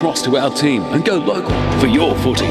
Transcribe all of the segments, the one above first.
Cross to our team and go local for your footy.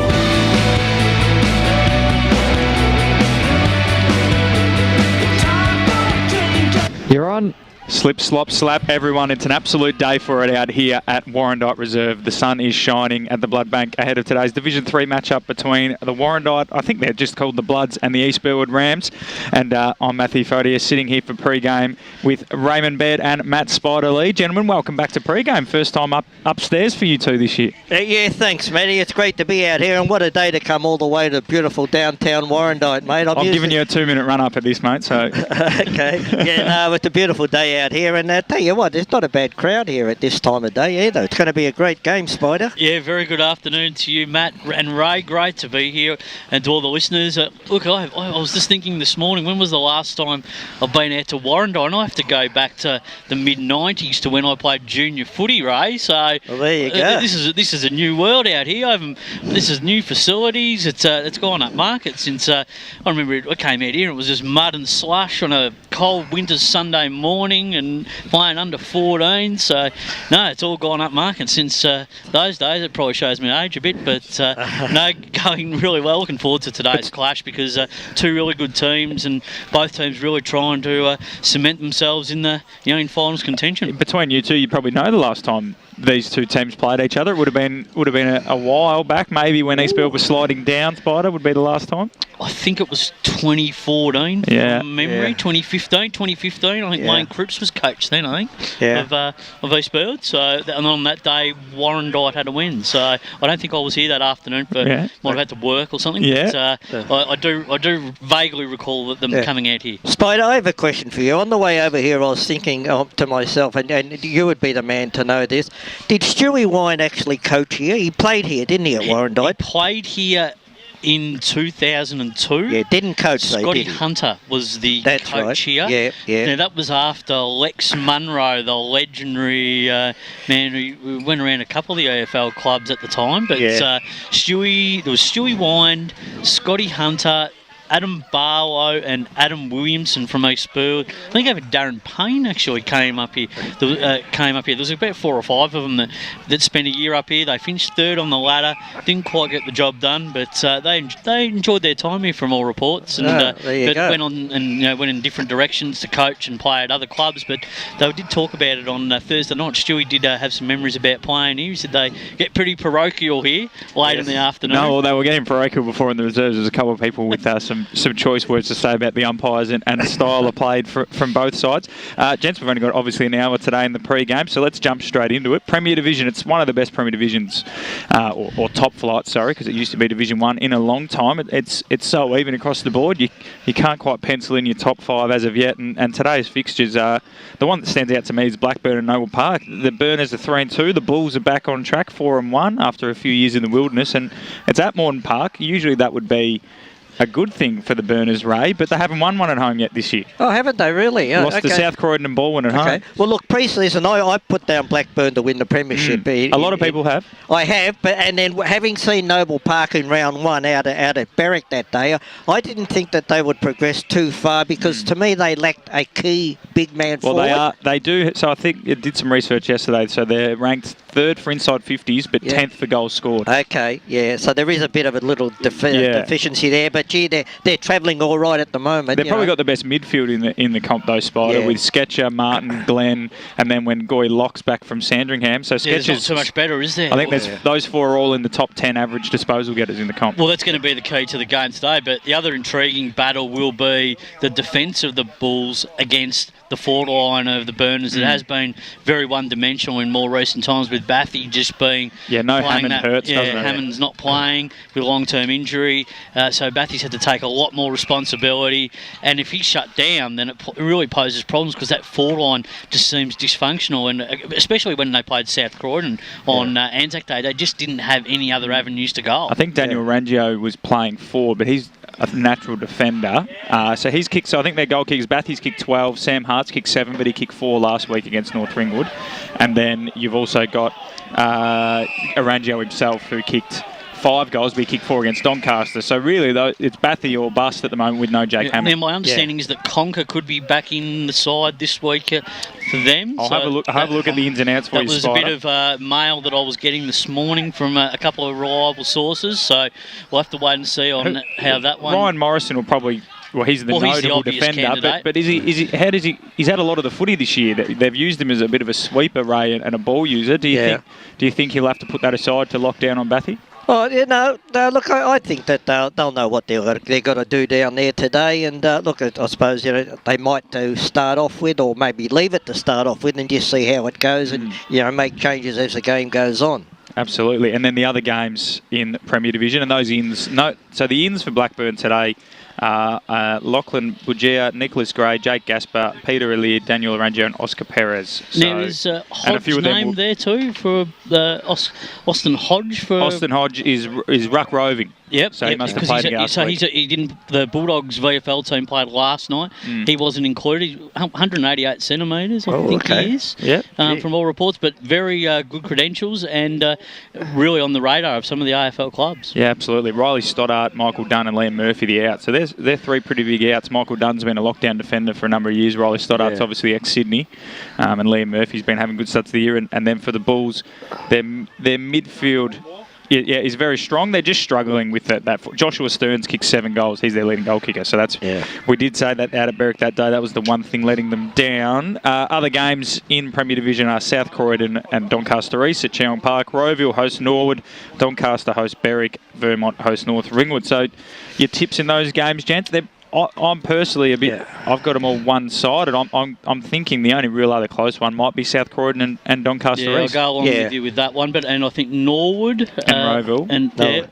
You're on. Slip, slop, slap, everyone. It's an absolute day for it out here at Warrandyte Reserve. The sun is shining at the Blood Bank ahead of today's Division 3 matchup between the Warrandyte, I think they're just called the Bloods, and the East Burwood Rams. And I'm Matthew Fodier, sitting here for pre-game with Raymond Baird and Matt Spider Lee. Gentlemen, welcome back to pre-game. First time upstairs for you two this year. Yeah, thanks, Matty. It's great to be out here, and what a day to come all the way to beautiful downtown Warrandyte, mate. I'm giving you a 2-minute run-up at this, mate, so... Okay. Yeah, no, it's a beautiful day out here, and tell you what, there's not a bad crowd here at this time of day either. It's going to be a great game, Spider. Yeah, very good afternoon to you, Matt and Ray. Great to be here, and to all the listeners. Look, I was just thinking this morning, when was the last time I've been out to Warrandyte? And I have to go back to the mid-90s to when I played junior footy, Ray. So well, there you go. This is a new world out here. This is new facilities. It's gone up market since I remember I came out here and it was just mud and slush on a cold winter's Sunday morning and playing under 14. So no, it's all gone up market since those days. It probably shows me age a bit, but no, going really well. Looking forward to today's clash because two really good teams, and both teams really trying to cement themselves in the in finals contention. Between you two, you probably know the last time these two teams played each other. It would have been a while back, maybe when East Burwood was sliding down. Spider would be the last time. I think it was 2014 from memory. 2015. I think Wayne Cripps was coach then, I think, of East Burwood. So, and on that day, Warrandyte had a win. So I don't think I was here that afternoon, but might have had to work or something. Yeah. But, I do vaguely recall them coming out here. Spider, I have a question for you. On the way over here, I was thinking to myself, and you would be the man to know this. Did Stewie Wine actually coach here? He played here, didn't he, at Warrandyte? He played here in 2002. Yeah, didn't coach, Scotty did he? Hunter was the coach right. here. Yeah. Now, that was after Lex Munro, the legendary man who went around a couple of the AFL clubs at the time. But there was Stewie Wine, Scotty Hunter, Adam Barlow and Adam Williamson from East Burwood. I think even Darren Payne actually came up here. There was about 4 or 5 of them that spent a year up here. They finished third on the ladder. Didn't quite get the job done, but they enjoyed their time here from all reports. And went on and went in different directions to coach and play at other clubs. But they did talk about it on Thursday night. Stewie did have some memories about playing here. He said they get pretty parochial here late in the afternoon. No, well, they were getting parochial before in the reserves. There's a couple of people with some choice words to say about the umpires and the style of played from both sides. Gents, we've only got obviously an hour today in the pre-game, so let's jump straight into it. Premier Division, it's one of the best Premier Divisions, or top flight, sorry, because it used to be Division 1 in a long time. It's so even across the board. You can't quite pencil in your top 5 as of yet, and today's fixtures, the one that stands out to me is Blackburn and Noble Park. The Burners are 3-2, the Bulls are back on track 4-1 after a few years in the wilderness, and it's at Moreton Park. Usually that would be a good thing for the Burners, Ray, but they haven't won one at home yet this year. Oh, haven't they really? Lost to South Croydon and Baldwin at home. Well, look, pre-season, I put down Blackburn to win the premiership. A lot of people have. I have, and then having seen Noble Park in round 1 out at Berwick that day, I didn't think that they would progress too far because to me they lacked a key big man forward. Well, they do. So I think it did some research yesterday. So they're ranked 3rd for inside 50s, but 10th for goals scored. Okay, yeah. So there is a bit of a little deficiency there, but gee, they're travelling all right at the moment. They've probably got the best midfield in the comp, though, Spider, with Sketcher, Martin, Glenn, and then when Goy locks back from Sandringham. So Sketcher's not so much better, is there? I think those 4 are all in the top 10 average disposal getters in the comp. Well, that's going to be the key to the game today. But the other intriguing battle will be the defence of the Bulls against the forward line of the Burners. It has been very one-dimensional in more recent times with Bathy just being Hammond hurts, doesn't it? Hammond's not playing with long-term injury, so Bathy's had to take a lot more responsibility, and if he's shut down then it really poses problems because that forward line just seems dysfunctional, and especially when they played South Croydon on Anzac Day, they just didn't have any other avenues to go. I think Daniel Rangio was playing forward, but he's a natural defender. So he's kicked, so I think their goal kickers, Bathy's kicked 12, Sam Hart's kicked 7, but he kicked 4 last week against North Ringwood. And then you've also got Arangio himself, who kicked 5 goals, but he kicked 4 against Doncaster. So really, though, it's Bathy or bust at the moment with no Jake Hammond. Now, my understanding is that Conker could be back in the side this week for them. I'll have a look at the ins and outs for you, That was Spider. a bit of mail that I was getting this morning from a couple of reliable sources, so we'll have to wait and see on how that one... Ryan Morrison will probably... Well, he's the notable defender, but he's had a lot of the footy this year. They've used him as a bit of a sweeper, Ray, and a ball user. Do you think he'll have to put that aside to lock down on Bathy? Well, look, I think that they'll know what they're got to do down there today. And look, I suppose they might start off with, or maybe leave it to start off with, and just see how it goes, and make changes as the game goes on. Absolutely. And then the other games in Premier Division, and those ins. So the ins for Blackburn today. Lachlan Bugia, Nicholas Gray, Jake Gaspar, Peter Elliott, Daniel Arangio and Oscar Perez. Now is Hodge named there too for Austin Hodge? Austin Hodge is ruck roving. Yep. So he must have played against. So he didn't. The Bulldogs VFL team played last night. He wasn't included. He's 188 centimetres, I think he is. Yep. From all reports, but very good credentials and really on the radar of some of the AFL clubs. Yeah, absolutely. Riley Stoddart, Michael Dunn, and Liam Murphy the outs. So they're 3 pretty big outs. Michael Dunn's been a lockdown defender for a number of years. Riley Stoddart's obviously ex-Sydney, and Liam Murphy's been having good starts of the year. And then for the Bulls, their midfield. Yeah, is very strong. They're just struggling with that. Joshua Stearns kicked 7 goals. He's their leading goal kicker. So that's we did say that out at Berwick that day. That was the one thing letting them down. Other games in Premier Division are South Croydon and Doncaster East at Cheong Park. Roeville hosts Norwood. Doncaster hosts Berwick. Vermont hosts North Ringwood. So your tips in those games, gents? I'm personally a bit. I've got them all one-sided. I'm thinking the only real other close one might be South Croydon and Doncaster East. I'll go along with you with that one. And I think Norwood and Roeville.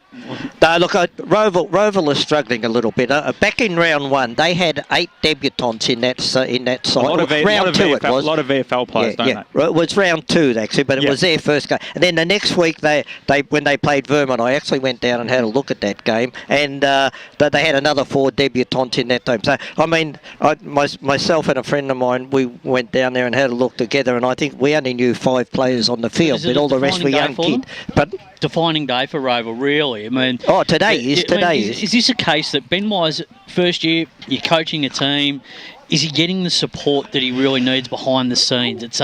Look, Roeville is struggling a little bit. Back in round 1, they had 8 debutants in that side. A lot of VFL players, don't they? It was round 2 actually, but it was their first game. And then the next week, when they played Vermont, I actually went down and had a look at that game, and they had another 4 debutants in that team. So I mean, myself and a friend of mine, we went down there and had a look together, and I think we only knew 5 players on the field, but all the rest were young kids. But defining day for Roeville, really. I mean, today is. Is this a case that Ben Wise, first year, you're coaching a team? Is he getting the support that he really needs behind the scenes? It's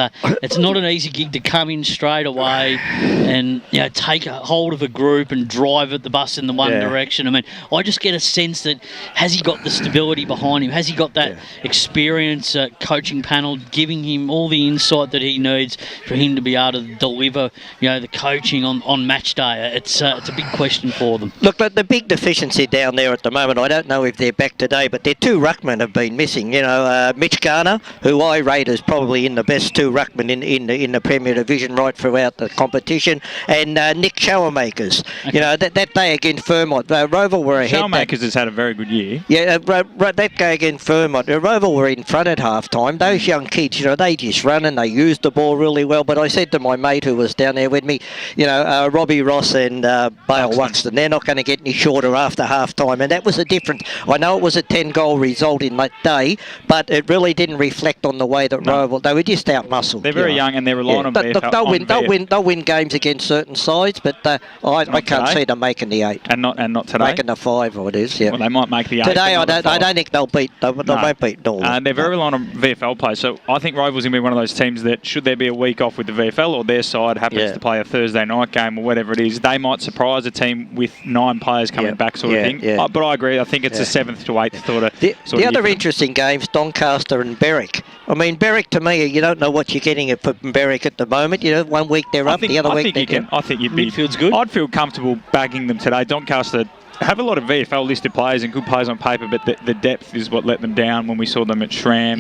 not an easy gig to come in straight away and take a hold of a group and drive the bus in the one direction. I mean, I just get a sense that has he got the stability behind him? Has he got that experience coaching panel giving him all the insight that he needs for him to be able to deliver the coaching on match day? It's a big question for them. Look, the big deficiency down there at the moment, I don't know if they're back today, but their 2 ruckmen have been missing. Mitch Garner, who I rate as probably in the best 2 ruckmen in the Premier Division right throughout the competition, and Nick Showermakers. That day against Vermont, Roeville were ahead. Showermakers has had a very good year. Yeah, that day against Vermont, Roeville were in front at half time. Those young kids, they just run and they use the ball really well. But I said to my mate who was down there with me, Robbie Ross and Bale Wuxton, they're not going to get any shorter after half time, and that was a difference. I know it was a 10-goal result in that day, but it really didn't reflect on the way that Roeville. They were just out-muscled. They're very young and they're relying on VFL. They'll win games against certain sides, but I can't see them making the 8. And not today. Making the 5, or it is. Yeah. Well, they might make the 8. Today, I don't think they'll beat. They won't beat Norwood. They're very reliant on VFL players. So I think Roeville's going to be one of those teams that, should there be a week off with the VFL or their side happens to play a Thursday night game or whatever it is, they might surprise a team with 9 players coming back, sort of thing. Yeah. But I agree. I think it's a 7th to 8th sort of. The other interesting games, Doncaster and Berwick. I mean, Berwick, to me, you don't know what you're getting from Berwick at the moment. 1 week they're up, the other week they're down. I think you'd be. Midfield's good. I'd feel comfortable bagging them today. Doncaster have a lot of VFL listed players and good players on paper, but the depth is what let them down when we saw them at Shrams.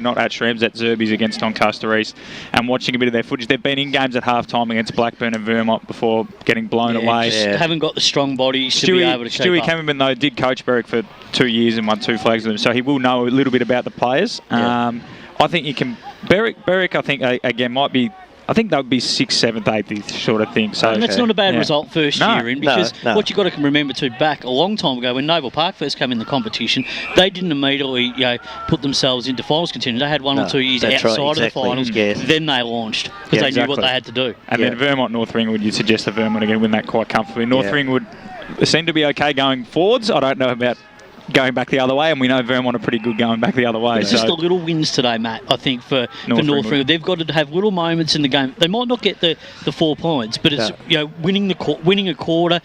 Not at Shrams, at Zerbies against Doncaster East, and watching a bit of their footage. They've been in games at half-time against Blackburn and Vermont before getting blown away. Haven't got the strong bodies to be able to keep Stewie up. Cameron, though, did coach Berwick for 2 years and won 2 flags with them, so he will know a little bit about the players. I think you can... Berwick, I think, again, might be I think that would be 6th, 7th, 8th sort of thing. So and that's not a bad result first year in, because what you got to remember too, back a long time ago when Noble Park first came in the competition, they didn't immediately put themselves into finals contention. They had 1 or 2 years outside of the finals. Yes. Then they launched because they knew what they had to do. And then Vermont, North Ringwood, you'd suggest that Vermont are going to win that quite comfortably. North Ringwood seem to be okay going forwards. I don't know about going back the other way, and we know Vermont are pretty good going back the other way. It's just the little wins today, Matt, I think, for North Ringwood. They've got to have little moments in the game. They might not get the 4 points, but it's winning a quarter,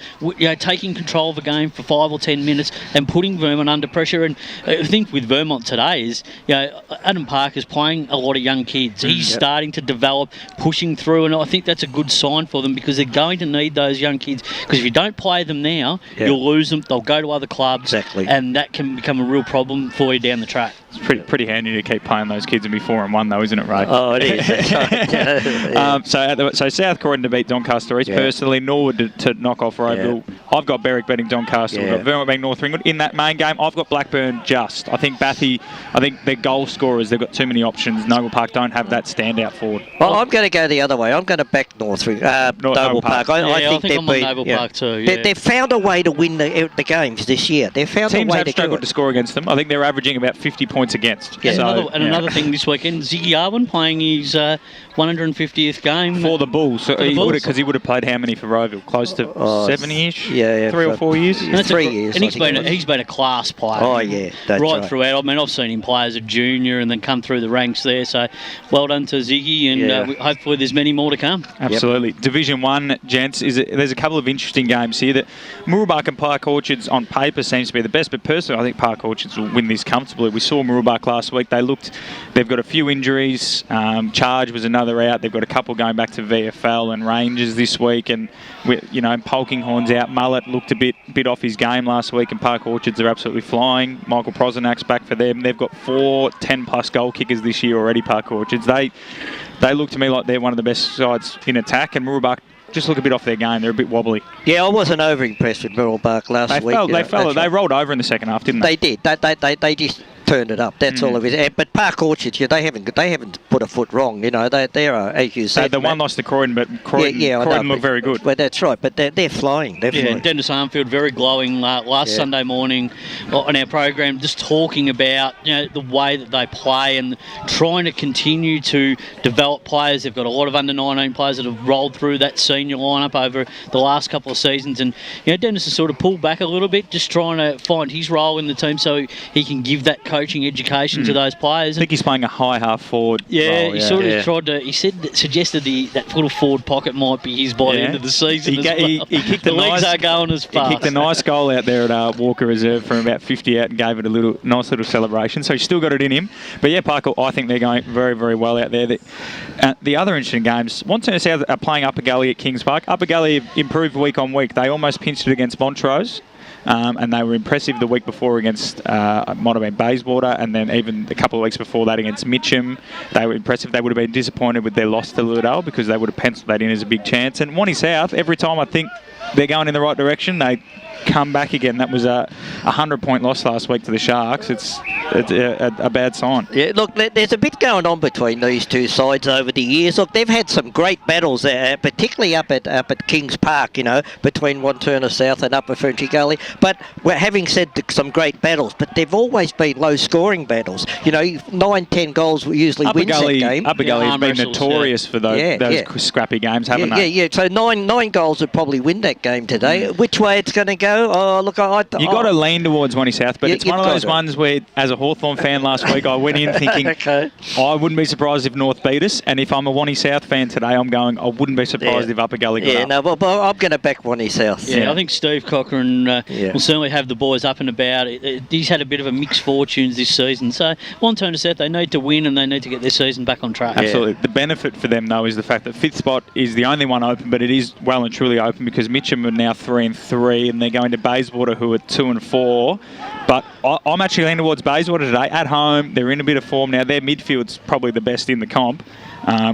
taking control of a game for 5 or 10 minutes and putting Vermont under pressure. And I think with Vermont today is, Adam Parker's playing a lot of young kids. He's starting to develop, pushing through, and I think that's a good sign for them, because they're going to need those young kids. Because if you don't play them now, you'll lose them. They'll go to other clubs. Exactly. And that can become a real problem for you down the track. It's pretty handy to keep playing those kids and be 4-1 though, isn't it, Ray? Oh, it is. So South Croydon to beat Doncaster East. Personally, Norwood to knock off Roeville. I've got Berwick beating Doncaster. I've got Vermont beating North Ringwood. In that main game, I've got Blackburn just. I think Bathy, they're goal scorers. They've got too many options. Noble Park don't have that standout forward. Well, I'm going to go the other way. I'm going to back Noble Park. I think I'm on Noble Park too. They've found a way to win the games this year. They've found a way to do it. Teams have struggled to score against them. I think they're averaging about 50 points against. Another thing this weekend, Ziggy Arwin playing his 150th game for the Bulls. So he would have played how many for Roeville? Close to 70-ish. 3 or 4 years. And 3 years. And he's been a class player. Oh yeah, that's right. Throughout. I mean, I've seen him play as a junior and then come through the ranks there. So well done to Ziggy, and hopefully there's many more to come. Absolutely. Division 1, gents, there's a couple of interesting games here. That Mooroolbark and Park Orchards on paper seems to be the best, but personally I think Park Orchards will win this comfortably. We saw Mooroolbark last week. They've got a few injuries. Charge was another out. They've got a couple going back to VFL and Rangers this week, and Polkinghorn's out. Mullet looked a bit off his game last week, and Park Orchards are absolutely flying. Michael Prozenak's back for them. They've got 4 10-plus goal kickers this year already, Park Orchards. They look to me like they're one of the best sides in attack, and Mooroolbark just look a bit off their game. They're a bit wobbly. Yeah, I wasn't over impressed with Mooroolbark last week. They rolled over in the second half, didn't they? They did. They just turned it up. That's all of it. But Park Orchards, they haven't put a foot wrong. They are, as you said. The one lost to Croydon, but Croydon looked very good. Well, that's right. But they're flying. Dennis Armfield very glowing last Sunday morning on our program, just talking about the way that they play and trying to continue to develop players. They've got a lot of under-19 players that have rolled through that senior lineup over the last couple of seasons, and Dennis has sort of pulled back a little bit, just trying to find his role in the team so he can give that coaching education to those players. I think he's playing a high half forward role. He sort of tried to. He suggested that little forward pocket might be his by the end of the season. He kicked the legs are going as fast. He kicked a nice goal out there at Walker Reserve from about 50 out and gave it a nice little celebration. So he's still got it in him. But Parker, I think they're going very, very well out there. The other interesting games, Montana South are playing Upper Gully at Kings Park. Upper Gully improved week on week. They almost pinched it against Montrose. And they were impressive the week before against, might have been Bayswater, and then even a couple of weeks before that against Mitcham. They were impressive. They would have been disappointed with their loss to Ludale because they would have penciled that in as a big chance. And Wanty South, every time I think they're going in the right direction, they come back again. That was a 100-point loss last week to the Sharks. It's a bad sign. Yeah, look, there's a bit going on between these two sides over the years. Look, they've had some great battles there, particularly up at Kings Park, between Wanturna South and Upper Frenchy Gully. But we're having said some great battles, but they've always been low-scoring battles. 9-10 goals usually wins that game. Upper Gully has been notorious for those scrappy games, haven't they? Yeah. So nine goals would probably win that game today. Which way it's going to go? Oh, look, you got to lean towards Wanty South, but it's one of those ones where, as a Hawthorn fan last week, I went in thinking I wouldn't be surprised if North beat us, and if I'm a Wanty South fan today, I'm going, I wouldn't be surprised if Upper Gully got up. But I'm going to back Wanty South. I think Steve Cochrane will certainly have the boys up and about. He's had a bit of a mixed fortunes this season, so Wanturna South, they need to win and they need to get their season back on track. Absolutely. The benefit for them, though, is the fact that fifth spot is the only one open, but it is well and truly open because Mitcham are now 3-3, and they're going to Bayswater, who are 2-4. But I'm actually leaning towards Bayswater today. At home, they're in a bit of form now. Their midfield's probably the best in the comp.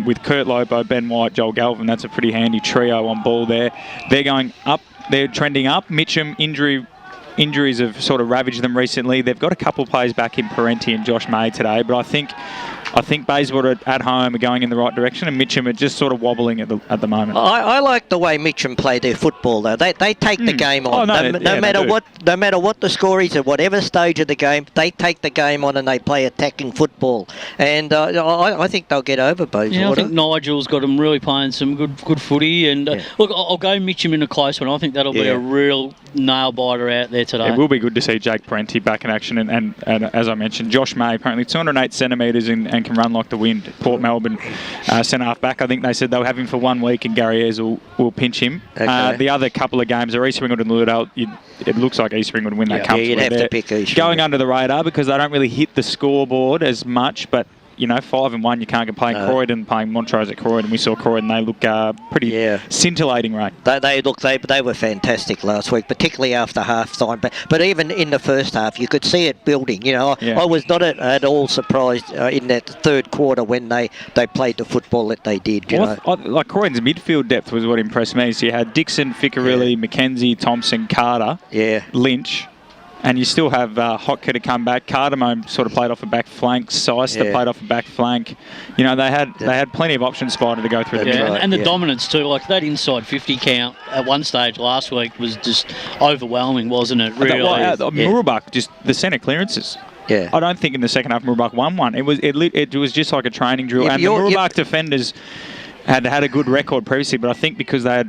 With Kurt Lobo, Ben White, Joel Galvin, that's a pretty handy trio on ball there. They're going up. They're trending up. Mitcham, injuries have sort of ravaged them recently. They've got a couple of players back in Parenti and Josh May today, but I think I think Bayswater at home are going in the right direction, and Mitcham are just sort of wobbling at the moment. I like the way Mitcham play their football, though. They take the game on. No matter what the score is at whatever stage of the game, they take the game on and they play attacking football. And I think they'll get over Bayswater. Yeah, I think Nigel's got them really playing some good footy. And look, I'll go Mitcham in a close one. I think that'll be a real nail biter out there today. It will be good to see Jake Parenti back in action, and as I mentioned, Josh May, apparently 208 centimetres and can run like the wind. Port Melbourne centre half back. I think they said they'll have him for 1 week, and Gary Ayres will pinch him. Okay. The other couple of games are East Ringwood and Lewdale. It looks like East Ringwood win that comfortably. Yeah, you'd have to pick East Going under the radar because they don't really hit the scoreboard as much, but 5-1, you can't complain. Croydon playing Montrose at Croydon. We saw Croydon. They look pretty scintillating, right? They were fantastic last week, particularly after half time. But even in the first half, you could see it building. I was not at all surprised in that third quarter when they played the football that they did. Like Croydon's midfield depth was what impressed me. So you had Dixon, Ficcarelli, McKenzie, Thompson, Carter, Lynch. And you still have Hotka to come back. Cardamom sort of played off a back flank. Seister played off a back flank. They had plenty of options, Spider, to go through. And the dominance too. Like that inside 50 count at one stage last week was just overwhelming, wasn't it? Really. Murubak, just the centre clearances. Yeah. I don't think in the second half Murubak won one. It was just like a training drill. And the Murubak defenders had a good record previously, but I think because they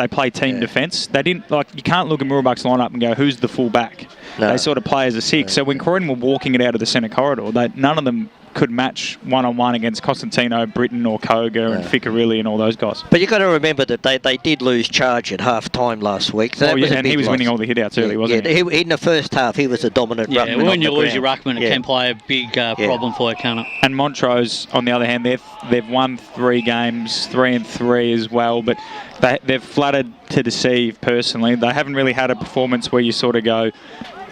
play team defence, they didn't you can't look at Murubak's lineup and go, who's the full back? No. They sort of play as a six. So when Croydon were walking it out of the centre corridor, none of them could match one-on-one against Costantino, Britton or Koga and Ficcarelli and all those guys. But you've got to remember that they did lose charge at half-time last week. So and he was winning all the hit-outs early, wasn't he? In the first half, he was a dominant ruckman. Yeah, when you lose your ruckman, it can play a big problem for you, can't it? And Montrose, on the other hand, they've won 3 games, 3-3 as well, but they've flattered to deceive personally. They haven't really had a performance where you sort of go,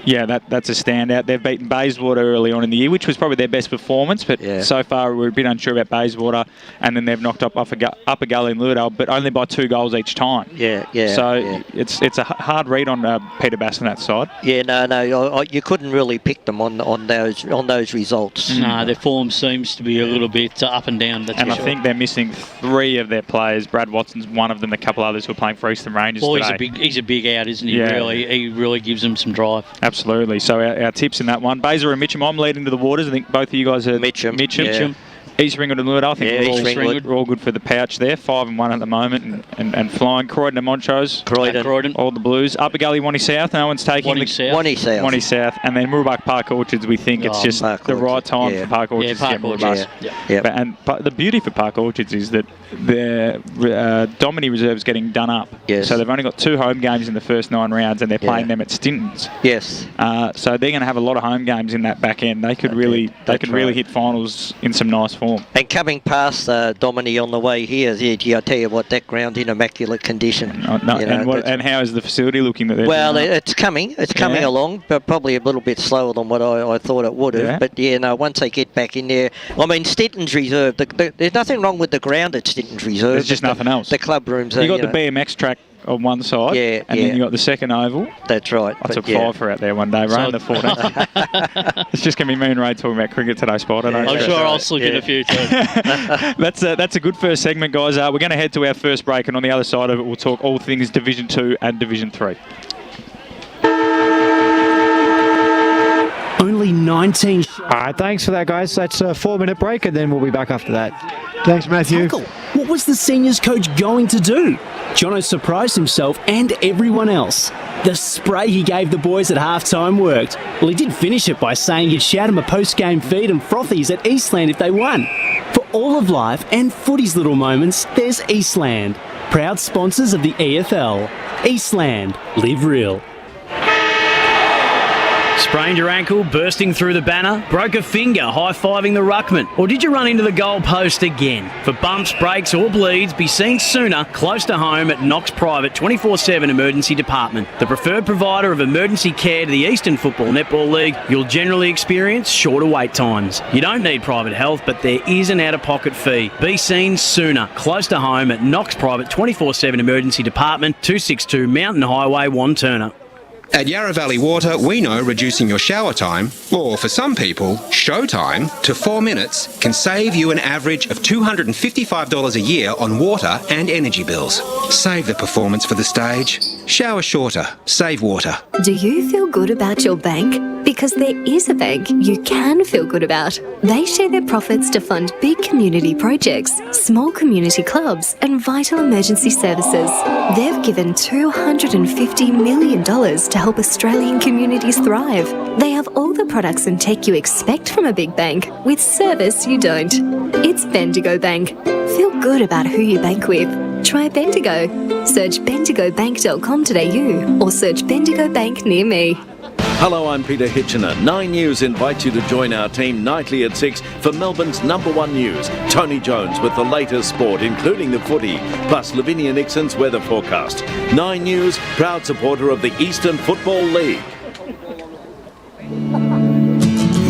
that's a standout. They've beaten Bayswater early on in the year, which was probably their best performance, but so far we're a bit unsure about Bayswater, and then they've knocked up Upper Gully and Lewdale, but only by 2 goals each time. It's a hard read on Peter Bassinet's side. You couldn't really pick them on those results. No, their form seems to be a little bit up and down. I think they're missing 3 of their players. Brad Watson's one of them. A couple others who are playing for Eastern Rangers today. He's a big out, isn't he? Yeah. Really, he really gives them some drive. Absolutely. So our tips in that one. Bayswater and Mitcham, I'm leading to the waters. I think both of you guys are Mitcham. East Ringwood and Lewdale. I think we're all good for the pouch there. 5-1 at the moment and flying. Croydon and Montrose. Croydon. All the Blues. Upper Gully, Wanty South. No one's taking Wanty South. And then Murubak Park Orchards, we think it's just the right time for Park Orchards to get Murubak. And the beauty for Park Orchards is that their Domini reserve's getting done up. Yes. So they've only got 2 home games in the first 9 rounds and they're playing them at Stintons. Yes. So they're going to have a lot of home games in that back end. They could really hit finals in some nice form. And coming past Domini on the way here, I tell you what, that ground's in immaculate condition. And how is the facility looking? It's coming. It's coming along, but probably a little bit slower than what I thought it would have. But once they get back in there, I mean, Stinton's reserve. There's nothing wrong with the ground at Stinton's reserve. There's just nothing else. The club rooms. You got the BMX track on one side, and then you got the second oval. That's right. I took 5 for out there one day, Ray, in the 14th. It's just going to be me and Ray talking about cricket today, Spider. I'm sure I'll slip in a few too. That's a good first segment, guys. We're going to head to our first break, and on the other side of it, we'll talk all things Division 2 and Division 3. Only 19. All right, thanks for that, guys. That's a 4-minute break, and then we'll be back after that. Thanks, Matthew. Uncle, what was the seniors coach going to do? Jono surprised himself and everyone else. The spray he gave the boys at halftime worked. Well, he did finish it by saying he'd shout them a post-game feed and frothies at Eastland if they won. For all of life and footy's little moments, there's Eastland. Proud sponsors of the EFL. Eastland. Live real. Sprained your ankle, bursting through the banner, broke a finger, high-fiving the ruckman, or did you run into the goal post again? For bumps, breaks or bleeds, be seen sooner, close to home at Knox Private 24/7 Emergency Department. The preferred provider of emergency care to the Eastern Football Netball League, you'll generally experience shorter wait times. You don't need private health, but there is an out-of-pocket fee. Be seen sooner, close to home at Knox Private 24/7 Emergency Department, 262 Mountain Highway, Wanturna. At Yarra Valley Water, we know reducing your shower time, or for some people, show time, to 4 minutes can save you an average of $255 a year on water and energy bills. Save the performance for the stage. Shower shorter. Save water. Do you feel good about your bank? Because there is a bank you can feel good about. They share their profits to fund big community projects, small community clubs, and vital emergency services. They've given $250 million to help Australian communities thrive. They have all the products and tech you expect from a big bank, with service you don't. It's Bendigo Bank. Feel good about who you bank with. Try Bendigo. Search bendigobank.com.au or search Bendigo Bank near me. Hello, I'm Peter Hitchener. 9 News invites you to join our team nightly at 6 for Melbourne's #1 news. Tony Jones with the latest sport, including the footy, plus Lavinia Nixon's weather forecast. 9 News, proud supporter of the Eastern Football League.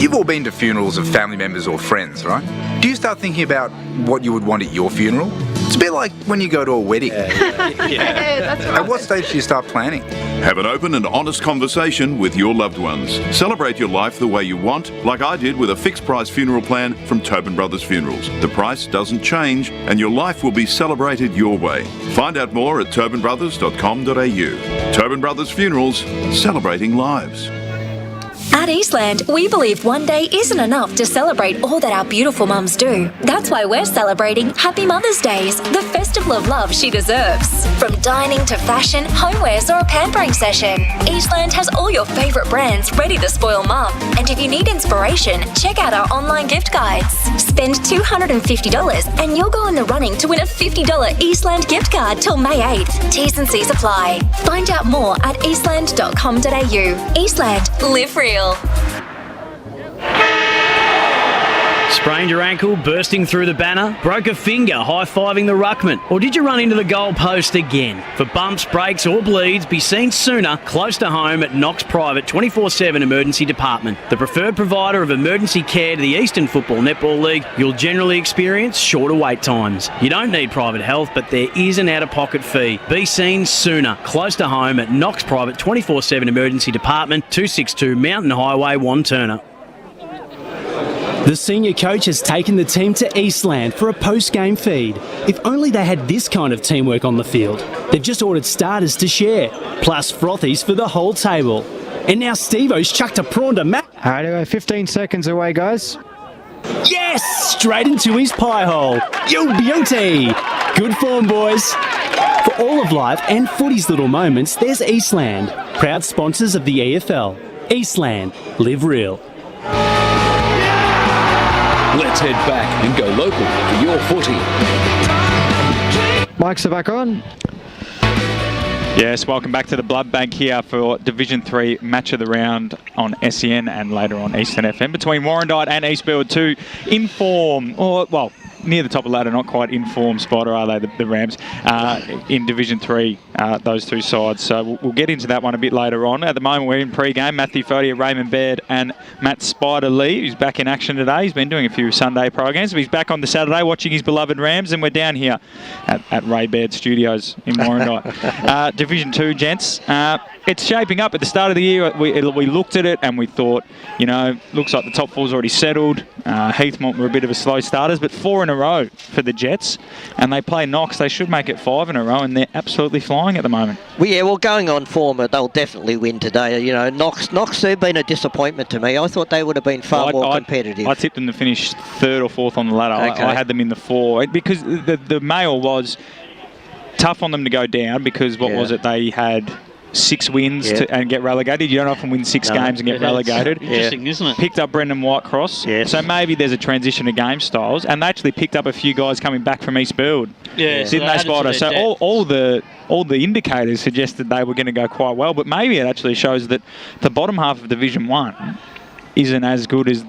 You've all been to funerals of family members or friends, right? Do you start thinking about what you would want at your funeral? It's a bit like when you go to a wedding. At what stage do you start planning? Have an open and honest conversation with your loved ones. Celebrate your life the way you want, like I did with a fixed price funeral plan from Tobin Brothers Funerals. The price doesn't change and your life will be celebrated your way. Find out more at tobinbrothers.com.au. Tobin Brothers Funerals, celebrating lives. At Eastland, we believe one day isn't enough to celebrate all that our beautiful mums do. That's why we're celebrating Happy Mother's Days, the festival of love she deserves. From dining to fashion, homewares or a pampering session, Eastland has all your favourite brands ready to spoil mum. And if you need inspiration, check out our online gift guides. Spend $250 and you'll go in the running to win a $50 Eastland gift card till May 8th. T's and C's apply. Find out more at eastland.com.au. Eastland, live real. Sprained your ankle, bursting through the banner? Broke a finger, high-fiving the ruckman? Or did you run into the goal post again? For bumps, breaks or bleeds, be seen sooner, close to home at Knox Private 24/7 Emergency Department. The preferred provider of emergency care to the Eastern Football Netball League, you'll generally experience shorter wait times. You don't need private health, but there is an out-of-pocket fee. Be seen sooner, close to home at Knox Private 24/7 Emergency Department, 262 Mountain Highway, Wanturna. The senior coach has taken the team to Eastland for a post-game feed. If only they had this kind of teamwork on the field. They've just ordered starters to share, plus frothies for the whole table. And now Steve-O's chucked a prawn to Matt. Anyway, 15 seconds away, guys. Yes! Straight into his pie hole. You beauty! Good form, boys. For all of life and footy's little moments, there's Eastland. Proud sponsors of the EFL. Eastland. Live real. Let's head back and go local for your footy. Mics are back on. Yes, welcome back to the Blood Bank here for Division 3 Match of the Round on SEN and later on Eastern FM between Warrandyte and East Burwood, two in form, or well, near the top of the ladder, not quite in form spot, or are they, the Rams, in Division 3, those two sides. So we'll get into that one a bit later on. At the moment, we're in pre-game. Matthew Fodia, Raymond Baird and Matt Spider-Lee, who's back in action today. He's been doing a few Sunday programs, but he's back on the Saturday watching his beloved Rams, and we're down here at Ray Baird Studios in Warrandyte. Division 2, gents. It's shaping up. At the start of the year, we looked at it and we thought, you know, looks like the top four's already settled. Heathmont were a bit of a slow starters, but 4 in a row for the Jets, and they play Knox. They should make it 5 in a row, and they're absolutely flying at the moment. Well, going on form, they'll definitely win today. You know, Knox, they've been a disappointment to me. I thought they would have been far more competitive. I tipped them to finish 3rd or 4th on the ladder. Okay. I had them in the 4 because the mail was tough on them to go down because what was it? They had 6 wins and get relegated. You don't often win 6 games and get relegated. Interesting, isn't it? Picked up Brendan Whitecross. Yes. So maybe there's a transition to game styles. And they actually picked up a few guys coming back from East Burwood. Yeah. Didn't they, Spider? So all the indicators suggested they were going to go quite well. But maybe it actually shows that the bottom half of Division 1 isn't as good as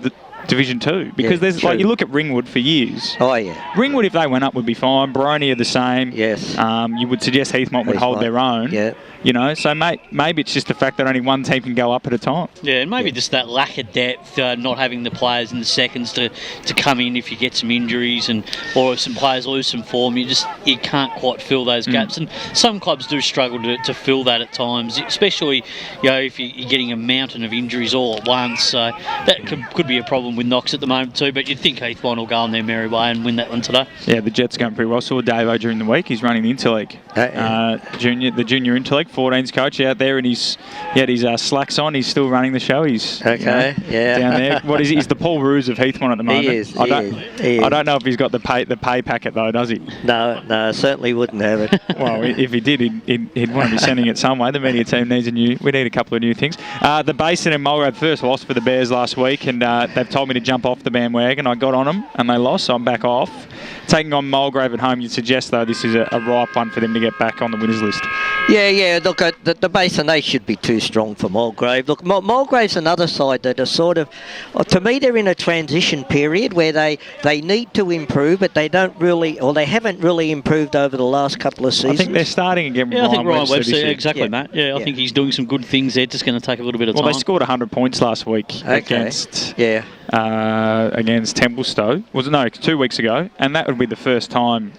Division 2 because there's like you look at Ringwood for years. Oh yeah. Ringwood, if they went up, would be fine. Baroni are the same. Yes. You would suggest Heathmont would hold their own. Yeah. You know, so maybe it's just the fact that only one team can go up at a time. Yeah, and maybe just that lack of depth, not having the players in the seconds to come in if you get some injuries or if some players lose some form, you can't quite fill those gaps. And some clubs do struggle to fill that at times, especially if you're getting a mountain of injuries all at once. So that could be a problem with Knox at the moment too. But you'd think Heathmont will go on their merry way and win that one today. Yeah, the Jets going pretty well. Saw Davo during the week. He's running the Interleague, the junior Interleague. 14's coach out there, and he had his slacks on. He's still running the show. He's down there. What is he? He's the Paul Ruse of Heathmont at the moment. He is. I don't know if he's got the pay packet though, does he? No, certainly wouldn't have it. Well, if he did, he'd want to be sending it some way. The media team needs we need a couple of new things. The Basin and Mulgrave first lost for the Bears last week, and they've told me to jump off the bandwagon. I got on them, and they lost, so I'm back off. Taking on Mulgrave at home, you'd suggest though this is a ripe one for them to get back on the winners list. Yeah. Look, the Basin, they should be too strong for Mulgrave. Look, Mulgrave's another side that are sort of, to me, they're in a transition period where they need to improve, but they don't really, or they haven't really improved over the last couple of seasons. I think they're starting again. Yeah, I think Ryan Webster, exactly, Matt. Yeah, I think he's doing some good things. They're just going to take a little bit of time. Well, they scored 100 points last week against Templestowe. Was it 2 weeks ago? And that would be the first time.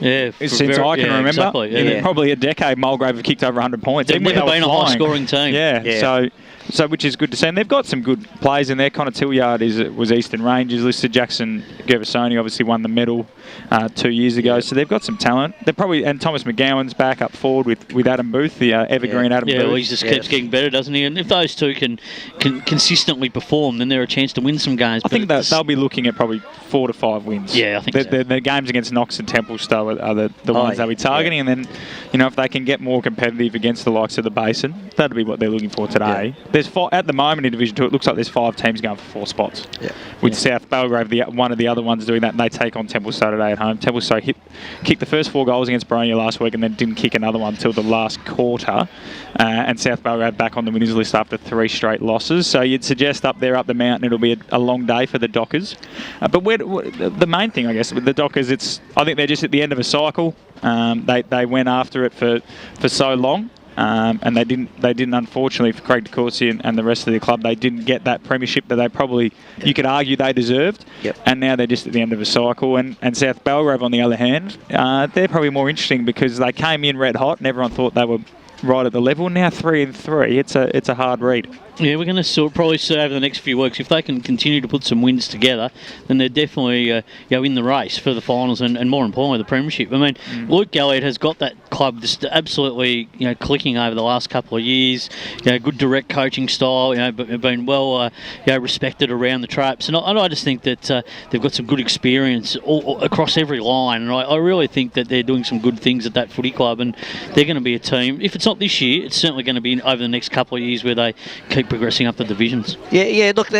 Yeah, since I can remember, exactly, probably a decade, Mulgrave have kicked over 100 points. They've never been a high-scoring team. Yeah. So which is good to see. And they've got some good players in there. Connor Tilliard was Eastern Rangers listed. Jackson Gervasoni obviously won the medal 2 years ago. So they've got some talent. They're probably, and Thomas McGowan's back up forward with Adam Booth, the evergreen Adam Booth. Yeah, well, he just keeps getting better, doesn't he? And if those two can consistently perform, then they're a chance to win some games. I think they'll be looking at probably 4 to 5 wins. Yeah, I think so. The games against Knox and Templestowe are the ones they'll be targeting. And then, if they can get more competitive against the likes of the Basin, that'll be what they're looking for today. There's at the moment in Division 2, it looks like there's 5 teams going for 4 spots. Yeah. With South Belgrave, one of the other ones doing that, and they take on Templestowe today at home. Templestowe kicked the first 4 goals against Baronia last week and then didn't kick another one until the last quarter. And South Belgrave back on the winners list after 3 straight losses. So you'd suggest up there, up the mountain, it'll be a long day for the Dockers. But the main thing, I guess, with the Dockers, I think they're just at the end of a cycle. They went after it for so long. And they didn't unfortunately for Craig DeCourcy and the rest of the club, they didn't get that premiership that they probably, you could argue, they deserved. Yep. And now they're just at the end of a cycle. And South Belgrave, on the other hand, they're probably more interesting because they came in red hot and everyone thought they were right at the level. Now 3-3, it's a hard read. Yeah, we're going to probably see over the next few weeks, if they can continue to put some wins together, then they're definitely in the race for the finals and more importantly the premiership. I mean, Luke Galliard has got that club just absolutely clicking over the last couple of years. Good direct coaching style. But been well respected around the traps, and I just think that they've got some good experience all across every line. And I really think that they're doing some good things at that footy club, and they're going to be a team. If it's not this year, it's certainly going to be over the next couple of years where they keep progressing up the divisions. Yeah. Look,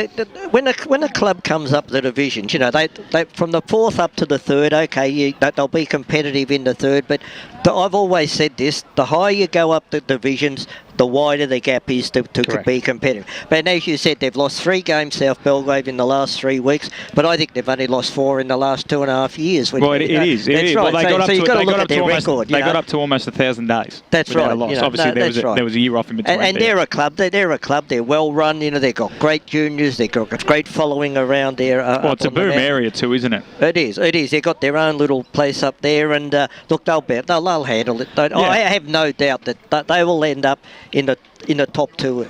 when a club comes up the divisions, they from the 4th up to the 3rd. They'll be competitive in the 3rd, but I've always said this: the higher you go up the divisions, the wider the gap is to be competitive. But as you said, they've lost 3 games, South Belgrave, in the last 3 weeks, but I think they've only lost 4 in the last 2.5 years. Well, it is. That's right. Well, so you've got to look at their record. They got up to almost 1,000 days. That's right. Obviously, there was a year off in between. And they're a club. They're a club. They're well run. They've got great juniors. They've got a great following around there. Well, it's a boom area too, isn't it? It is. They've got their own little place up there, and look, they'll handle it. I have no doubt that they will end up in the top 2.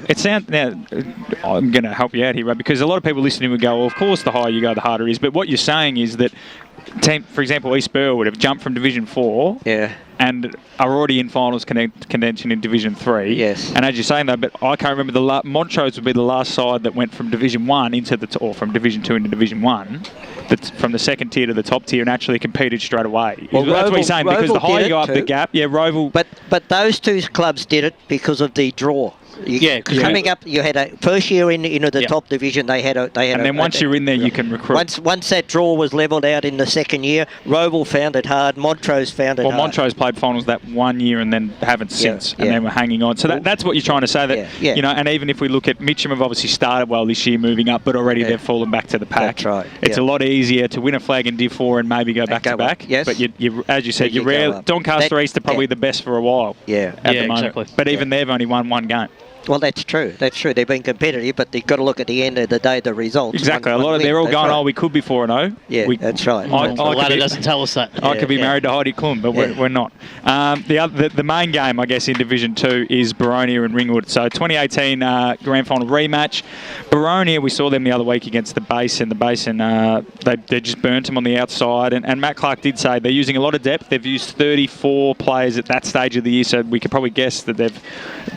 Now, I'm going to help you out here, right? Because a lot of people listening would go, well, of course, the higher you go, the harder it is. But what you're saying is that, for example, East Burwood have jumped from Division 4 and are already in finals contention in Division 3. Yes. And as you're saying, though, but I can't remember, Montrose would be the last side that went from Division 1 or from Division 2 into Division 1. That's from the 2nd tier to the top tier and actually competed straight away. Well, that's what you're saying, because the higher you go up the gap, Roval. But those 2 clubs did it because of the draw. Coming up, you had a first year into the top division. They had and then once you're in there, you can recruit. Once that draw was levelled out in the second year, Roval found it hard. Montrose found it hard. Well, Montrose played finals that 1 year and then haven't since, and then we're hanging on. So that's what you're trying to say. That and even if we look at Mitcham, have obviously started well this year, moving up, but already they've fallen back to the pack. That's right. It's a lot easier to win a flag in Div 4 and maybe go back to back. Yes. But you, as you said, you're rare. Doncaster East are probably the best for a while. Yeah. At the moment. Exactly. But even they've only won one game. Well, that's true. That's true. They've been competitive, but you've got to look at the end of the day, the results. Exactly. They're all going, we could be 4-0. Yeah, that's right. The ladder doesn't tell us that. I could be married to Heidi Klum, but we're not. The main game, I guess, in Division 2 is Baronia and Ringwood. So 2018 Grand Final rematch. Baronia, we saw them the other week against the Basin. The Basin, they just burnt them on the outside. And Matt Clark did say they're using a lot of depth. They've used 34 players at that stage of the year, so we could probably guess that they've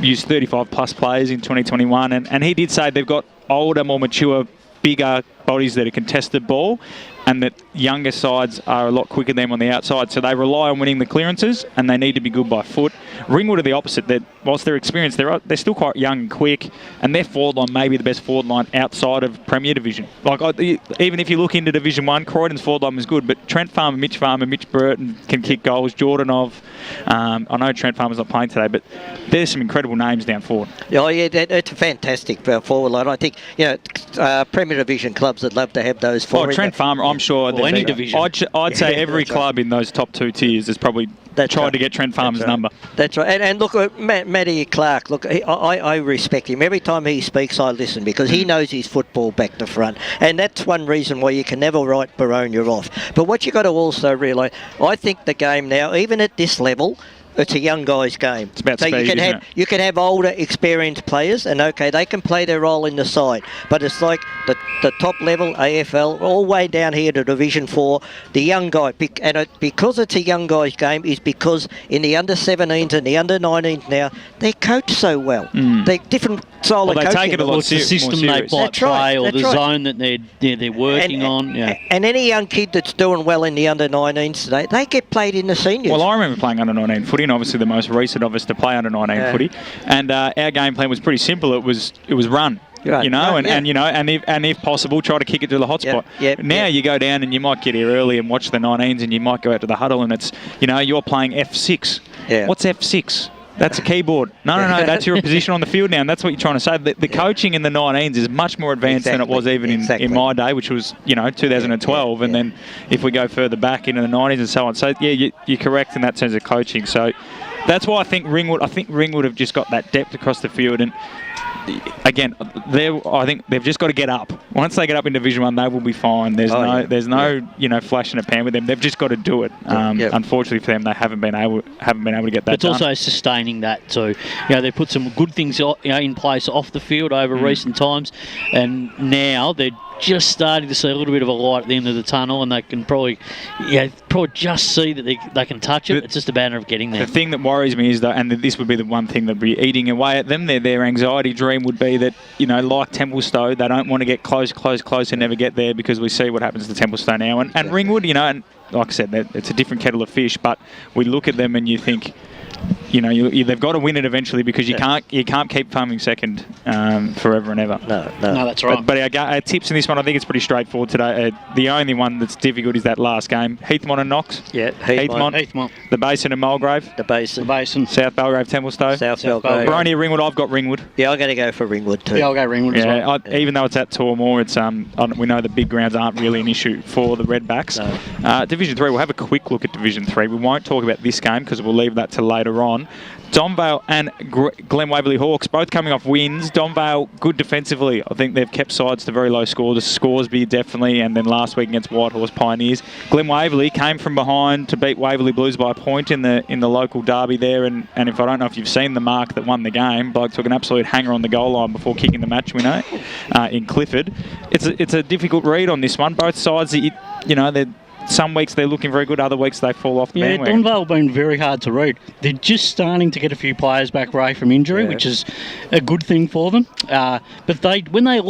used 35 plus players in 2021, and he did say they've got older, more mature, bigger bodies that are contested ball, and that younger sides are a lot quicker than them on the outside, so they rely on winning the clearances, and they need to be good by foot. Ringwood are the opposite. That whilst they're experienced, they're still quite young and quick, and their forward line may be the best forward line outside of Premier Division. Even if you look into Division 1, Croydon's forward line was good, but Trent Farmer, Mitch Burton can kick goals. Jordanov, I know Trent Farmer's not playing today, but there's some incredible names down forward. It's a fantastic forward line. I think Premier Division clubs would love to have those forwards. Trent Farmer, I'm sure. Any division. I'd say every club in those top two tiers has probably tried to get Trent Farmer's number. That's right. And look, Matty Clark, look, I respect him. Every time he speaks, I listen, because he knows his football back to front. And that's one reason why you can never write Baronia off. But what you've got to also realise, I think the game now, even at this level, it's a young guy's game. It's about speed, you can have older, experienced players, and they can play their role in the side. But it's like the top level, AFL, all the way down here to Division 4, the young guy. And because it's a young guy's game, is because in the under-17s and the under-19s now, they're coached so well. They're different style of coaching. They take it a lot the system they play or the zone that they're working on. Yeah. And any young kid that's doing well in the under-19s today, they get played in the seniors. Well, I remember playing under-19 footy, and obviously the most recent of us to play under-19 footy. And our game plan was pretty simple. It was run. Right. And if possible, try to kick it to the hotspot. Now you go down and you might get here early and watch the 19s, and you might go out to the huddle, and it's you're playing F6. Yeah. What's F6? That's a keyboard. No, that's your position on the field now, and that's what you're trying to say. The coaching in the 19s is much more advanced than it was even in my day, which was 2012, and then if we go further back into the 90s and so on. So you're correct in that sense of coaching. So that's why I think Ringwood have just got that depth across the field, and again, I think they've just got to get up. Once they get up in Division 1, they will be fine. There's no flash in a pan with them. They've just got to do it. Unfortunately for them, they haven't been able to get that done. It's also sustaining that too. They put some good things in place off the field over recent times, and now they're just starting to see a little bit of a light at the end of the tunnel, and they can probably just see that they can touch it. It's just a matter of getting there. The thing that worries me is that, and this would be the one thing that would be eating away at them, their anxiety dream would be that, like Templestowe, they don't want to get close and never get there, because we see what happens to Templestowe now. And Ringwood, and like I said, it's a different kettle of fish, but we look at them and you think, they've got to win it eventually, because you can't keep farming second forever and ever. No, that's right. But our tips in this one, I think it's pretty straightforward today. The only one that's difficult is that last game. Heathmont and Knox. Yeah, Heathmont. The Basin and Mulgrave. The Basin. South Belgrave, Templestowe. South Belgrave. Baronia, Ringwood. I've got Ringwood. Yeah, I'm going to go for Ringwood too. Yeah, I'll go Ringwood as well. Even though it's at Tormore, it's we know the big grounds aren't really an issue for the Redbacks. No. Division 3, we'll have a quick look at Division 3. We won't talk about this game because we'll leave that till later on. Domvale and Glen Waverley Hawks both coming off wins. Domvale good defensively. I think they've kept sides to very low scores. Scoresby definitely, and then last week against Whitehorse Pioneers. Glen Waverley came from behind to beat Waverley Blues by a point in the local derby there. And if I don't know if you've seen the mark that won the game, bloke took an absolute hanger on the goal line before kicking the match winner in Clifford. It's a difficult read on this one. Both sides, some weeks they're looking very good, other weeks they fall off the bandwagon. Donvale have been very hard to read. They're just starting to get a few players back, Ray, from injury, which is a good thing for them. But when they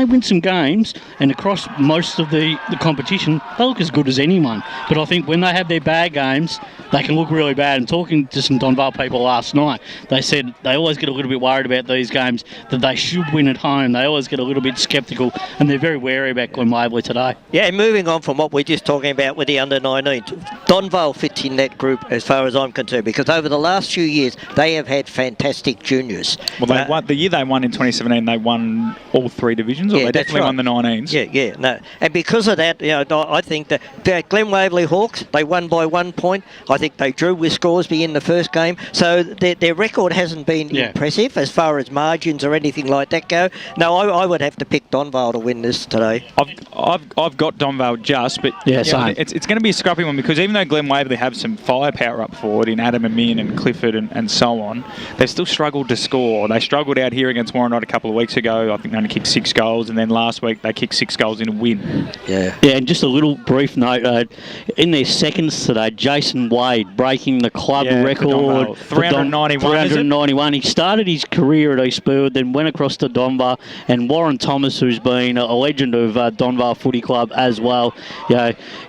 win some games and across most of the competition, they look as good as anyone. But I think when they have their bad games, they can look really bad. And talking to some Donvale people last night, they said they always get a little bit worried about these games, that they should win at home. They always get a little bit sceptical, and they're very wary about Glen Waverley today. Yeah, moving on from what we're just talking about with the under-19s, Donvale fits in that group as far as I'm concerned, because over the last few years, they have had fantastic juniors. Well, they won, the year they won in 2017, they won all 3 divisions, or they definitely won the 19s. No. And because of that, I think that the Glen Waverley Hawks, they won by 1 point. I think they drew with Scoresby in the first game. So their record hasn't been impressive as far as margins or anything like that go. No, I would have to pick Donvale to win this today. I've got Donvale just, but it's going to be a scrappy one, because even though Glen Waverley have some firepower up forward in Adam Amin and Clifford and so on, they've still struggled to score. They struggled out here against Warrandyte a couple of weeks ago. I think they only kicked 6 goals, and then last week they kicked 6 goals in a win. Yeah, and just a little brief note, in their seconds today, Jason Wade breaking the club record. 391. He started his career at East Burwood, then went across to Donvale, and Warren Thomas, who's been a legend of Donvale Footy Club as well,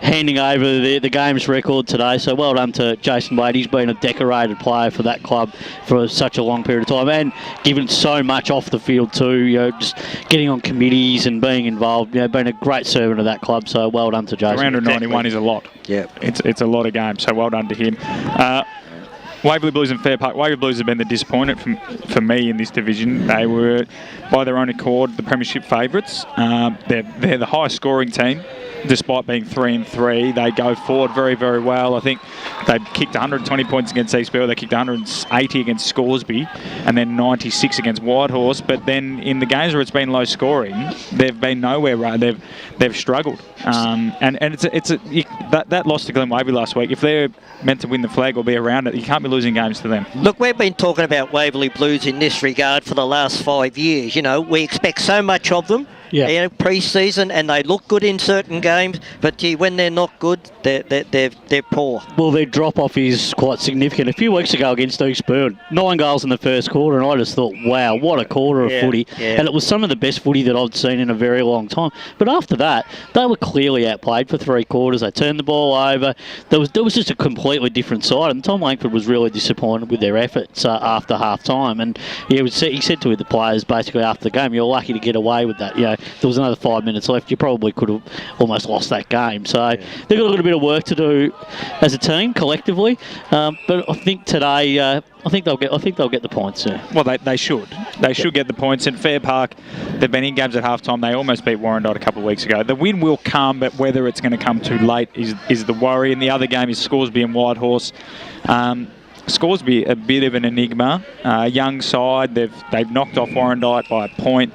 handing over the game's record today. So well done to Jason Wade. He's been a decorated player for that club for such a long period of time, and given so much off the field too, just getting on committees and being involved, been a great servant of that club. So well done to Jason. 391 is a lot. Yeah, it's a lot of games, so well done to him. Waverley Blues and Fair Park. Waverley Blues have been the disappointment for me in this division. They were, by their own accord, the premiership favourites. They're the highest scoring team. Despite being 3-3, they go forward very, very well. I think they kicked 120 points against East Burwood. They kicked 180 against Scoresby, and then 96 against Whitehorse. But then in the games where it's been low scoring, they've been nowhere. Right, they've struggled. And that loss to Glen Waverley last week. If they're meant to win the flag or be around it, you can't be losing games to them. Look, we've been talking about Waverley Blues in this regard for the last 5 years. We expect so much of them. Pre-season, and they look good in certain games, but when they're not good, they're poor. Well, their drop-off is quite significant. A few weeks ago against East Burwood, 9 goals in the first quarter, and I just thought, wow, what a quarter of footy. And it was some of the best footy that I've seen in a very long time. But after that, they were clearly outplayed for 3 quarters. They turned the ball over. There was just a completely different side, and Tom Langford was really disappointed with their efforts after half-time. And he said to the players basically after the game, you're lucky to get away with that. There was another 5 minutes left. You probably could have almost lost that game. So they've got a little bit of work to do as a team collectively. But I think today, I think they'll get the points. Well, they should. They should get the points. And Fair Park, they've been in games at half-time. They almost beat Warrandyte a couple of weeks ago. The win will come, but whether it's going to come too late is the worry. And the other game is Scoresby and Whitehorse. Scoresby a bit of an enigma. Young side, they've knocked off Warrandyte by a point.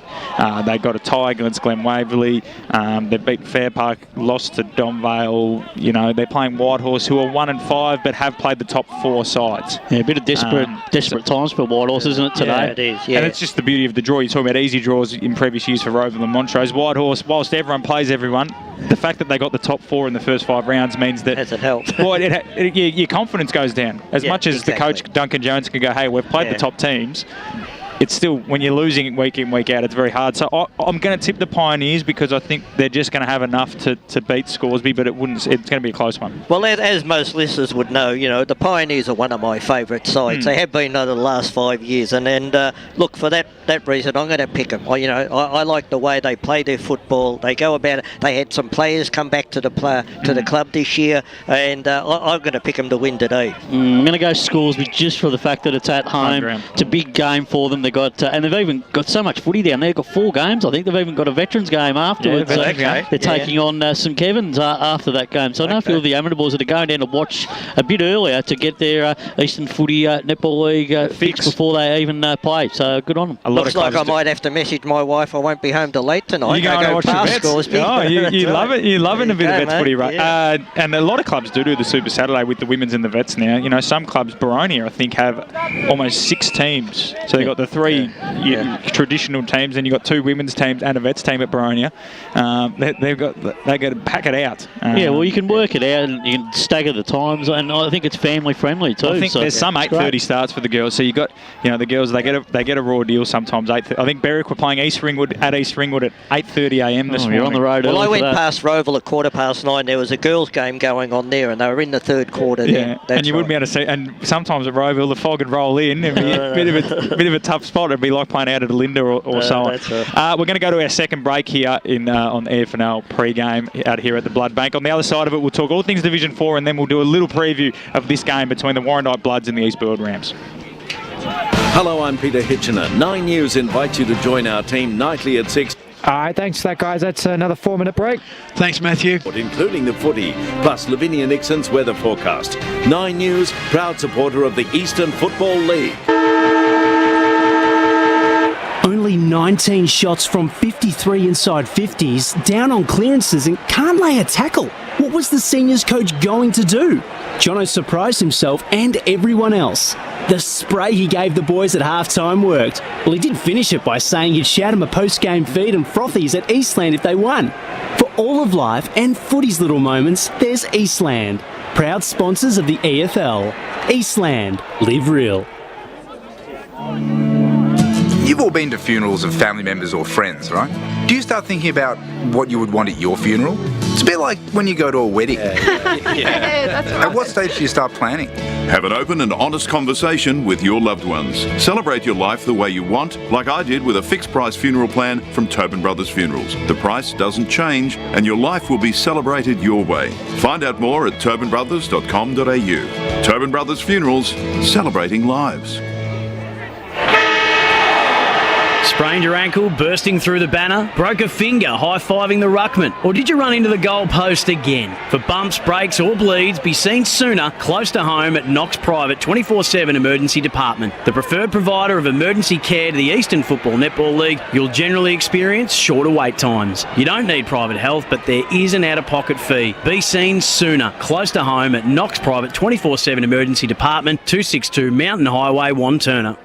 They got a tie against Glen Waverley. They beat Fair Park, lost to Donvale. They're playing Whitehorse, who are 1-5 but have played the top 4 sides. Yeah, a bit of desperate times for Whitehorse, isn't it, today? Yeah, it is. Yeah. And it's just the beauty of the draw. You're talking about easy draws in previous years for Roval and Montrose. Whitehorse, whilst everyone plays everyone, the fact that they got the top 4 in the first 5 rounds means that hasn't helped. Well, your confidence goes down as much as the coach Duncan Jones can go, hey, we've played the top teams. It's still, when you're losing week in, week out, it's very hard. So I'm going to tip the Pioneers because I think they're just going to have enough to beat Scoresby, but it's going to be a close one. Well, as most listeners would know, the Pioneers are one of my favourite sides. They have been over the last 5 years, and look, for that reason, I'm going to pick them. I like the way they play their football. They go about it. They had some players come back to the club this year, and I'm going to pick them to win today. I'm going to go Scoresby just for the fact that it's at home. It's a big game for them. And they've even got so much footy down there. They've got 4 games. I think they've even got a veterans game afterwards. They're taking on St Kevin's after that game. So I know a few of the amateur boys that are going down to watch a bit earlier to get their Eastern Footy Netball League fix before they even play. So good on them. Looks like I might have to message my wife. I won't be home till late tonight. You going to watch the vets? You love it. You're loving a bit of vets footy, right? Yeah. And a lot of clubs do the Super Saturday with the women's and the vets now. Some clubs, Baronia, I think, have almost 6 teams. So they've got the 3 three traditional teams, and you've got two women's teams and a vets team at Baronia. They got to pack it out. Well, you can work it out and you can stagger the times, and I think it's family friendly too. I think there's some 8:30 starts for the girls. So you got, the girls they get a raw deal sometimes. 8:30. I think Berwick were playing East Ringwood at 8:30 a.m. this morning. You're on the road. Well, I went past Roval at 9:15. There was a girls' game going on there, and they were in the third quarter. Yeah, and you wouldn't be able to see. And sometimes at Roval, the fog would roll in. It'd be a bit of a tough spot. It'd be like playing out at a Linda or so on. Right. We're going to go to our second break here on EFNL pre-game out here at the Blood Bank. On the other side of it, we'll talk all things Division 4, and then we'll do a little preview of this game between the Warrandyte Bloods and the East Burwood Rams. Hello, I'm Peter Hitchener. 9 News invites you to join our team nightly at 6. All right, thanks for that, guys. That's another 4-minute break. Thanks, Matthew. Including the footy, plus Lavinia Nixon's weather forecast. 9 News, proud supporter of the Eastern Football League. Only 19 shots from 53 inside 50s, down on clearances and can't lay a tackle. What was the seniors coach going to do? Jono surprised himself and everyone else. The spray he gave the boys at halftime worked. Well, he did finish it by saying he'd shout him a post-game feed and frothies at Eastland if they won. For all of life and footy's little moments, there's Eastland. Proud sponsors of the EFL. Eastland. Live real. You've all been to funerals of family members or friends, right? Do you start thinking about what you would want at your funeral? It's a bit like when you go to a wedding. That's right. At what stage do you start planning? Have an open and honest conversation with your loved ones. Celebrate your life the way you want, like I did with a fixed price funeral plan from Tobin Brothers Funerals. The price doesn't change and your life will be celebrated your way. Find out more at tobinbrothers.com.au. Tobin Brothers Funerals, celebrating lives. Sprained your ankle, bursting through the banner? Broke a finger, high-fiving the ruckman? Or did you run into the goal post again? For bumps, breaks or bleeds, be seen sooner, close to home at Knox Private 24/7 Emergency Department. The preferred provider of emergency care to the Eastern Football Netball League, you'll generally experience shorter wait times. You don't need private health, but there is an out-of-pocket fee. Be seen sooner, close to home at Knox Private 24/7 Emergency Department, 262 Mountain Highway, Wanturna.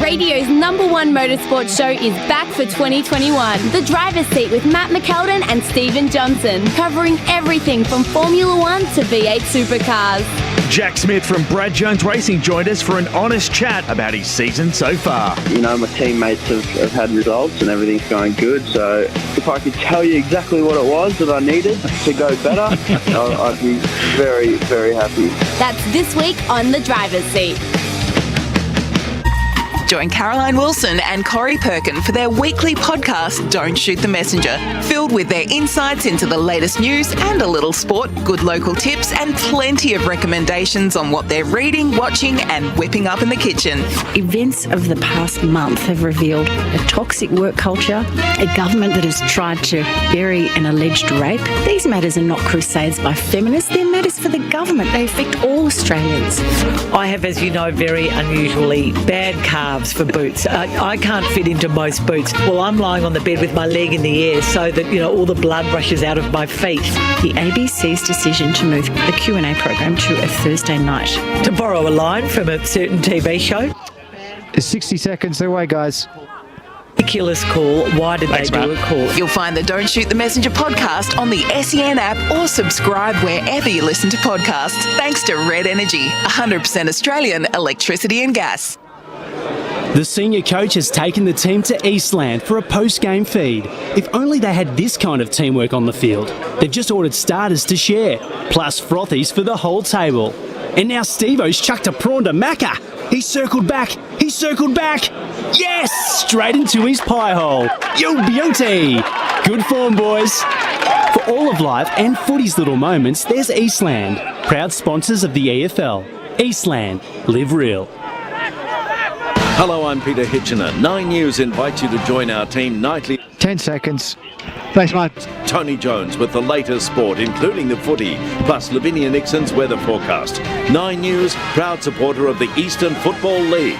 Radio's #1 motorsport show is back for 2021. The Driver's Seat with Matt McKeldin and Stephen Johnson, covering everything from Formula 1 to V8 supercars. Jack Smith from Brad Jones Racing joined us for an honest chat about his season so far. My teammates have had results and everything's going good, so if I could tell you exactly what it was that I needed to go better, I'd be very, very happy. That's this week on The Driver's Seat. Join Caroline Wilson and Corey Perkin for their weekly podcast, Don't Shoot the Messenger, filled with their insights into the latest news and a little sport, good local tips, and plenty of recommendations on what they're reading, watching, and whipping up in the kitchen. Events of the past month have revealed a toxic work culture, a government that has tried to bury an alleged rape. These matters are not crusades by feminists, they're matters for the government. They affect all Australians. I have, as you know, very unusually bad calves for boots. I can't fit into most boots. Well, I'm lying on the bed with my leg in the air so that, all the blood rushes out of my feet. The ABC's decision to move the Q&A program to a Thursday night. To borrow a line from a certain TV show. 60 seconds away, guys. Ridiculous call. Why did they do a call? You'll find the Don't Shoot the Messenger podcast on the SEN app or subscribe wherever you listen to podcasts. Thanks to Red Energy, 100% Australian electricity and gas. The senior coach has taken the team to Eastland for a post-game feed. If only they had this kind of teamwork on the field. They've just ordered starters to share, plus frothies for the whole table. And now Steve-O's chucked a prawn to Macca. He circled back. Yes! Straight into his pie hole. Yo, beauty! Good form, boys. For all of life and footy's little moments, there's Eastland. Proud sponsors of the EFL. Eastland. Live real. Hello, I'm Peter Hitchener. 9 News invites you to join our team nightly. 10 seconds. Thanks, mate. Tony Jones with the latest sport, including the footy, plus Lavinia Nixon's weather forecast. 9 News, proud supporter of the Eastern Football League.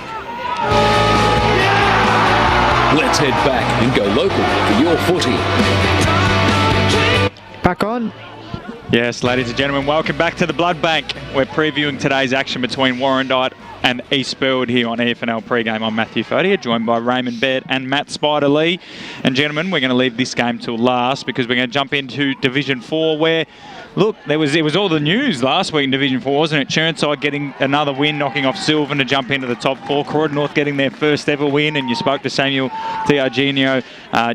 Let's head back and go local for your footy. Back on. Yes, ladies and gentlemen, welcome back to the Blood Bank. We're previewing today's action between Warrandyte and East Burwood here on EFNL Pre-Game. I'm Matthew Fodia, joined by Raymond Baird and Matt Spider-Lee. And gentlemen, we're going to leave this game till last because we're going to jump into Division 4 where, look, it was all the news last week in Division 4, wasn't it? Chirnside getting another win, knocking off Sylvan to jump into the top 4. Croydon North getting their first ever win, and you spoke to Samuel Tiargenio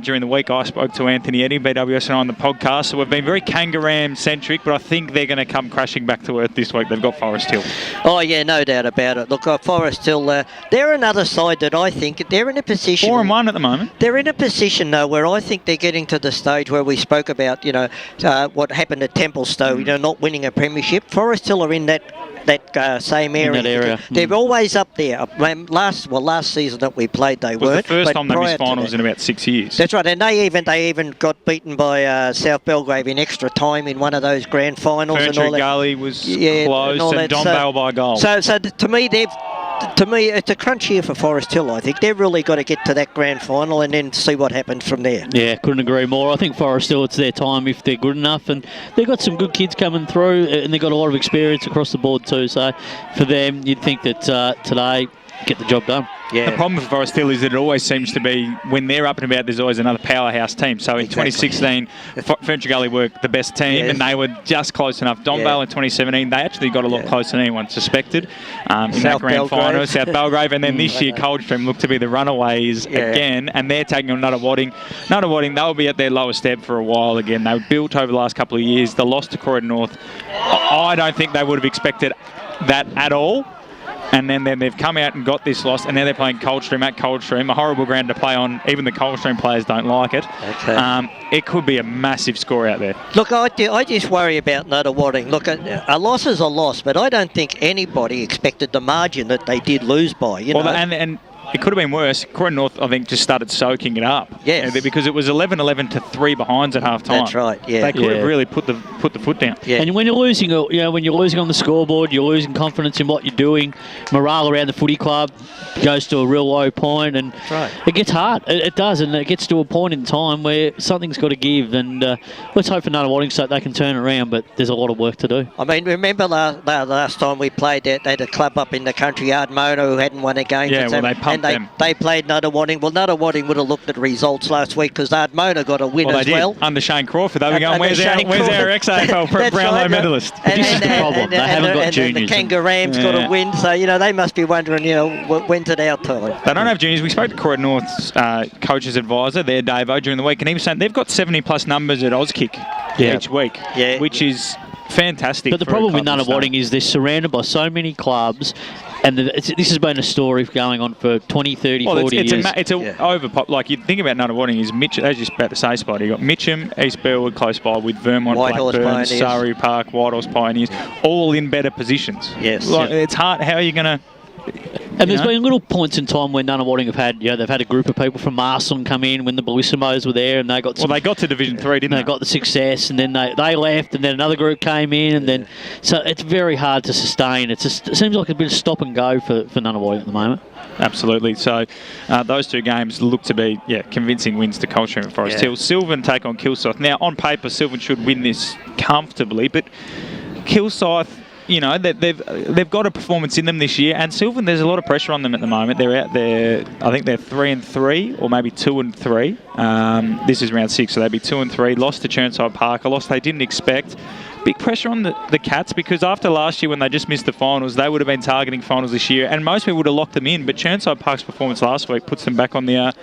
during the week. I spoke to Anthony Eddy, BWSNI, on the podcast. So we've been very Kangaram-centric, but I think they're going to come crashing back to earth this week. They've got Forest Hill. Oh, yeah, no doubt about it. Look, Forest Hill, they're another side that I think they're in a position... 4-1 at the moment. They're in a position, though, where I think they're getting to the stage where we spoke about, what happened at Templestowe, not winning a premiership. Forest Hill are in that same area. In that area. They're always up there. Last season that we played, they weren't. It was the first time they missed finals in about 6 years. That's right, and they even got beaten by South Belgrave in extra time in one of those grand finals. Ferntree and all that. Gully was close, and Don Bale by goal. So to me, it's a crunch year for Forest Hill, I think. They've really got to get to that grand final and then see what happens from there. Yeah, couldn't agree more. I think Forest Hill, it's their time if they're good enough. And they've got some good kids coming through, and they've got a lot of experience across the board too. So for them, you'd think that today, get the job done. Yeah. The problem for Forest Hill is that it always seems to be, when they're up and about, there's always another powerhouse team. So in 2016, Ferntree Gully were the best team, and they were just close enough. Don Bale in 2017, they actually got a lot closer than anyone suspected in that grand final. South Belgrave, and then this year Coldstream looked to be the runaways again, and they're taking on Nutter Wadding. Nutter Wadding, they'll be at their lowest ebb for a while again. They were built over the last couple of years. The loss to Croydon North, I don't think they would have expected that at all. And then they've come out and got this loss, and now they're playing Coldstream at Coldstream, a horrible ground to play on. Even the Coldstream players don't like it. Okay. It could be a massive score out there. Look, I just worry about Nutter Wadding. Look, a loss is a loss, but I don't think anybody expected the margin that they did lose by. And it could have been worse. Croydon North, I think, just started soaking it up. Yes. Because it was 11-11 to 3 behinds at half time. That's right, yeah. They could have really put the foot down. Yeah. And when you're losing, when you're losing on the scoreboard, you're losing confidence in what you're doing. Morale around the footy club goes to a real low point, and it gets hard. It does, and it gets to a point in time where something's got to give. And let's hope for Nutter Wadding so they can turn it around, but there's a lot of work to do. I mean, remember last time we played, they had a club up in the country, Ardmona, who hadn't won a game. Yeah, well, they pumped them. They played Nutter Wadding. Well, Nutter Wadding would have looked at results last week because Ardmona got a win as well. Under Shane Crawford. They were going, where's our ex-AFL Brownlow medalist? This is the problem. They haven't got juniors. The Kangaroos got a win, so, they must be wondering, when's it our time? They don't have juniors. We spoke to Croydon North's coach's advisor there, Davo, during the week, and he was saying they've got 70-plus numbers at Auskick each week, which is fantastic. But the problem with Nutter Wadding is they're surrounded by so many clubs, and this has been a story going on for 20, 30, 40 years. It's overpop. Like, you think about Nutter Wadding is Mitcham, as you're about to say, Spotty, you've got Mitcham, East Burwood close by with Vermont, Blackburn, Surrey Park, Whitehorse Pioneers, all in better positions. Yes. It's hard. How are you going to... And there's been little points in time when Nutter Wadding have had, they've had a group of people from Marsden come in when the Bellissimos were there, and they got they got to Division 3, didn't they? They got the success, and then they left, and then another group came in, and then... So it's very hard to sustain. It seems like a bit of stop and go for Nutter Wadding at the moment. Absolutely. So those two games look to be convincing wins to Coldstream and Forest Hill. Sylvan take on Kilsyth. Now, on paper, Sylvan should win this comfortably, but Kilsyth... they've got a performance in them this year, and Sylvan, there's a lot of pressure on them at the moment. They're out there, I think they're 3-3 or maybe 2-3. This is round 6, so they'd be 2-3. Lost to Chirnside Park, a loss they didn't expect. Big pressure on the Cats, because after last year when they just missed the finals, they would have been targeting finals this year, and most people would have locked them in, but Chirnside Park's performance last week puts them back on the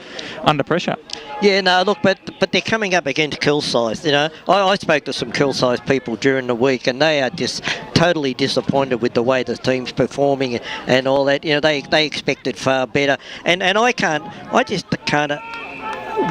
under pressure. Yeah, no, look, but they're coming up against Kilsyth, I spoke to some Kilsyth people during the week, and they are just totally disappointed with the way the team's performing and all that. They expected far better, and I just can't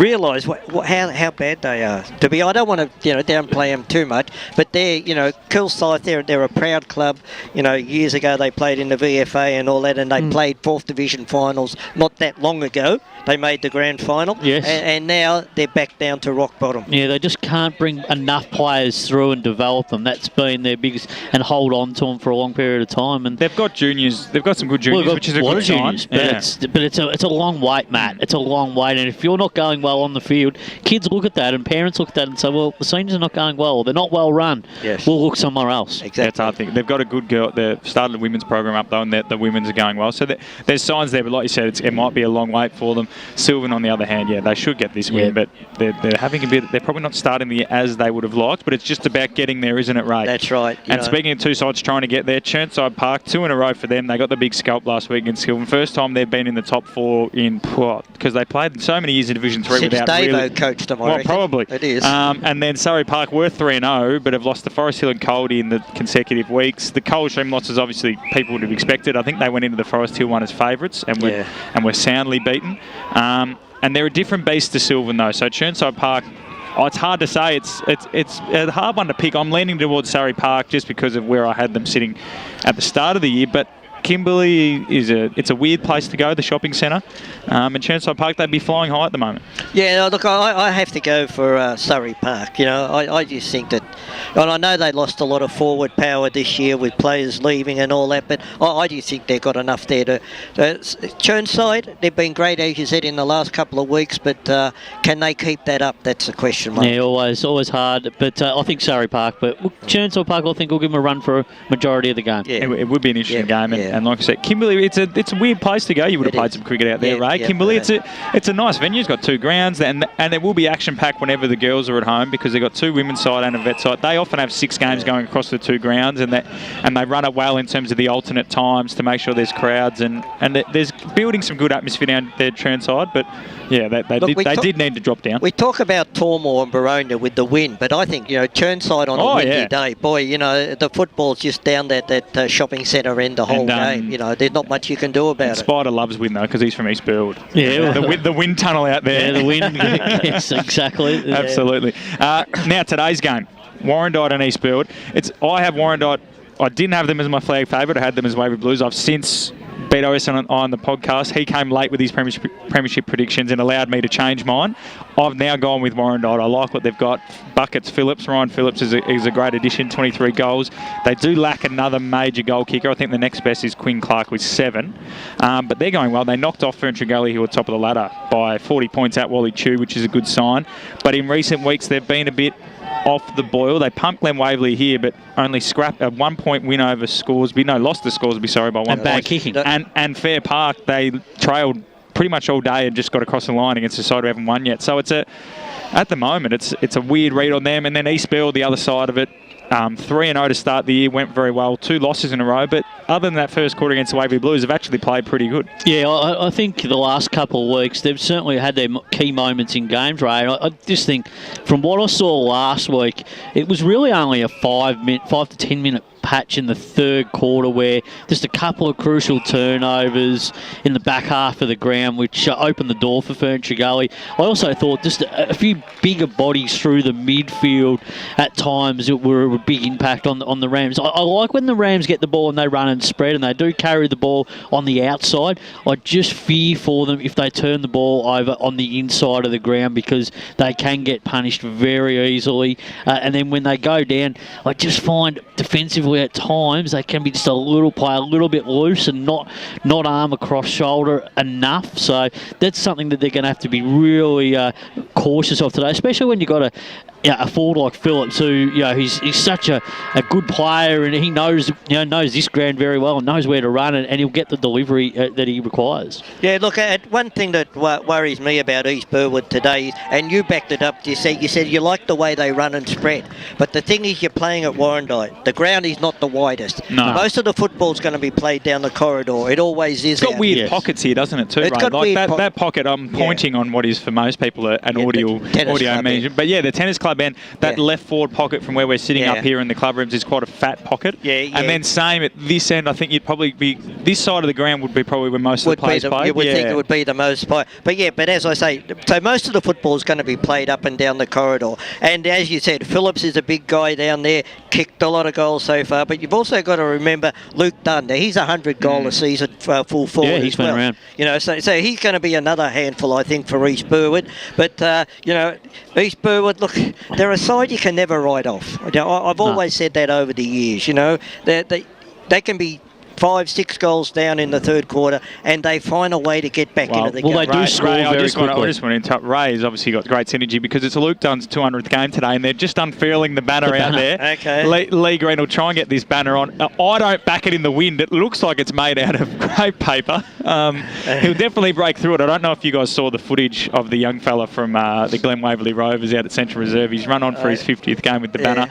realise how bad they are. I don't want to downplay them too much, but they're Kilsyth, they're a proud club. Years ago they played in the VFA and all that, and they played 4th Division finals not that long ago. They made the grand final, and now they're back down to rock bottom. Yeah, they just can't bring enough players through and develop them. That's been their biggest, and hold on to them for a long period of time. And they've got juniors. They've got some good juniors, which is a good sign. But it's a long wait, Matt. It's a long wait, and if you're not going going well on the field, kids look at that and parents look at that and say, well, the seniors are not going well, or they're not well run. Yes. We'll look somewhere else. Exactly. That's hard thing. They've got a good girl. They've started a women's program up though, and the women's are going well. So there's signs there, but like you said, it might be a long wait for them. Sylvan, on the other hand, they should get this win, but they're having a bit. They're probably not starting the year as they would have liked, but it's just about getting there, isn't it, Ray? That's right. And speaking of two sides trying to get there, Churnside Park, 2 in a row for them. They got the big scalp last week against Sylvan. First time they've been in the top 4 in because they played so many years in Division 3 Since without Davo really. coached them, I Well, reckon. probably It is. And then Surrey Park were 3-0, but have lost to Forest Hill and Coldie in the consecutive weeks. The Coldstream losses, obviously, people would have expected. I think they went into the Forest Hill one as favourites and were soundly beaten. And they're a different beast to Sylvan, though. So Churnside Park, it's hard to say. It's a hard one to pick. I'm leaning towards Surrey Park just because of where I had them sitting at the start of the year. But Kimberley it's a weird place to go, the shopping centre. And Churnside Park, they'd be flying high at the moment. Yeah, no, look, I have to go for Surrey Park. I just think that, and I know they lost a lot of forward power this year with players leaving and all that, but I just think they've got enough there to. Churnside, they've been great, as you said, in the last couple of weeks, but can they keep that up? That's the question mark. Yeah, always hard. But I think Surrey Park, but Churnside Park, I think will give them a run for a majority of the game. Yeah. It would be an interesting game, and like I said, Kimberley, it's a weird place to go. You would have played some cricket out there, Ray. Kimberley, it's a nice venue. It's got 2 grounds, and it will be action packed whenever the girls are at home because they've got 2 women's side and a vet side. They often have 6 games going across the 2 grounds, and they run it well in terms of the alternate times to make sure there's crowds and there's building some good atmosphere down there at Churnside. But yeah, they did need to drop down. We talk about Tormore and Baronia with the win, but I think Churnside on a windy day, boy, the football's just down that shopping centre end the whole game. There's not much you can do about it. Spider loves win though because he's from East Burwood. Yeah, the wind tunnel out there. Yeah, the wind. Yes, exactly. Absolutely. Now today's game, Warrandyte and East Burwood. I have Warrandyte. I didn't have them as my flag favourite. I had them as Wavy Blues. I've since beat OS on the podcast. He came late with his premiership predictions and allowed me to change mine. I've now gone with Warrandyte. I like what they've got. Buckets Phillips. Ryan Phillips is a great addition, 23 goals. They do lack another major goal kicker. I think the next best is Quinn Clark with 7. But they're going well. They knocked off Ferntree Gully, who were top of the ladder, by 40 points at Wally Chew, which is a good sign. But in recent weeks, they've been a bit off the boil. They pumped Glen Waverley here, but only scrapped a 1-point win over Scoresby. No, lost to Scoresby, sorry, by 1 point. And bad kicking. And Fair Park, they trailed pretty much all day and just got across the line against a side who haven't won yet. So at the moment, it's a weird read on them. And then East Burwood, the other side of it, 3-0 to start the year, went very well. 2 losses in a row, but other than that first quarter against the Wavy Blues, have actually played pretty good. Yeah, I think the last couple of weeks, they've certainly had their key moments in games, Ray. I just think, from what I saw last week, it was really only a 5 to 10 minute patch in the third quarter where just a couple of crucial turnovers in the back half of the ground which opened the door for Ferntree Gully. I also thought just a few bigger bodies through the midfield at times were a big impact on the Rams. I like when the Rams get the ball and they run and spread and they do carry the ball on the outside. I just fear for them if they turn the ball over on the inside of the ground because they can get punished very easily. And then when they go down, I just find defensively at times they can be just play a little bit loose and not arm across shoulder enough. So that's something that they're going to have to be really cautious of today, especially when you've got a forward like Phillips, who he's such a good player and he knows this ground very well and knows where to run and he'll get the delivery that he requires. Yeah, look, one thing that worries me about East Burwood today, and you backed it up, you said you like the way they run and spread, but the thing is you're playing at Warrandyte. The ground is not the widest. No. Most of the football's going to be played down the corridor. It always is. It's got weird pockets here, doesn't it, too, It's Ray? got Like weird that pocket, I'm pointing on what is for most people an audio measure. But yeah, the tennis club end, that left forward pocket from where we're sitting up here in the club rooms is quite a fat pocket. And then same at this end, I think you'd probably be, this side of the ground would be probably where most of the players play. You would think it would be the most. But as I say, so most of the football is going to be played up and down the corridor. And as you said, Phillips is a big guy down there, kicked a lot of goals so far. But you've also got to remember Luke Dunn. He's 100 goal a season full forward. Yeah, he's been around. So he's going to be another handful, I think, for East Burwood. But East Burwood, look, they're a side you can never write off. I've always said that over the years. They can be 5-6 goals down in the third quarter, and they find a way to get back into the game. Ray, I just want to interrupt. Ray's obviously got great synergy because it's Luke Dunn's 200th game today, and they're just unfurling the banner out there. Okay. Lee Green will try and get this banner on. I don't back it in the wind. It looks like it's made out of crepe paper. He'll definitely break through it. I don't know if you guys saw the footage of the young fella from the Glen Waverley Rovers out at Central Reserve. He's run on for his 50th game with the banner.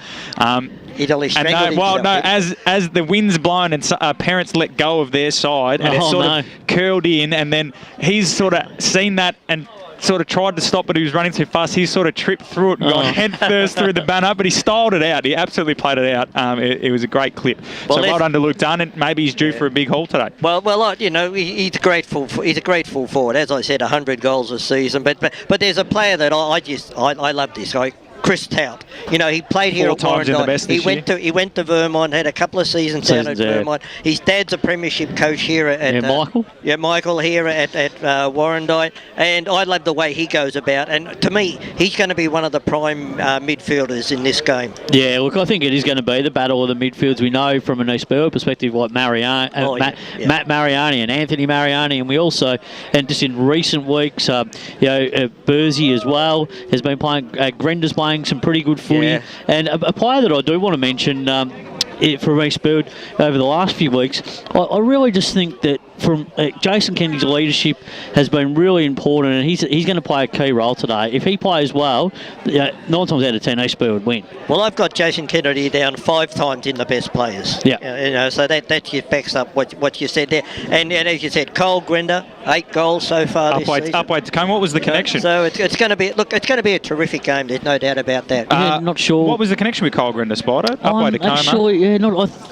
As the wind's blown and parents let go of their side and it's sort of curled in, and then he's sort of seen that and sort of tried to stop, but he was running too fast. He sort of tripped through it and gone head first through the banner, but he styled it out. He absolutely played it out. It was a great clip. Well done to Luke Dunn, and maybe he's due for a big haul today. Well, you know, he's a great full forward. As I said, 100 goals a season. But there's a player that I love this guy. Chris Tout. You know, he played here at Warrandyte. He went to Vermont, had a couple of seasons down at Vermont. His dad's a premiership coach here at Michael. Michael here at Warrandyte, and I love the way he goes about. And to me, he's going to be one of the prime midfielders in this game. Yeah, look, I think it is going to be the battle of the midfields. We know from an East Burwood perspective, like Matt Mariani and Anthony Mariani, and we also, and just in recent weeks, Bursey as well has been playing. Grenda's playing some pretty good footy, and a player that I do want to mention for East Burwood over the last few weeks, I really just think that from Jason Kennedy's leadership has been really important, and he's going to play a key role today. If he plays well, 9 times out of 10 East Burwood win. Well, I've got Jason Kennedy down 5 times in the best players. Yeah, so that just backs up what you said there. And as you said, Cole Grenda, 8 goals so far this season. Upward to come. What was the connection? So it's going to be a terrific game. There's no doubt about that. Not sure. What was the connection with Cole Grenda, Spider? Upward to come.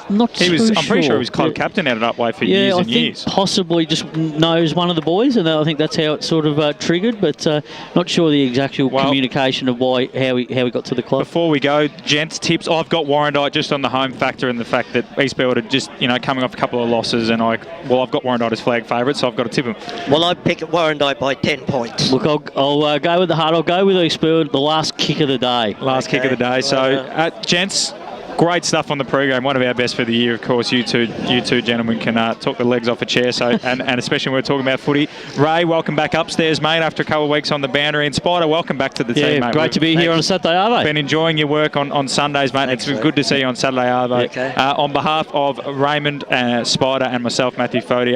Not too sure. I'm pretty sure he was club captain out at Upway for years and years. Possibly just knows one of the boys, and I think that's how it sort of triggered. But not sure the exact communication of how he got to the club. Before we go, gents, tips. I've got Warrandyte just on the home factor and the fact that East Burwood are just coming off a couple of losses, and I've got Warrandyte as flag favourite, so I've got to tip him. Well, I pick Warrandyte by 10 points. Look, I'll go with the heart. I'll go with East Burwood, the last kick of the day. Kick of the day. So, gents, great stuff on the program. One of our best for the year, of course. You two gentlemen can talk the legs off a chair. So, and especially when we're talking about footy. Ray, welcome back upstairs, mate. After a couple of weeks on the boundary, and Spider, welcome back to the team, mate. Great to be here on a Saturday Arvo. Been enjoying your work on Sundays, mate. It's good to see you on Saturday Arvo. Okay. On behalf of Raymond, Spider, and myself, Matthew Fody,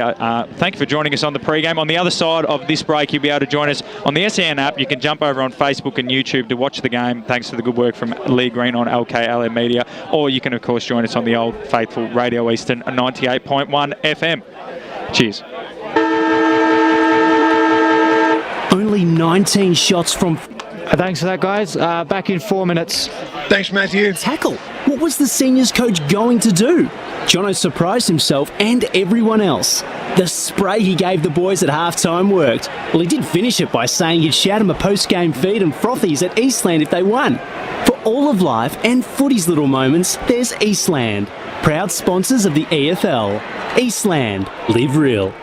thank you for joining us on the pre-game. On the other side of this break, you'll be able to join us on the SEN app. You can jump over on Facebook and YouTube to watch the game. Thanks to the good work from Lee Green on EFNL Media, or you can of course join us on the old faithful Radio Eastern 98.1 FM. Cheers. Only 19 shots from... Thanks for that, guys. Back in 4 minutes. Thanks, Matthew. Tackle. What was the seniors coach going to do? Jono surprised himself and everyone else. The spray he gave the boys at halftime worked. Well, he did finish it by saying he'd shout him a post-game feed and frothies at Eastland if they won. For all of life and footy's little moments, there's Eastland. Proud sponsors of the EFL. Eastland. Live real.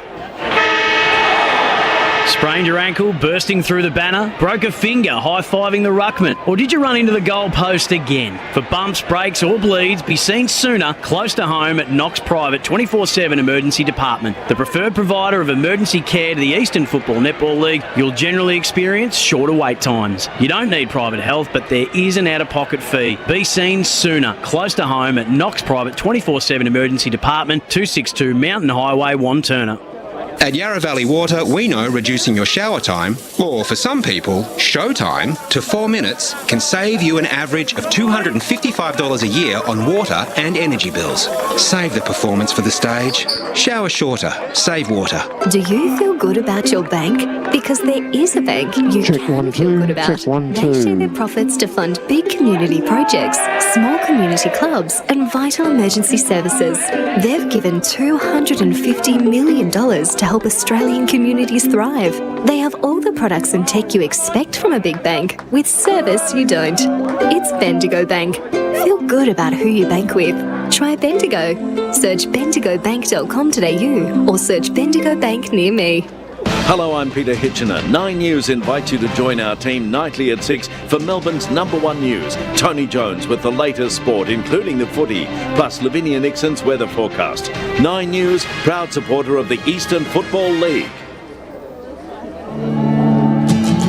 Sprained your ankle, bursting through the banner? Broke a finger, high-fiving the ruckman? Or did you run into the goal post again? For bumps, breaks or bleeds, be seen sooner, close to home at Knox Private 24/7 Emergency Department. The preferred provider of emergency care to the Eastern Football Netball League, you'll generally experience shorter wait times. You don't need private health, but there is an out-of-pocket fee. Be seen sooner, close to home at Knox Private 24/7 Emergency Department, 262 Mountain Highway, Wanturna. At Yarra Valley Water, we know reducing your shower time, or for some people, show time, to 4 minutes can save you an average of $255 a year on water and energy bills. Save the performance for the stage. Shower shorter. Save water. Do you feel good about your bank? Because there is a bank you can feel good about. They share their profits to fund big community projects, small community clubs, and vital emergency services. They've given $250 million to help Australian communities thrive. They have all the products and tech you expect from a big bank, with service you don't. It's Bendigo Bank. Feel good about who you bank with. Try Bendigo. Search bendigobank.com.au or search Bendigo Bank near me. Hello, I'm Peter Hitchener. 9 News invites you to join our team nightly at 6 for Melbourne's #1 news. Tony Jones with the latest sport, including the footy, plus Lavinia Nixon's weather forecast. 9 News, proud supporter of the Eastern Football League.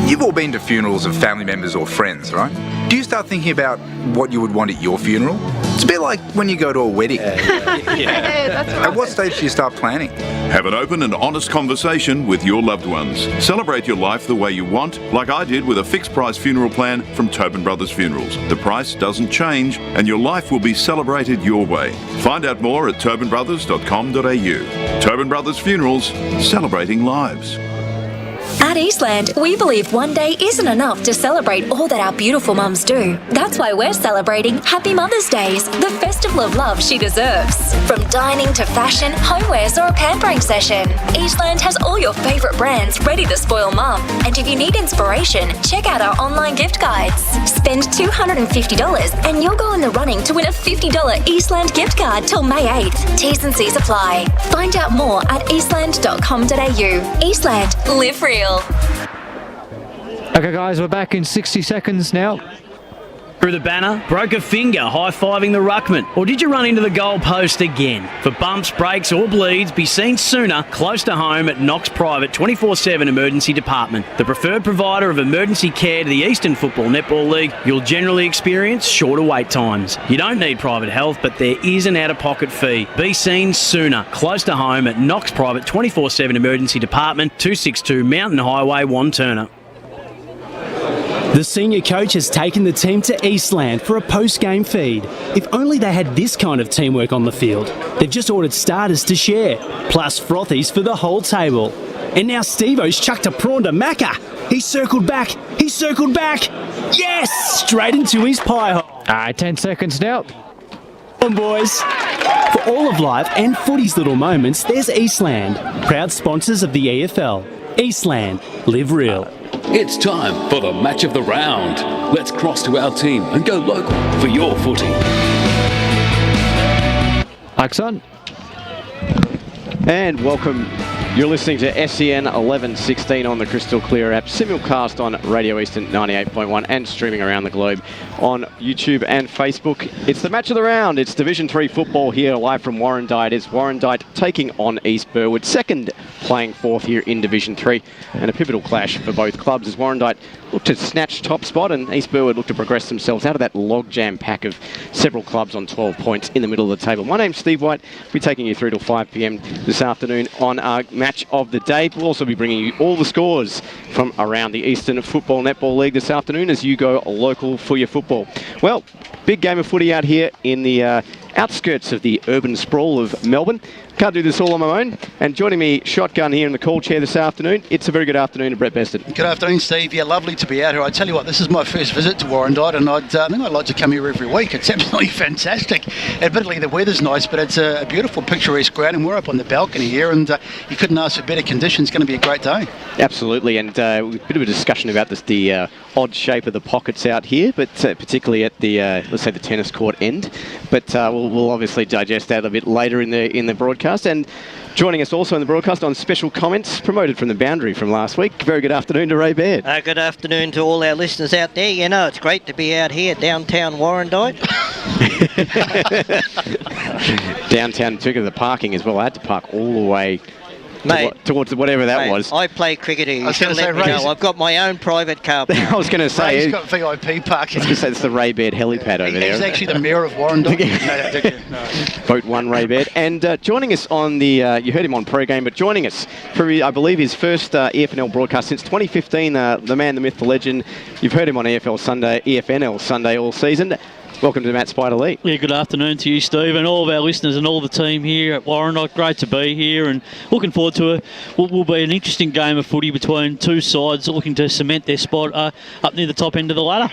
You've all been to funerals of family members or friends, right? Do you start thinking about what you would want at your funeral? It's a bit like when you go to a wedding. At what stage do you start planning? Have an open and honest conversation with your loved ones. Celebrate your life the way you want, like I did with a fixed price funeral plan from Tobin Brothers Funerals. The price doesn't change and your life will be celebrated your way. Find out more at tobinbrothers.com.au. Tobin Brothers Funerals, celebrating lives. At Eastland, we believe one day isn't enough to celebrate all that our beautiful mums do. That's why we're celebrating Happy Mother's Days, the festival of love she deserves. From dining to fashion, homewares or a pampering session, Eastland has all your favourite brands ready to spoil mum. And if you need inspiration, check out our online gift guides. Spend $250 and you'll go in the running to win a $50 Eastland gift card till May 8th. T's and C's apply. Find out more at eastland.com.au. Eastland, live real. Okay, guys, we're back in 60 seconds now. Through the banner, broke a finger high-fiving the ruckman, or did you run into the goal post again? For bumps, breaks or bleeds, be seen sooner close to home at Knox Private 24/7 Emergency Department. The preferred provider of emergency care to the Eastern Football Netball League, you'll generally experience shorter wait times. You don't need private health, but there is an out-of-pocket fee. Be seen sooner close to home at Knox Private 24/7 Emergency Department, 262 Mountain Highway, Wantirna. The senior coach has taken the team to Eastland for a post-game feed. If only they had this kind of teamwork on the field. They've just ordered starters to share, plus frothies for the whole table. And now Steve-O's chucked a prawn to Macca. He circled back. Yes! Straight into his pie hole. All right, 10 seconds now. Come on, boys. For all of life and footy's little moments, there's Eastland, proud sponsors of the EFL. Eastland, live real. It's time for the match of the round. Let's cross to our team and go local for your footy. Axon. And welcome. You're listening to SEN 1116 on the Crystal Clear app, simulcast on Radio Eastern 98.1 and streaming around the globe on YouTube and Facebook. It's the match of the round. It's Division 3 football here live from Warrandyte. It's Warrandyte taking on East Burwood, second playing fourth here in Division 3, and a pivotal clash for both clubs as Warrandyte looked to snatch top spot and East Burwood looked to progress themselves out of that logjam pack of several clubs on 12 points in the middle of the table. My name's Steve White. We'll be taking you through till 5 p.m. this afternoon on our match of the day. We'll also be bringing you all the scores from around the Eastern Football Netball League this afternoon as you go local for your football. Well, big game of footy out here in the outskirts of the urban sprawl of Melbourne. Can't do this all on my own. And joining me shotgun here in the call chair this afternoon, it's a very good afternoon to Brett Beston. Good afternoon, Steve. Yeah, lovely to be out here. I tell you what, this is my first visit to Warrandyte, and I think I'd like to come here every week. It's absolutely fantastic. Admittedly, the weather's nice, but it's a beautiful, picturesque ground, and we're up on the balcony here, and you couldn't ask for better conditions. It's going to be a great day. Absolutely, and a bit of a discussion about this, the odd shape of the pockets out here, but particularly at the, let's say, the tennis court end. But we'll obviously digest that a bit later in the broadcast. And joining us also in the broadcast on special comments, promoted from the boundary from last week. Very good afternoon to Ray Baird. Good afternoon to all our listeners out there. You know, it's great to be out here, downtown Warrandyte. Downtown, particularly the parking as well. I had to park all the way towards whatever that was. I play cricket here. I've got my own private car park. I was going to say... He's got VIP parking. I was going to say it's the Ray Baird helipad over there. He's actually the mayor of Warrandyte. Vote 1 Ray Baird. And joining us on the... you heard him on pre-game, but joining us for, I believe, his first EFNL broadcast since 2015, the man, the myth, the legend. You've heard him on EFNL Sunday all season. Welcome to Matt Spider Lee. Yeah, good afternoon to you, Steve, and all of our listeners and all the team here at Warrandyte. Great to be here and looking forward to what will be an interesting game of footy between two sides looking to cement their spot up near the top end of the ladder.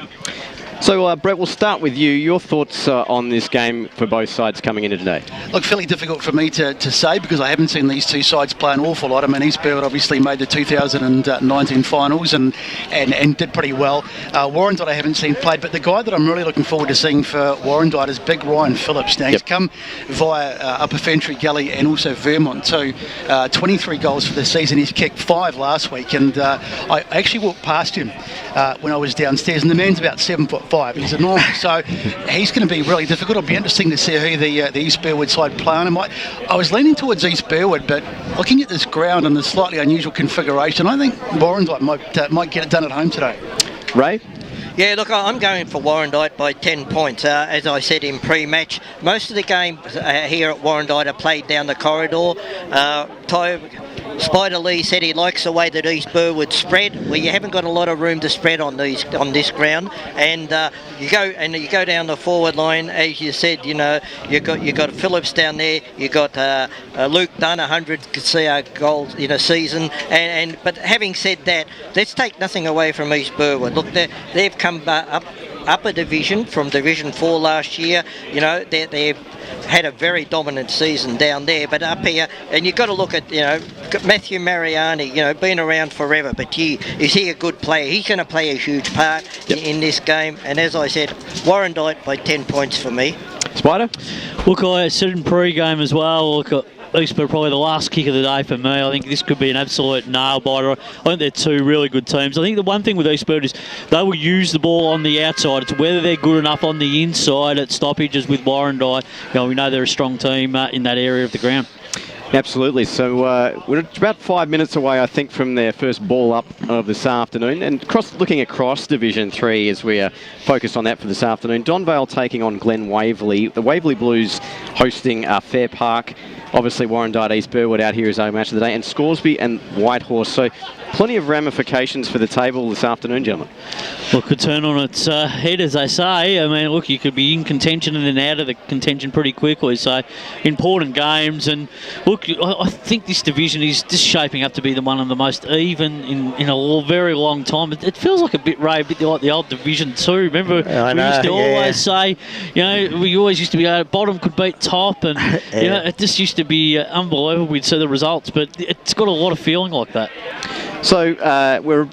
So, Brett, we'll start with you. Your thoughts on this game for both sides coming into today? Look, fairly difficult for me to say because I haven't seen these two sides play an awful lot. I mean, East Burwood obviously made the 2019 finals and did pretty well. Warrandyte I haven't seen played, but the guy that I'm really looking forward to seeing for Warrandyte is big Ryan Phillips. Now, he's come via Upper Fantry Gully and also Vermont too. 23 goals for the season. He's kicked 5 last week, and I actually walked past him when I was downstairs, and the man's about 7'5". He's enormous, so he's going to be really difficult. It'll be interesting to see who the East Burwood side play on. I was leaning towards East Burwood, but looking at this ground and the slightly unusual configuration, I think Warrandyte might get it done at home today. Ray? Yeah, look, I'm going for Warrandyte by 10 points. As I said in pre-match, most of the games here at Warrandyte are played down the corridor. Spider Lee said he likes the way that East Burwood spread. Well, you haven't got a lot of room to spread on this ground, and you go down the forward line, as you said. You know, you got Phillips down there. You got Luke Dunn, 100 CR goals in a season. But having said that, let's take nothing away from East Burwood. Look, they've come up a division from Division 4 last year. You know, they've had a very dominant season down there, but up here, and you've got to look at, Matthew Mariani, been around forever, but is he a good player? He's going to play a huge part in this game, and as I said, Warrandyte by 10 points for me. Spider? Look, I said in pre-game as well, look, East Burwood probably the last kick of the day for me. I think this could be an absolute nail-biter. I think they're two really good teams. I think the one thing with East Burwood is they will use the ball on the outside. It's whether they're good enough on the inside at stoppages with Warrandyte. We know they're a strong team in that area of the ground. Absolutely. So we're about 5 minutes away, I think, from their first ball up of this afternoon. And looking across Division 3 as we are focused on that for this afternoon. Donvale taking on Glen Waverley. The Waverley Blues hosting Fair Park. Obviously, Warrandyte East Burwood out here is our match of the day. And Scoresby and Whitehorse. So plenty of ramifications for the table this afternoon, gentlemen. Look, could turn on its head, as they say. I mean, look, you could be in contention and then out of the contention pretty quickly. So, important games. And, look, I think this division is just shaping up to be one of the most even in a very long time. It feels like a bit like the old Division 2. Remember, we used to always say, we always used to be bottom could beat top. And, it just used to be unbelievable. We'd see the results. But it's got a lot of feeling like that. So we're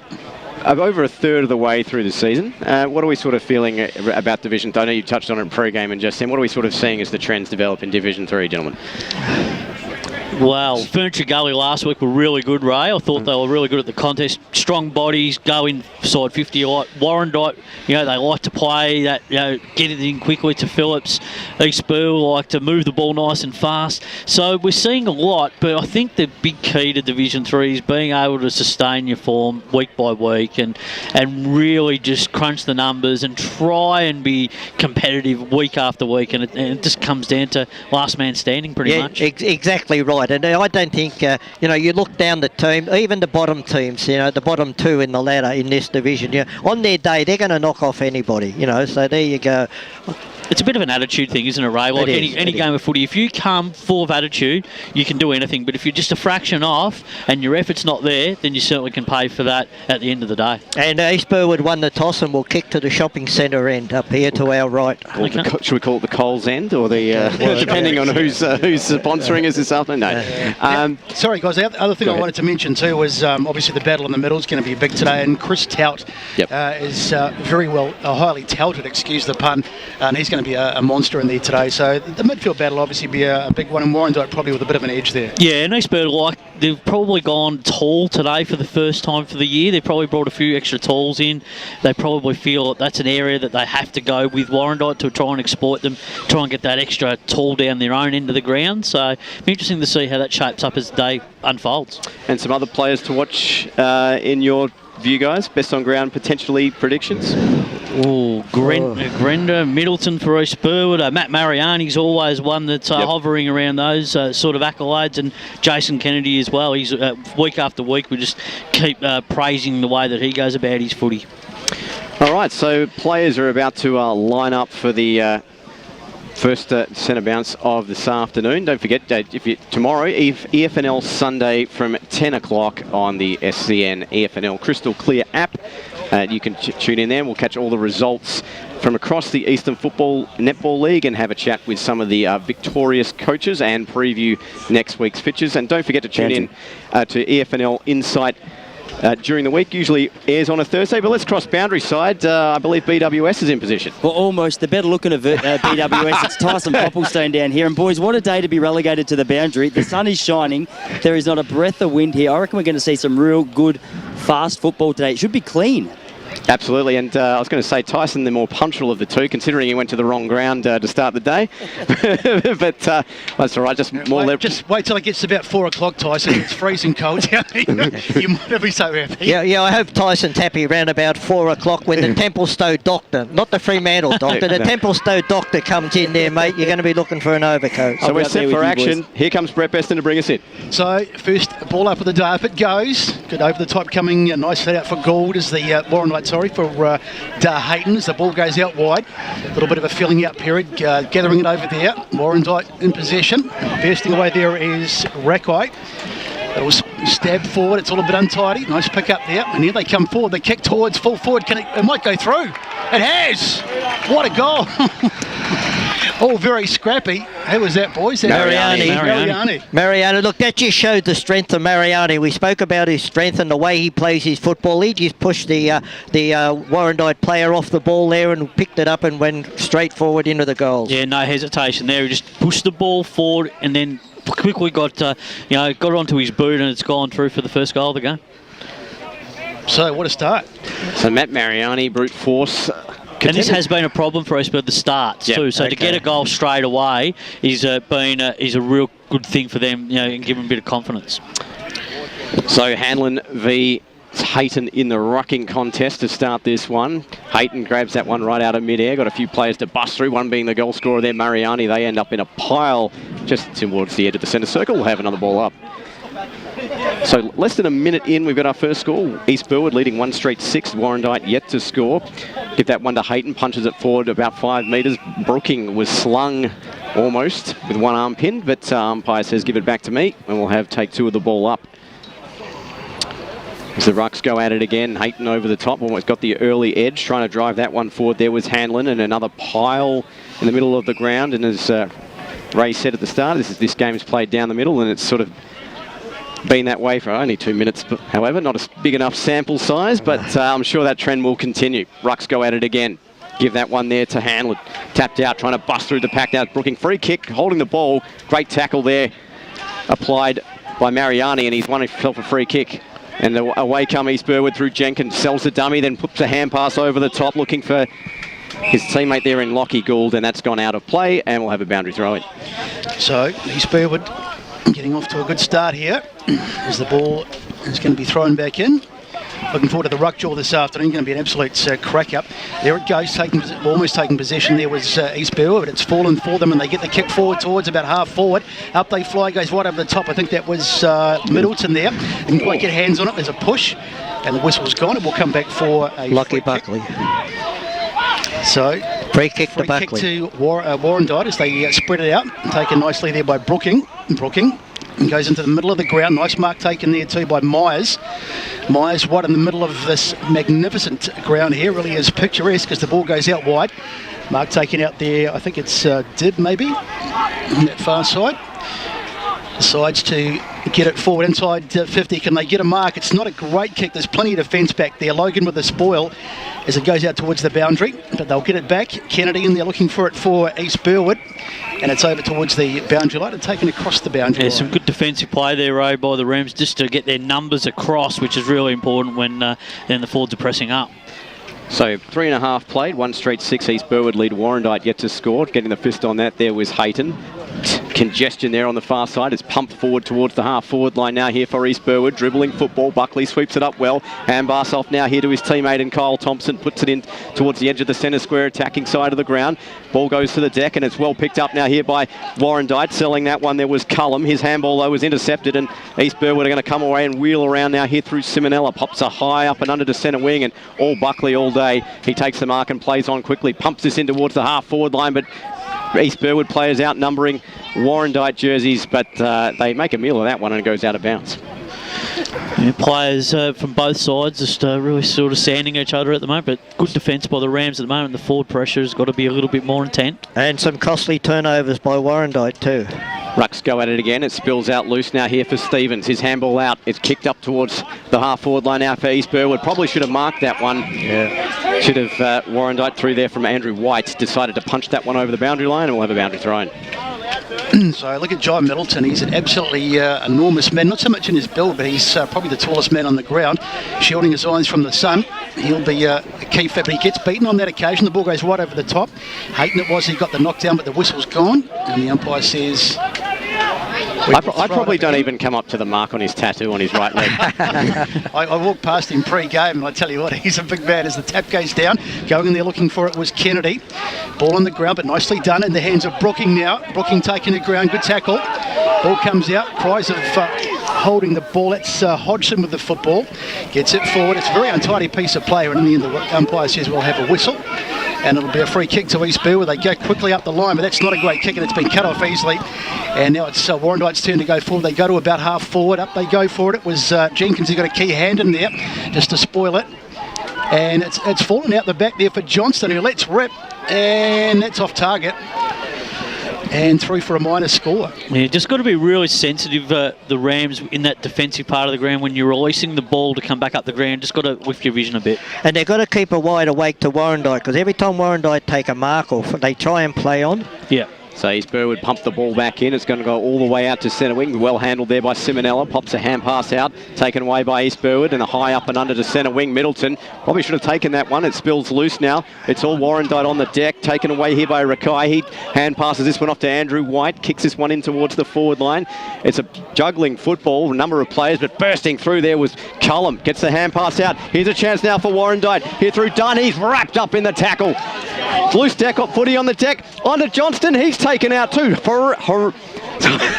over a third of the way through the season. What are we sort of feeling about Division 3? I know you touched on it in pre-game and just then. What are we sort of seeing as the trends develop in Division 3, gentlemen? Well, Furniture Gully last week were really good, Ray. I thought they were really good at the contest. Strong bodies, go inside 50. Like Warrandyte, they like to play that, get it in quickly to Phillips. East Burwood like to move the ball nice and fast. So we're seeing a lot, but I think the big key to Division 3 is being able to sustain your form week by week and really just crunch the numbers and try and be competitive week after week. And it just comes down to last man standing pretty much. Exactly right. And I don't think, you look down the team, even the bottom teams, the bottom two in the ladder in this division, on their day, they're going to knock off anybody, so there you go. It's a bit of an attitude thing, isn't it, Ray? Like any game of footy, if you come full of attitude, you can do anything. But if you're just a fraction off and your effort's not there, then you certainly can pay for that at the end of the day. And East Burwood won the toss and will kick to the shopping centre end up here to our right. Should we call it the Coles end or the depending on who's sponsoring us this afternoon? No. Sorry, guys. The other thing I wanted to mention too was obviously the battle in the middle is going to be big today, and Chris Tout is very well, highly touted, excuse the pun, and he's going to be a monster in there today. So the midfield battle will obviously be a big one, and Warrandyte probably with a bit of an edge there. Yeah, and East Burwood, they've probably gone tall today for the first time for the year. They've probably brought a few extra talls in. They probably feel that's an area that they have to go with Warrandyte to try and exploit them, try and get that extra tall down their own end of the ground. So it'll be interesting to see how that shapes up as the day unfolds. And some other players to watch in your view, guys? Best on ground, potentially predictions? Grenda, Middleton for East Burwood. Matt Mariani's always one that's hovering around those sort of accolades, and Jason Kennedy as well. He's week after week we just keep praising the way that he goes about his footy. All right, so players are about to line up for the first centre bounce of this afternoon. Don't forget, tomorrow, EFNL Sunday from 10 o'clock on the SCN EFNL Crystal Clear app. You can tune in there. We'll catch all the results from across the Eastern Football Netball League and have a chat with some of the victorious coaches and preview next week's fixtures. And don't forget to tune in to EFNL Insight during the week. Usually airs on a Thursday, but let's cross boundary side. I believe BWS is in position. Well, almost. The better looking of BWS. It's Tyson Popplestone down here. And boys, what a day to be relegated to the boundary. The sun is shining. There is not a breath of wind here. I reckon we're going to see some real good, fast football today. It should be clean. Absolutely, and I was going to say Tyson, the more punctual of the two, considering he went to the wrong ground to start the day. But that's all right, just wait till it gets to about 4 o'clock, Tyson. It's freezing cold down here. You might be so happy. Yeah, I hope Tyson's happy around about 4 o'clock when the Templestowe doctor, not the Fremantle doctor, the Templestowe doctor comes in there, mate. You're going to be looking for an overcoat. So we're set for action. Here comes Brett Beston to bring us in. So, first ball up of the day, up it goes. Good over the top coming, nice set out for Gould as the Warrandyte, for Hayton as the ball goes out wide. A little bit of a filling out period, gathering it over there. Warrandyte in possession. Bursting away there is Rackite. It'll stab forward, it's all a bit untidy. Nice pick up there, and here they come forward. They kick towards full forward. It might go through. It has! What a goal! All very scrappy. Who was that, boys? Mariani. Look, that just showed the strength of Mariani. We spoke about his strength and the way he plays his football. He just pushed the Warrandyte player off the ball there and picked it up and went straight forward into the goals. Yeah, no hesitation there. He just pushed the ball forward and then quickly got onto his boot, and it's gone through for the first goal of the game. So, what a start. So, Matt Mariani, brute force. And this has been a problem for us at the starts too. So to get a goal straight away is a real good thing for them, and give them a bit of confidence. So Hanlon v Hayton in the rucking contest to start this one. Hayton grabs that one right out of midair. Got a few players to bust through. One being the goal scorer there, Mariani. They end up in a pile just towards the edge of the centre circle. We'll have another ball up. So less than a minute in, we've got our first score. East Burwood leading 1 straight 6. Warrandyte yet to score. Give that one to Hayton, punches it forward about 5 metres. Brooking was slung almost with one arm pinned, but umpire says give it back to me, and we'll have take 2 of the ball up. As the Rucks go at it again, Hayton over the top, almost got the early edge, trying to drive that one forward. There was Hanlon, and another pile in the middle of the ground, and as Ray said at the start, this game's played down the middle, and it's sort of been that way for only 2 minutes, but however, not a big enough sample size, but I'm sure that trend will continue. Rucks go at it again. Give that one there to Hanlon. Tapped out, trying to bust through the pack now. Brooking, free kick, holding the ball. Great tackle there, applied by Mariani, and he's won himself a free kick. And away come East Burwood through Jenkins. Sells the dummy, then puts a hand pass over the top, looking for his teammate there in Lockie Gould, and that's gone out of play, and we'll have a boundary throw in. So, East Burwood getting off to a good start here as the ball is going to be thrown back in. Looking forward to the ruck jaw this afternoon. Going to be an absolute crack up. There it goes, almost taking possession. There was East Burwood, but it's fallen for them, and they get the kick forward towards about half forward. Up they fly, goes right over the top. I think that was Middleton there. Didn't quite get hands on it. There's a push, and the whistle's gone. It will come back for a Lucky Buckley. So free kick to Buckley. To Warrandyte as they spread it out. Taken nicely there by Brooking. And goes into the middle of the ground. Nice mark taken there too by Myers. Myers right in the middle of this magnificent ground here. Really is picturesque as the ball goes out wide. Mark taken out there. I think it's Dib maybe on that far side. Decides to get it forward inside 50. Can they get a mark? It's not a great kick. There's plenty of defence back there. Logan with the spoil as it goes out towards the boundary, but they'll get it back. Kennedy in there looking for it for East Burwood, and it's over towards the boundary line and taken across the boundary line. Some good defensive play there, Ray, by the Rams, just to get their numbers across, which is really important when then the forwards are pressing up. So 3.5 played, 1 straight 6. East Burwood lead. Warrandyte yet to score. Getting the fist on that there was Hayton. Congestion there on the far side. It's pumped forward towards the half-forward line now here for East Burwood. Dribbling football. Buckley sweeps it up well. Handbars off now here to his teammate, and Kyle Thompson puts it in towards the edge of the centre square, attacking side of the ground. Ball goes to the deck, and it's well picked up now here by Warrandyte. Selling that one there was Cullum. His handball, though, was intercepted, and East Burwood are going to come away and wheel around now here through Simonella. Pops a high up and under to centre wing, and all Buckley all day. He takes the mark and plays on quickly. Pumps this in towards the half-forward line, but East Burwood players outnumbering Warrandyte jerseys, but they make a meal of that one and it goes out of bounds. Yeah, players from both sides just really sort of sanding each other at the moment, but good defence by the Rams at the moment. The forward pressure has got to be a little bit more intent. And some costly turnovers by Warrandyte too. Rucks go at it again. It spills out loose now here for Stevens. His handball out. It's kicked up towards the half-forward line now for East Burwood. Probably should have marked that one. Yeah. Should have Warrandyte through there from Andrew White. Decided to punch that one over the boundary line, and we'll have a boundary thrown. So look at John Middleton. He's an absolutely enormous man. Not so much in his build, but he's probably the tallest man on the ground, shielding his eyes from the sun. He'll be a key factor, but he gets beaten on that occasion. The ball goes right over the top. Hayton it was, he got the knockdown, but the whistle's gone. And the umpire says... I probably don't even come up to the mark on his tattoo on his right leg. I walked past him pre-game, and I tell you what, he's a big man. As the tap goes down, going in there looking for it was Kennedy. Ball on the ground, but nicely done in the hands of Brooking now. Brooking taking the ground, good tackle. Ball comes out, prize of holding the ball. That's Hodgson with the football. Gets it forward. It's a very untidy piece of play, and in the end the umpire says we'll have a whistle. And it'll be a free kick to East Burwood. They go quickly up the line, but that's not a great kick, and it's been cut off easily. And now it's Warrandyte's turn to go forward. They go to about half forward. Up they go for it. It was Jenkins who got a key hand in there just to spoil it. And it's fallen out the back there for Johnston, who lets rip. And that's off target. And through for a minor score. Yeah, just got to be really sensitive, the Rams, in that defensive part of the ground when you're releasing the ball to come back up the ground. Just got to whiff your vision a bit. And they've got to keep a wide awake to Warrandyte, because every time Warrandyte take a mark off, they try and play on. Yeah. So East Burwood pumped the ball back in. It's going to go all the way out to centre wing. Well handled there by Simonella. Pops a hand pass out. Taken away by East Burwood. And a high up and under to centre wing. Middleton probably should have taken that one. It spills loose now. It's all Warrandyte on the deck. Taken away here by Rakai. He hand passes this one off to Andrew White. Kicks this one in towards the forward line. It's a juggling football. A number of players, but bursting through there was Cullum. Gets the hand pass out. Here's a chance now for Warrandyte. Here through Dunn. He's wrapped up in the tackle. Loose tackle. Footy on the deck. On to Johnston. He's taken out too.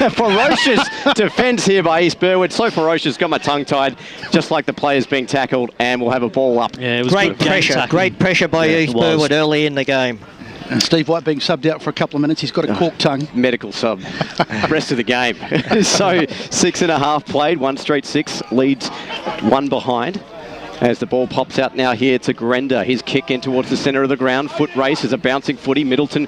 Ferocious defence here by East Burwood. So ferocious, got my tongue tied, just like the players being tackled, and we'll have a ball up. Yeah, it was great pressure. Great pressure by East Burwood early in the game. And Steve White being subbed out for a couple of minutes. He's got a cork tongue. Medical sub. Rest of the game. So 6.5 played. 1 straight 6 leads 1 behind. As the ball pops out now here to Grenda. His kick in towards the centre of the ground. Foot race is a bouncing footy. Middleton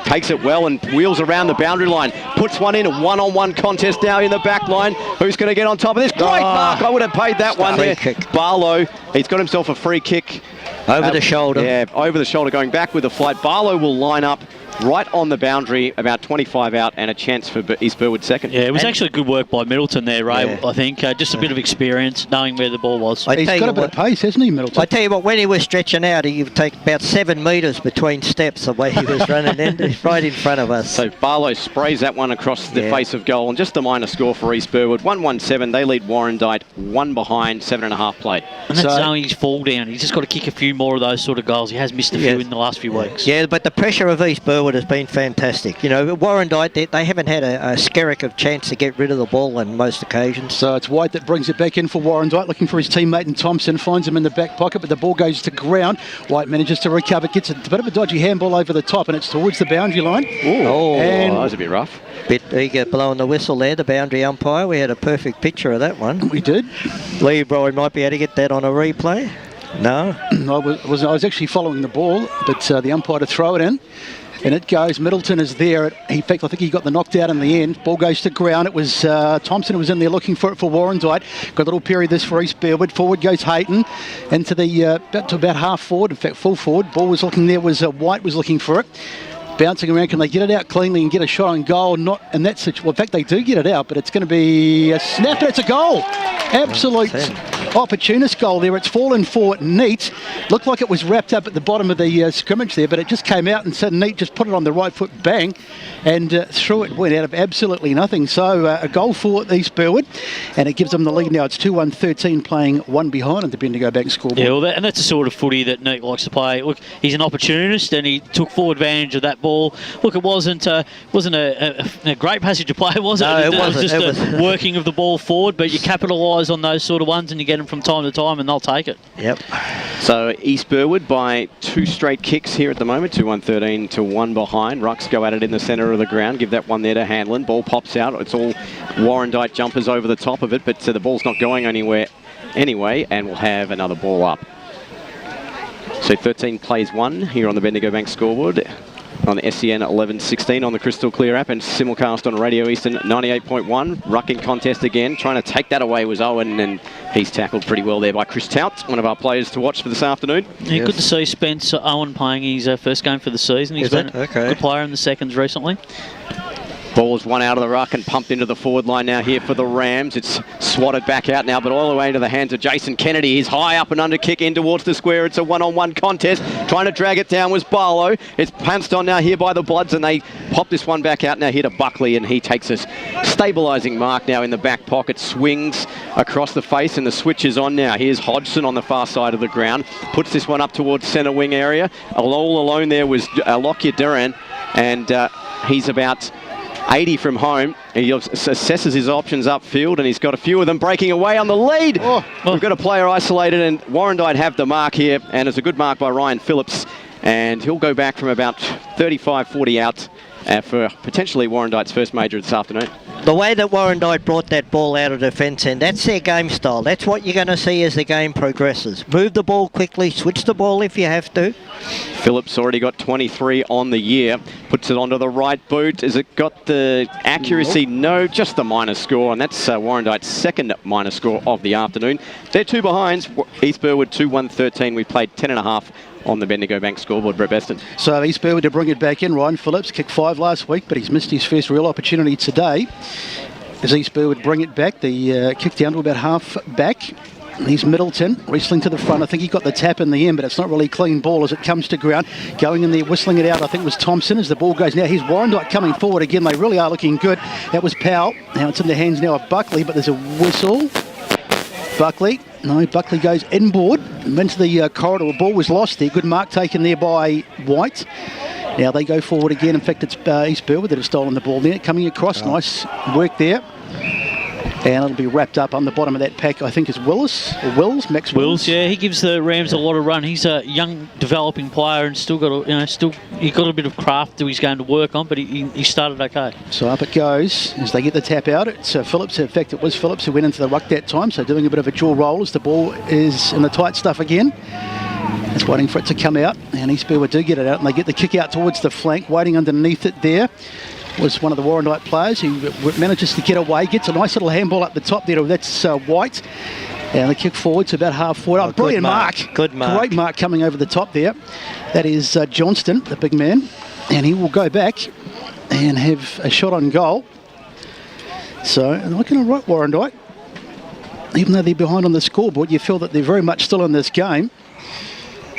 takes it well and wheels around the boundary line. Puts one in. A one-on-one contest now in the back line. Who's going to get on top of this? Great mark. I would have paid that one there. Barlow. He's got himself a free kick. Over the shoulder. Yeah, over the shoulder going back with the flight. Barlow will line up right on the boundary, about 25 out, and a chance for East Burwood second. Yeah, it was actually good work by Middleton there, Ray, yeah. I think. Just a bit of experience, knowing where the ball was. He's got a bit of pace, hasn't he, Middleton? I tell you what, when he was stretching out, he would take about 7 metres between steps the way he was running in, right in front of us. So Barlow sprays that one across the face of goal, and just a minor score for East Burwood. 1-1-7, they lead Warrandyte, 1 behind, 7.5 played. And that's only his fall down. He's just got to kick a few more of those sort of goals. He has missed a few in the last few weeks. Yeah, but the pressure of East Burwood has been fantastic. You know, Warrandyte, they haven't had a skerrick of chance to get rid of the ball on most occasions. So it's White that brings it back in for Warrandyte, looking for his teammate, and Thompson finds him in the back pocket, but the ball goes to ground. White manages to recover, gets a bit of a dodgy handball over the top, and it's towards the boundary line. That was a bit rough. Bit eager blowing the whistle there, the boundary umpire. We had a perfect picture of that one. We did. Leroy might be able to get that on a replay. No? I was actually following the ball, but the umpire to throw it in. And it goes. Middleton is there. In fact, I think he got the knockdown in the end. Ball goes to ground. It was Thompson who was in there looking for it for Warrandyte. Got a little period this for East Burwood. Forward goes Hayton into the about half forward. In fact, full forward. Ball was looking there. Was White was looking for it. Bouncing around. Can they get it out cleanly and get a shot on goal? Not in that situation. Well, in fact, they do get it out, but it's going to be a snap. And it's a goal. Absolute opportunist goal there. It's fallen for neat. Looked like it was wrapped up at the bottom of the scrimmage there, but it just came out and said neat, just put it on the right foot, bang, and through it went out of absolutely nothing. So a goal for East Burwood, and it gives them the lead now. It's 2-1-13 playing 1 behind and to go back and score. Yeah, well, and that's the sort of footy that Neat likes to play. Look, he's an opportunist and he took full advantage of that ball. Look, it wasn't a great passage of play, was it? No, it wasn't. It was just a working of the ball forward, but you capitalise on those sort of ones and you get them from time to time and they'll take it. Yep. So East Burwood by 2 straight kicks here at the moment, 2-1-13 to 1 behind. Rucks go at it in the centre of the ground, give that one there to Hanlon. Ball pops out. It's all Warrandyte jumpers over the top of it, but the ball's not going anywhere anyway, and we'll have another ball up. So 13 plays 1 here on the Bendigo Bank scoreboard on the SEN 1116 on the Crystal Clear app and simulcast on Radio Eastern 98.1. Rucking contest again. Trying to take that away was Owen, and he's tackled pretty well there by Chris Tout, one of our players to watch for this afternoon. Yeah, good to see Spence Owen playing his first game for the season. He's been a good player in the seconds recently. Ball's one out of the ruck and pumped into the forward line now here for the Rams. It's swatted back out now, but all the way into the hands of Jason Kennedy. He's high up and under kick in towards the square. It's a one-on-one contest. Trying to drag it down was Barlow. It's pounced on now here by the Bloods, and they pop this one back out now here to Buckley, and he takes a stabilising mark now in the back pocket. Swings across the face, and the switch is on now. Here's Hodgson on the far side of the ground. Puts this one up towards centre wing area. All alone there was Lockyer Duran, and he's about 80 from home. He assesses his options upfield, and he's got a few of them breaking away on the lead. We've got a player isolated, and Warrandyte have the mark here, and it's a good mark by Ryan Phillips, and he'll go back from about 35-40 out for potentially Warrandyte's first major this afternoon. The way that Warrandyte brought that ball out of the defence end, that's their game style. That's what you're going to see as the game progresses. Move the ball quickly, switch the ball if you have to. Phillips already got 23 on the year. Puts it onto the right boot. Has it got the accuracy? No, just the minus score, and that's Warrandyte's second minus score of the afternoon. They're 2 behinds. East Burwood 2-1-13. We've played 10.5 on the Bendigo Bank scoreboard. Brett Beston. So East Burwood to bring it back in. Ryan Phillips kicked 5 last week, but he's missed his first real opportunity today. As East Burwood bring it back, the kick down to about half back. He's Middleton, wrestling to the front. I think he got the tap in the end, but it's not really a clean ball as it comes to ground. Going in there, whistling it out, I think it was Thompson as the ball goes now. Here's Warrandyte coming forward again. They really are looking good. That was Powell. Now it's in the hands now of Buckley, but there's a whistle. Buckley. No, Buckley goes inboard. Into the corridor. The ball was lost there. Good mark taken there by White. Now they go forward again. In fact, it's East Burwood that have stolen the ball there. Coming across. Nice work there. And it'll be wrapped up on the bottom of that pack, I think, is Willis, or Wills, Max Wills. Yeah, he gives the Rams a lot of run. He's a young, developing player and still got, he got a bit of craft to his game to work on, but he started okay. So up it goes as they get the tap out. It's Phillips. In fact, it was Phillips who went into the ruck that time, so doing a bit of a dual roll as the ball is in the tight stuff again. It's waiting for it to come out, and East Burwood do get it out, and they get the kick out towards the flank, waiting underneath it there. Was one of the Warrandyte players who manages to get away, gets a nice little handball up the top there. That's White. And the kick forward to about half forward. Oh, brilliant mark. Good mark. Great mark coming over the top there. That is Johnston, the big man. And he will go back and have a shot on goal. So, looking all right, Warrandyte. Even though they're behind on the scoreboard, you feel that they're very much still in this game.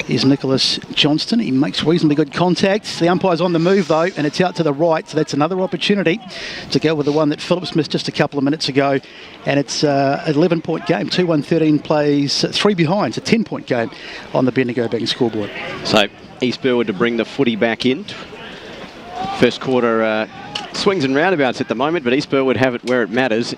Here's Nicholas Johnston. He makes reasonably good contact. The umpire's on the move, though, and it's out to the right. So that's another opportunity to go with the one that Phillips missed just a couple of minutes ago. And it's an 11-point game. 2-1-13 plays 3 behind. It's a 10-point game on the Bendigo Bank scoreboard. So East Burwood to bring the footy back in. First quarter swings and roundabouts at the moment, but East Burwood have it where it matters.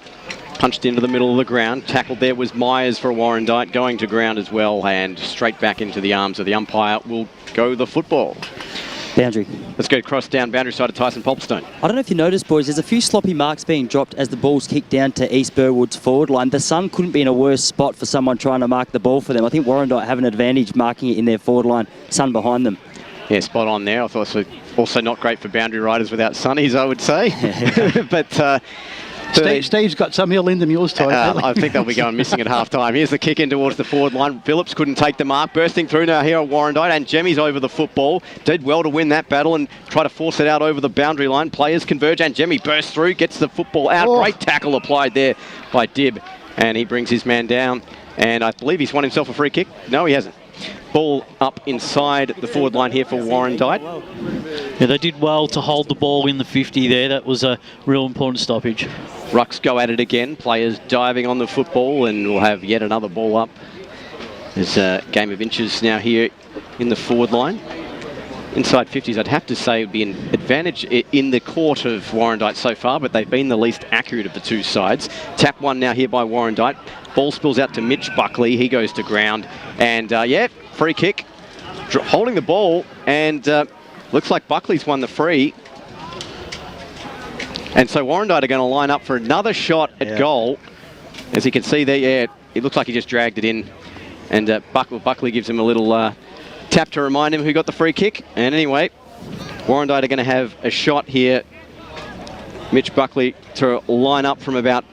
Punched into the middle of the ground. Tackled there was Myers for Warrandyte, going to ground as well, and straight back into the arms of the umpire will go the football. Boundary. Let's go across down boundary side of Tyson Polpstone. I don't know if you noticed, boys, there's a few sloppy marks being dropped as the ball's kicked down to East Burwood's forward line. The Sun couldn't be in a worse spot for someone trying to mark the ball for them. I think Warrandyte have an advantage marking it in their forward line. Sun behind them. Yeah, spot on there. I thought it was also not great for boundary riders without sunnies, I would say. But... Steve's got some. He'll lend them yours, Ty. I think they'll be going missing at half-time. Here's the kick in towards the forward line. Phillips couldn't take the mark. Bursting through now here at Warrandyte, and Jemmy's over the football. Did well to win that battle and try to force it out over the boundary line. Players converge, and Jemmy bursts through, gets the football out. Great tackle applied there by Dibb, and he brings his man down. And I believe he's won himself a free kick. No, he hasn't. Ball up inside the forward line here for Warrandyte. Yeah, they did well to hold the ball in the 50 there. That was a real important stoppage. Rucks go at it again. Players diving on the football, and we'll have yet another ball up. There's a game of inches now here in the forward line. Inside 50s, I'd have to say, would be an advantage in the court of Warrandyte so far, but they've been the least accurate of the two sides. Tap one now here by Warrandyte. Ball spills out to Mitch Buckley. He goes to ground. And, free kick, holding the ball, and looks like Buckley's won the free. And so Warrandyte are going to line up for another shot at goal. As you can see there, it looks like he just dragged it in. And Buckley gives him a little tap to remind him who got the free kick. And anyway, Warrandyte are going to have a shot here. Mitch Buckley to line up from about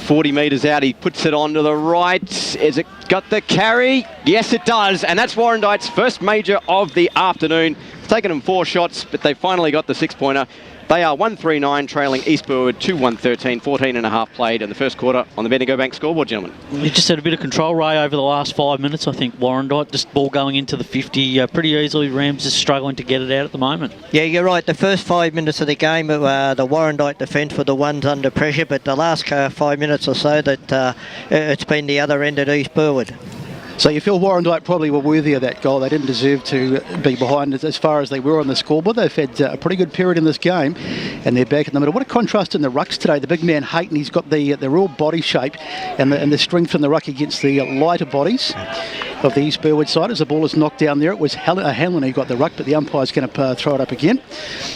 40 metres out. He puts it on to the right. Has it got the carry? Yes, it does. And that's Warrandyte's first major of the afternoon. It's taken them 4 shots, but they finally got the 6-pointer. They are 1-3-9, trailing East Burwood 2-1-13, 14 and a half played in the first quarter on the Bendigo Bank scoreboard, gentlemen. You just had a bit of control, Ray, over the last 5 minutes, I think, Warrandyte. Just ball going into the 50 pretty easily. Rams just struggling to get it out at the moment. Yeah, you're right. The first 5 minutes of the game, the Warrandyte defence were the ones under pressure, but the last 5 minutes or so, that it's been the other end at East Burwood. So you feel Warrandyte probably were worthy of that goal. They didn't deserve to be behind as far as they were on the scoreboard. They've had a pretty good period in this game, and they're back in the middle. What a contrast in the rucks today. The big man Hayton, he's got the real body shape and the strength in the ruck against the lighter bodies of the East Burwood side. As the ball is knocked down there, it was Hanlon who got the ruck, but the umpire's going to throw it up again.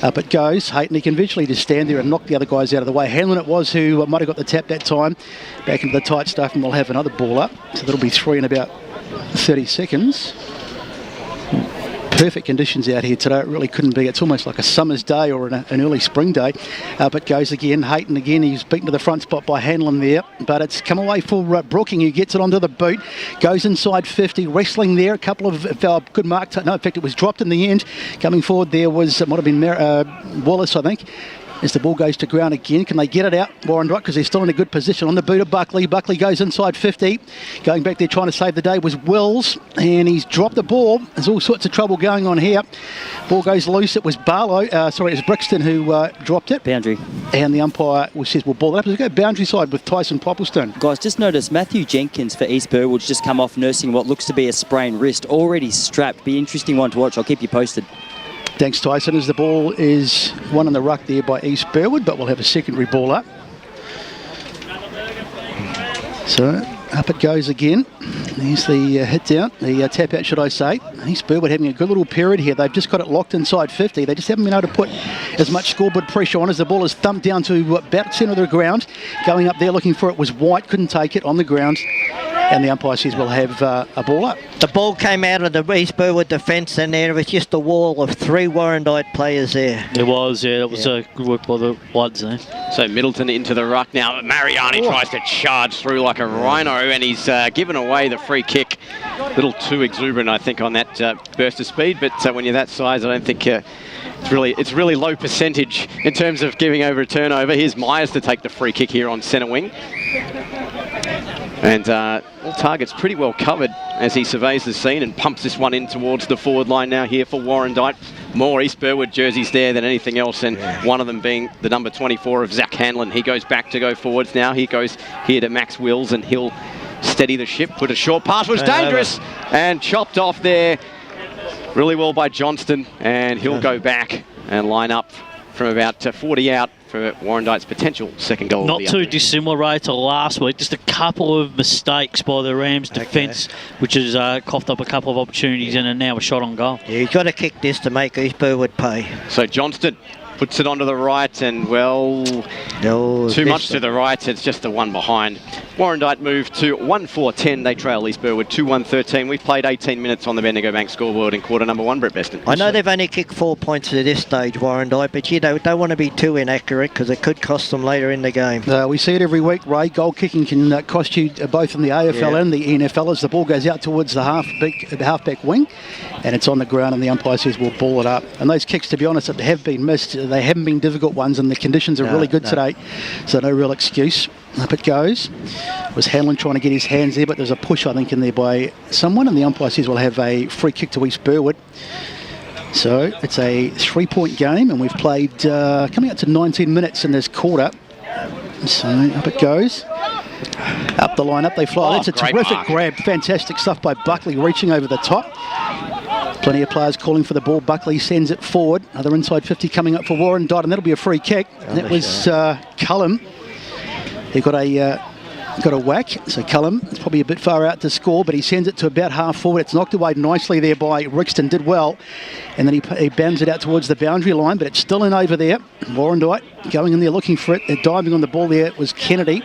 Up it goes. Hayton, he can virtually just stand there and knock the other guys out of the way. Hanlon it was who might have got the tap that time. Back into the tight stuff, and we'll have another ball up. So that'll be 3 in about 30 seconds. Perfect conditions out here today. It really couldn't be. It's almost like a summer's day or an early spring day. But goes again. Hayton again. He's beaten to the front spot by Hanlon there. But it's come away for Brooking, who gets it onto the boot. Goes inside 50. Wrestling there. A couple of good marks. No, in fact, it was dropped in the end. Coming forward there was, it might have been Wallace, I think. As the ball goes to ground again, can they get it out? Warrandyte, because they're still in a good position on the boot of Buckley. Buckley goes inside 50. Going back there trying to save the day was Wills, and he's dropped the ball. There's all sorts of trouble going on here. Ball goes loose. It was it was Brixton who dropped it. Boundary. And the umpire says we'll ball it up. Let's go boundary side with Tyson Popplestone. Guys, just notice Matthew Jenkins for East Burwood's just come off nursing what looks to be a sprained wrist, already strapped. Be an interesting one to watch. I'll keep you posted. Thanks, Tyson, as the ball is one on the ruck there by East Burwood, but we'll have a secondary ball up. So, up it goes again. There's the hit down, the tap out, should I say. East Burwood having a good little period here. They've just got it locked inside 50. They just haven't been able to put as much scoreboard pressure on as the ball is thumped down to about centre of the ground. Going up there looking for it was White, couldn't take it on the ground. And the umpire says we'll have a ball up. The ball came out of the East Burwood defence, and there was just a wall of 3 Warrandyte players there. It was, yeah. It was good work by the Bloods there. So Middleton into the ruck now. Mariani tries to charge through like a rhino, and he's given away the free kick. A little too exuberant, I think, on that burst of speed. But when you're that size, I don't think it's really low percentage in terms of giving over a turnover. Here's Myers to take the free kick here on centre wing. And all targets pretty well covered as he surveys the scene and pumps this one in towards the forward line now here for Warrandyte. More East Burwood jerseys there than anything else, and one of them being the number 24 of Zach Hanlon. He goes back to go forwards now. He goes here to Max Wills, and he'll steady the ship. Put a short pass, was dangerous, and chopped off there really well by Johnston, and he'll go back and line up from about 40 out for Warrandyte's potential second goal. Not too dissimilar, Ray, to last week. Just a couple of mistakes by the Rams defence, which has coughed up a couple of opportunities and now a shot on goal. Yeah, you've got to kick this to make East Burwood pay. So Johnston puts it onto the right, and too much to the right. It's just the one behind. Warrandyte move to 1-4-10. They trail East Burwood 2-1-13. We've played 18 minutes on the Bendigo Bank scoreboard in quarter number 1, Brett Beston. I know they've only kicked 4 points at this stage, Warrandyte, but you don't want to be too inaccurate because it could cost them later in the game. We see it every week, Ray. Goal kicking can cost you both in the AFL and the EFNL as the ball goes out towards the halfback wing, and it's on the ground, and the umpire says we'll ball it up. And those kicks, to be honest, that have been missed, they haven't been difficult ones, and the conditions are really good today, so no real excuse. Up it goes. It was Hanlon trying to get his hands there, but there's a push, I think, in there by someone, and the umpire says we'll have a free kick to East Burwood. So it's a 3-point game, and we've played coming up to 19 minutes in this quarter. So up it goes. Up the line, up they fly. That's a terrific grab. Fantastic stuff by Buckley, reaching over the top. Plenty of players calling for the ball. Buckley sends it forward. Another inside 50 coming up for Warrandyte, and that'll be a free kick. That was Cullum. He got a got a whack. So Cullum is probably a bit far out to score, but he sends it to about half forward. It's knocked away nicely there by Rixton, did well. And then he bounds it out towards the boundary line, but it's still in over there. Warrandyte going in there looking for it. Diving on the ball there was Kennedy.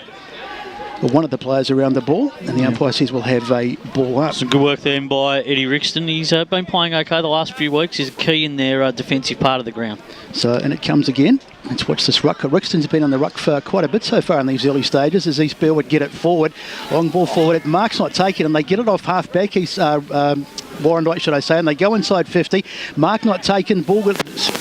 One of the players around the ball, and the umpire says we'll have a ball up. Some good work then by Eddie Rixton. He's been playing okay the last few weeks. He's a key in their defensive part of the ground. So, and it comes again. Let's watch this ruck. Rixton's been on the ruck for quite a bit so far in these early stages as East Burwood get it forward. Long ball forward. Mark's not taking it, and they get it off half back. He's Warrandyte, should I say, and they go inside 50. Mark not taken, ball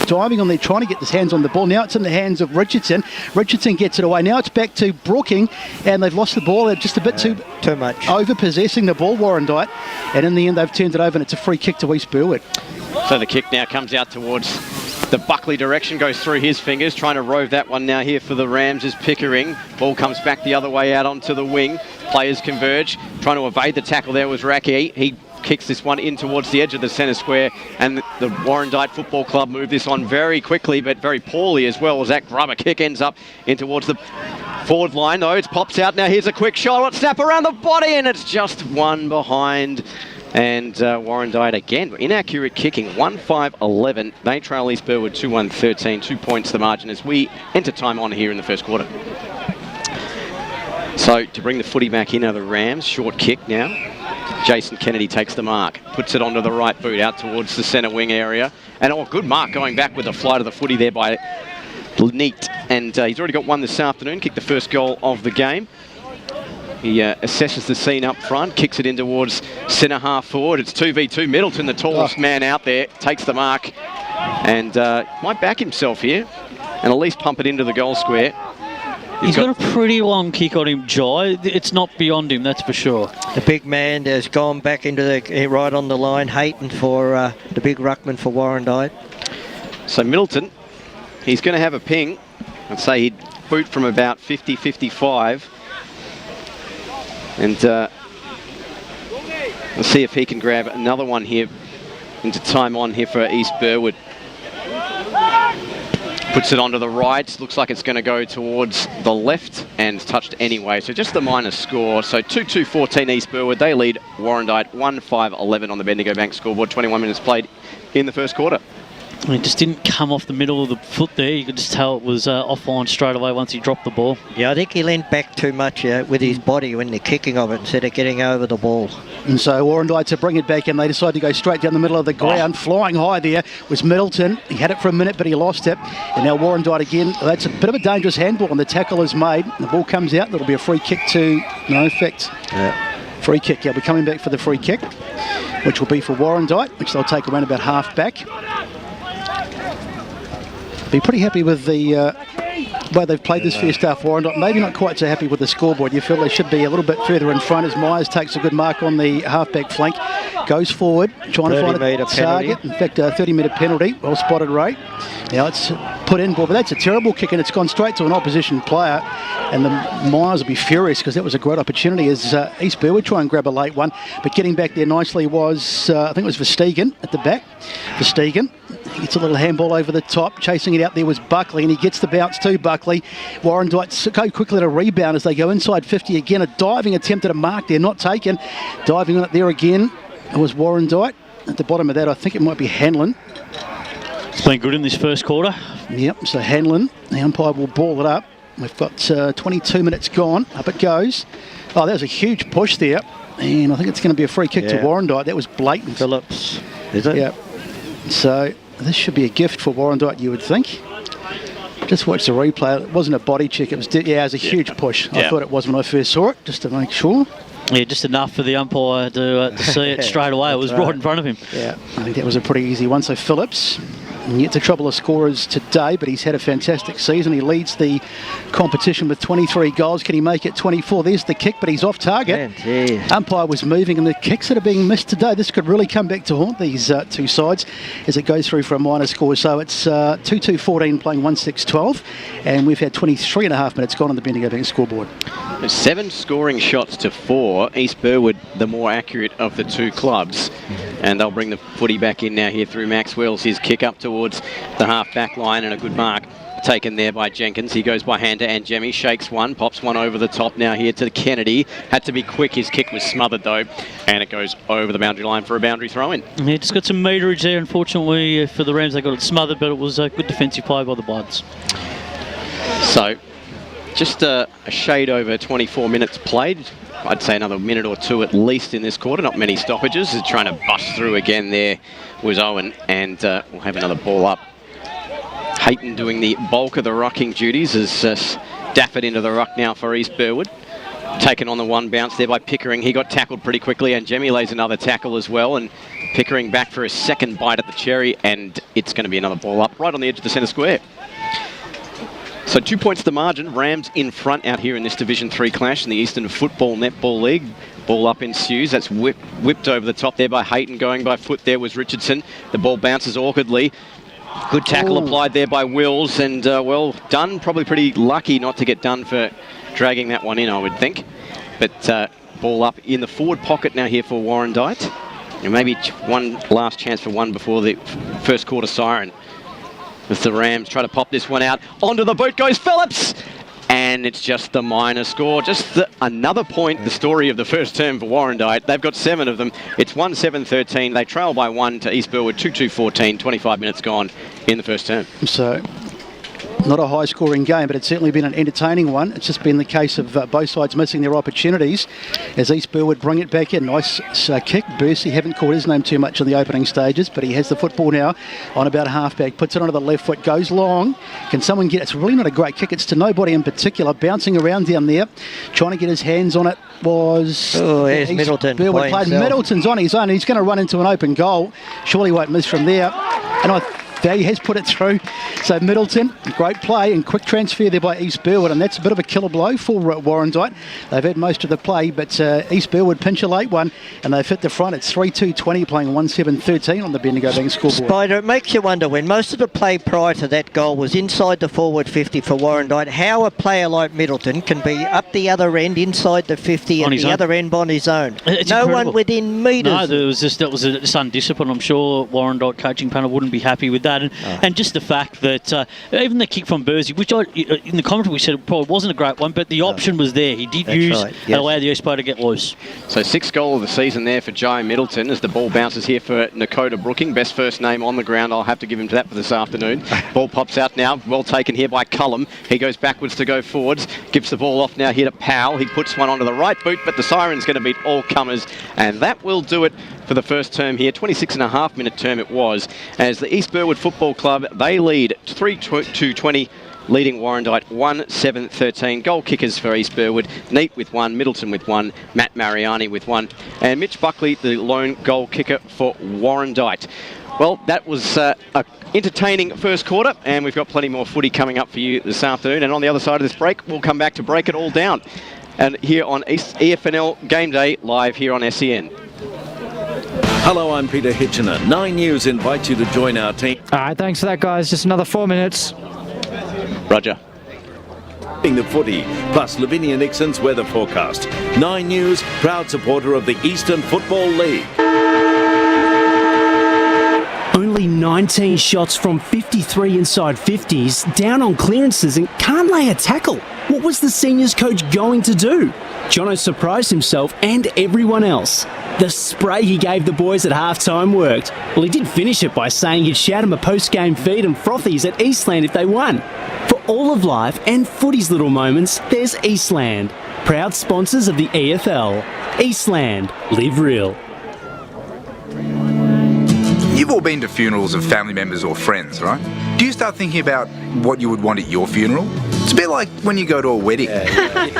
diving on there, trying to get his hands on the ball. Now it's in the hands of Richardson. Richardson gets it away. Now it's back to Brooking, and they've lost the ball. They're just a bit too much over-possessing the ball, Warrandyte, and in the end they've turned it over, and it's a free kick to East Burwood. So the kick now comes out towards the Buckley direction, goes through his fingers, trying to rove that one now here for the Rams is Pickering. Ball comes back the other way out onto the wing. Players converge, trying to evade the tackle there was Racky. He kicks this one in towards the edge of the centre square, and the Warrandyte Football Club move this on very quickly but very poorly as well, as that grubber kick ends up in towards the forward line. Though it pops out now, here's a quick shot, snap around the body, and it's just one behind. And Warrandyte again, inaccurate kicking, 1-5-11. They trail East Burwood 2-1-13, 2 points the margin as we enter time on here in the first quarter. So to bring the footy back in are the Rams, short kick now. Jason Kennedy takes the mark, puts it onto the right boot out towards the centre wing area. And good mark going back with the flight of the footy there by Neat. And he's already got one this afternoon, kicked the first goal of the game. He assesses the scene up front, kicks it in towards centre half forward. It's 2v2. Middleton, the tallest man out there, takes the mark and might back himself here and at least pump it into the goal square. He's got a pretty long kick on him, Jai. It's not beyond him, that's for sure. The big man has gone back into the right on the line, Hayton for the big ruckman for Warrandyte. So Middleton, he's going to have a ping. I'd say he'd boot from about 50, 55. And let's see if he can grab another one here into time on here for East Burwood. Puts it onto the right. Looks like it's going to go towards the left and touched anyway. So just the minus score. So 2-2-14 East Burwood. They lead Warrandyte 1-5-11 on the Bendigo Bank scoreboard. 21 minutes played in the first quarter. It just didn't come off the middle of the foot there. You could just tell it was offline straight away once he dropped the ball. Yeah, I think he leaned back too much with his body when they're kicking of it instead of getting over the ball. And so Warrandyte to bring it back in. They decide to go straight down the middle of the ground. Flying high there was Middleton. He had it for a minute, but he lost it. And now Warrandyte again. That's a bit of a dangerous handball, and the tackle is made. The ball comes out. That'll be a free kick to no effect. Yeah. Free kick. Yeah, we're coming back for the free kick, which will be for Warrandyte, which they'll take around about half back. Be pretty happy with the way they've played this first half, Warrandyte. Maybe not quite so happy with the scoreboard. You feel they should be a little bit further in front as Myers takes a good mark on the half-back flank. Goes forward, trying to find a target. In fact, a 30-metre penalty. Well spotted, Ray. Now it's put in, but that's a terrible kick, and it's gone straight to an opposition player. And the Myers will be furious because that was a great opportunity as East Burwood try and grab a late one. But getting back there nicely was, I think it was Verstegen at the back. Verstegen gets a little handball over the top. Chasing it out there was Buckley, and he gets the bounce to Buckley. Warrandyte go quickly to rebound as they go inside 50 again. A diving attempt at a mark there, not taken. Diving on it there again. It was Warrandyte. At the bottom of that, I think it might be Hanlon. It's been good in this first quarter. Yep, so Hanlon, the umpire will ball it up. We've got 22 minutes gone. Up it goes. Oh, that was a huge push there. And I think it's going to be a free kick to Warrandyte. That was blatant. Phillips, is it? Yeah. So this should be a gift for Warrandyte, you would think. Just watch the replay. It wasn't a body check. It was, it was a huge push. I thought it was when I first saw it, just to make sure. Yeah, just enough for the umpire to see it straight away. It was right in front of him. Yeah, I think that was a pretty easy one. So Phillips, yet to trouble the scorers today, but he's had a fantastic season. He leads the competition with 23 goals. Can he make it 24? There's the kick, but he's off target. Umpire was moving, and the kicks that are being missed today, this could really come back to haunt these two sides as it goes through for a minor score. So it's 2-2-14 playing 1-6-12, and we've had 23 and a half minutes gone on the Bendigo Bank scoreboard. 7 scoring shots to 4. East Burwood, the more accurate of the two clubs. And they'll bring the footy back in now here through Max Wells. His kick up towards the half-back line and a good mark taken there by Jenkins. He goes by hand to Anjemi, shakes one, pops one over the top now here to Kennedy. Had to be quick. His kick was smothered though, and it goes over the boundary line for a boundary throw-in. Yeah, just got some meterage there. Unfortunately for the Rams, they got it smothered, but it was a good defensive play by the Bloods. So, just a shade over 24 minutes played. I'd say another minute or two at least in this quarter. Not many stoppages. Trying to bust through again there was Owen, and we'll have another ball up. Hayton doing the bulk of the rucking duties as Dafford into the ruck now for East Burwood. Taken on the one bounce there by Pickering. He got tackled pretty quickly, and Jemmy lays another tackle as well, and Pickering back for a second bite at the cherry, and it's going to be another ball up right on the edge of the centre square. So 2 points the margin. Rams in front out here in this Division 3 clash in the Eastern Football Netball League. Ball up ensues. That's whipped over the top there by Hayton. Going by foot there was Richardson. The ball bounces awkwardly. Good tackle applied there by Wills, and well done. Probably pretty lucky not to get done for dragging that one in, I would think. But ball up in the forward pocket now here for Warrandyte. And maybe one last chance for one before the first quarter siren. With the Rams try to pop this one out. Onto the boot goes Phillips. And it's just the minor score. Just another point, the story of the first term for Warrandyte. They've got 7 of them. It's 1-7-13. They trail by 1 to East Burwood, 2-2-14. 25 minutes gone in the first term. So, not a high-scoring game, but it's certainly been an entertaining one. It's just been the case of both sides missing their opportunities as East Burwood bring it back in. Nice kick. Bursey, haven't called his name too much in the opening stages, but he has the football now on about half-back. Puts it onto the left foot, goes long. Can someone get it? It's really not a great kick. It's to nobody in particular. Bouncing around down there, trying to get his hands on it was... Oh, there's Middleton. Burwood played. Middleton's on his own. He's going to run into an open goal. Surely won't miss from there. And he has put it through. So Middleton, great play and quick transfer there by East Burwood, and that's a bit of a killer blow for Warrandyte. They've had most of the play, but East Burwood pinch a late one, and they've hit the front. It's 3-2-20, playing 1-7-13 on the Bendigo Bank scoreboard. Spider, it makes you wonder, when most of the play prior to that goal was inside the forward 50 for Warrandyte, how a player like Middleton can be up the other end, inside the 50, and the other end on his own. It's no incredible. One within metres. No, that was just undisciplined. I'm sure Warrandyte coaching panel wouldn't be happy with that. And just the fact that even the kick from Bursey, which in the commentary we said it probably wasn't a great one, but the option was there. He did allow the East player to get loose. So 6th goal of the season there for Joe Middleton as the ball bounces here for Nakota Brooking. Best first name on the ground. I'll have to give him that for this afternoon. Ball pops out now. Well taken here by Cullum. He goes backwards to go forwards. Gives the ball off now here to Powell. He puts one onto the right boot, but the siren's going to beat all comers, and that will do it for the first term here. 26.5 minute term it was, as the East Burwood Football Club, they lead 3-2-20, leading Warrandyte 1-7-13. Goal kickers for East Burwood, Neat with 1, Middleton with 1, Matt Mariani with 1, and Mitch Buckley, the lone goal kicker for Warrandyte. Well, that was a entertaining first quarter, and we've got plenty more footy coming up for you this afternoon. And on the other side of this break, we'll come back to break it all down. And here on EFNL Game Day, live here on SEN. Hello, I'm Peter Hitchener. 9 News invites you to join our team. All right, thanks for that, guys. Just another 4 minutes. Roger. The footy, plus Lavinia Nixon's weather forecast. 9 News, proud supporter of the Eastern Football League. Only 19 shots from 53 inside 50s, down on clearances and can't lay a tackle. What was the seniors coach going to do? Jono surprised himself and everyone else. The spray he gave the boys at halftime worked. Well, he did finish it by saying he'd shout them a post-game feed and frothies at Eastland if they won. For all of life and footy's little moments, there's Eastland, proud sponsors of the EFL. Eastland, live real. You've all been to funerals of family members or friends, right? Do you start thinking about what you would want at your funeral? It's a bit like when you go to a wedding. That's right.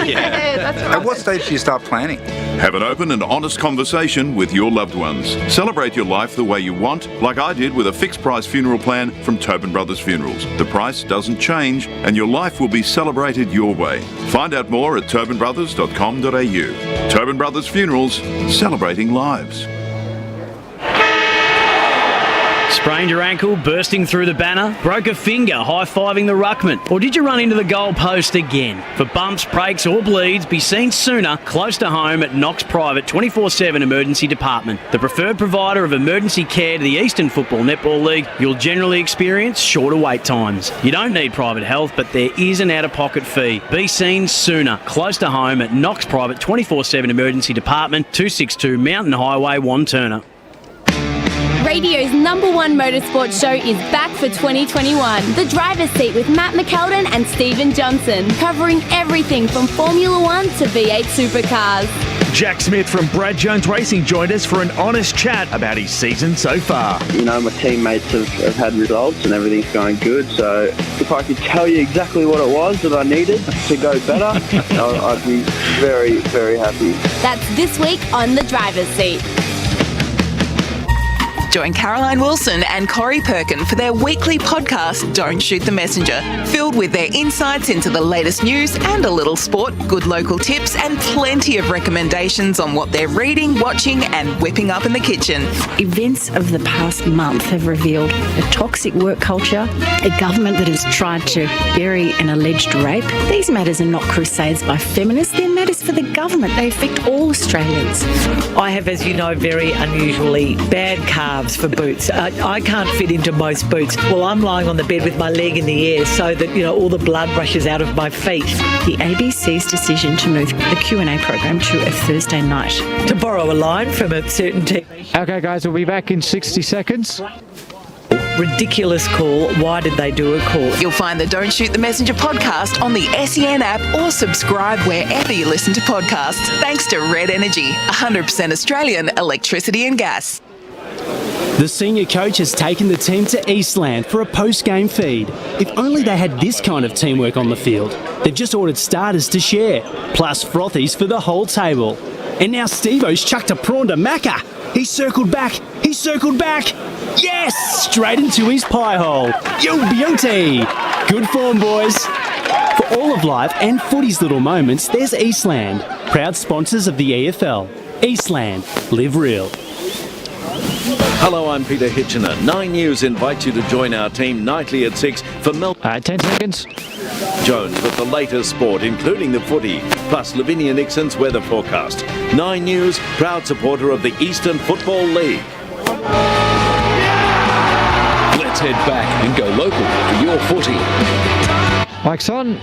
At what stage do you start planning? Have an open and honest conversation with your loved ones. Celebrate your life the way you want, like I did with a fixed price funeral plan from Tobin Brothers Funerals. The price doesn't change and your life will be celebrated your way. Find out more at tobinbrothers.com.au. Tobin Brothers Funerals, celebrating lives. Sprained your ankle, bursting through the banner? Broke a finger, high-fiving the ruckman? Or did you run into the goal post again? For bumps, breaks or bleeds, be seen sooner, close to home at Knox Private 24/7 Emergency Department. The preferred provider of emergency care to the Eastern Football Netball League, you'll generally experience shorter wait times. You don't need private health, but there is an out-of-pocket fee. Be seen sooner, close to home at Knox Private 24/7 Emergency Department, 262 Mountain Highway, Wantirna. Radio's #1 motorsport show is back for 2021. The Driver's Seat with Matt McKeldin and Stephen Johnson, covering everything from Formula 1 to V8 supercars. Jack Smith from Brad Jones Racing joined us for an honest chat about his season so far. You know, my teammates have had results and everything's going good, so if I could tell you exactly what it was that I needed to go better, I'd be very, very happy. That's this week on The Driver's Seat. Join Caroline Wilson and Corey Perkin for their weekly podcast, Don't Shoot the Messenger, filled with their insights into the latest news and a little sport, good local tips, and plenty of recommendations on what they're reading, watching, and whipping up in the kitchen. Events of the past month have revealed a toxic work culture, a government that has tried to bury an alleged rape. These matters are not crusades by feminists, they're matters for the government. They affect all Australians. I have, as you know, very unusually bad calves for boots. I can't fit into most boots. Well, I'm lying on the bed with my leg in the air so that, you know, all the blood rushes out of my feet. The ABC's decision to move the Q&A program to a Thursday night. To borrow a line from a certain TV. Okay, guys, we'll be back in 60 seconds. Ridiculous call. Why did they do a call? You'll find the Don't Shoot the Messenger podcast on the SEN app or subscribe wherever you listen to podcasts. Thanks to Red Energy, 100% Australian electricity and gas. The senior coach has taken the team to Eastland for a post-game feed. If only they had this kind of teamwork on the field. They've just ordered starters to share, plus frothies for the whole table. And now Steve-O's chucked a prawn to Macca. He circled back. Yes! Straight into his pie hole. Yo, beauty! Good form, boys. For all of life and footy's little moments, there's Eastland. Proud sponsors of the EFL. Eastland. Live real. Hello, I'm Peter Hitchener. 9 News invites you to join our team nightly at 6 for 10 seconds. Jones with the latest sport, including the footy, plus Lavinia Nixon's weather forecast. 9 News, proud supporter of the Eastern Football League. Let's head back and go local for your footy. Mike's on.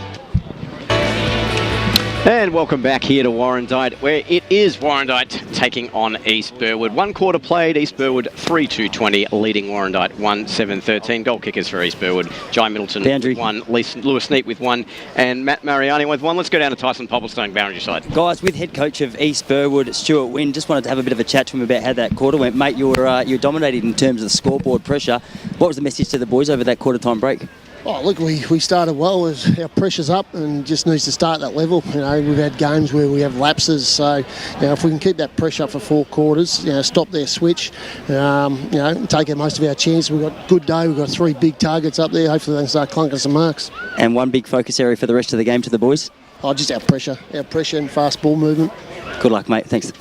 And welcome back here to Warrandyte, where it is Warrandyte taking on East Burwood. 1 quarter played, East Burwood 3-2-20, leading Warrandyte 1-7-13. Goal kickers for East Burwood, Jai Middleton with 1, Lewis Neat with 1, and Matt Mariani with 1. Let's go down to Tyson Popplestone, boundary side. Guys, with head coach of East Burwood, Stuart Wynn, just wanted to have a bit of a chat to him about how that quarter went. Mate, you were dominated in terms of the scoreboard pressure. What was the message to the boys over that quarter time break? Oh, look, we started well. Our pressure's up and just needs to start that level. You know, we've had games where we have lapses, so if we can keep that pressure up for 4 quarters, stop their switch, take out most of our chances. We've got a good day. We've got 3 big targets up there. Hopefully they can start clunking some marks. And one big focus area for the rest of the game to the boys? Oh, just our pressure and fast ball movement. Good luck, mate. Thanks.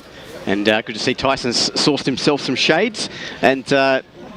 And good to see Tyson's sourced himself some shades. And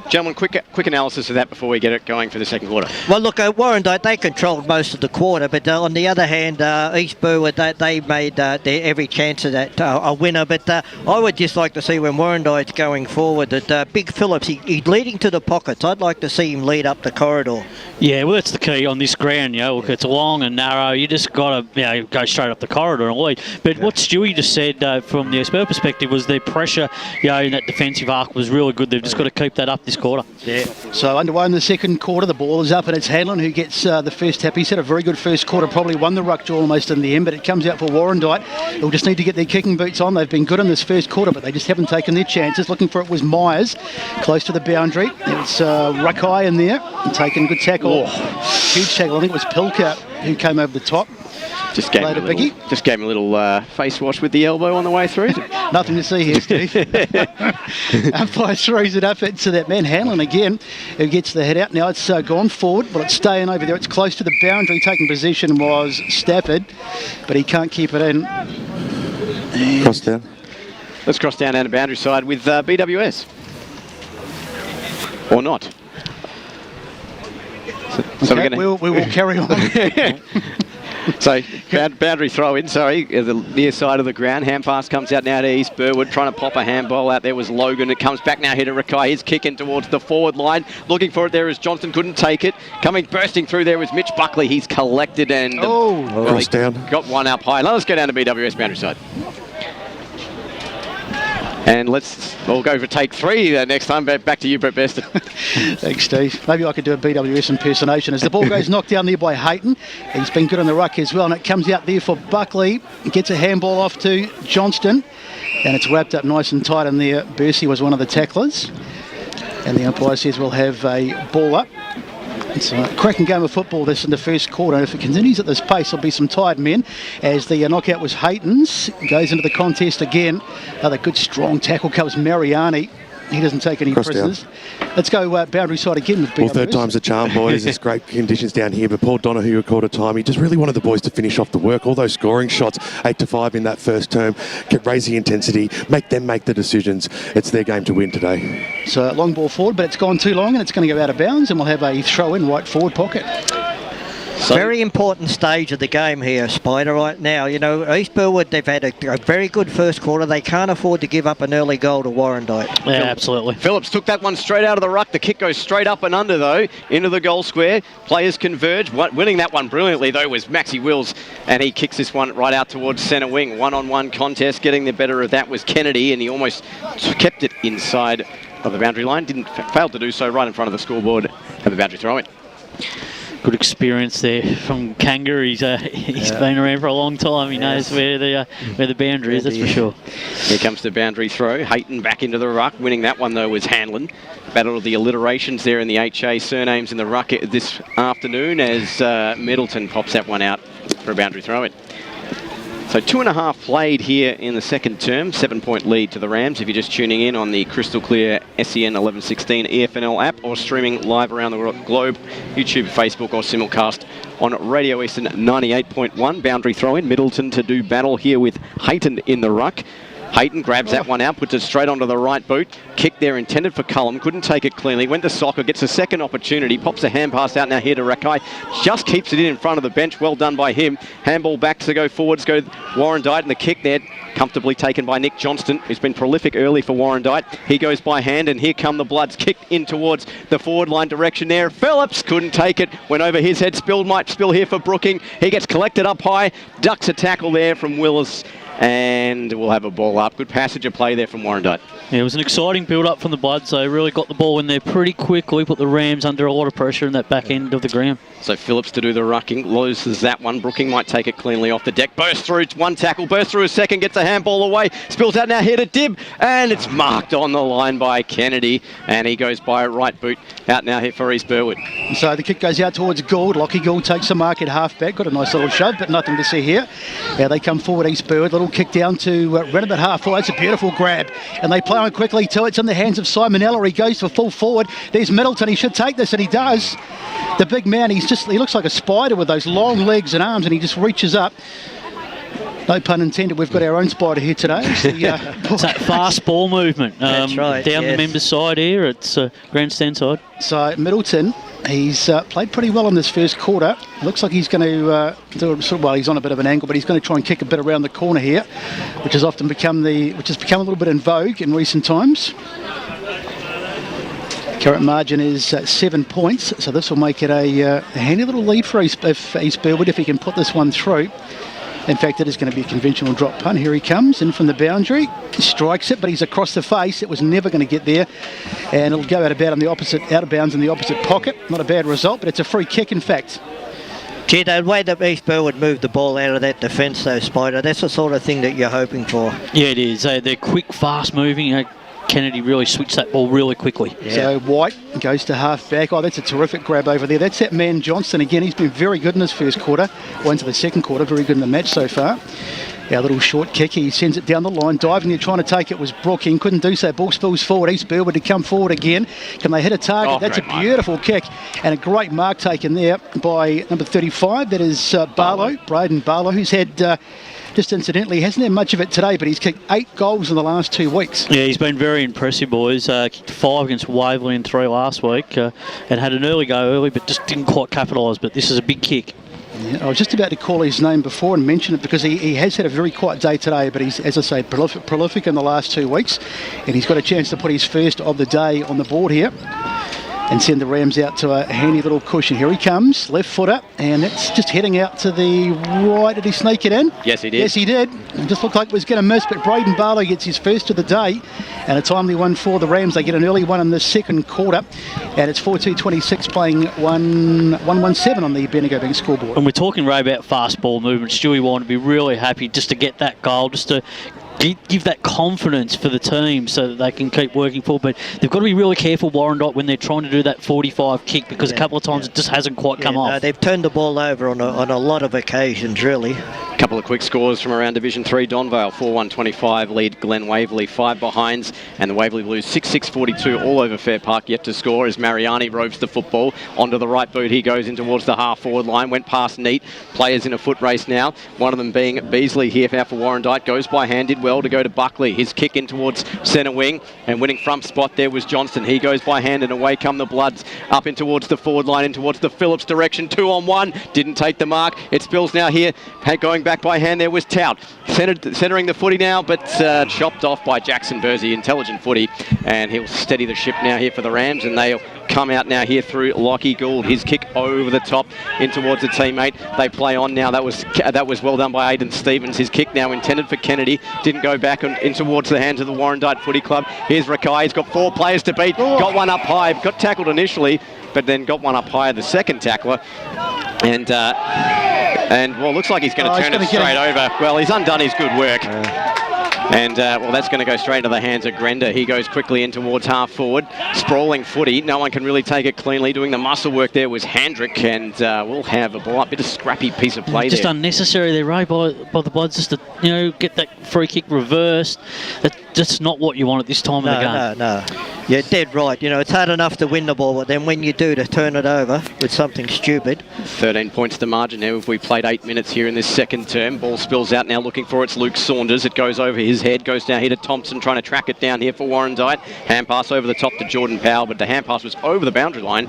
gentlemen, quick analysis of that before we get it going for the second quarter. Well, look, Warrandyte, they controlled most of the quarter, but on the other hand, East Burwood, they made their every chance of that a winner. But I would just like to see when Warrandyte's going forward that Big Phillips, he's leading to the pockets. I'd like to see him lead up the corridor. Yeah, well, that's the key on this ground. Look, it's long and narrow. You just got to go straight up the corridor and lead. But what Stewie just said from the East Burwood perspective was their pressure, in that defensive arc was really good. They've just got to keep that up this quarter. Yeah. So underway in the second quarter, the ball is up and it's Hanlon who gets the first tap. He's had a very good first quarter, probably won the ruck draw almost in the end, but it comes out for Warrandyte. They'll just need to get their kicking boots on. They've been good in this first quarter, but they just haven't taken their chances. Looking for it was Myers, close to the boundary. It's Ruckeye in there, taking good tackle. Huge tackle. I think it was Pilker who came over the top. Just gave him a little face wash with the elbow on the way through. Nothing to see here, Steve. Umpire throws it up into that man Hanlon again, who gets the head out. Now it's gone forward. Well, it's staying over there. It's close to the boundary. Taking position was Stafford, but he can't keep it in. Cross down. Let's cross down the boundary side with BWS. Or not. So Okay, we will carry on. So, boundary throw in, the near side of the ground. Hand pass comes out now to East Burwood, trying to pop a handball out there was Logan. It comes back now here to Rakai. He's kicking towards the forward line. Looking for it there is Johnston, couldn't take it. Bursting through there was Mitch Buckley. He's collected and cross down. Got one up high. Let's go down to BWS boundary side. And we'll go for take 3 next time. Back to you, Brett Best. Thanks, Steve. Maybe I could do a BWS impersonation. As the ball goes knocked down there by Hayton. He's been good on the ruck as well, and it comes out there for Buckley. Gets a handball off to Johnston, and it's wrapped up nice and tight in there. Bursey was one of the tacklers. And the umpire says we'll have a ball up. It's a cracking game of football this in the first quarter, and if it continues at this pace there'll be some tired men as the knockout was Hayton's. Goes into the contest again. Another good strong tackle comes Mariani. He doesn't take any prisoners. Let's go boundary side again with BWS. Well, third time's a charm, boys. There's great conditions down here, but Paul Donahue recalled a time. He just really wanted the boys to finish off the work. All those scoring shots, 8-5 in that first term, raise the intensity, make them make the decisions. It's their game to win today. So long ball forward, but it's gone too long and it's going to go out of bounds, and we'll have a throw in right forward pocket. Very important stage of the game here, Spider, right now. You know, East Burwood, they've had a very good first quarter. They can't afford to give up an early goal to Warrandyte. Yeah, absolutely. Phillips took that one straight out of the ruck. The kick goes straight up and under, though, into the goal square. Players converge. Winning that one brilliantly, though, was Maxie Wills, and he kicks this one right out towards centre wing. One-on-one contest. Getting the better of that was Kennedy, and he almost kept it inside of the boundary line. Failed to do so right in front of the scoreboard of the boundary throw-in. Good experience there from Kanga. He's been around for a long time. He knows where the boundary is, that's for sure. Here comes the boundary throw. Hayton back into the ruck. Winning that one, though, was Hanlon. Battle of the alliterations there in the HA surnames in the ruck this afternoon as Middleton pops that one out for a boundary throw-in. So 2.5 played here in the second term. 7-point lead to the Rams if you're just tuning in on the crystal clear SEN 1116 EFNL app or streaming live around the globe, YouTube, Facebook or simulcast on Radio Eastern 98.1. Boundary throw in. Middleton to do battle here with Hayton in the ruck. Hayton grabs that one out, puts it straight onto the right boot. Kick there intended for Cullum, couldn't take it cleanly. Went to Soccer, gets a second opportunity, pops a hand pass out now here to Rakai. Just keeps it in front of the bench, well done by him. Handball back to go forwards, go Warrandyte, and the kick there comfortably taken by Nick Johnston, who's been prolific early for Warrandyte. He goes by hand, and here come the Bloods. Kicked in towards the forward line direction there. Phillips couldn't take it, went over his head, might spill here for Brooking. He gets collected up high, ducks a tackle there from Willis, and we'll have a ball up. Good passage of play there from Warrandyte. Yeah, it was an exciting build-up from the Bloods. They really got the ball in there pretty quickly, put the Rams under a lot of pressure in that back end of the ground. So Phillips to do the rucking, loses that one. Brooking might take it cleanly off the deck. Bursts through one tackle, bursts through a second, gets a handball away, spills out now here to Dibb, and it's marked on the line by Kennedy, and he goes by a right boot out now here for East Burwood. So the kick goes out towards Gould. Lockie Gould takes the mark at half-back. Got a nice little shove, but nothing to see here. Now they come forward, East Burwood. Little kick down to Renham at half-forward. It's a beautiful grab, and they play on quickly too. It's in the hands of Simon Eller. He goes for full forward. There's Middleton. He should take this, and he does. The big man, he looks like a spider with those long legs and arms, and he just reaches up. No pun intended, we've got our own spider here today. It's that fast ball movement. That's right, down the members' side here, it's grandstand side. So Middleton, he's played pretty well in this first quarter. Looks like he's going to do it, well, he's on a bit of an angle, but he's going to try and kick a bit around the corner here, which has become a little bit in vogue in recent times. Current margin is 7 points, so this will make it a handy little lead for East Burwood if he can put this one through. In fact, it is going to be a conventional drop punt. Here he comes in from the boundary. He strikes it, but he's across the face. It was never going to get there, and it'll go out of bounds in the opposite pocket. Not a bad result, but it's a free kick, in fact. Gee, the way that East Burwood moved the ball out of that defence, though, Spider, that's the sort of thing that you're hoping for. Yeah, it is. They're quick, fast moving. Kennedy really switched that ball really quickly. Yeah. So White goes to half-back. Oh, that's a terrific grab over there. That's that man Johnston again. He's been very good in his first quarter. Well, into the second quarter, very good in the match so far. Our little short kick, he sends it down the line. Diving there, trying to take it was Brooking. Couldn't do so. Ball spills forward. East Burwood to come forward again. Can they hit a target? That's a beautiful kick. And a great mark taken there by number 35. That is Barlow, Braden Barlow, who's had just incidentally, he hasn't had much of it today, but he's kicked 8 goals in the last 2 weeks. Yeah, he's been very impressive, boys. Kicked 5 against Waverley and 3 last week, and had an early go early, but just didn't quite capitalise. But this is a big kick. Yeah, I was just about to call his name before and mention it because he has had a very quiet day today, but he's, as I say, prolific in the last 2 weeks, and he's got a chance to put his first of the day on the board here and send the Rams out to a handy little cushion. Here he comes, left footer, and that's just heading out to the right. Did he sneak it in? Yes, he did. Yes, he did. It just looked like it was going to miss, but Braden Barlow gets his first of the day, and a timely one for the Rams. They get an early one in the second quarter, and it's 4-2-26 playing 1-1-7 on the Bendigo Bank scoreboard. And we're talking, Ray, about fast ball movement. Stewie wanted to be really happy just to get that goal, just to give that confidence for the team so that they can keep working forward. But they've got to be really careful, Warrandyte, when they're trying to do that 45 kick, because a couple of times it just hasn't quite come off. No, they've turned the ball over on a lot of occasions, really. A couple of quick scores from around Division 3. Donvale 4-1-25 lead Glen Waverley 5 behinds, and the Waverley Blues 6-6-42 all over Fair Park. Yet to score as Mariani roved the football onto the right boot. He goes in towards the half forward line, went past Neat. Players in a foot race now, one of them being Beasley here now for Warrandyte. Goes by hand, did well to go to Buckley. His kick in towards centre wing, and winning front spot there was Johnston. He goes by hand, and away come the Bloods up in towards the forward line, in towards the Phillips direction. 2-on-1, didn't take the mark. It spills now here, going back by hand there was Tout. Centering the footy now, but chopped off by Jackson Bursey. Intelligent footy, and he'll steady the ship now here for the Rams, and they'll come out now here through Lockie Gould. His kick over the top in towards a teammate. They play on now. That was well done by Aidan Stevens. His kick now intended for Kennedy. Didn't go back in towards the hands of the Warrandyte Footy Club. Here's Rakai. He's got 4 players to beat. Got one up high. Got tackled initially, but then got one up higher, the second tackler. And well, looks like he's going to turn it straight over. Well, he's undone his good work. And, well, that's going to go straight into the hands of Grender. He goes quickly in towards half forward. Sprawling footy. No one can really take it cleanly. Doing the muscle work there was Handrick, and we'll have a bit of scrappy piece of play just there. Unnecessary there, Ray, by the Bloods, just to, get that free kick reversed. That's not what you want at this time of the game. No. You're dead right. It's hard enough to win the ball, but then when you do, to turn it over with something stupid. 13 points to margin now. If we played 8 minutes here in this second term. Ball spills out now, looking for it's Luke Saunders. It goes over his head, goes down here to Thompson, trying to track it down here for Warrandyte. Hand pass over the top to Jordan Powell, but the hand pass was over the boundary line,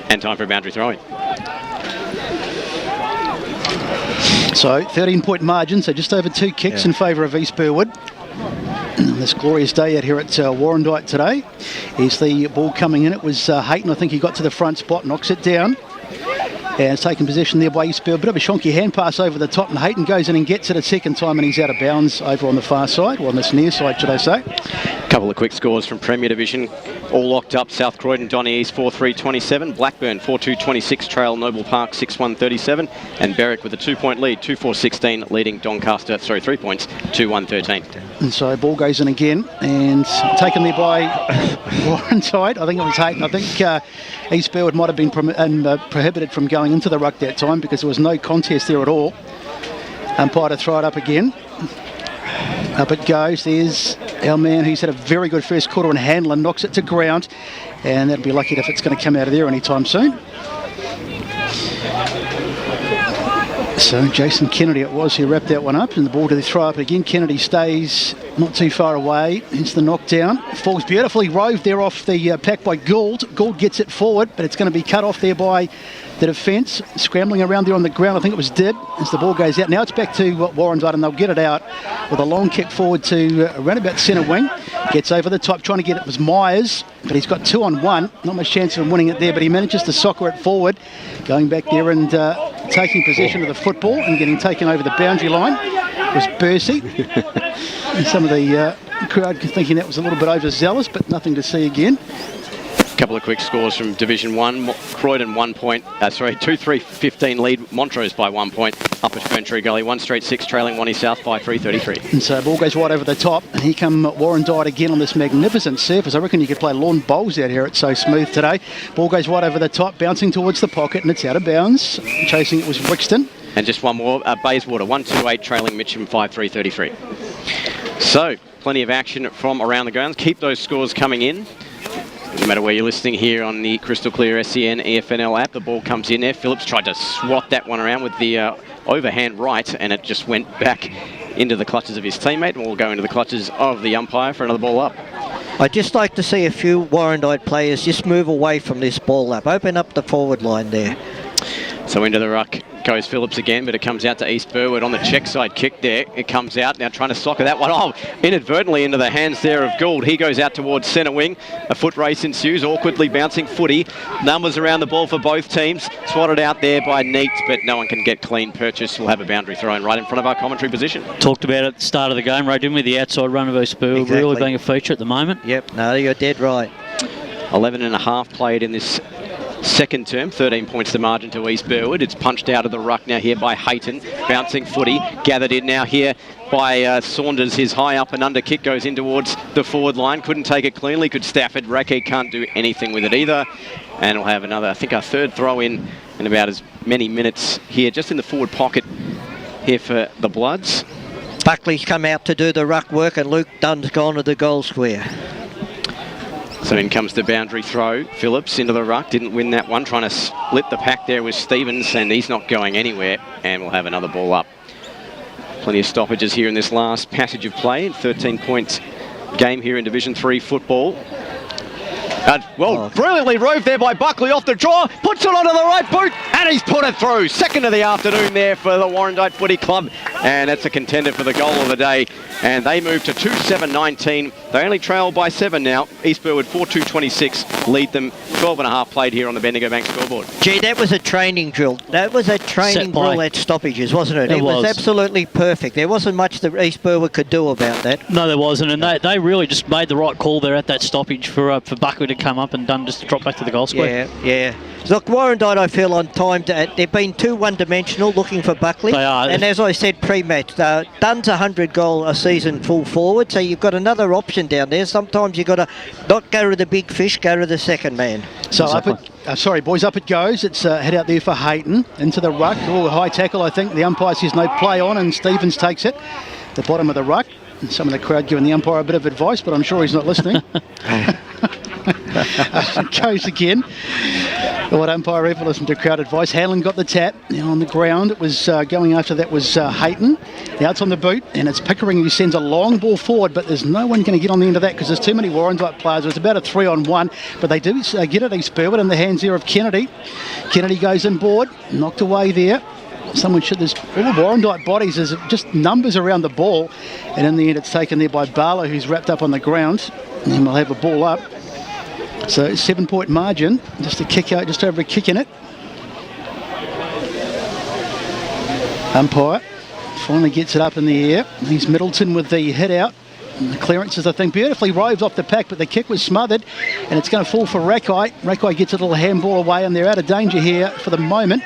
and time for a boundary throw-in. So 13-point margin, so just over 2 kicks in favour of East Burwood. On this glorious day out here at Warrandyte today. Here's the ball coming in. It was Hayton. I think he got to the front spot, knocks it down. And it's taken possession there by East Burwood. Bit of a shonky hand pass over the top, and Hayton goes in and gets it a second time, and he's out of bounds over on the far side, or on this near side, should I say. Couple of quick scores from Premier Division, all locked up. South Croydon, Donny East 4-3-27, Blackburn 4-2-26, Trail Noble Park 6-1-37, and Berwick with a 2-point lead, 2-4-16, leading Doncaster, 3 points, 2-1-13. And so ball goes in again, and taken there by Warrandyte. I think it was Hayton. I think East Burwood might have been prohibited from going into the ruck that time because there was no contest there at all. Umpire to throw it up again. Up it goes. There's our man who's had a very good first quarter, and Hanlon knocks it to ground, and that'll be lucky if it's going to come out of there anytime soon. So Jason Kennedy it was who wrapped that one up, and the ball to the throw up again. Kennedy stays not too far away. It's the knockdown. Falls beautifully, roved there off the pack by Gould. Gould gets it forward, but it's going to be cut off there by the defence. Scrambling around there on the ground, I think it was Dib, as the ball goes out. Now it's back to Warrandyte, and they'll get it out with a long kick forward to around about centre wing. Gets over the top, trying to get it was Myers, but he's got 2-on-1. Not much chance of him winning it there, but he manages to soccer it forward. Going back there and taking possession of the football and getting taken over the boundary line was Bursey. And some of the crowd thinking that was a little bit overzealous, but nothing to see again. Couple of quick scores from Division 1. Croydon 2-3-15 lead Montrose by 1 point. Up at Ferntree Gully 1-6 trailing Wanty South by 3-33. And so ball goes right over the top, and here come Warrandyte again on this magnificent surface. I reckon you could play lawn bowls out here. It's so smooth today. Ball goes right over the top, bouncing towards the pocket, and it's out of bounds. Chasing it was Brixton. And just one more, Bayswater 1-8 trailing Mitcham 5-3-33. So plenty of action from around the grounds. Keep those scores coming in. No matter where you're listening here on the Crystal Clear SEN EFNL app, the ball comes in there. Phillips tried to swat that one around with the overhand right, and it just went back into the clutches of his teammate, and will go into the clutches of the umpire for another ball up. I'd just like to see a few Warrandyte players just move away from this ball up. Open up the forward line there. So into the ruck goes Phillips again, but it comes out to East Burwood on the check side kick there. It comes out now, trying to soccer that one. Oh, inadvertently into the hands there of Gould. He goes out towards centre wing. A foot race ensues, awkwardly bouncing footy. Numbers around the ball for both teams. Swatted out there by Neat, but no one can get clean purchase. We'll have a boundary thrown right in front of our commentary position. Talked about it at the start of the game, Ray, didn't we? The outside run of East Burwood really being a feature at the moment. Yep, no, you're dead right. 11 and a half played in this second term, 13 points the margin to East Burwood. It's punched out of the ruck now here by Hayton. Bouncing footy, gathered in now here by Saunders. His high up and under kick goes in towards the forward line. Couldn't take it cleanly, could Stafford. Rackey can't do anything with it either. And we'll have another, I think our third throw in about as many minutes here, just in the forward pocket here for the Bloods. Buckley's come out to do the ruck work, and Luke Dunn's gone to the goal square. So in comes the boundary throw. Phillips into the ruck, didn't win that one. Trying to split the pack there with Stevens, and he's not going anywhere. And we'll have another ball up. Plenty of stoppages here in this last passage of play. 13 points game here in Division 3 football. Brilliantly roved there by Buckley off the draw. Puts it onto the right boot, and he's put it through. Second of the afternoon there for the Warrandyte Footy Club. And that's a contender for the goal of the day. And they move to 2-7-19. They only trail by 7 now. East Burwood 4-2-26 lead them. 12 and a half played here on the Bendigo Bank scoreboard. Gee, that was a training drill. That was a training drill at stoppages, wasn't it? It was absolutely perfect. There wasn't much that East Burwood could do about that. No, there wasn't, and they really just made the right call there at that stoppage for Buckley to come up and Dunn just to drop back to the goal square. Yeah. Look, Warrandyte, I feel on time. They've been too one-dimensional looking for Buckley. They are. And as I said pre-match, Dunn's 100-goal a season full forward, so you've got another option down there. Sometimes you've got to not go to the big fish, go to the second man. So up it goes. It's head out there for Hayton into the ruck. Oh, high tackle, I think. The umpire says no play on, and Stevens takes it. The bottom of the ruck. And some of the crowd giving the umpire a bit of advice, but I'm sure he's not listening. Goes again. What umpire ever listened to crowd advice? Hanlon got the tap. Now on the ground, it was going after that was Hayton. Now it's on the boot, and it's Pickering who sends a long ball forward, but there's no one going to get on the end of that because there's too many Warrandyte players. It's about a 3-on-1, but they do get it. East Burwood in the hands there of Kennedy. Kennedy goes in board, knocked away there. Someone should, there's all the Warrandyte bodies, there's just numbers around the ball, and in the end it's taken there by Barlow, who's wrapped up on the ground, and we'll have a ball up. So 7-point margin, just a kick out, just over a kick in it. Umpire finally gets it up in the air. He's Middleton with the hit out. And the clearances, I think, beautifully roved off the pack, but the kick was smothered, and it's going to fall for Rackey. Rackey gets a little handball away, and they're out of danger here for the moment.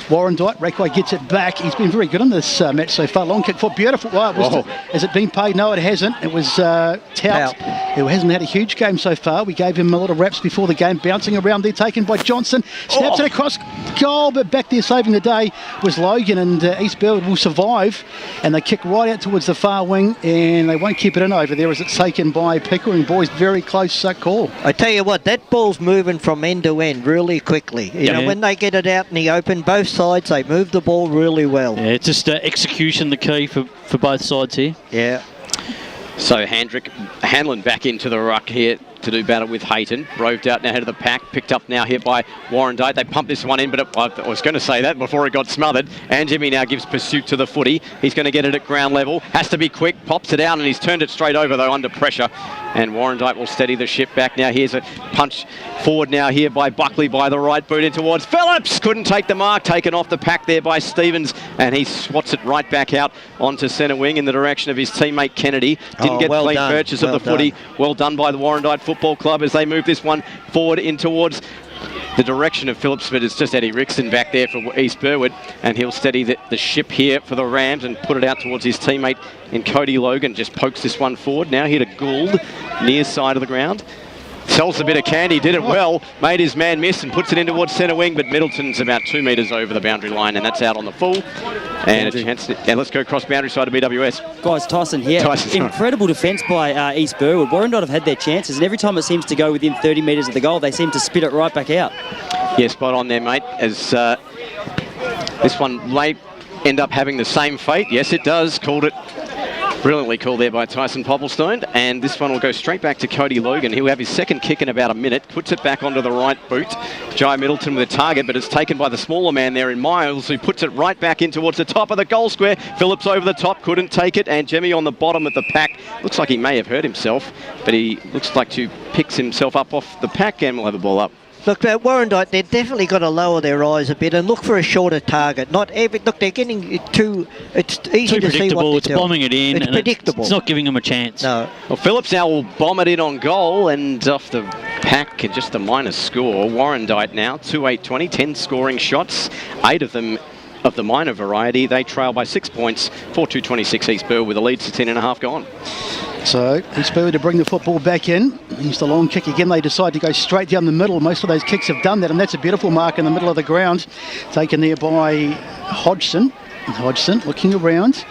Warrandyte, Rackey gets it back. He's been very good in this match so far. Long kick for beautiful. Has it been paid? No, it hasn't. It was Tout, who hasn't had a huge game so far. We gave him a lot of raps before the game. Bouncing around there, taken by Johnson. Snaps it across goal, but back there saving the day was Logan, and East Burwood will survive. And they kick right out towards the far wing, and they won't keep it in over there as it's taken by Pickering. Boys, very close call. I tell you what, that ball's moving from end to end really quickly. You know, when they get it out in the open, both sides, they move the ball really well. Yeah, it's just execution the key for both sides here. Yeah. So Hanlon back into the ruck here to do battle with Hayton. Roved out now ahead of the pack. Picked up now here by Warrandyte. They pumped this one in, but I was going to say that before it got smothered. And Jimmy now gives pursuit to the footy. He's going to get it at ground level. Has to be quick. Pops it out, and he's turned it straight over, though, under pressure. And Warrandyte will steady the ship back. Now here's a punch forward now here by Buckley by the right boot in towards Phillips. Couldn't take the mark. Taken off the pack there by Stevens. And he swats it right back out onto centre wing in the direction of his teammate Kennedy. Didn't get clean purchase of the footy. Well done by the Warrandyte Football Club as they move this one forward in towards the direction of Phillips, but it's just Eddie Rixon back there for East Burwood, and he'll steady the ship here for the Rams and put it out towards his teammate in Cody Logan. Just pokes this one forward. Now here to Gould, near side of the ground. Sells a bit of candy, did it well, made his man miss and puts it in towards centre wing, but Middleton's about 2 metres over the boundary line, and that's out on the full. And a chance to, let's go cross boundary side of BWS. Guys, Tyson here. Incredible defence by East Burwood. Warrandyte have had their chances, and every time it seems to go within 30 metres of the goal, they seem to spit it right back out. Yeah, spot on there, mate, as this one may end up having the same fate. Yes, it does. Called it Brilliantly called there by Tyson Popplestone, and this one will go straight back to Cody Logan. He'll have his second kick in about a minute, puts it back onto the right boot. Jai Middleton with a target, but it's taken by the smaller man there in Miles, who puts it right back in towards the top of the goal square. Phillips over the top, couldn't take it, and Jemmy on the bottom of the pack. Looks like he may have hurt himself, but he looks like to picks himself up off the pack, and we'll have a ball up. Look, Warrandyte, they've definitely got to lower their eyes a bit and look for a shorter target. Not every. Look, they're getting it too. It's easy to see what it's bombing it in. It's predictable. It's not giving them a chance. No. Well, Phillips now will bomb it in on goal, and off the pack, and just a minus score. Warrandyte now 2-8-20, 10 scoring shots, 8 of them of the minor variety. They trail by 6 points, 4-2-26 East Burwood with a lead, 16.5 gone. So East Burwood to bring the football back in. Here's the long kick again. They decide to go straight down the middle. Most of those kicks have done that, and that's a beautiful mark in the middle of the ground. Taken there by Hodgson. Hodgson looking around.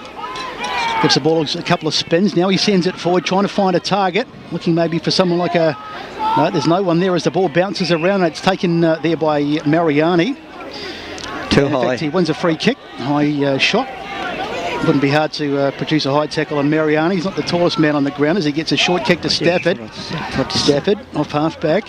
Gives the ball a couple of spins. Now he sends it forward, trying to find a target. Looking maybe for someone like a... No, there's no one there as the ball bounces around. It's taken there by Mariani. Too in high. fact, he wins a free kick. High shot. Wouldn't be hard to produce a high tackle on Mariani. He's not the tallest man on the ground as he gets a short kick to Stafford. Stafford off half-back.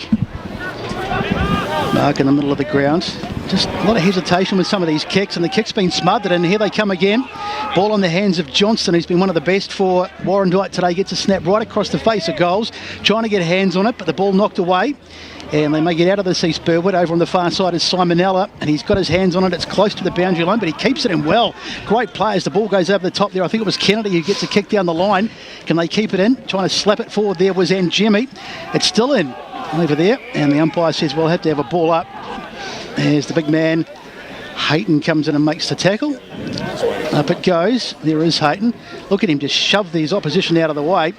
Mark in the middle of the ground. Just a lot of hesitation with some of these kicks, and the kick's been smothered, and here they come again. Ball on the hands of Johnston, who's been one of the best for Warrandyte today. Gets a snap right across the face of goals, trying to get hands on it, but the ball knocked away. And they may get out of this East Burwood. Over on the far side is Simonella, and he's got his hands on it. It's close to the boundary line, but he keeps it in well. Great players. The ball goes over the top there. I think it was Kennedy who gets a kick down the line. Can they keep it in? Trying to slap it forward there was Jimmy. It's still in over there, and the umpire says we'll have to have a ball up. There's the big man. Hayton comes in and makes the tackle. Up it goes. There is Hayton. Look at him just shove his opposition out of the way.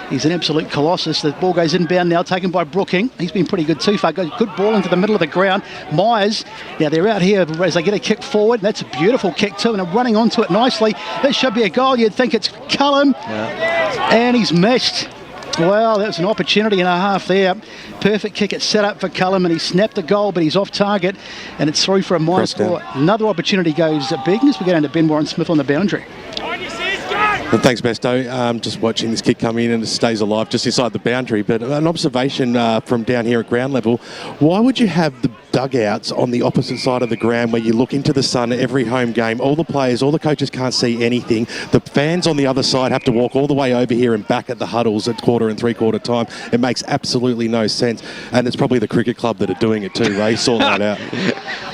He's an absolute colossus. The ball goes inbound now, taken by Brooking. He's been pretty good too far. Goes good ball into the middle of the ground. Myers, now they're out here as they get a kick forward. That's a beautiful kick too, and they're running onto it nicely. This should be a goal. You'd think it's Cullum. Yeah. And he's missed. Well, that was an opportunity and a half there. Perfect kick. It's set up for Cullum, and he snapped the goal, but he's off target, and it's through for a minor score. Another opportunity goes at Biggins. We go down to Ben Warren Smith on the boundary. Well, thanks, Besto. Just watching this kick come in, and it stays alive just inside the boundary. But an observation from down here at ground level, why would you have the dugouts on the opposite side of the ground where you look into the sun every home game? All the players, all the coaches can't see anything. The fans on the other side have to walk all the way over here and back at the huddles at quarter and three-quarter time. It makes absolutely no sense. And it's probably the cricket club that are doing it too, Ray. Sort that out.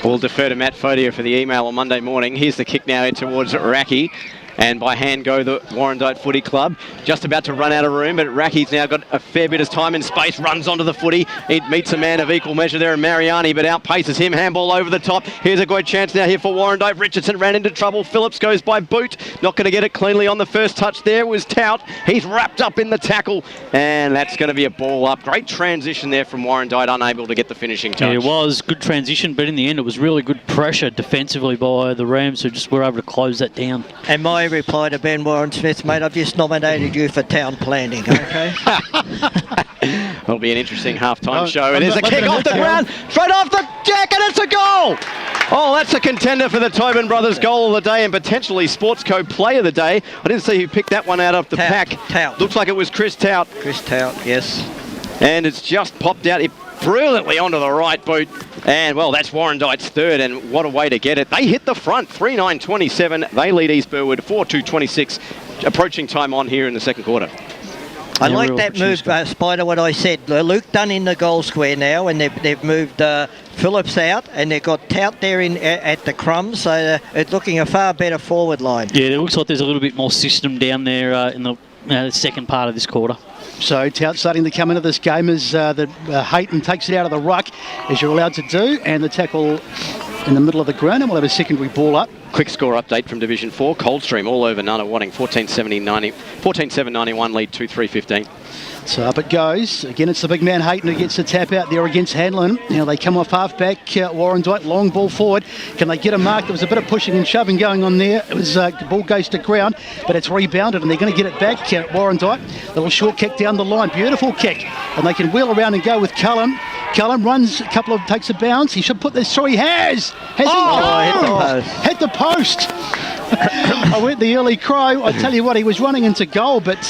We'll defer to Matt Fodio for the email on Monday morning. Here's the kick now in towards Raki. And by hand go the Warrandyte Footy Club. Just about to run out of room, but Raki's now got a fair bit of time and space, runs onto the footy. It meets a man of equal measure there in Mariani, but outpaces him. Handball over the top. Here's a good chance now here for Warrandyte. Richardson ran into trouble. Phillips goes by boot. Not going to get it cleanly on the first touch there was Tout. He's wrapped up in the tackle, and that's going to be a ball up. Great transition there from Warrandyte, unable to get the finishing touch. Yeah, it was good transition, but in the end it was really good pressure defensively by the Rams, who just were able to close that down. And my reply to Ben Warren Smith, mate, I've just nominated you for town planning, okay? It'll be an interesting halftime show. And there's a kick off the ground, straight off the deck, and it's a goal! Oh, that's a contender for the Tobin Brothers goal of the day and potentially Sportsco Play of the day. I didn't see who picked that one out of the pack. Tout. Looks like it was Chris Tout. Chris Tout, yes. And it's just popped out brilliantly onto the right boot. And, well, that's Warrandyte's third, and what a way to get it. They hit the front, 3-9-27. They lead East Burwood, 4-2-26. Approaching time on here in the second quarter. I like that move, Spider, what I said. Luke Dunn in the goal square now, and they've moved Phillips out, and they've got Tout there at the crumbs, so it's looking a far better forward line. Yeah, it looks like there's a little bit more system down there in the second part of this quarter. So Tout starting to come into this game as Hayton takes it out of the ruck, as you're allowed to do, and the tackle in the middle of the ground, and we'll have a secondary ball up. Quick score update from Division 4. Coldstream all over Nunawading, 14-7-91 lead, 2-3-15. So up it goes. Again, it's the big man Hayton who gets the tap out there against Hanlon. Now they come off half-back. Warrandyte, long ball forward. Can they get a mark? There was a bit of pushing and shoving going on there. It was the ball goes to ground, but it's rebounded, and they're going to get it back. Warrandyte, little short kick down the line. Beautiful kick. And they can wheel around and go with Cullum. Cullum runs takes a bounce. He should put this through. He has! Hit the post. I went the early crow. I tell you what, he was running into goal, but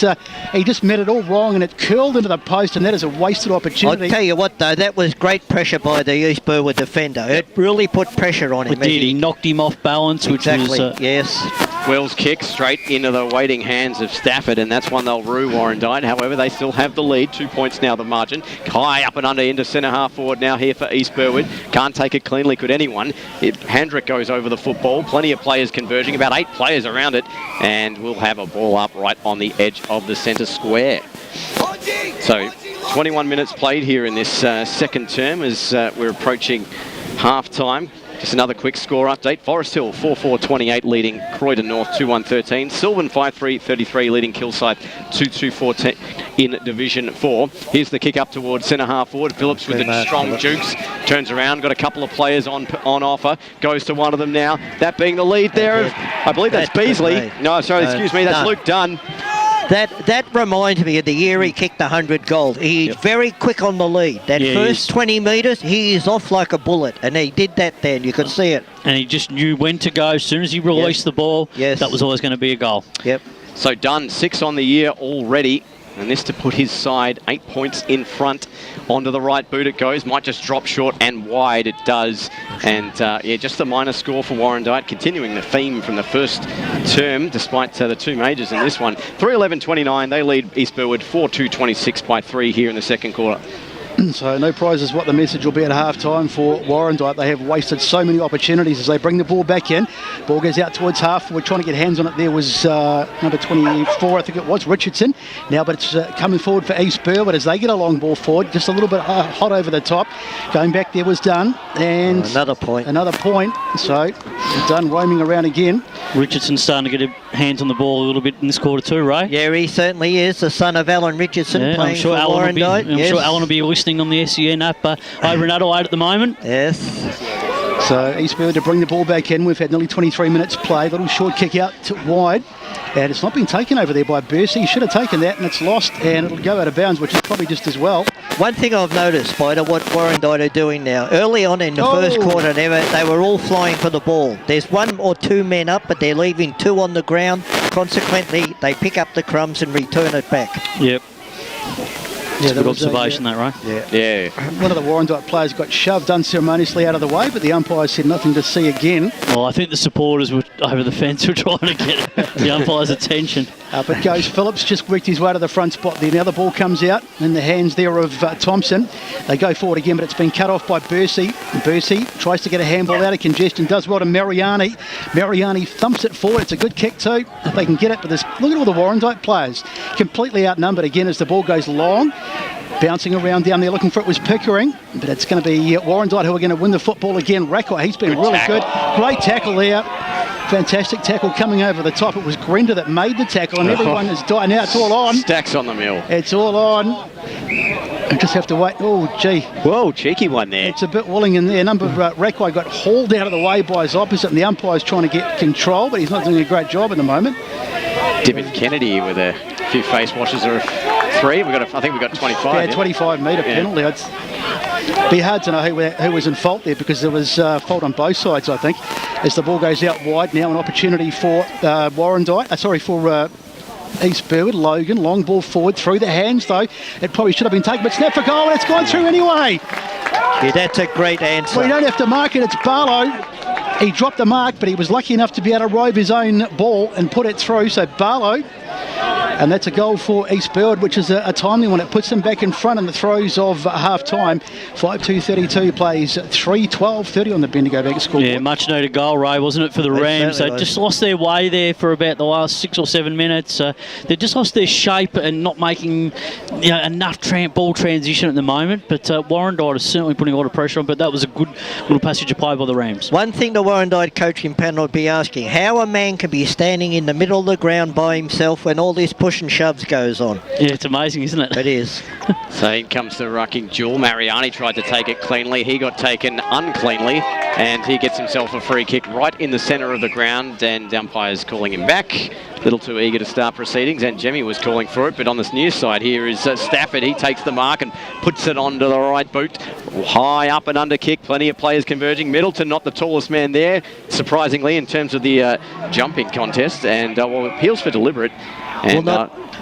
he just met it all wrong and it curled into the post, and that is a wasted opportunity. I'll tell you what, though, that was great pressure by the East Burwood defender. It really put pressure on him. It did. He knocked him off balance, exactly. Which was... yes. Will's kick straight into the waiting hands of Stafford, and that's one they'll rue Warrandyte. However, they still have the lead. 2 points now the margin. High up and under into centre half forward now here for East Burwood. Can't take it cleanly, could anyone. Handrick goes over the football. Plenty of players converging, about 8 players around it, and we'll have a ball up right on the edge of the centre square. So 21 minutes played here in this second term as we're approaching half-time. Just another quick score update. Forest Hill 4-4-28 leading Croydon North 2-1-13. Sylvan 5-3-33 leading Kilsyth 2-2-14 in Division 4. Here's the kick up towards centre half forward. Phillips with the strong jukes. Turns around, got a couple of players on offer. Goes to one of them now. That being the lead there of, I believe that's Beasley. No, sorry, excuse me, that's Luke Dunn. That reminds me of the year he kicked 100 goals. He's very quick on the lead. That first 20 metres, he is off like a bullet, and he did that then. You could see it. And he just knew when to go. As soon as he released the ball, that was always going to be a goal. Yep. So Dunn, 6 on the year already. And this to put his side 8 points in front. Onto the right boot it goes. Might just drop short and wide it does. And just a minor score for Warrandyte, continuing the theme from the first term, despite the 2 majors in this one. 3-11-29, they lead East Burwood 4-2-26 by 3 here in the second quarter. So no prizes what the message will be at half-time for Warrandyte. They have wasted so many opportunities as they bring the ball back in. Ball goes out towards half. We're trying to get hands on it. There was number 24, I think it was, Richardson. Now, but it's coming forward for East Burwood as they get a long ball forward. Just a little bit hot over the top. Going back there was Dunn. And another point. So Dunn roaming around again. Richardson's starting to get his hands on the ball a little bit in this quarter too, Ray. Yeah, he certainly is. The son of Alan Richardson playing for Warrandyte. I'm sure Alan will be listening on the SEN app over in Adelaide at the moment. Yes. So East Burwood to bring the ball back in. We've had nearly 23 minutes played. Little short kick out to wide. And it's not been taken over there by Bursey. He should have taken that, and it's lost, and it'll go out of bounds, which is probably just as well. One thing I've noticed, Spider, what Warrandyte are doing now. Early on in the first quarter, they were all flying for the ball. There's 1 or 2 men up, but they're leaving 2 on the ground. Consequently, they pick up the crumbs and return it back. Yep. That's a good observation, that, right? Yeah. One of the Warrandyte players got shoved unceremoniously out of the way, but the umpire said nothing to see again. Well, I think the supporters were over the fence were trying to get the umpire's attention. Up it goes. Phillips just worked his way to the front spot there. Now the ball comes out in the hands there of Thompson. They go forward again, but it's been cut off by Bursey. Bursey tries to get a handball out of congestion, does well to Mariani. Mariani thumps it forward. It's a good kick too, if they can get it. But look at all the Warrandyte players. Completely outnumbered again as the ball goes long. Bouncing around down there looking for it was Pickering, but it's going to be Warrandyte who are going to win the football again. Rackwa, he's been really good. Great tackle there. Fantastic tackle coming over the top. It was Grinder that made the tackle, and everyone is dying. Now it's all on. Stacks on the mill. It's all on. I just have to wait. Oh, gee. Whoa, cheeky one there. It's a bit willing in there. Rackwa got hauled out of the way by his opposite, and the umpire's trying to get control, but he's not doing a great job at the moment. Dimmoth Kennedy with a few face washes or 3. I think we got 25. Yeah, 25 metre penalty. It'd be hard to know who was in fault there because there was fault on both sides, I think. As the ball goes out wide now, an opportunity for Warrandyte. For East Burwood. Logan, long ball forward through the hands though. It probably should have been taken, but snap for goal, and it's gone through anyway. Yeah, that's a great answer. We don't have to mark it. It's Barlow. He dropped the mark, but he was lucky enough to be able to rove his own ball and put it through. So Barlow, and that's a goal for East Burwood, which is a timely one. It puts them back in front in the throes of half-time. 5-2-32 plays 3-12-30 on the Bendigo Bank scoreboard. Yeah, much needed goal, Ray, wasn't it, for the Rams? They just lost their way there for about the last 6 or 7 minutes. They just lost their shape and not making enough ball transition at the moment. But Warrandyte is certainly putting a lot of pressure on, but that was a good little passage of play by the Rams. One thing the Warrandyte coaching panel would be asking, how a man can be standing in the middle of the ground by himself when all this push and shoves goes on. Yeah, it's amazing, isn't it? It is. So in comes the rucking duel. Mariani tried to take it cleanly. He got taken uncleanly, and he gets himself a free kick right in the centre of the ground, and umpires calling him back. A little too eager to start proceedings, and Jemmy was calling for it, but on this near side here is Stafford. He takes the mark and puts it onto the right boot. High up and under kick, plenty of players converging. Middleton, not the tallest man there, surprisingly, in terms of the jumping contest, and appeals for deliberate. And,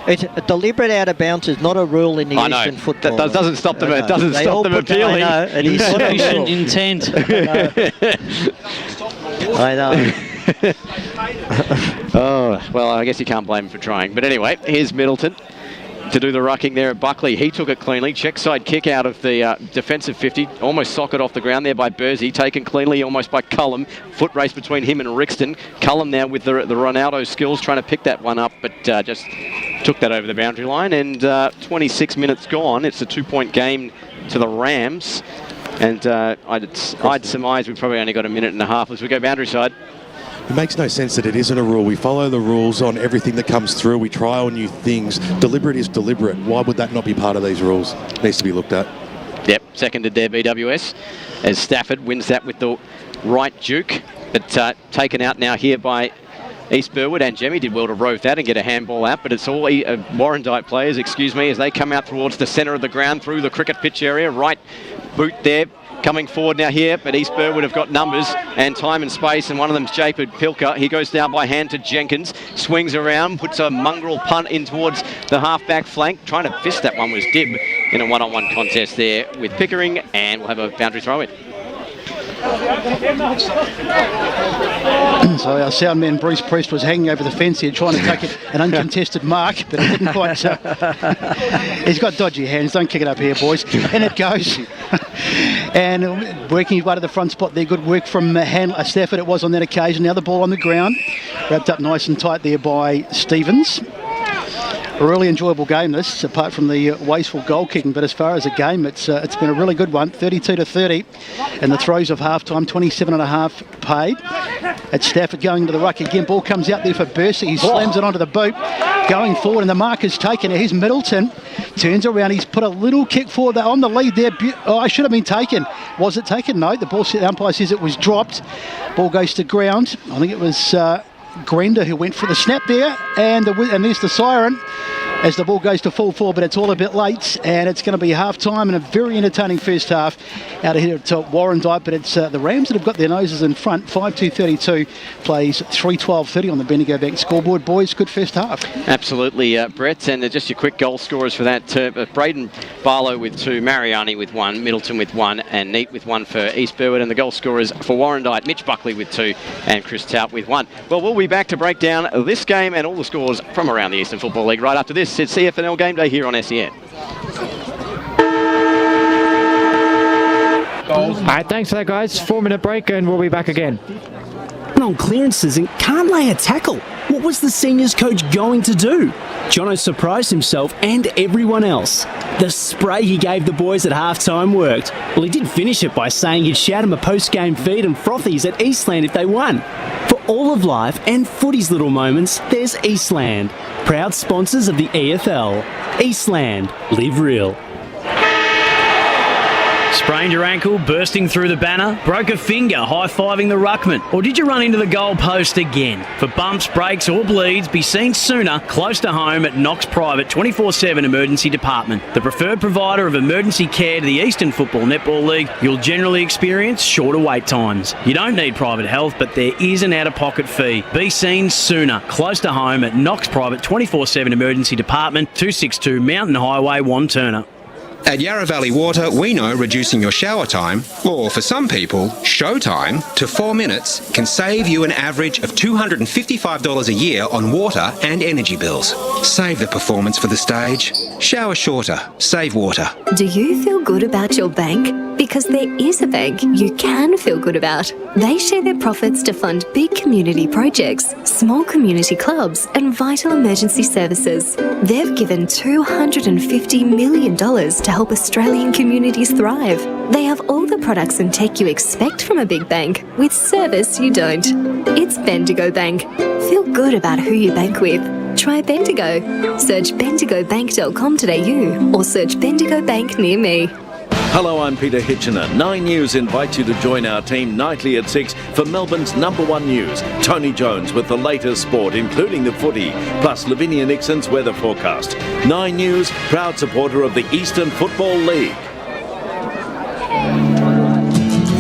it's a deliberate out of bounds is not a rule in the Eastern football. That doesn't stop them. It doesn't stop them appealing. I know. It is Sufficient intent. I know. Oh, well, I guess you can't blame him for trying. But anyway, here's Middleton to do the rucking there at Buckley. He took it cleanly. Check side kick out of the defensive 50. Almost socket off the ground there by Bursey. Taken cleanly almost by Cullum. Foot race between him and Rixton. Cullum now with the Ronaldo skills trying to pick that one up, but just took that over the boundary line. And 26 minutes gone. It's a 2-point game to the Rams. And I'd surmise we've probably only got a minute and a half as we go boundary side. It makes no sense that it isn't a rule. We follow the rules on everything that comes through. We try on new things. Deliberate is deliberate. Why would that not be part of these rules? It needs to be looked at. Yep, seconded there, BWS, as Stafford wins that with the right juke. But taken out now here by East Burwood, and Jemmy did well to rove that and get a handball out, but it's all Warrandyte players, as they come out towards the centre of the ground through the cricket pitch area. Right boot there. Coming forward now here, but East Burwood have got numbers and time and space, and one of them's Japed Pilker. He goes down by hand to Jenkins, swings around, puts a mongrel punt in towards the half-back flank. Trying to fist that one was Dibb in a one-on-one contest there with Pickering, and we'll have a boundary throw-in. So our sound man Bruce Priest was hanging over the fence here trying to take an uncontested mark, but it didn't quite. He's got dodgy hands. Don't kick it up here, boys. And it goes. And working his way to the front spot there. Good work from Stafford. It was on that occasion. Now the ball on the ground. Wrapped up nice and tight there by Stevens. A really enjoyable game this, apart from the wasteful goal kicking, but as far as a game, it's been a really good one, 32-30, and the throws of half-time, 27.5 paid. It's Stafford going to the ruck again, ball comes out there for Bursey, he slams it onto the boot, going forward, and the mark is taken. Here's Middleton, turns around, he's put a little kick forward on the lead there. I should have been taken. Was it taken? No, the umpire says it was dropped. Ball goes to ground. I think it was Grender who went for the snap there, and there's the siren as the ball goes to full forward, but it's all a bit late, and it's going to be half-time and a very entertaining first half out of here at Warrandyte, but it's the Rams that have got their noses in front. 5-2-32 plays 3-12-30 on the Bendigo Bank scoreboard. Boys, good first half. Absolutely, Brett, and just your quick goal scorers for that. Braden Barlow with 2, Mariani with 1, Middleton with 1, and Neat with 1 for East Burwood, and the goal scorers for Warrandyte, Mitch Buckley with 2, and Chris Tout with 1. Well, we'll be back to break down this game and all the scores from around the Eastern Football League right after this. It's EFNL Game Day here on SEN. All right, thanks for that, guys. 4-minute break, and we'll be back again. On clearances and can't lay a tackle. What was the seniors coach going to do? Jono surprised himself and everyone else. The spray he gave the boys at halftime worked. Well, he did finish it by saying he'd shout him a post-game feed and frothies at Eastland if they won. For all of life and footy's little moments, there's Eastland. Proud sponsors of the EFL. Eastland. Live real. Sprained your ankle, bursting through the banner, broke a finger, high-fiving the ruckman, or did you run into the goal post again? For bumps, breaks or bleeds, be seen sooner, close to home at Knox Private 24/7 Emergency Department. The preferred provider of emergency care to the Eastern Football Netball League, you'll generally experience shorter wait times. You don't need private health, but there is an out-of-pocket fee. Be seen sooner, close to home at Knox Private 24/7 Emergency Department, 262 Mountain Highway, Wanturna. At Yarra Valley Water, we know reducing your shower time, or for some people, show time, to 4 minutes can save you an average of $255 a year on water and energy bills. Save the performance for the stage. Shower shorter. Save water. Do you feel good about your bank? Because there is a bank you can feel good about. They share their profits to fund big community projects, small community clubs, and vital emergency services. They've given $250 million to help Australian communities thrive. They have all the products and tech you expect from a big bank, with service you don't. It's Bendigo Bank. Feel good about who you bank with. Try Bendigo. Search bendigobank.com.au or search Bendigo Bank near me. Hello, I'm Peter Hitchener. 9 News invites you to join our team nightly at 6 for Melbourne's #1 news. Tony Jones with the latest sport, including the footy, plus Lavinia Nixon's weather forecast. 9 News, proud supporter of the Eastern Football League.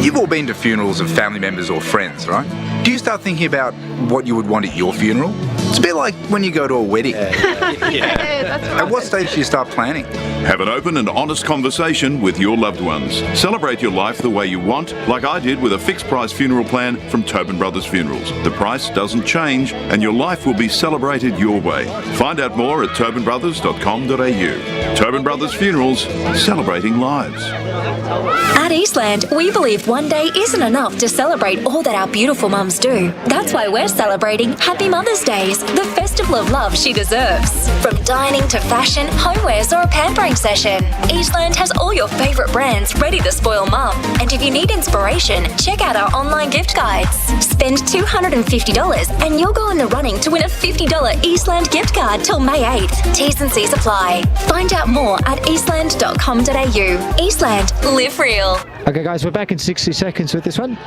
You've all been to funerals of family members or friends, right? Do you start thinking about what you would want at your funeral? It's a bit like when you go to a wedding. At what stage do you start planning? Have an open and honest conversation with your loved ones. Celebrate your life the way you want, like I did with a fixed price funeral plan from Tobin Brothers Funerals. The price doesn't change and your life will be celebrated your way. Find out more at tobinbrothers.com.au. Tobin Brothers Funerals, celebrating lives. At Eastland, we believe one day isn't enough to celebrate all that our beautiful mums do. That's why we're celebrating Happy Mother's Days, the festival of love she deserves. From dining to fashion, homewares or a pampering session, Eastland has all your favourite brands ready to spoil mum. And if you need inspiration, check out our online gift guides. Spend $250 and you'll go in the running to win a $50 Eastland gift card till May 8th. T's and C's apply. Find out more at eastland.com.au. Eastland, live real. Okay, guys, we're back in 60 seconds with this one.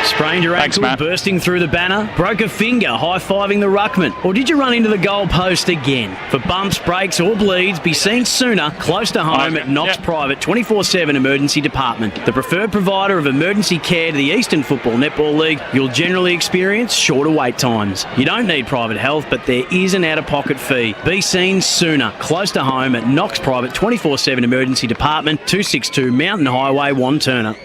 Sprained your ankle, bursting through the banner, broke a finger, high-fiving the ruckman, or did you run into the goal post again? For bumps, breaks or bleeds, be seen sooner, close to home at Knox Private 24/7 Emergency Department. The preferred provider of emergency care to the Eastern Football Netball League, you'll generally experience shorter wait times. You don't need private health, but there is an out-of-pocket fee. Be seen sooner, close to home at Knox Private 24/7 Emergency Department, 262 Mountain Highway, Wanturna.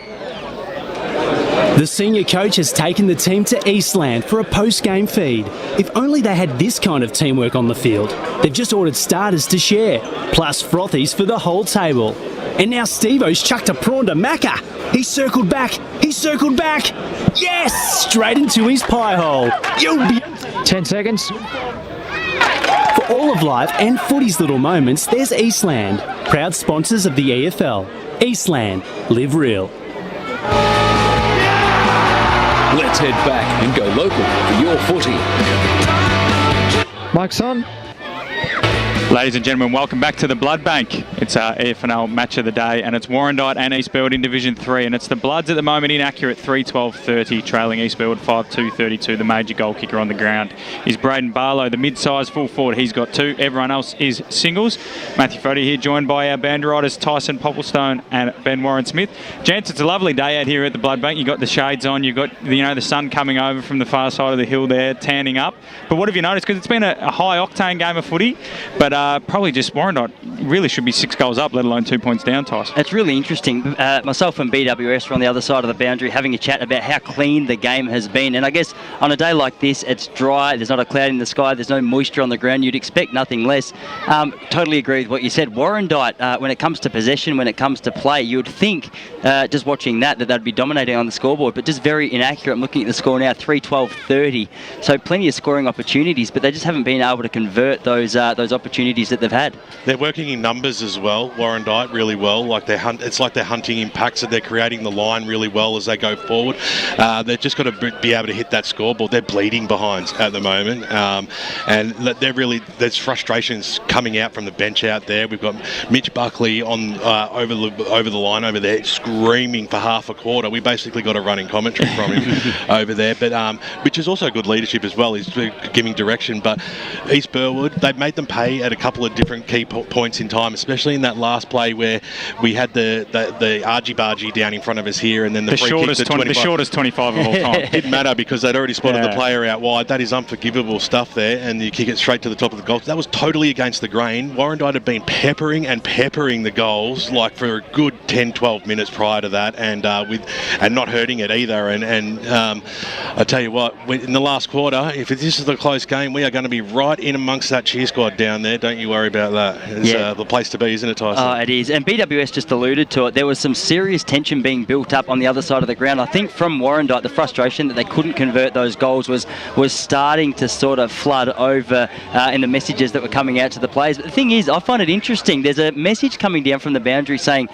The senior coach has taken the team to Eastland for a post-game feed. If only they had this kind of teamwork on the field. They've just ordered starters to share, plus frothies for the whole table. And now Steve-O's chucked a prawn to Macca. He circled back. Yes! Straight into his pie hole. You'll be... 10 seconds. For all of life and footy's little moments, there's Eastland. Proud sponsors of the EFL. Eastland, live real. Let's head back and go local for your footy. Mike's on. Ladies and gentlemen, welcome back to the Blood Bank. It's our EFNL match of the day, and it's Warrandyte and East Burwood in Division 3, and it's the Bloods at the moment inaccurate, 3-12-30, trailing East Burwood 5-2-32. The major goal kicker on the ground is Braden Barlow, the mid-sized full forward. He's got 2. Everyone else is singles. Matthew Foddy here, joined by our band riders Tyson Popplestone and Ben Warren-Smith. Gents, it's a lovely day out here at the Blood Bank. You've got the shades on, you've got the sun coming over from the far side of the hill there, tanning up. But what have you noticed? Because it's been a high-octane game of footy, but probably just Warrandyte really should be 6 goals up, let alone 2 points down, Tyson. It's really interesting. Myself and BWS are on the other side of the boundary having a chat about how clean the game has been. And I guess on a day like this, it's dry, there's not a cloud in the sky, there's no moisture on the ground. You'd expect nothing less. Totally agree with what you said. Warrandyte, when it comes to possession, when it comes to play, you would think, just watching that they'd be dominating on the scoreboard, but just very inaccurate. I'm looking at the score now, 3-12-30. So plenty of scoring opportunities, but they just haven't been able to convert those opportunities that they've had. They're working in numbers as well, Warrandyte, really well. It's like they're hunting impacts, and they're creating the line really well as they go forward. They've just got to be able to hit that scoreboard. They're bleeding behind at the moment, and there's frustrations coming out from the bench out there. We've got Mitch Buckley on over the line over there, screaming for half a quarter. We basically got a running commentary from him over there, but which is also good leadership as well. He's giving direction. But East Burwood, they've made them pay at a couple of different key points in time, especially in that last play where we had the argy-bargy down in front of us here, and then the free shortest kick to 25. The shortest 25 of all time. Didn't matter because they'd already spotted the player out wide. That is unforgivable stuff there, and you kick it straight to the top of the goal. That was totally against the grain. Warrandyte had been peppering the goals like for a good 10-12 minutes prior to that, and not hurting it either. And I tell you what, in the last quarter, if this is a close game, we are going to be right in amongst that cheer squad down there. don't you worry about that. It's the place to be, isn't it, Tyson? Oh, it is. And BWS just alluded to it. There was some serious tension being built up on the other side of the ground. I think from Warrandyte, the frustration that they couldn't convert those goals was starting to sort of flood over in the messages that were coming out to the players. But the thing is, I find it interesting. There's a message coming down from the boundary saying,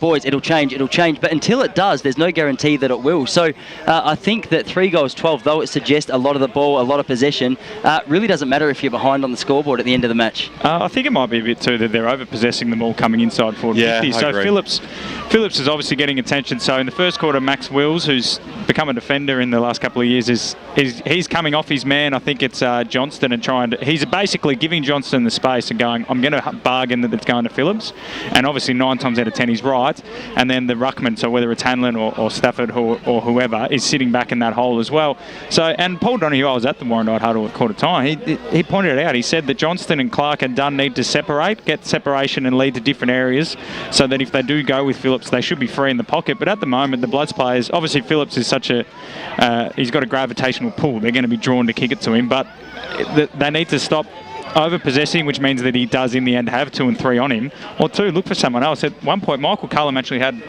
boys, it'll change. But until it does, there's no guarantee that it will. So I think that 3 goals, 12, though it suggests a lot of the ball, a lot of possession, really doesn't matter if you're behind on the scoreboard at the end of the match. I think it might be a bit too that they're over-possessing the ball coming inside forward 50. So Phillips is obviously getting attention. So in the first quarter, Max Wills, who's become a defender in the last couple of years, he's coming off his man. I think it's Johnston, and he's basically giving Johnston the space and going, I'm going to bargain that it's going to Phillips. And obviously 9 times out of 10 he's right. And then the ruckman, so whether it's Hanlon or Stafford or whoever, is sitting back in that hole as well. So, and Paul Donoghue, I was at the Warrandyte huddle at quarter time, he pointed it out. He said that Johnston and Clark and Dunn need to get separation and lead to different areas, so that if they do go with Phillips, they should be free in the pocket. But at the moment, the Bloods players, obviously Phillips is he's got a gravitational pull. They're going to be drawn to kick it to him, but they need to stop over-possessing, which means that he does in the end have 2 and 3 on him, or 2, look for someone else. At one point, Michael Cullum actually had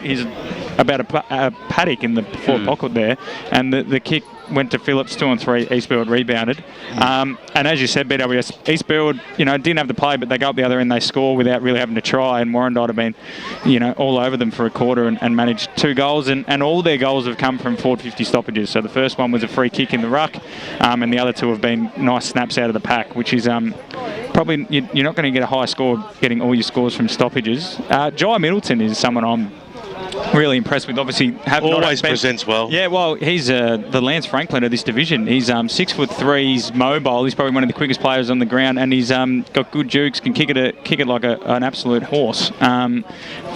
about a paddock in the forward pocket there, and the kick went to Phillips, 2 and 3, East Burwood rebounded. And as you said, BWS, East Burwood, didn't have the play, but they go up the other end, they score without really having to try, and Warrandyte have been, all over them for a quarter and managed 2 goals, and all their goals have come from forward 50 stoppages. So the first one was a free kick in the ruck, and the other 2 have been nice snaps out of the pack, which is probably, you're not going to get a high score getting all your scores from stoppages. Jai Middleton is someone I'm really impressed with. Obviously, always presents well. Yeah, well, he's the Lance Franklin of this division. He's 6'3", he's mobile. He's probably one of the quickest players on the ground, and he's got good jukes. Can kick it like an absolute horse.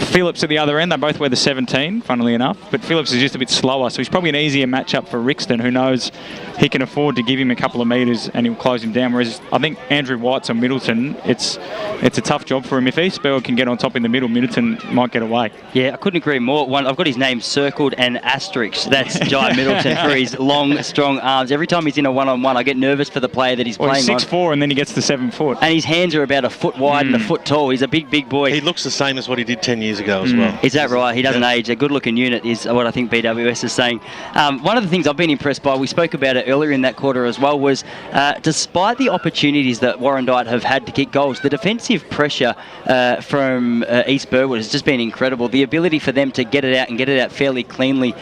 Phillips at the other end. They both wear the 17, funnily enough, but Phillips is just a bit slower, so he's probably an easier matchup for Rixton, who knows he can afford to give him a couple of metres and he'll close him down. Whereas I think Andrew White's on Middleton. It's a tough job for him. If East Burwood can get on top in the middle, Middleton might get away. Yeah, I couldn't agree more. I've got his name circled and asterisk. That's Jai Middleton for his long, strong arms. Every time he's in a one-on-one, I get nervous for the player that he's playing he's 6'4", and then he gets to 7 foot. And his hands are about a foot wide and a foot tall. He's a big boy. He looks the same as what he did 10 years ago as well. Is that right? He doesn't age. A good-looking unit is what I think BWS is saying. One of the things I've been impressed by, we spoke about it earlier in that quarter as well, was despite the opportunities that Warrandyte have had to kick goals, the defensive pressure from East Burwood has just been incredible. The ability for them to get it out and get it out fairly cleanly,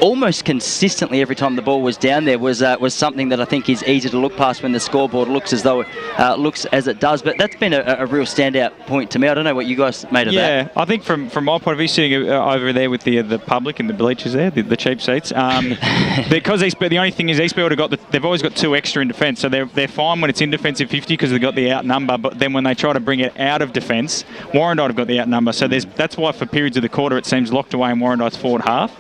almost consistently every time the ball was down there, was something that I think is easy to look past when the scoreboard looks as though it looks as it does. But that's been a real standout point to me. I don't know what you guys made of that. Yeah, I think from my point of view, sitting over there with the public in the bleachers there, the cheap seats, because the only thing is East Burwood they've always got 2 extra in defence, so they're fine when it's in defensive 50 because they've got the outnumber. But then when they try to bring it out of defence, Warrandyte have got the outnumber. So that's why for periods of the quarter it seems locked away in Warrandyte's forward half.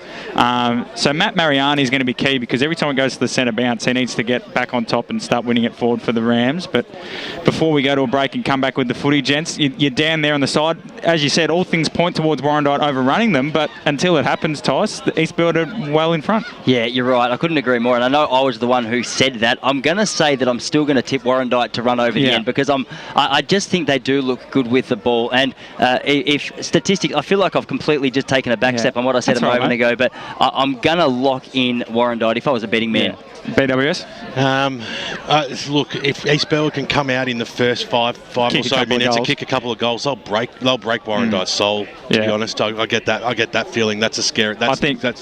So Matt Mariani is going to be key, because every time it goes to the centre bounce, he needs to get back on top and start winning it forward for the Rams. But before we go to a break and come back with the footy, gents, you're down there on the side. As you said, all things point towards Warrandyte overrunning them, but until it happens, Tice, the East Burwood are well in front. Yeah, you're right. I couldn't agree more. And I know I was the one who said that. I'm going to say that I'm still going to tip Warrandyte to run over the end, because I just think they do look good with the ball. And if statistics, I feel like I've completely just taken a back step on what I said a moment ago, but I'm going to lock in Warrandyte if I was a betting man. BWS? Look, if East Burwood can come out in the first five or so minutes and kick a couple of goals, they'll break Warrandyte's soul. To be honest, I get that feeling. That's a scary. I think that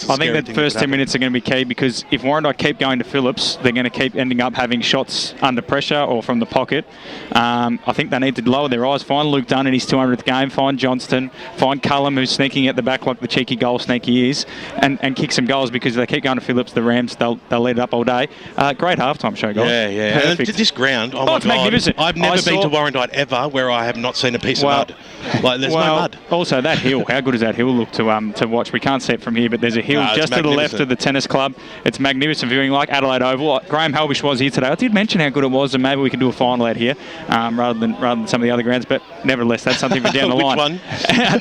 first 10 minutes are going to be key, because if Warrandyte keep going to Phillips, they're going to keep ending up having shots under pressure or from the pocket. I think they need to lower their eyes. Find Luke Dunn in his 200th game. Find Johnston. Find Cullum, who's sneaking at the back like the cheeky goal sneak he is, and kick some goals, because if they keep going to Phillips, the Rams, they'll lead it up all day. Great halftime show, guys. Yeah. Perfect. And this ground, my God, magnificent. I've never been to Warrandyte ever where I have not seen a piece of mud. Like, there's no mud. Also, that hill, how good does that hill look to watch? We can't see it from here, but there's a hill just to the left of the tennis club. It's magnificent viewing, like Adelaide Oval. Graham Helbish was here today. I did mention how good it was, and maybe we can do a final out here rather than some of the other grounds, but nevertheless, that's something for down the line. Which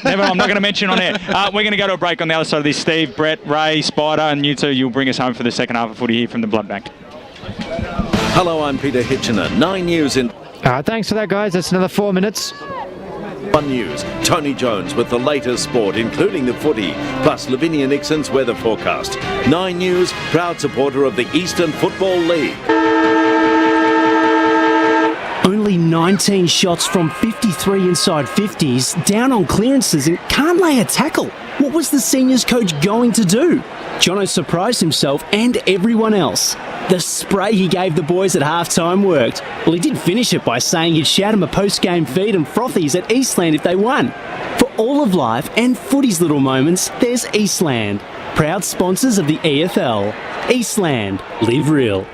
one? I'm not going to mention on air. We're going to go to a break on the other side of this. Steve, Brett, Ray, Spider, and you two, you'll bring us home for the second half of footy here from the Blood Bank. Hello, I'm Peter Hitchener. 9 News in... Thanks for that, guys. That's another 4 minutes. One News, Tony Jones with the latest sport, including the footy, plus Lavinia Nixon's weather forecast. 9 News, proud supporter of the Eastern Football League. Only 19 shots from 53 inside 50s, down on clearances and can't lay a tackle. What was the seniors coach going to do? Jono surprised himself and everyone else. The spray he gave the boys at halftime worked. Well, he did finish it by saying he'd shout him a post-game feed and frothies at Eastland if they won. For all of life and footy's little moments, there's Eastland. Proud sponsors of the EFL. Eastland. Live real.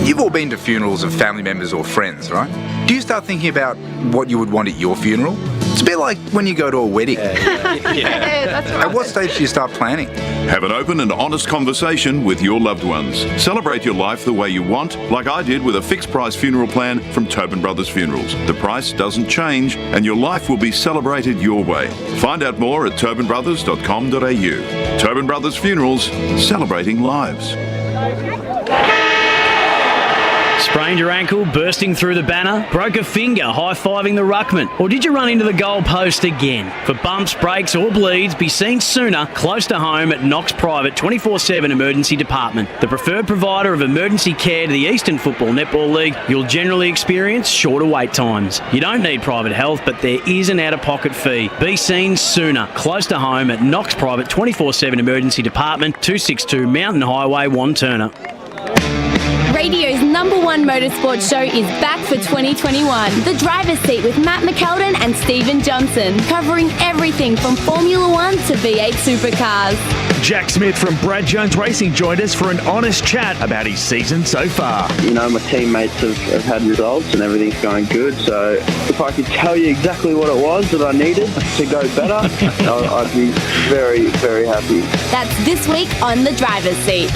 You've all been to funerals of family members or friends, right? Do you start thinking about what you would want at your funeral? It's a bit like when you go to a wedding. At what stage do you start planning? Have an open and honest conversation with your loved ones. Celebrate your life the way you want, like I did with a fixed price funeral plan from Tobin Brothers Funerals. The price doesn't change and your life will be celebrated your way. Find out more at tobinbrothers.com.au. Tobin Brothers Funerals, celebrating lives. Sprained your ankle, bursting through the banner? Broke a finger, high-fiving the ruckman? Or did you run into the goal post again? For bumps, breaks or bleeds, be seen sooner, close to home at Knox Private 24/7 Emergency Department. The preferred provider of emergency care to the Eastern Football Netball League, you'll generally experience shorter wait times. You don't need private health, but there is an out-of-pocket fee. Be seen sooner, close to home at Knox Private 24/7 Emergency Department, 262 Mountain Highway, Wantirna. Radio's #1 motorsport show is back for 2021. The Driver's Seat with Matt McKeldin and Stephen Johnson, covering everything from Formula 1 to V8 supercars. Jack Smith from Brad Jones Racing joined us for an honest chat about his season so far. You know, my teammates have had results and everything's going good, so if I could tell you exactly what it was that I needed to go better, I'd be very, very happy. That's this week on The Driver's Seat.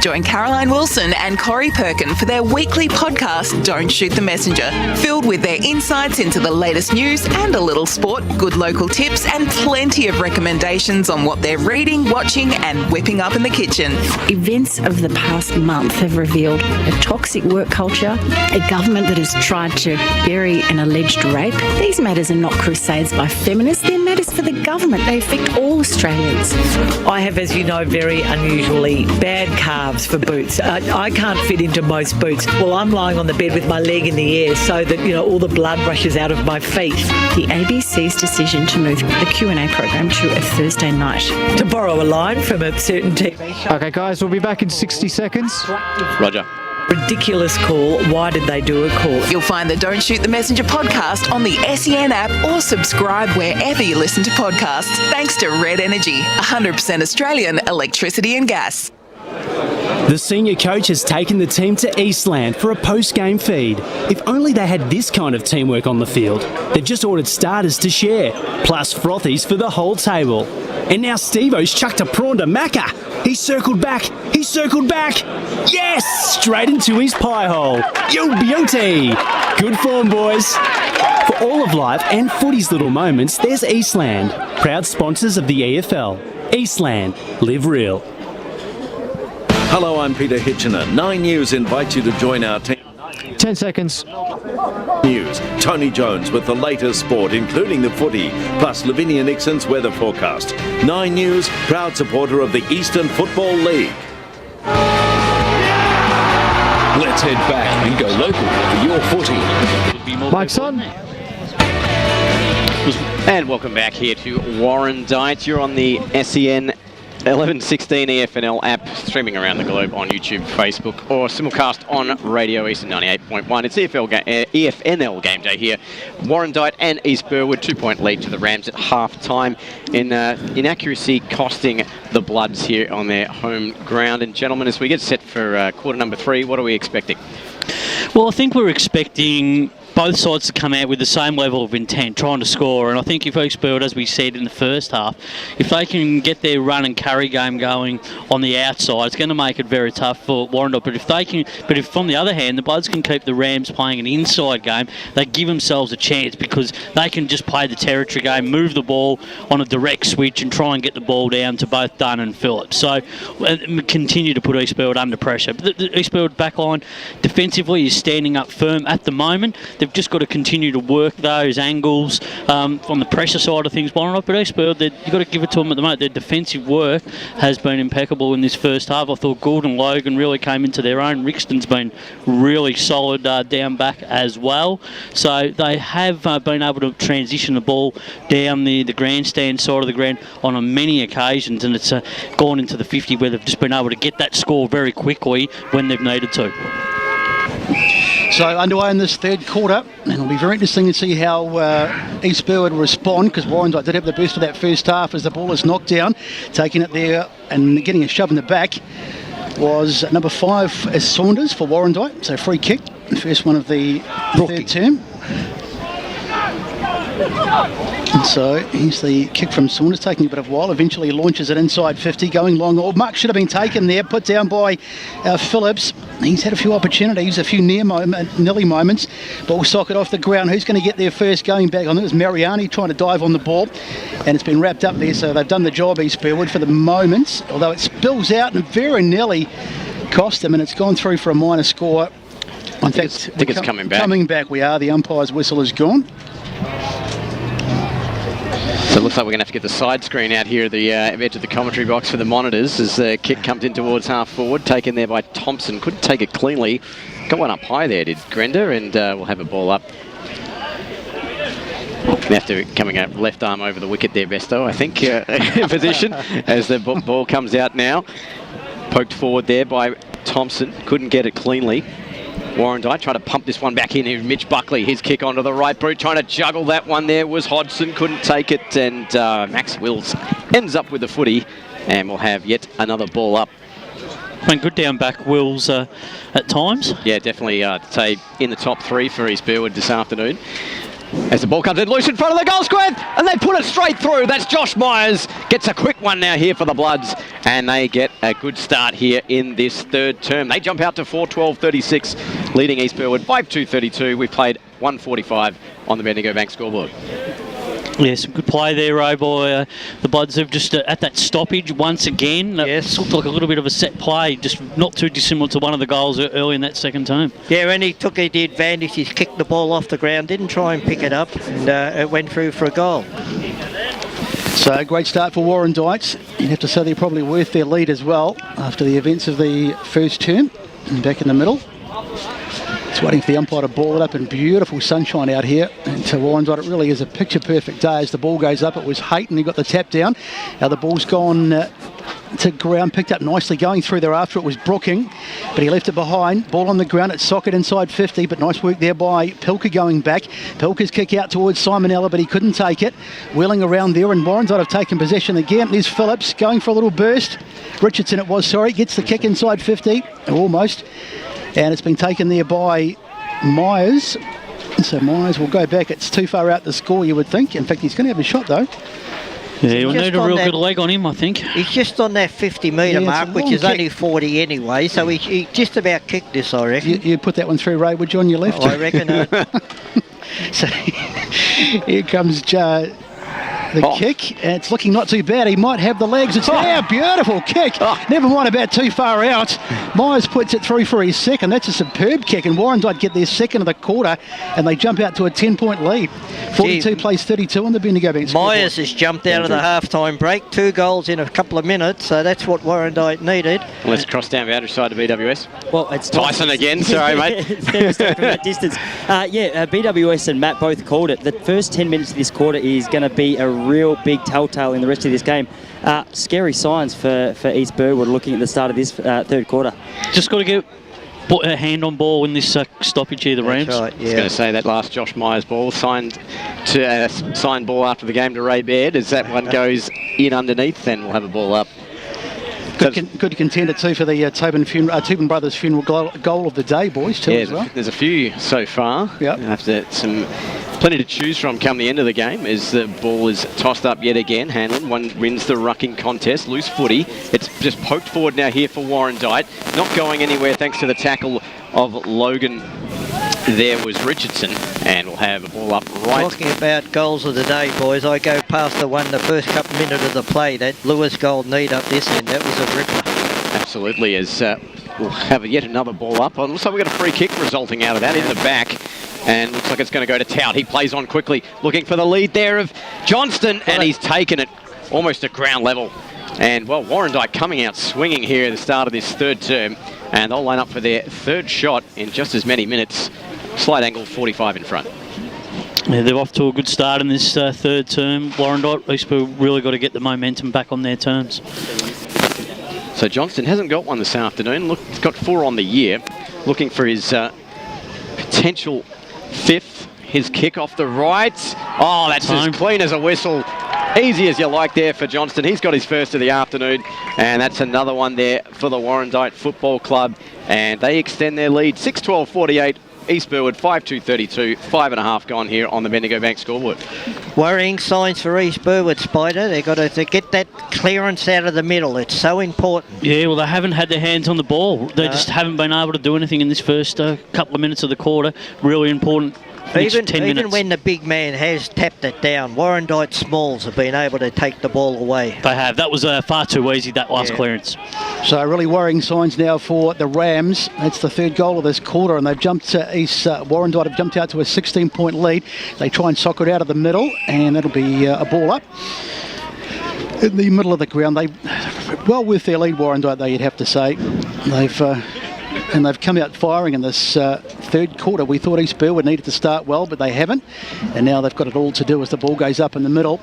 Join Caroline Wilson and Corey Perkin for their weekly podcast, Don't Shoot the Messenger, filled with their insights into the latest news and a little sport, good local tips, and plenty of recommendations on what they're reading, watching, and whipping up in the kitchen. Events of the past month have revealed a toxic work culture, a government that has tried to bury an alleged rape. These matters are not crusades by feminists, they're matters for the government. They affect all Australians. I have, as you know, very unusually bad calves for boots. I can't fit into most boots. Well, I'm lying on the bed with my leg in the air so that, all the blood rushes out of my feet. The ABC's decision to move the Q&A program to a Thursday night. To borrow a line from a certain TV show. Okay, guys, we'll be back in 60 seconds. Roger. Ridiculous call. Why did they do a call? You'll find the Don't Shoot the Messenger podcast on the SEN app or subscribe wherever you listen to podcasts. Thanks to Red Energy, 100% Australian electricity and gas. The senior coach has taken the team to Eastland for a post-game feed. If only they had this kind of teamwork on the field. They've just ordered starters to share, plus frothies for the whole table. And now Steve-O's chucked a prawn to Macca. He's circled back. Yes! Straight into his pie hole. Yo, beauty! Good form, boys. For all of life and footy's little moments, there's Eastland. Proud sponsors of the EFL. Eastland. Live real. Hello, I'm Peter Hitchener. 9 News invites you to join our team. 10 seconds. News, Tony Jones with the latest sport, including the footy, plus Lavinia Nixon's weather forecast. 9 News, proud supporter of the Eastern Football League. Let's head back and go local for your footy. Mike's on. And welcome back here to Warrandyte. You're on the SEN 1116 EFNL app, streaming around the globe on YouTube, Facebook, or simulcast on Radio Eastern 98.1. It's EFNL game day here. Warrandyte and East Burwood, 2-point lead to the Rams at half-time. In inaccuracy costing the Bloods here on their home ground. And gentlemen, as we get set for quarter number 3, what are we expecting? Well, I think we're expecting both sides to come out with the same level of intent, trying to score. And I think if East Burwood, as we said in the first half, if they can get their run and carry game going on the outside, it's going to make it very tough for Warrandyte. But if from the other hand, the Bloods can keep the Rams playing an inside game, they give themselves a chance because they can just play the territory game, move the ball on a direct switch and try and get the ball down to both Dunn and Phillips. So continue to put East Burwood under pressure. But the East Burwood backline defensively is standing up firm at the moment. They've just got to continue to work those angles from the pressure side of things. But East Burwood, you've got to give it to them at the moment. Their defensive work has been impeccable in this first half. I thought Gould and Logan really came into their own. Rixton's been really solid down back as well. So they have been able to transition the ball down the grandstand side of the ground on many occasions, and it's gone into the 50 where they've just been able to get that score very quickly when they've needed to. So underway in this third quarter, and it'll be very interesting to see how East Burwood will respond, because Warrandyte did have the best of that first half as the ball is knocked down. Taking it there and getting a shove in the back was number 5 Saunders for Warrandyte. So free kick, first one of the third term. And so here's the kick from Saunders, taking a bit of a while. Eventually launches it inside 50, going long. Oh, Mark should have been taken there, put down by Phillips. He's had a few opportunities, a few nearly moments. Ball socket off the ground. Who's going to get there first? Going back, I think it was Mariani trying to dive on the ball, and it's been wrapped up there. So they've done the job, East Burwood, for the moment. Although it spills out and very nearly cost them, and it's gone through for a minor score. I think it's coming back. Coming back, we are. The umpire's whistle is gone. So it looks like we're going to have to get the side screen out here at the edge of the commentary box for the monitors as the kick comes in towards half forward, taken there by Thompson. Couldn't take it cleanly. Got one up high there, did Grender, and we'll have a ball up. They have to coming out left arm over the wicket there, Besto, I think, in position as the ball comes out now. Poked forward there by Thompson. Couldn't get it cleanly. Warrandyte trying to pump this one back in here. Mitch Buckley, his kick onto the right boot, trying to juggle that one there was Hodgson, couldn't take it, and Max Wills ends up with the footy, and we'll have yet another ball up. Been good down back, Wills, at times. Yeah, definitely say in the top 3 for East Burwood this afternoon. As the ball comes in loose in front of the goal square, and they put it straight through. That's Josh Myers. Gets a quick one now here for the Bloods, and they get a good start here in this third term. They jump out to 4-12-36, leading East Burwood 5-2-32. We've played 1:45 on the Bendigo Bank scoreboard. Yeah, some good play there, by the Bloods. Have just at that stoppage once again. Yes. Looked like a little bit of a set play, just not too dissimilar to one of the goals early in that second term. Yeah, and he took the advantage. He kicked the ball off the ground, didn't try and pick it up, and it went through for a goal. So a great start for Warrandyte. You'd have to say they're probably worth their lead as well after the events of the first term. And back in the middle. Just waiting for the umpire to ball it up in beautiful sunshine out here. And to Warrandyte, it really is a picture-perfect day. As the ball goes up, it was Hayton who got the tap down. Now the ball's gone to ground, picked up nicely. Going through there after it was Brooking, but he left it behind. Ball on the ground, it's socket inside 50, but nice work there by Pilker going back. Pilker's kick out towards Simon Ella, but he couldn't take it. Wheeling around there, and Warrandyte have taken possession again. There's Phillips going for a little burst. Richardson it was, sorry, gets the kick inside 50, almost. And it's been taken there by Myers. So Myers will go back. It's too far out to score, you would think. In fact, he's going to have a shot, though. Yeah, he'll need a real good leg on him, I think. He's just on that 50-metre mark, which is only 40 anyway, so he just about kicked this, I reckon. You put that one through, Ray, would you, on your left? Oh, I reckon. So here comes the kick, and it's looking not too bad. He might have the legs. It's there, beautiful kick. Never mind about too far out. Myers puts it through for his second. That's a superb kick, and Warrandyte get their second of the quarter, and they jump out to a 10-point lead. 42 plays 32 on the Bendigo Bank scoreboard. Myers has jumped out of the half-time break. 2 goals in a couple of minutes, so that's what Warrandyte needed. Let's cross down boundary side to BWS. Well, it's Tyson again. Sorry, mate. From that distance. BWS and Matt both called it. The first 10 minutes of this quarter is going to be a real big telltale in the rest of this game. Scary signs for East Burwood looking at the start of this third quarter. Just got to get a hand on ball in this stoppage here, the Rams. Right, yeah. I was going to say that last Josh Myers ball signed ball after the game to Ray Baird. As that one goes in underneath, then we'll have a ball up. Good contender too for the Tobin Brothers funeral goal of the day, boys, too, as well. There's a few so far. Yep. After plenty to choose from come the end of the game as the ball is tossed up yet again. Hanlon wins the rucking contest. Loose footy. It's just poked forward now here for Warrandyte. Not going anywhere thanks to the tackle of Logan. There was Richardson, and we'll have a ball up right. Talking about goals of the day, boys, I go past the first couple minutes of the play, that Lewis goal need up this end. That was a ripper. Absolutely, as we'll have yet another ball up. Looks like we've got a free kick resulting out of that in the back. And looks like it's going to go to Tout. He plays on quickly, looking for the lead there of Johnston, and he's taken it almost at ground level. And, well, Warrandyte coming out swinging here at the start of this third term, and they'll line up for their third shot in just as many minutes. Slight angle, 45 in front. Yeah, they're off to a good start in this third term. Warrandyte, East Burwood really got to get the momentum back on their terms. So Johnston hasn't got one this afternoon. Look, he's got 4 on the year. Looking for his potential 5th. His kick off the right. Oh, that's as clean as a whistle. Easy as you like there for Johnston. He's got his first of the afternoon. And that's another one there for the Warrandyte Football Club. And they extend their lead. 6-12-48. East Burwood 5-2-32, 5.5 gone here on the Bendigo Bank scoreboard. Worrying signs for East Burwood, Spider. They've got to get that clearance out of the middle. It's so important. Yeah, well, they haven't had their hands on the ball. They just haven't been able to do anything in this first couple of minutes of the quarter. Really important. Even when the big man has tapped it down, Warrandyte Smalls have been able to take the ball away. They have. That was far too easy, that last clearance. So really worrying signs now for the Rams. That's the third goal of this quarter, and they've jumped Warrandyte have jumped out to a 16-point lead. They try and sock it out of the middle, and that'll be a ball up. In the middle of the ground, they well worth their lead, Warrandyte, though, you'd have to say. They've come out firing in this third quarter. We thought East Burwood needed to start well, but they haven't. And now they've got it all to do as the ball goes up in the middle.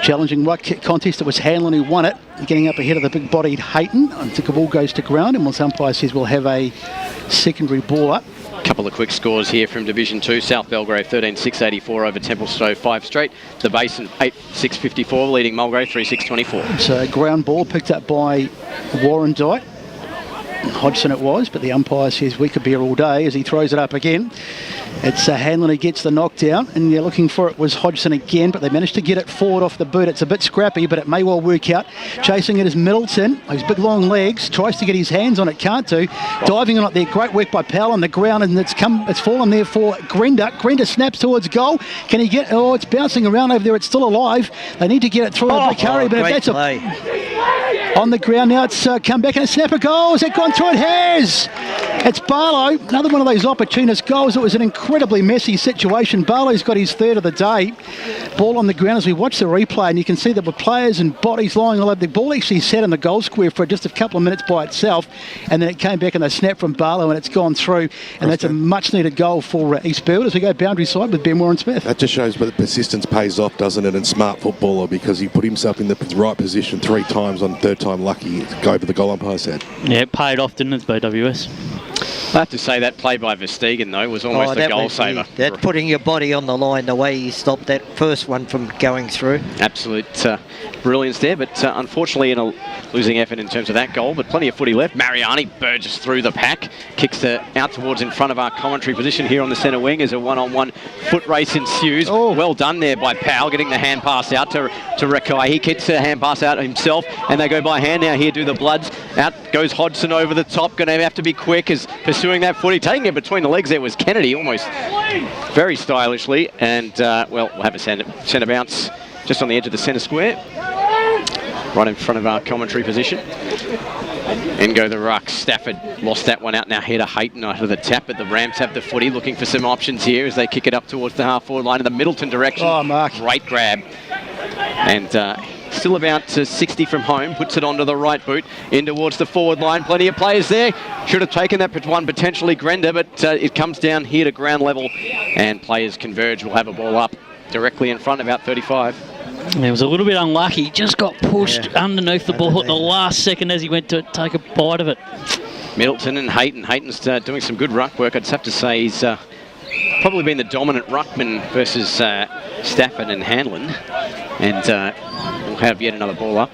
Challenging ruck kick contest. It was Hanlon who won it. Getting up ahead of the big-bodied Hayton. I think the ball goes to ground, and umpire says we'll have a secondary ball up. Couple of quick scores here from Division 2. South Belgrave 13-6-84 over Templestowe 5 straight. The Basin 8-6-54 leading Mulgrave 3-6-24. So ground ball picked up by Warrandyte. Hodgson it was, but the umpire says we could be here all day as he throws it up again. It's Hanlon who gets the knockdown, and they're looking for it was Hodgson again, but they managed to get it forward off the boot. It's a bit scrappy, but it may well work out. Chasing it is Middleton. His big long legs, tries to get his hands on it, can't do. Diving on it there, great work by Powell on the ground, and it's fallen there for Grender. Grender snaps towards goal. Can he get? Oh, it's bouncing around over there. It's still alive. They need to get it through the Curry, but if that's on the ground now, it's come back and a snapper goal. Has it gone through? It has. It's Barlow. Another one of those opportunist goals. It was an incredibly messy situation. Barlow's got his third of the day. Ball on the ground as we watch the replay, and you can see that with players and bodies lying all over. The ball actually sat in the goal square for just a couple of minutes by itself, and then it came back and a snap from Barlow, and it's gone through. And that's a much-needed goal for East Burwood as we go boundary side with Ben Warren Smith. That just shows that persistence pays off, doesn't it? And smart footballer, because he put himself in the right position 3 times on third time lucky to go over the goal umpire said. Yeah, it paid off, didn't it, BWS? I have to say that play by Verstegen, though, was almost a goal saver. That's putting your body on the line, the way he stopped that first one from going through. Absolute brilliance there, but unfortunately in a losing effort in terms of that goal, but plenty of footy left. Mariani burges through the pack, kicks out towards in front of our commentary position here on the centre wing as a one-on-one foot race ensues. Well done there by Powell, getting the hand pass out to Rakai. He kicks the hand pass out himself, and they go by hand now here, do the Bloods. Out goes Hodgson over the top, going to have to be quick as pursuing that footy. Taking it between the legs there was Kennedy, almost very stylishly, and well, we'll have a centre bounce just on the edge of the centre square, right in front of our commentary position. In go the ruck. Stafford lost that one out now here to Hayton out of the tap, but the Rams have the footy, looking for some options here as they kick it up towards the half-forward line in the Middleton direction. Oh, Mark. Great grab. And still about 60 from home, puts it onto the right boot, in towards the forward line. Plenty of players there. Should have taken that one, potentially Grender, but it comes down here to ground level, and players converge. We'll have a ball up directly in front, about 35. He was a little bit unlucky. Just got pushed underneath the ball at the last second as he went to take a bite of it. Middleton and Hayton. Hayton's doing some good ruck work. I'd just have to say he's probably been the dominant ruckman versus Stafford and Hanlon. And we'll have yet another ball up.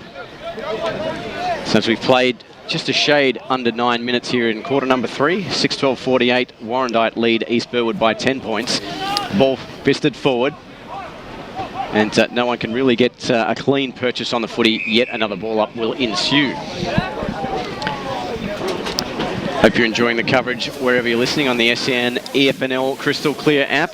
Since we've played just a shade under 9 minutes here in quarter number 3, 6-12-48, Warrandyte lead East Burwood by 10 points. Ball fisted forward. And no one can really get a clean purchase on the footy. Yet another ball up will ensue. Hope you're enjoying the coverage wherever you're listening on the SEN EFNL Crystal Clear app.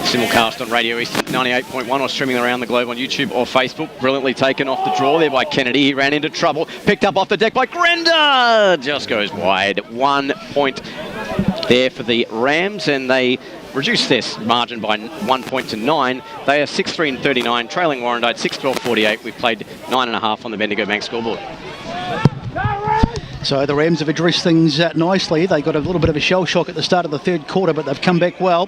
Simulcast on Radio Eastland 98.1 or streaming around the globe on YouTube or Facebook. Brilliantly taken off the draw there by Kennedy. He ran into trouble. Picked up off the deck by Grenda. Just goes wide. 1 point there for the Rams, and they reduced their margin by 1 point to 9. They are 6-3-39, trailing Warrandyte 6-12-48. We've played 9.5 on the Bendigo Bank scoreboard. So the Rams have addressed things nicely. They got a little bit of a shell shock at the start of the third quarter, but they've come back well,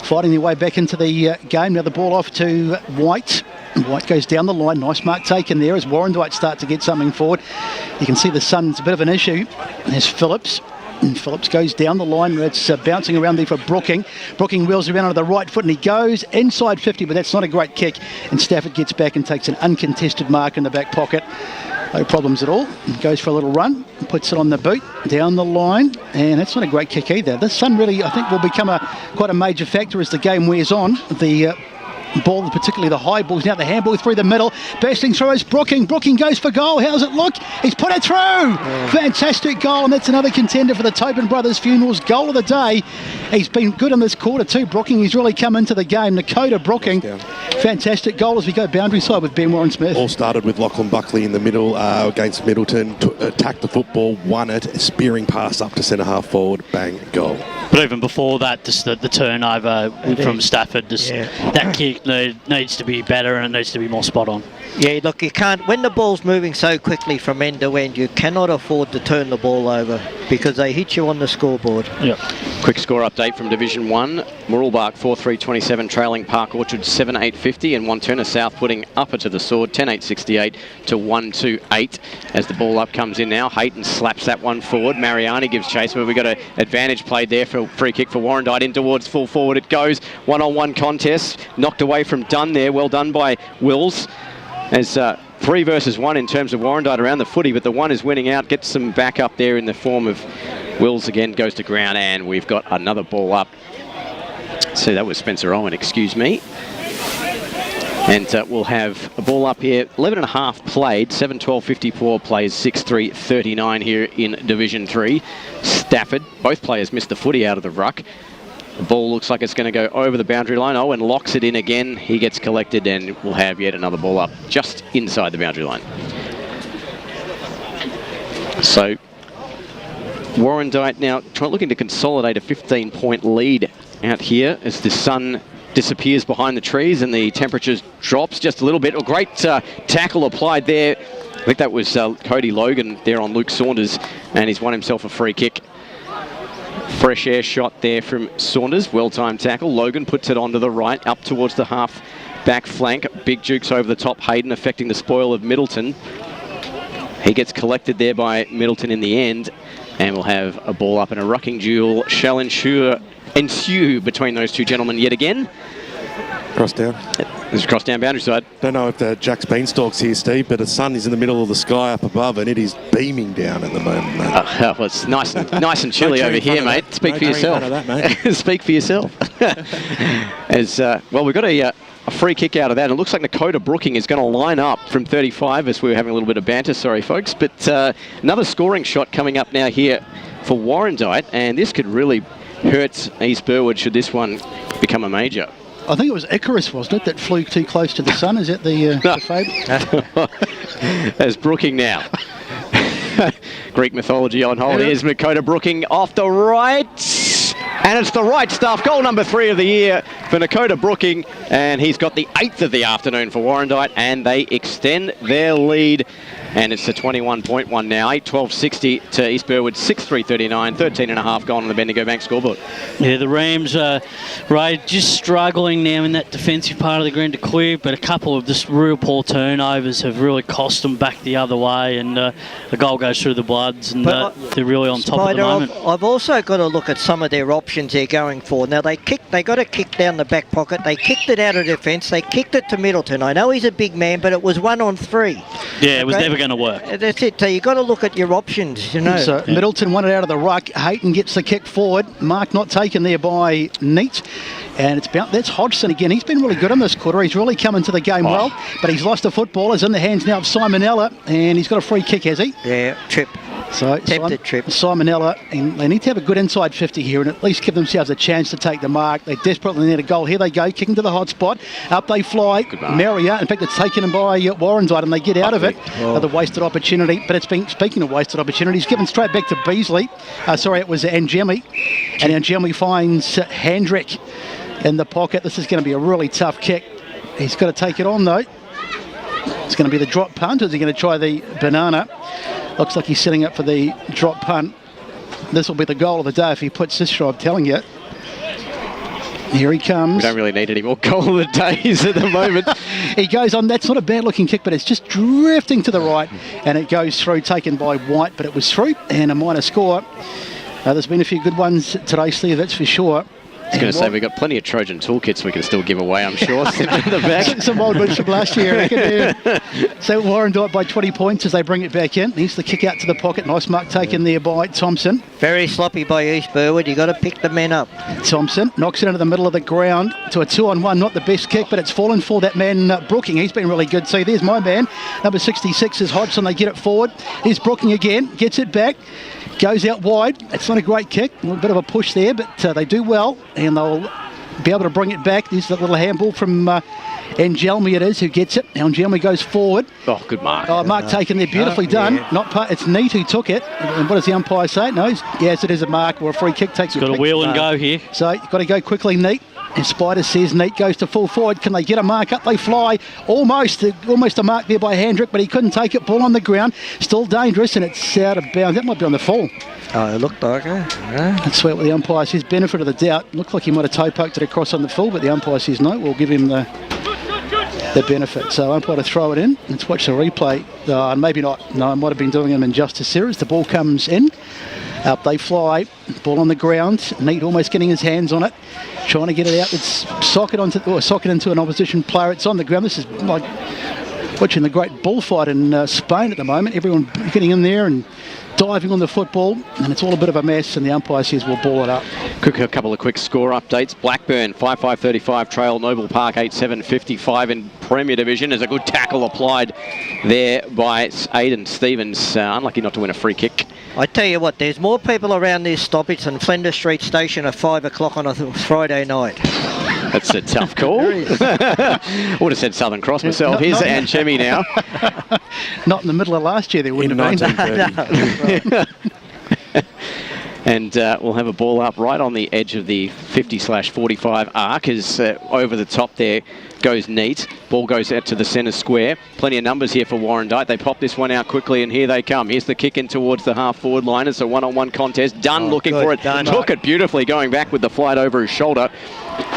fighting their way back into the game. Now the ball off to White. White goes down the line. Nice mark taken there as Warrandyte start to get something forward. You can see the sun's a bit of an issue. There's Phillips. And Phillips goes down the line. It's bouncing around there for Brooking. Brooking wheels around onto the right foot and he goes inside 50, but that's not a great kick. And Stafford gets back and takes an uncontested mark in the back pocket. No problems at all. Goes for a little run, puts it on the boot, down the line, and that's not a great kick either. This sun really, I think, will become quite a major factor as the game wears on. The ball, particularly the high balls, now the handball through the middle, bursting through is Brooking. Brooking goes for goal. How's it look? He's put it through. Fantastic goal, and that's another contender for the Tobin Brothers Funerals goal of the day. He's been good in this quarter too, Brooking. He's really come into the game. Dakota Brooking, fantastic goal as we go boundary side with Ben Warren Smith. All started with Lachlan Buckley in the middle against Middleton, attacked the football, won it, spearing pass up to centre half forward, bang, goal. But even before that, just the turnover from Stafford, that kick needs to be better and it needs to be more spot on. Yeah, look, you can't, when the ball's moving so quickly from end to end, you cannot afford to turn the ball over because they hit you on the scoreboard. Yep. Quick score update from Division 1. Mooroolbark 4-3-27, trailing Park Orchard 7-8-50, and Wanturna South putting upper to the sword 10-8-68 to 1-2-8. As the ball up comes in now, Hayton slaps that one forward. Mariani gives chase, but we've got an advantage played there for a free kick for Warrandyte. In towards full forward it goes. One-on-one contest, knocked away from Dunn there. Well done by Wills. As 3 versus 1 in terms of Warrandyte around the footy, but the one is winning out, gets some back up there in the form of Wills again, goes to ground, and we've got another ball up. So that was Spencer Owen, excuse me. And we'll have a ball up here, 11.5 played, 7-12-54 plays, 6-3-39 here in Division 3. Stafford, both players missed the footy out of the ruck. The ball looks like it's going to go over the boundary line. Owen locks it in again. He gets collected and we'll have yet another ball up just inside the boundary line. So Warrandyte now looking to consolidate a 15-point lead out here as the sun disappears behind the trees and the temperature drops just a little bit. A great tackle applied there. I think that was Cody Logan there on Luke Saunders, and he's won himself a free kick. Fresh air shot there from Saunders. Well-timed tackle. Logan puts it onto the right, up towards the half-back flank. Big jukes over the top. Hayden affecting the spoil of Middleton. He gets collected there by Middleton in the end. And we'll have a ball up and a rucking duel shall ensue between those two gentlemen yet again. Cross down. There's a cross down boundary side. Don't know if Jack's Beanstalk's here, Steve, but the sun is in the middle of the sky up above and it is beaming down at the moment, mate. Well, it's nice and chilly over here, mate. Speak for yourself. Speak for yourself. As well, we've got a free kick out of that. It looks like Dakota Brooking is going to line up from 35 as we were having a little bit of banter. Sorry, folks. But another scoring shot coming up now here for Warrandyte, and this could really hurt East Burwood should this one become a major. I think it was Icarus, wasn't it, that flew too close to the sun? Is that the fable? There's Brooking now. Greek mythology on hold. Here's Dakota Brooking off the right. And it's the right stuff. Goal number 3 of the year for Dakota Brooking. And he's got the 8th of the afternoon for Warrandyte. And they extend their lead. And it's a 21-point now. 8-12-60 to East Burwood. 6-3-39. 13.5 gone on the Bendigo Bank scoreboard. Yeah, the Rams are just struggling now in that defensive part of the ground to clear. But a couple of just real poor turnovers have really cost them back the other way. And the goal goes through the Bloods. And they're really on top at the moment. I've also got to look at some of their options they're going for. Now, they got a kick down the back pocket. They kicked it out of defence. They kicked it to Middleton. I know he's a big man, but it was 1-on-3. Yeah, it was never going to work. That's it. So you've got to look at your options, you know. So Middleton won it out of the ruck. Hayton gets the kick forward. Mark not taken there by Neat. And that's Hodgson again. He's been really good in this quarter. He's really come into the game well, but he's lost a football. It's in the hands now of Simonella, and he's got a free kick, has he? Yeah, trip. So Simonella, and they need to have a good inside 50 here and at least give themselves a chance to take the mark. They desperately need a goal. Here they go, kicking to the hot spot. Up they fly. Maria, in fact, it's taken by Warrandyte, and they get out of it. The wasted opportunity. But it's been, speaking of wasted opportunities, given straight back to Beasley. It was Angemi. And Angemi finds Handrick in the pocket. This is going to be a really tough kick. He's got to take it on, though. It's going to be the drop punt. Is he going to try the banana? Looks like he's setting up for the drop punt. This will be the goal of the day if he puts this shot, I'm telling you. Here he comes. We don't really need any more goal of the days at the moment. He goes on. That's not a bad looking kick, but it's just drifting to the right. And it goes through, taken by White, but it was through. And a minor score. There's been a few good ones today, Steve, that's for sure. I was going to say, we've got plenty of Trojan toolkits we can still give away, I'm sure, sitting in the back. Some old boots from last year, I reckon, yeah. So Warrandyte by 20 points as they bring it back in. Here's the kick out to the pocket. Nice mark taken there by Thompson. Very sloppy by East Burwood. You've got to pick the men up. Thompson knocks it into the middle of the ground to a 2-on-1. Not the best kick, but it's fallen for that man, Brooking. He's been really good. See, there's my man. Number 66 is Hodgson. They get it forward. Here's Brooking again. Gets it back. Goes out wide. It's not a great kick. A little bit of a push there, but they do well, and they'll be able to bring it back. There's that little handball from Angelmi, it is, who gets it. Angelmi goes forward. Oh, good mark. Oh, mark taken there, beautifully done. Yeah. It's Neat who took it. And what does the umpire say? No, yes, it is a mark or a free kick. Takes got a wheel and go here. So you've got to go quickly, Neat. And Spider says Neat goes to full forward. Can they get a mark up? They fly. Almost a mark there by Handrick, but he couldn't take it. Ball on the ground. Still dangerous, and it's out of bounds. That might be on the full. Oh, it looked like it. That's what the umpire says. Benefit of the doubt. Looked like he might have toe poked it across on the full, but the umpire says no. We'll give him the benefit. So umpire to throw it in. Let's watch the replay. Maybe not. No, I might have been doing him injustice here as the ball comes in. Up they fly. Ball on the ground. Neat almost getting his hands on it. Trying to get it out. It's socket into an opposition player. It's on the ground. This is like watching the great bullfight in Spain at the moment. Everyone getting in there and diving on the football, and it's all a bit of a mess, and the umpire says we'll ball it up. A couple of quick score updates. Blackburn 5-5-35 trail, Noble Park 8-7-55 in Premier Division. There's a good tackle applied there by Aidan Stevens. Unlucky not to win a free kick. I tell you what, there's more people around this stoppage than Flinders Street Station at 5 o'clock on a Friday night. That's a tough call. Would have said Southern Cross myself. Here's Anchemi now. Not in the middle of last year, there wouldn't have been. And we'll have a ball up right on the edge of the 50/45 arc as over the top there goes Neat. Ball goes out to the centre square. Plenty of numbers here for Warrandyte. They pop this one out quickly, and here they come. Here's the kick in towards the half-forward line. It's a one-on-one contest. Dunn looking for it. Took it beautifully, going back with the flight over his shoulder.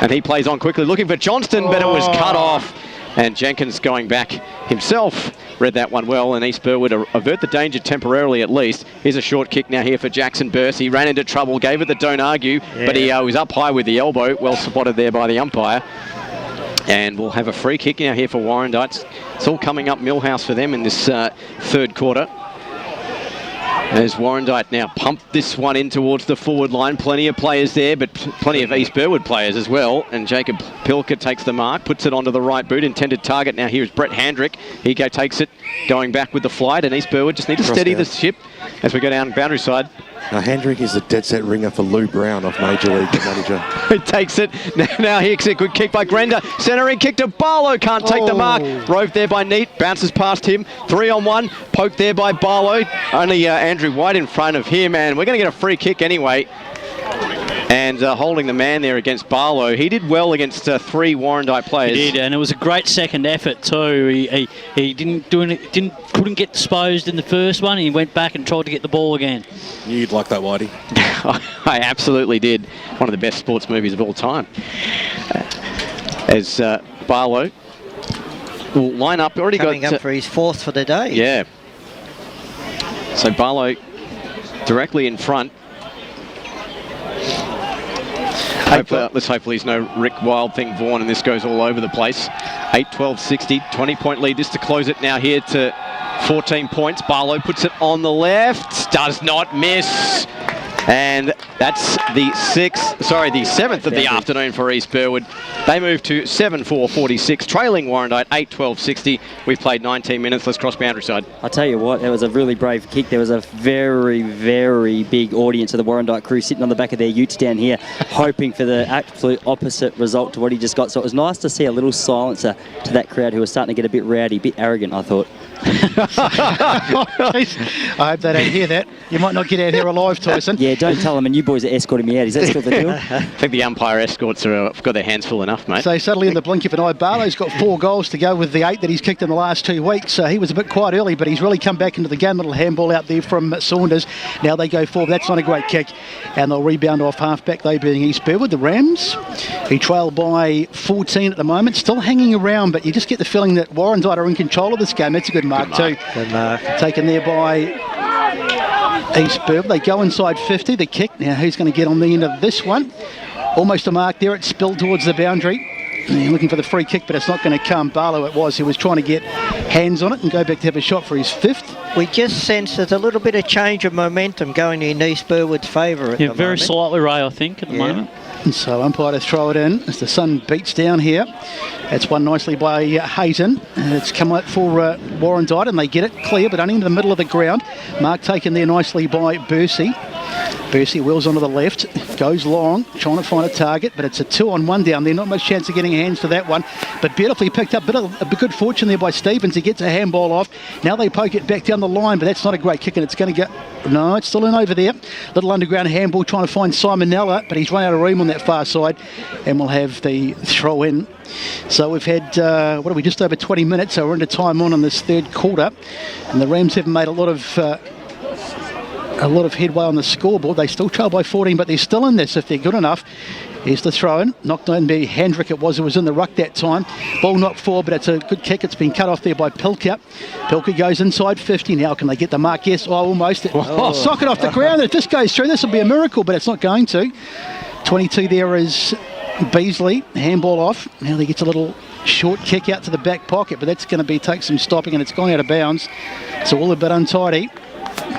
And he plays on quickly, looking for Johnston, but it was cut off. And Jenkins going back himself. Read that one well, and East Burwood avert the danger temporarily at least. Here's a short kick now here for Jackson Burst. He ran into trouble, gave it the don't argue, but he was up high with the elbow. Well spotted there by the umpire. And we'll have a free kick now here for Warrandyte. It's all coming up Millhouse for them in this third quarter. As Warrandyte now pumped this one in towards the forward line. Plenty of players there, but plenty of East Burwood players as well. And Jacob Pilker takes the mark, puts it onto the right boot. Intended target now here is Brett Handrick. He takes it, going back with the flight. And East Burwood just need to steady the ship as we go down boundary side. Now, Handrick is a dead set ringer for Lou Brown off Major League Manager. He takes it. Now here's a good kick by Grenda. Centering kick to Barlow. Can't take the mark. Rove there by Neat. Bounces past him. 3-on-1. Poked there by Barlow. Only Andrew White in front of him. And we're going to get a free kick anyway. And holding the man there against Barlow. He did well against three Warrandyte players. He did, and it was a great second effort too. He couldn't get disposed in the first one. He went back and tried to get the ball again. You'd like that, Whitey. I absolutely did. One of the best sports movies of all time. As Barlow will line up. Already coming got up for his fourth for the day. Yeah. So Barlow directly in front. Let's hope he's no Rick Wild thing Vaughan and this goes all over the place. 8-12-60, 20-point lead. This to close it now here to 14 points. Barlow puts it on the left, does not miss. And that's the seventh of the afternoon for East Burwood. They move to 7-4-46, trailing Warrandyte 8-12-60. We've played 19 minutes. Let's cross boundary side. I'll tell you what, it was a really brave kick. There was a very, very big audience of the Warrandyte crew sitting on the back of their utes down here, hoping for the absolute opposite result to what he just got. So it was nice to see a little silencer to that crowd who was starting to get a bit rowdy, a bit arrogant, I thought. I hope they don't hear that. You might not get out here alive, Tyson. Yeah, don't tell them, and you boys are escorting me out. Is that still the deal? I think the umpire escorts have got their hands full enough, mate. So suddenly in the blink of an eye, Barlow's got 4 goals to go with the 8 that he's kicked in the last 2 weeks. So he was a bit quiet early, but he's really come back into the game. Little handball out there from Saunders. Now they go forward. That's not a great kick. And they'll rebound off half-back, they being East Burwood. The Rams, he trailed by 14 at the moment. Still hanging around, but you just get the feeling that Warrandyte are in control of this game. That's a good mark too. Good mark. Taken there by East Burwood. They go inside 50. The kick. Now who's going to get on the end of this one? Almost a mark there. It's spilled towards the boundary. Looking for the free kick, but it's not going to come. Barlow it was. He was trying to get hands on it and go back to have a shot for his 5th. We just sense there's a little bit of change of momentum going in East Burwood's favour at the moment. Very slightly, Ray, I think, at the moment. And so umpire to throw it in as the sun beats down here. That's won nicely by Hayton. It's come out for Warrandyte and they get it clear, but only into the middle of the ground. Mark taken there nicely by Bursey. Bursey wheels onto the left, goes long, trying to find a target, but it's a 2-on-1 down there. Not much chance of getting hands to that one, but beautifully picked up. A good fortune there by Stevens. He gets a handball off. Now they poke it back down the line, but that's not a great kick, and it's going to go. No, it's still in over there. Little underground handball trying to find Simonella, but he's run out of room on that far side, and we'll have the throw in. So we've had, just over 20 minutes, so we're into time on this third quarter, and the Rams haven't made a lot of headway on the scoreboard. They still trail by 14, but they're still in this if they're good enough. Here's the throw-in. Knocked down by Hendrick it was, who was in the ruck that time. Ball knocked forward, but it's a good kick. It's been cut off there by Pilker. Pilker goes inside 50. Now can they get the mark? Yes, almost. Sock it off the ground. If this goes through, this will be a miracle, but it's not going to. 22 there is Beasley. Handball off. Now he gets a little short kick out to the back pocket, but that's going to take some stopping, and it's gone out of bounds. So all a bit untidy.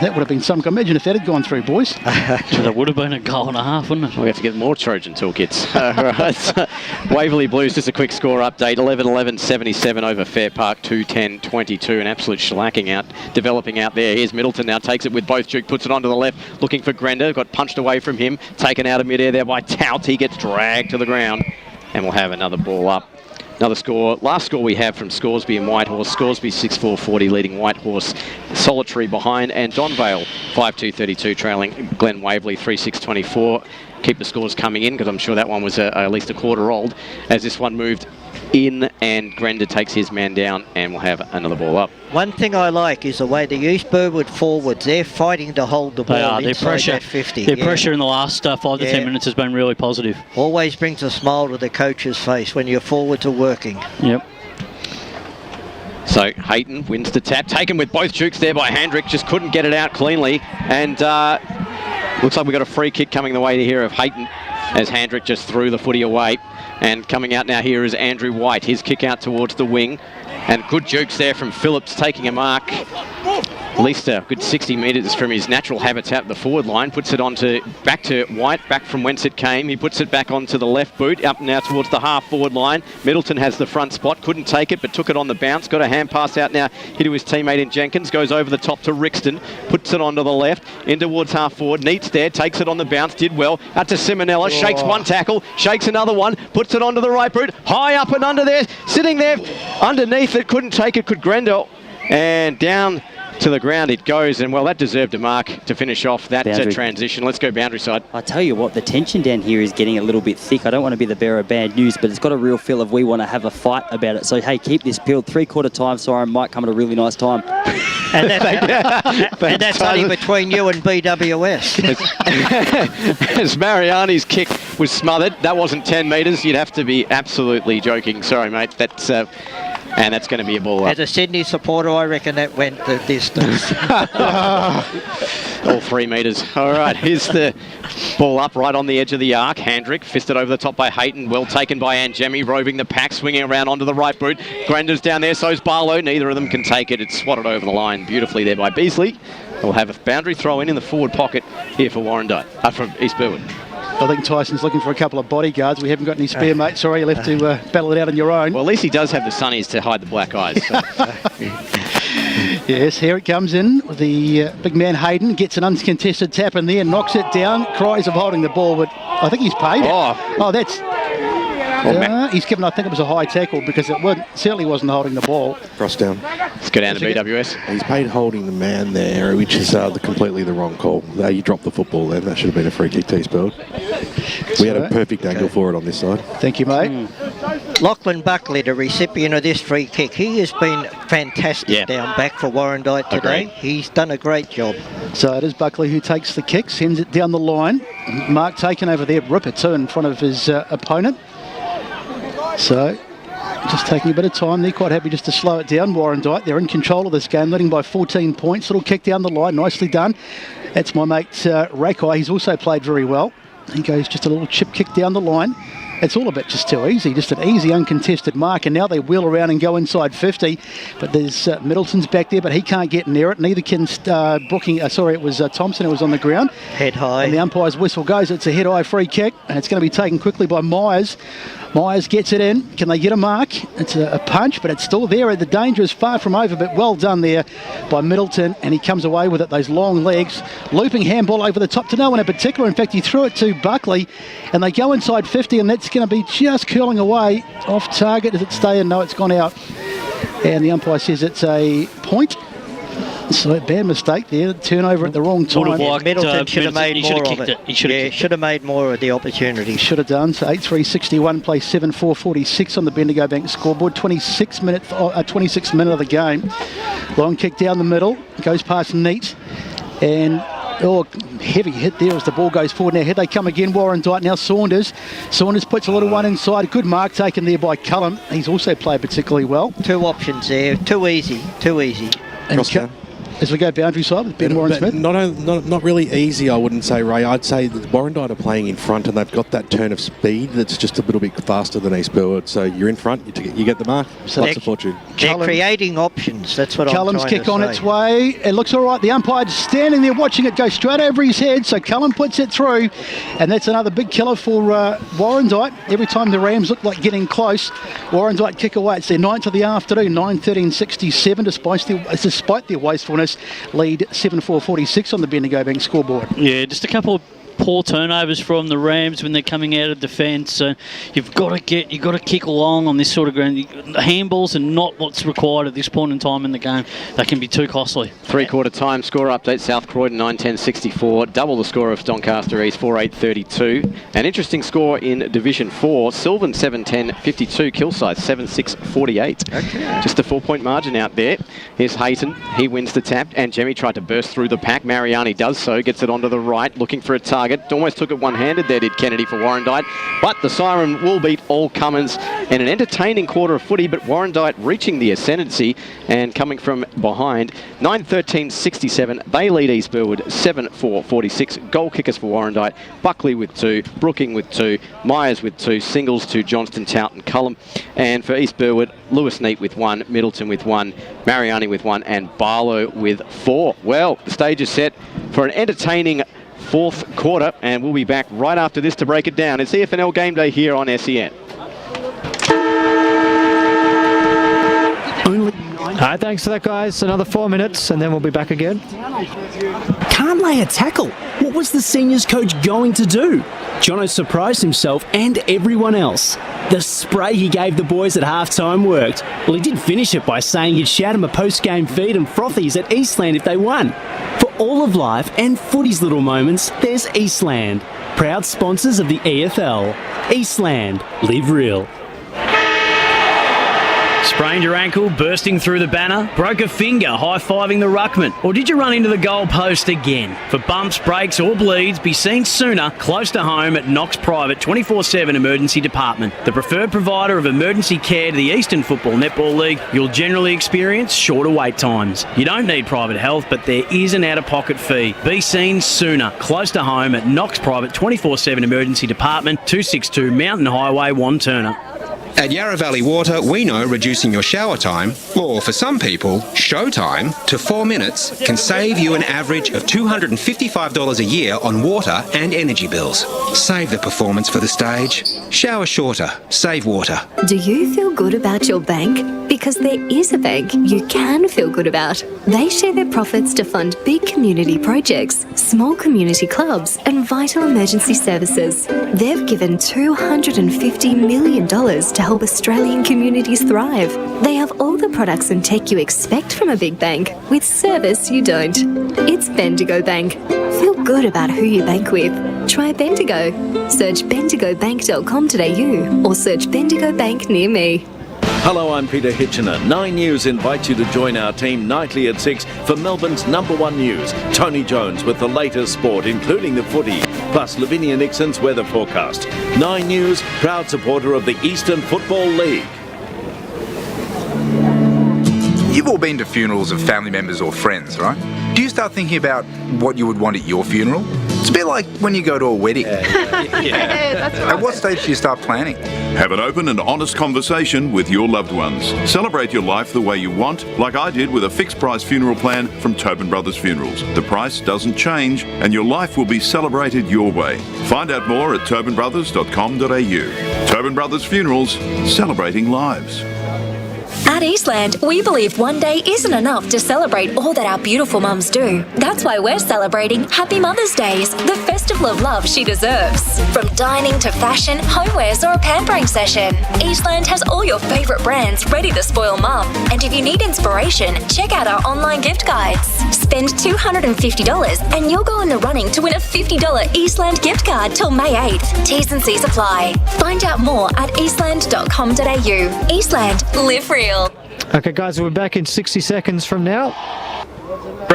That would have been some. Imagine if that had gone through, boys. That would have been a goal and a half, wouldn't it? We have to get more Trojan toolkits. Right. Waverley Blues, just a quick score update. 11-11-77 over Fair Park, 2-10-22. An absolute shellacking out, developing out there. Here's Middleton now, takes it with both. Duke puts it onto the left, looking for Grender. Got punched away from him, taken out of midair there by Tout. He gets dragged to the ground, and we'll have another ball up. Another score, last score we have from Scoresby and Whitehorse. Scoresby 6-4-40 leading Whitehorse solitary behind, and Donvale 5-2-32 trailing Glen Waverley 3-6-24. Keep the scores coming in because I'm sure that one was at least a quarter old as this one moved in, and Grender takes his man down, and we'll have another ball up. One thing I like is the way the East Burwood forwards, they're fighting to hold the ball inside pressure, that 50. Their pressure in the last 5 to 10 minutes has been really positive. Always brings a smile to the coach's face when your forwards are working. Yep. So Hayton wins the tap, taken with both jukes there by Hendrick, just couldn't get it out cleanly, and looks like we've got a free kick coming the way here of Hayton as Hendrick just threw the footy away. And coming out now here is Andrew White. His kick out towards the wing. And good jukes there from Phillips, taking a mark. At least a good 60 metres from his natural habitat, the forward line. Puts it back to White, back from whence it came. He puts it back onto the left boot, up now towards the half forward line. Middleton has the front spot, couldn't take it, but took it on the bounce. Got a hand pass out now here to his teammate in Jenkins. Goes over the top to Rixton, puts it onto the left, in towards half forward. Neats there, takes it on the bounce, did well. Out to Simonella, shakes one tackle, shakes another one, puts it onto the right boot. High up and under there, sitting there underneath it, couldn't take it, could Grendel. And down to the ground it goes, and well, that deserved a mark to finish off that transition. Let's go boundary side. I tell you what, the tension down here is getting a little bit thick. I don't want to be the bearer of bad news, but it's got a real feel of we want to have a fight about it. So hey, keep this peeled. 3/4 time siren might come at a really nice time. And that's only between you and BWS. As Mariani's kick was smothered, that wasn't 10 metres. You'd have to be absolutely joking. Sorry, mate. That's And that's going to be a ball up. As a Sydney supporter, I reckon that went the distance. All 3 metres. All right, here's the ball up right on the edge of the arc. Handrick fisted over the top by Hayton. Well taken by Anjemi, roving the pack, swinging around onto the right boot. Grander's down there, so's Barlow. Neither of them can take it. It's swatted over the line beautifully there by Beasley. We'll have a boundary throw in the forward pocket here for Warrandyte, from East Burwood. I think Tyson's looking for a couple of bodyguards. We haven't got any spare, mate. Sorry, you'll have to battle it out on your own. Well, at least he does have the sunnies to hide the black eyes. So. Yes, here it comes in. The big man Hayden gets an uncontested tap in there, knocks it down. Cries of holding the ball, but I think he's paid it. Oh, that's... he's given, I think it was a high tackle because it certainly wasn't holding the ball. Cross down. Let's go down to BWS. He's paid holding the man there, which is completely the wrong call. You dropped the football there. That should have been a free kick to East Burwood. We had a perfect angle for it on this side. Thank you, mate. Lachlan Buckley, the recipient of this free kick, he has been fantastic down back for Warrandyte today. He's done a great job. So it is Buckley who takes the kick, sends it down the line. Mark taken over there, ripper too, in front of his opponent. So, just taking a bit of time. They're quite happy just to slow it down. Warrandyte, they're in control of this game, leading by 14 points. Little kick down the line, nicely done. That's my mate Rakai. He's also played very well. He goes just a little chip kick down the line. It's all a bit just too easy, just an easy uncontested mark, and now they wheel around and go inside 50, but there's Middleton's back there, but he can't get near it. Neither can it was Thompson who was on the ground. Head high. And the umpire's whistle goes. It's a head high free kick, and it's going to be taken quickly by Myers. Myers gets it in. Can they get a mark? It's a punch, but it's still there. The danger is far from over, but well done there by Middleton, and he comes away with it, those long legs. Looping handball over the top to no one in particular. In fact, he threw it to Buckley, and they go inside 50, and that's going to be just curling away off target. Does it stay in? No, it's gone out. And the umpire says it's a point. So bad mistake there. Turnover at the wrong time. Middleton should have made more of it. He should have made more of the opportunity. Should have done. So 8-3-61 plays 7-4-46 on the Bendigo Bank scoreboard. 26 minute of the game. Long kick down the middle. Goes past Neat. And heavy hit there as the ball goes forward. Now here they come again, Warrandyte. Now Saunders puts a little one inside. Good mark taken there by Cullen. He's also played particularly well. 2 options there. Too easy. And as we go boundary side with Ben Warren-Smith. Not really easy, I wouldn't say, Ray. I'd say that Warrandyte are playing in front and they've got that turn of speed that's just a little bit faster than East Burwood. So you're in front, you get the mark. So lots of fortune. They're creating options. That's what Cullen's I'm trying kick to on say. its way. It looks all right. The umpire's standing there watching it go straight over his head. So Cullen puts it through. And that's another big killer for Warrandyte. Every time the Rams look like getting close, Warrandyte kick away. It's their 9th of the afternoon, 9-13-67, despite their wastefulness. Lead 7-4-46 on the Bendigo Bank scoreboard. Yeah, just a couple of poor turnovers from the Rams when they're coming out of defence. So you've got to kick along on this sort of ground. Handballs are not what's required at this point in time in the game. They can be too costly. 3/4 time score update. South Croydon 9-10-64. Double the score of Doncaster East 4-8-32. An interesting score in Division 4. Sylvan 7-10-52. Kilsyth 7-6-48. Okay. Just a 4-point margin out there. Here's Hayton. He wins the tap. And Jemmy tried to burst through the pack. Mariani does so. Gets it onto the right. Looking for a target. Almost took it one-handed there, did Kennedy for Warrandyte. But the siren will beat all comers in an entertaining quarter of footy, but Warrandyte reaching the ascendancy and coming from behind. 9-13-67. They lead East Burwood 7-4-46. Goal kickers for Warrandyte. Buckley with 2, Brooking with 2, Myers with 2, singles to Johnston, Towton, Cullum. And for East Burwood, Lewis Neat with 1, Middleton with 1, Mariani with 1, and Barlow with 4. Well, the stage is set for an entertaining 4th quarter, and we'll be back right after this to break it down. It's EFNL Game Day here on SEN. Alright, thanks for that, guys. Another 4 minutes, and then we'll be back again. Can't lay a tackle. What was the seniors coach going to do? Jono surprised himself and everyone else. The spray he gave the boys at halftime worked. Well, he did finish it by saying he'd shout him a post-game feed and frothies at Eastland if they won. For all of life and footy's little moments, there's Eastland. Proud sponsors of the EFL. Eastland. Live real. Sprained your ankle, bursting through the banner? Broke a finger, high-fiving the ruckman? Or did you run into the goal post again? For bumps, breaks or bleeds, be seen sooner, close to home at Knox Private 24/7 Emergency Department. The preferred provider of emergency care to the Eastern Football Netball League, you'll generally experience shorter wait times. You don't need private health, but there is an out-of-pocket fee. Be seen sooner, close to home at Knox Private 24/7 Emergency Department, 262 Mountain Highway, Wanturna. At Yarra Valley Water, we know reducing your shower time, or for some people, show time, to 4 minutes can save you an average of $255 a year on water and energy bills. Save the performance for the stage. Shower shorter. Save water. Do you feel good about your bank? Because there is a bank you can feel good about. They share their profits to fund big community projects, small community clubs, and vital emergency services. They've given $250 million to help Australian communities thrive. They have all the products and tech you expect from a big bank, with service you don't. It's Bendigo Bank. Feel good about who you bank with. Try Bendigo. Search bendigobank.com.au or search Bendigo Bank near me. Hello, I'm Peter Hitchener. 9 News invites you to join our team nightly at 6 for Melbourne's #1 news. Tony Jones with the latest sport, including the footy, plus Lavinia Nixon's weather forecast. 9 News, proud supporter of the Eastern Football League. You've all been to funerals of family members or friends, right? Do you start thinking about what you would want at your funeral? It's a bit like when you go to a wedding. That's At what stage do you start planning? Have an open and honest conversation with your loved ones. Celebrate your life the way you want, like I did with a fixed price funeral plan from Tobin Brothers Funerals. The price doesn't change and your life will be celebrated your way. Find out more at tobinbrothers.com.au. Tobin Brothers Funerals, celebrating lives. At Eastland, we believe one day isn't enough to celebrate all that our beautiful mums do. That's why we're celebrating Happy Mother's Days, the festival of love she deserves. From dining to fashion, homewares or a pampering session, Eastland has all your favourite brands ready to spoil mum. And if you need inspiration, check out our online gift guides. Spend $250 and you'll go in the running to win a $50 Eastland gift card till May 8th. T's and C's apply. Find out more at eastland.com.au. Eastland, live real. Okay, guys, we're back in 60 seconds from now.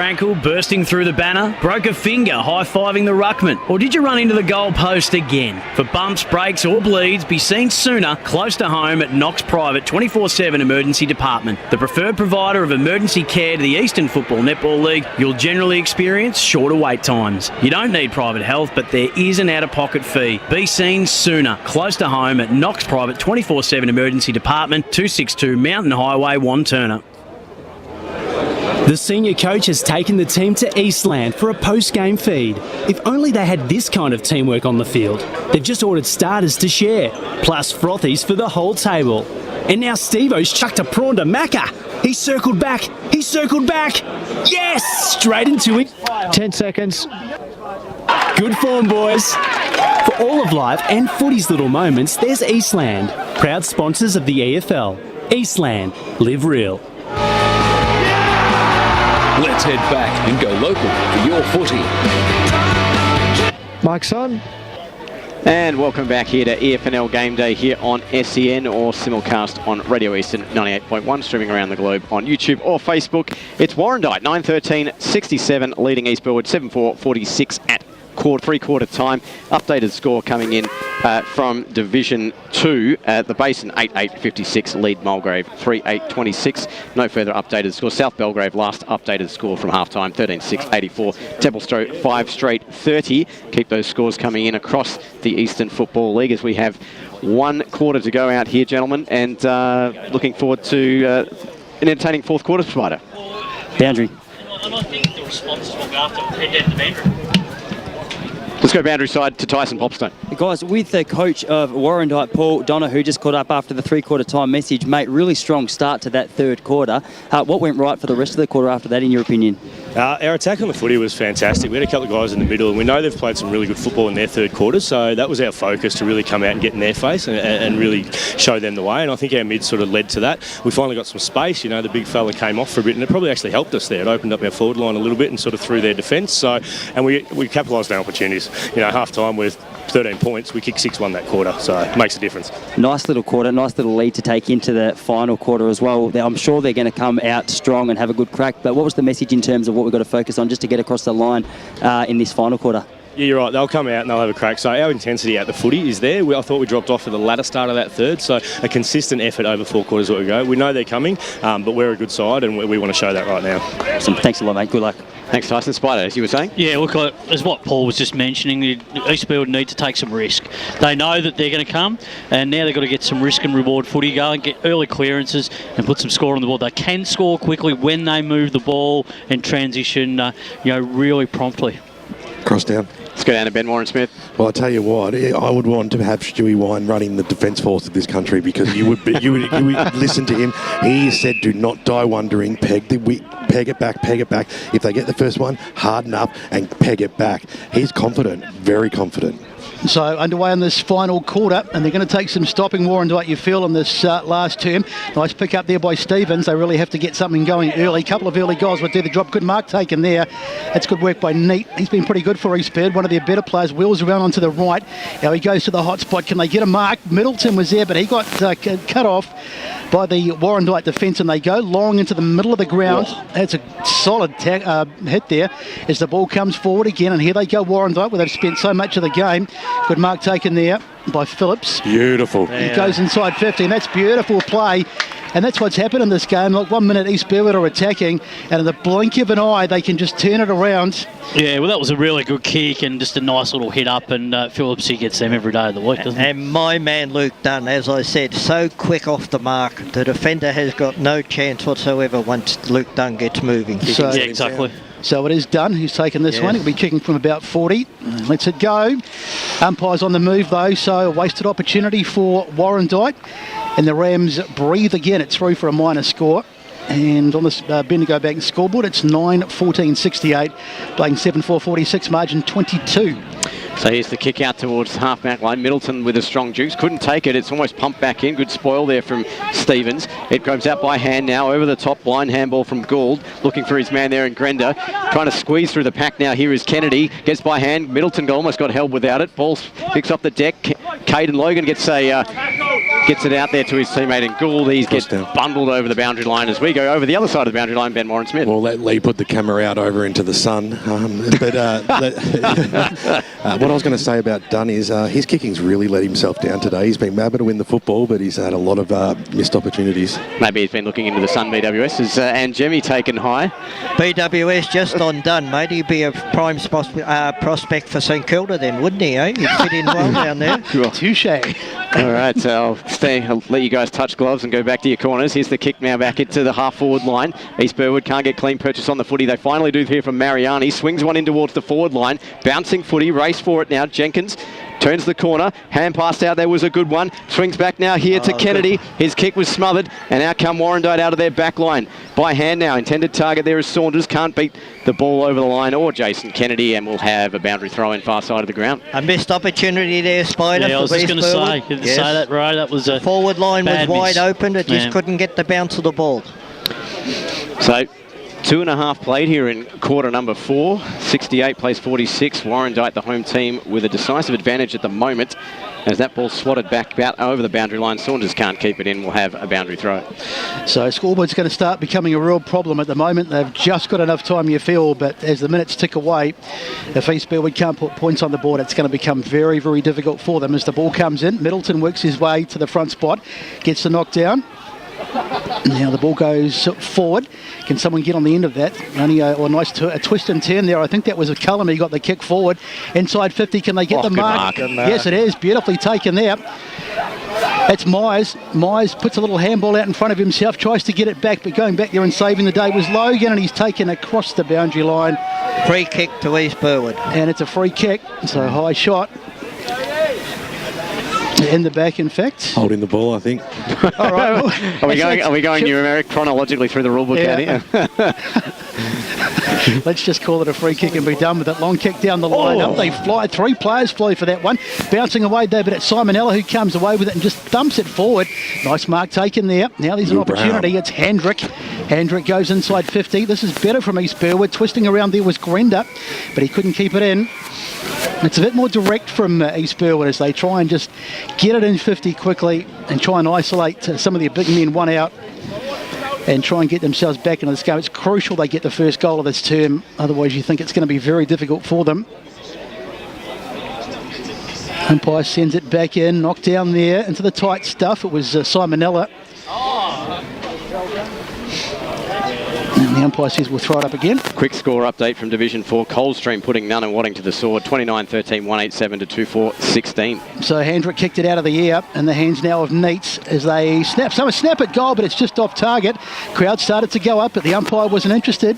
Ankle bursting through the banner? Broke a finger high-fiving the ruckman? Or did you run into the goal post again? For bumps, breaks or bleeds, be seen sooner, close to home at Knox Private 24/7 Emergency Department. The preferred provider of emergency care to the Eastern Football Netball League, you'll generally experience shorter wait times. You don't need private health, but there is an out-of-pocket fee. Be seen sooner, close to home at Knox Private 24/7 Emergency Department, 262 Mountain Highway, Wanturna. The senior coach has taken the team to Eastland for a post-game feed. If only they had this kind of teamwork on the field. They've just ordered starters to share, plus frothies for the whole table. And now Steve-O's chucked a prawn to Macca. He circled back. Yes! Straight into it. 10 seconds. Good form, boys. For all of life and footy's little moments, there's Eastland. Proud sponsors of the EFL. Eastland. Live real. Let's head back and go local for your footy. Mike's on. And welcome back here to EFNL Game Day here on SEN or simulcast on Radio Eastern 98.1, streaming around the globe on YouTube or Facebook. It's Warrandyte, 9:13:67, leading East Burwood 7-4-46 at three-quarter time. Updated score coming in from Division 2. The Basin 8-8-56, lead Mulgrave 3-8-26. No further updated score. South Belgrave last updated score from half-time, 13-6-84. Templestowe 5 straight 30. Keep those scores coming in across the Eastern Football League as we have 1 quarter to go out here, gentlemen, and looking forward to an entertaining fourth quarter, Spider. Boundary. And I think the responses will go after head down to Boundary. Let's go boundary side to Tyson Popstone. Guys, with the coach of Warrandyte, Paul Donner, who just caught up after the three-quarter time message, mate, really strong start to that third quarter. What went right for the rest of the quarter after that, in your opinion? Our attack on the footy was fantastic. We had a couple of guys in the middle, and we know they've played some really good football in their third quarter, so that was our focus, to really come out and get in their face and really show them the way, and I think our mid sort of led to that. We finally got some space, the big fella came off for a bit, and it probably actually helped us there. It opened up our forward line a little bit and sort of threw their defence, and we capitalised on our opportunities. Half-time with 13 points. We kicked 6-1 that quarter, so it makes a difference. Nice little quarter, nice little lead to take into the final quarter as well. I'm sure they're going to come out strong and have a good crack, but what was the message in terms of what we've got to focus on just to get across the line in this final quarter? Yeah, you're right. They'll come out and they'll have a crack. So our intensity at the footy is there. I thought we dropped off at the latter start of that third. So a consistent effort over 4 quarters where we go. We know they're coming, but we're a good side and we want to show that right now. Awesome. Thanks a lot, mate. Good luck. Thanks, Tyson. Spider, as you were saying? Yeah, look, as what Paul was just mentioning, East Burwood need to take some risk. They know that they're going to come, and now they've got to get some risk and reward footy going, get early clearances and put some score on the board. They can score quickly when they move the ball and transition, really promptly. Cross down. Let's go down to Ben Warren-Smith. Well, I tell you what, I would want to have Stewie Wine running the defence force of this country, because you would listen to him. He said, "Do not die wondering. Peg it back. If they get the first one, harden up and peg it back." He's confident, very confident. So underway in this final quarter, and they're going to take some stopping, Warrandyte, you feel, in this last term. Nice pick up there by Stevens. They really have to get something going early. Couple of early goals would do the job. Good mark taken there. That's good work by Neat. He's been pretty good for East Burwood. One of their better players wheels around onto the right. Now he goes to the hot spot. Can they get a mark? Middleton was there, but he got cut off by the Warrandyte defence, and they go long into the middle of the ground. That's a solid hit there as the ball comes forward again, and here they go, Warrandyte, where they've spent so much of the game. Good mark taken there by Phillips. Beautiful. He goes inside 50, and that's beautiful play. And that's what's happened in this game. Like 1 minute East Burwood are attacking, and in the blink of an eye, they can just turn it around. Yeah, well, that was a really good kick and just a nice little hit up, and Phillips, he gets them every day of the week, doesn't he? And my man Luke Dunn, as I said, so quick off the mark. The defender has got no chance whatsoever once Luke Dunn gets moving. So, yeah, exactly. So it is Dunn who's taken this one. He'll be kicking from about 40. Lets it go. Umpire's on the move though, so a wasted opportunity for Warrandyte. And the Rams breathe again. It's through for a minor score. And on this Bendigo Bank scoreboard, it's 9-14-68, playing 7-4-46, margin 22. So here's the kick out towards the half-back line. Middleton with a strong juice. Couldn't take it. It's almost pumped back in. Good spoil there from Stevens. It goes out by hand now over the top. Blind handball from Gould. Looking for his man there in Grender. Trying to squeeze through the pack now. Here is Kennedy. Gets by hand. Middleton almost got held without it. Ball picks up the deck. Caden Logan gets it out there to his teammate in Gould. He gets bundled over the boundary line as we go over the other side of the boundary line. Ben Warren-Smith. Well, let Lee put the camera out over into the sun. What I was going to say about Dunn is his kicking's really let himself down today. He's been able to win the football, but he's had a lot of missed opportunities. Maybe he's been looking into the sun. BWS is and Jemmy taken high. BWS just on Dunn, mate. He'd be a prime prospect for St Kilda then, wouldn't he? He'd fit in well down there. Touche. All right, so I'll let you guys touch gloves and go back to your corners. Here's the kick now back into the half-forward line. East Burwood can't get clean purchase on the footy. They finally do here from Mariani. Swings one in towards the forward line. Bouncing footy, race for it now. Jenkins turns the corner. Hand passed out there was a good one. Swings back now here to Kennedy. His kick was smothered, and out come Warrandyte out of their back line. By hand now. Intended target there is Saunders. Can't beat the ball over the line or Jason Kennedy, and we'll have a boundary throw in far side of the ground. A missed opportunity there, Spider. Yeah, I was just going to say that, right? That was a forward line was wide miss. open. It just couldn't get the bounce of the ball. So 2.5 played here in quarter number 4. 68 plays 46. Warrandyte, the home team, with a decisive advantage at the moment. As that ball swatted back about over the boundary line. Saunders can't keep it in. We'll have a boundary throw. So scoreboard's going to start becoming a real problem at the moment. They've just got enough time, you feel, but as the minutes tick away, if East Burwood can't put points on the board, it's going to become very, very difficult for them. As the ball comes in, Middleton works his way to the front spot, gets the knockdown. Now the ball goes forward. Can someone get on the end of that? Only a nice twist and turn there. I think that was a Cullum. He got the kick forward. Inside 50. Can they get the mark? Yes, it is. Beautifully taken there. That's Myers. Myers puts a little handball out in front of himself, tries to get it back, but going back there and saving the day was Logan, and he's taken across the boundary line. Free kick to East Burwood. And it's a free kick, so high shot. In the back, in fact. Holding the ball, I think. All right. Are we going numeric chronologically through the rulebook, Andy? Let's just call it a free kick and be done with it. Long kick down the line. Up they fly. 3 players fly for that one. Bouncing away there, but it's Simonella who comes away with it and just thumps it forward. Nice mark taken there. Now there's an opportunity. It's Hendrick. Hendrick goes inside 50. This is better from East Burwood. Twisting around there was Grenda, but he couldn't keep it in. It's a bit more direct from East Burwood as they try and just get it in 50 quickly and try and isolate some of their big men one out and try and get themselves back into this game. It's crucial they get the first goal of this term, otherwise you think it's going to be very difficult for them. Umpire sends it back in, knocked down there into the tight stuff. It was Simonella. And the umpire says we'll throw it up again. Quick score update from Division 4. Coldstream putting Nunn and Wadding to the sword. 29-13, 187 to 24-16. So Hendrick kicked it out of the air in the hands now of Neats as they snap. Some snap at goal, but it's just off target. Crowd started to go up, but the umpire wasn't interested.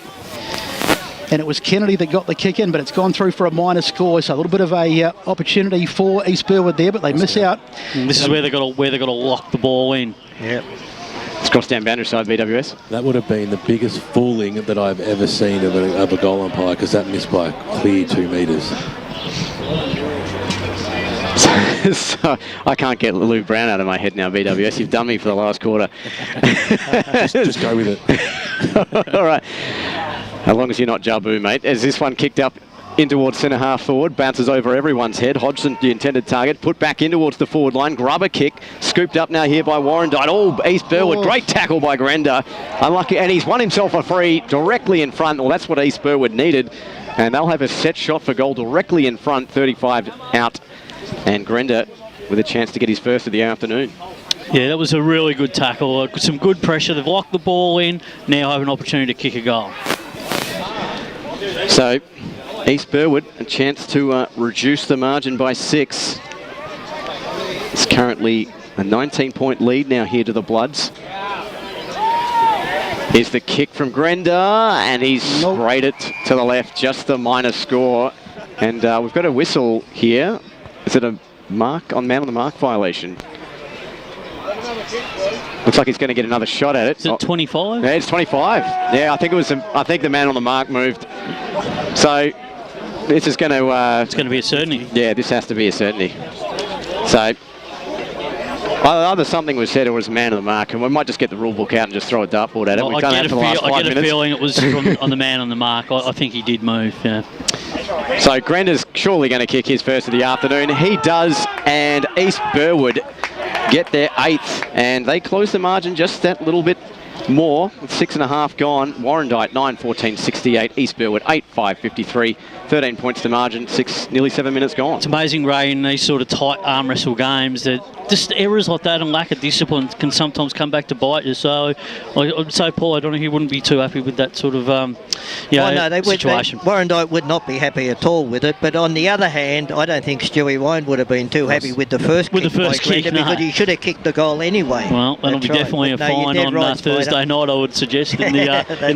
And it was Kennedy that got the kick in, but it's gone through for a minor score. So a little bit of a opportunity for East Burwood there, but they miss out. And this is where they've got to lock the ball in. Yep. It's crossed down boundary side, BWS. That would have been the biggest fooling that I've ever seen of a goal umpire, because that missed by a clear 2 metres. So I can't get Lou Brown out of my head now, BWS. You've done me for the last quarter. just go with it. All right. As long as you're not Jabu, mate. As this one kicked up in towards centre half forward, bounces over everyone's head. Hodgson, the intended target, put back in towards the forward line. Grubber kick, scooped up now here by Warrandyte. Oh, East Burwood, great tackle by Grenda. Unlucky, and he's won himself a free directly in front. Well, that's what East Burwood needed. And they'll have a set shot for goal directly in front, 35 out. And Grenda with a chance to get his first of the afternoon. Yeah, that was a really good tackle. Some good pressure. They've locked the ball in. Now have an opportunity to kick a goal. So, East Burwood, a chance to reduce the margin by 6. It's currently a 19-point lead now here to the Bloods. Here's the kick from Grenda, and he's sprayed it to the left, just the minor score. And we've got a whistle here. Is it a mark on man on the mark violation? Looks like he's going to get another shot at it. Is it 25? Yeah, it's 25. Yeah, I think it was. I think the man on the mark moved. So this is going to. It's going to be a certainty. Yeah, this has to be a certainty. So either something was said or it was man on the mark, and we might just get the rule book out and just throw a dartboard at it. We've done that for the last 5 minutes. I get a feeling it was on the man on the mark. I think he did move. Yeah. So Grenda's surely going to kick his first of the afternoon. He does, and East Burwood get their 8th, and they close the margin just that little bit more with 6.5 gone. Warrandyte 9-14-68, East Burwood 8-5-53, 13 points to margin, nearly 7 minutes gone. It's amazing, Ray, in these sort of tight arm wrestle games that just errors like that and lack of discipline can sometimes come back to bite you. So I'd say Paul O'Donoghue wouldn't be too happy with that sort of situation. Warrandyte would not be happy at all with it, but on the other hand, I don't think Stewie Wine would have been too happy with the first kick because he should have kicked the goal anyway. Well, that'll be definitely a fine on Thursday night, I would suggest, in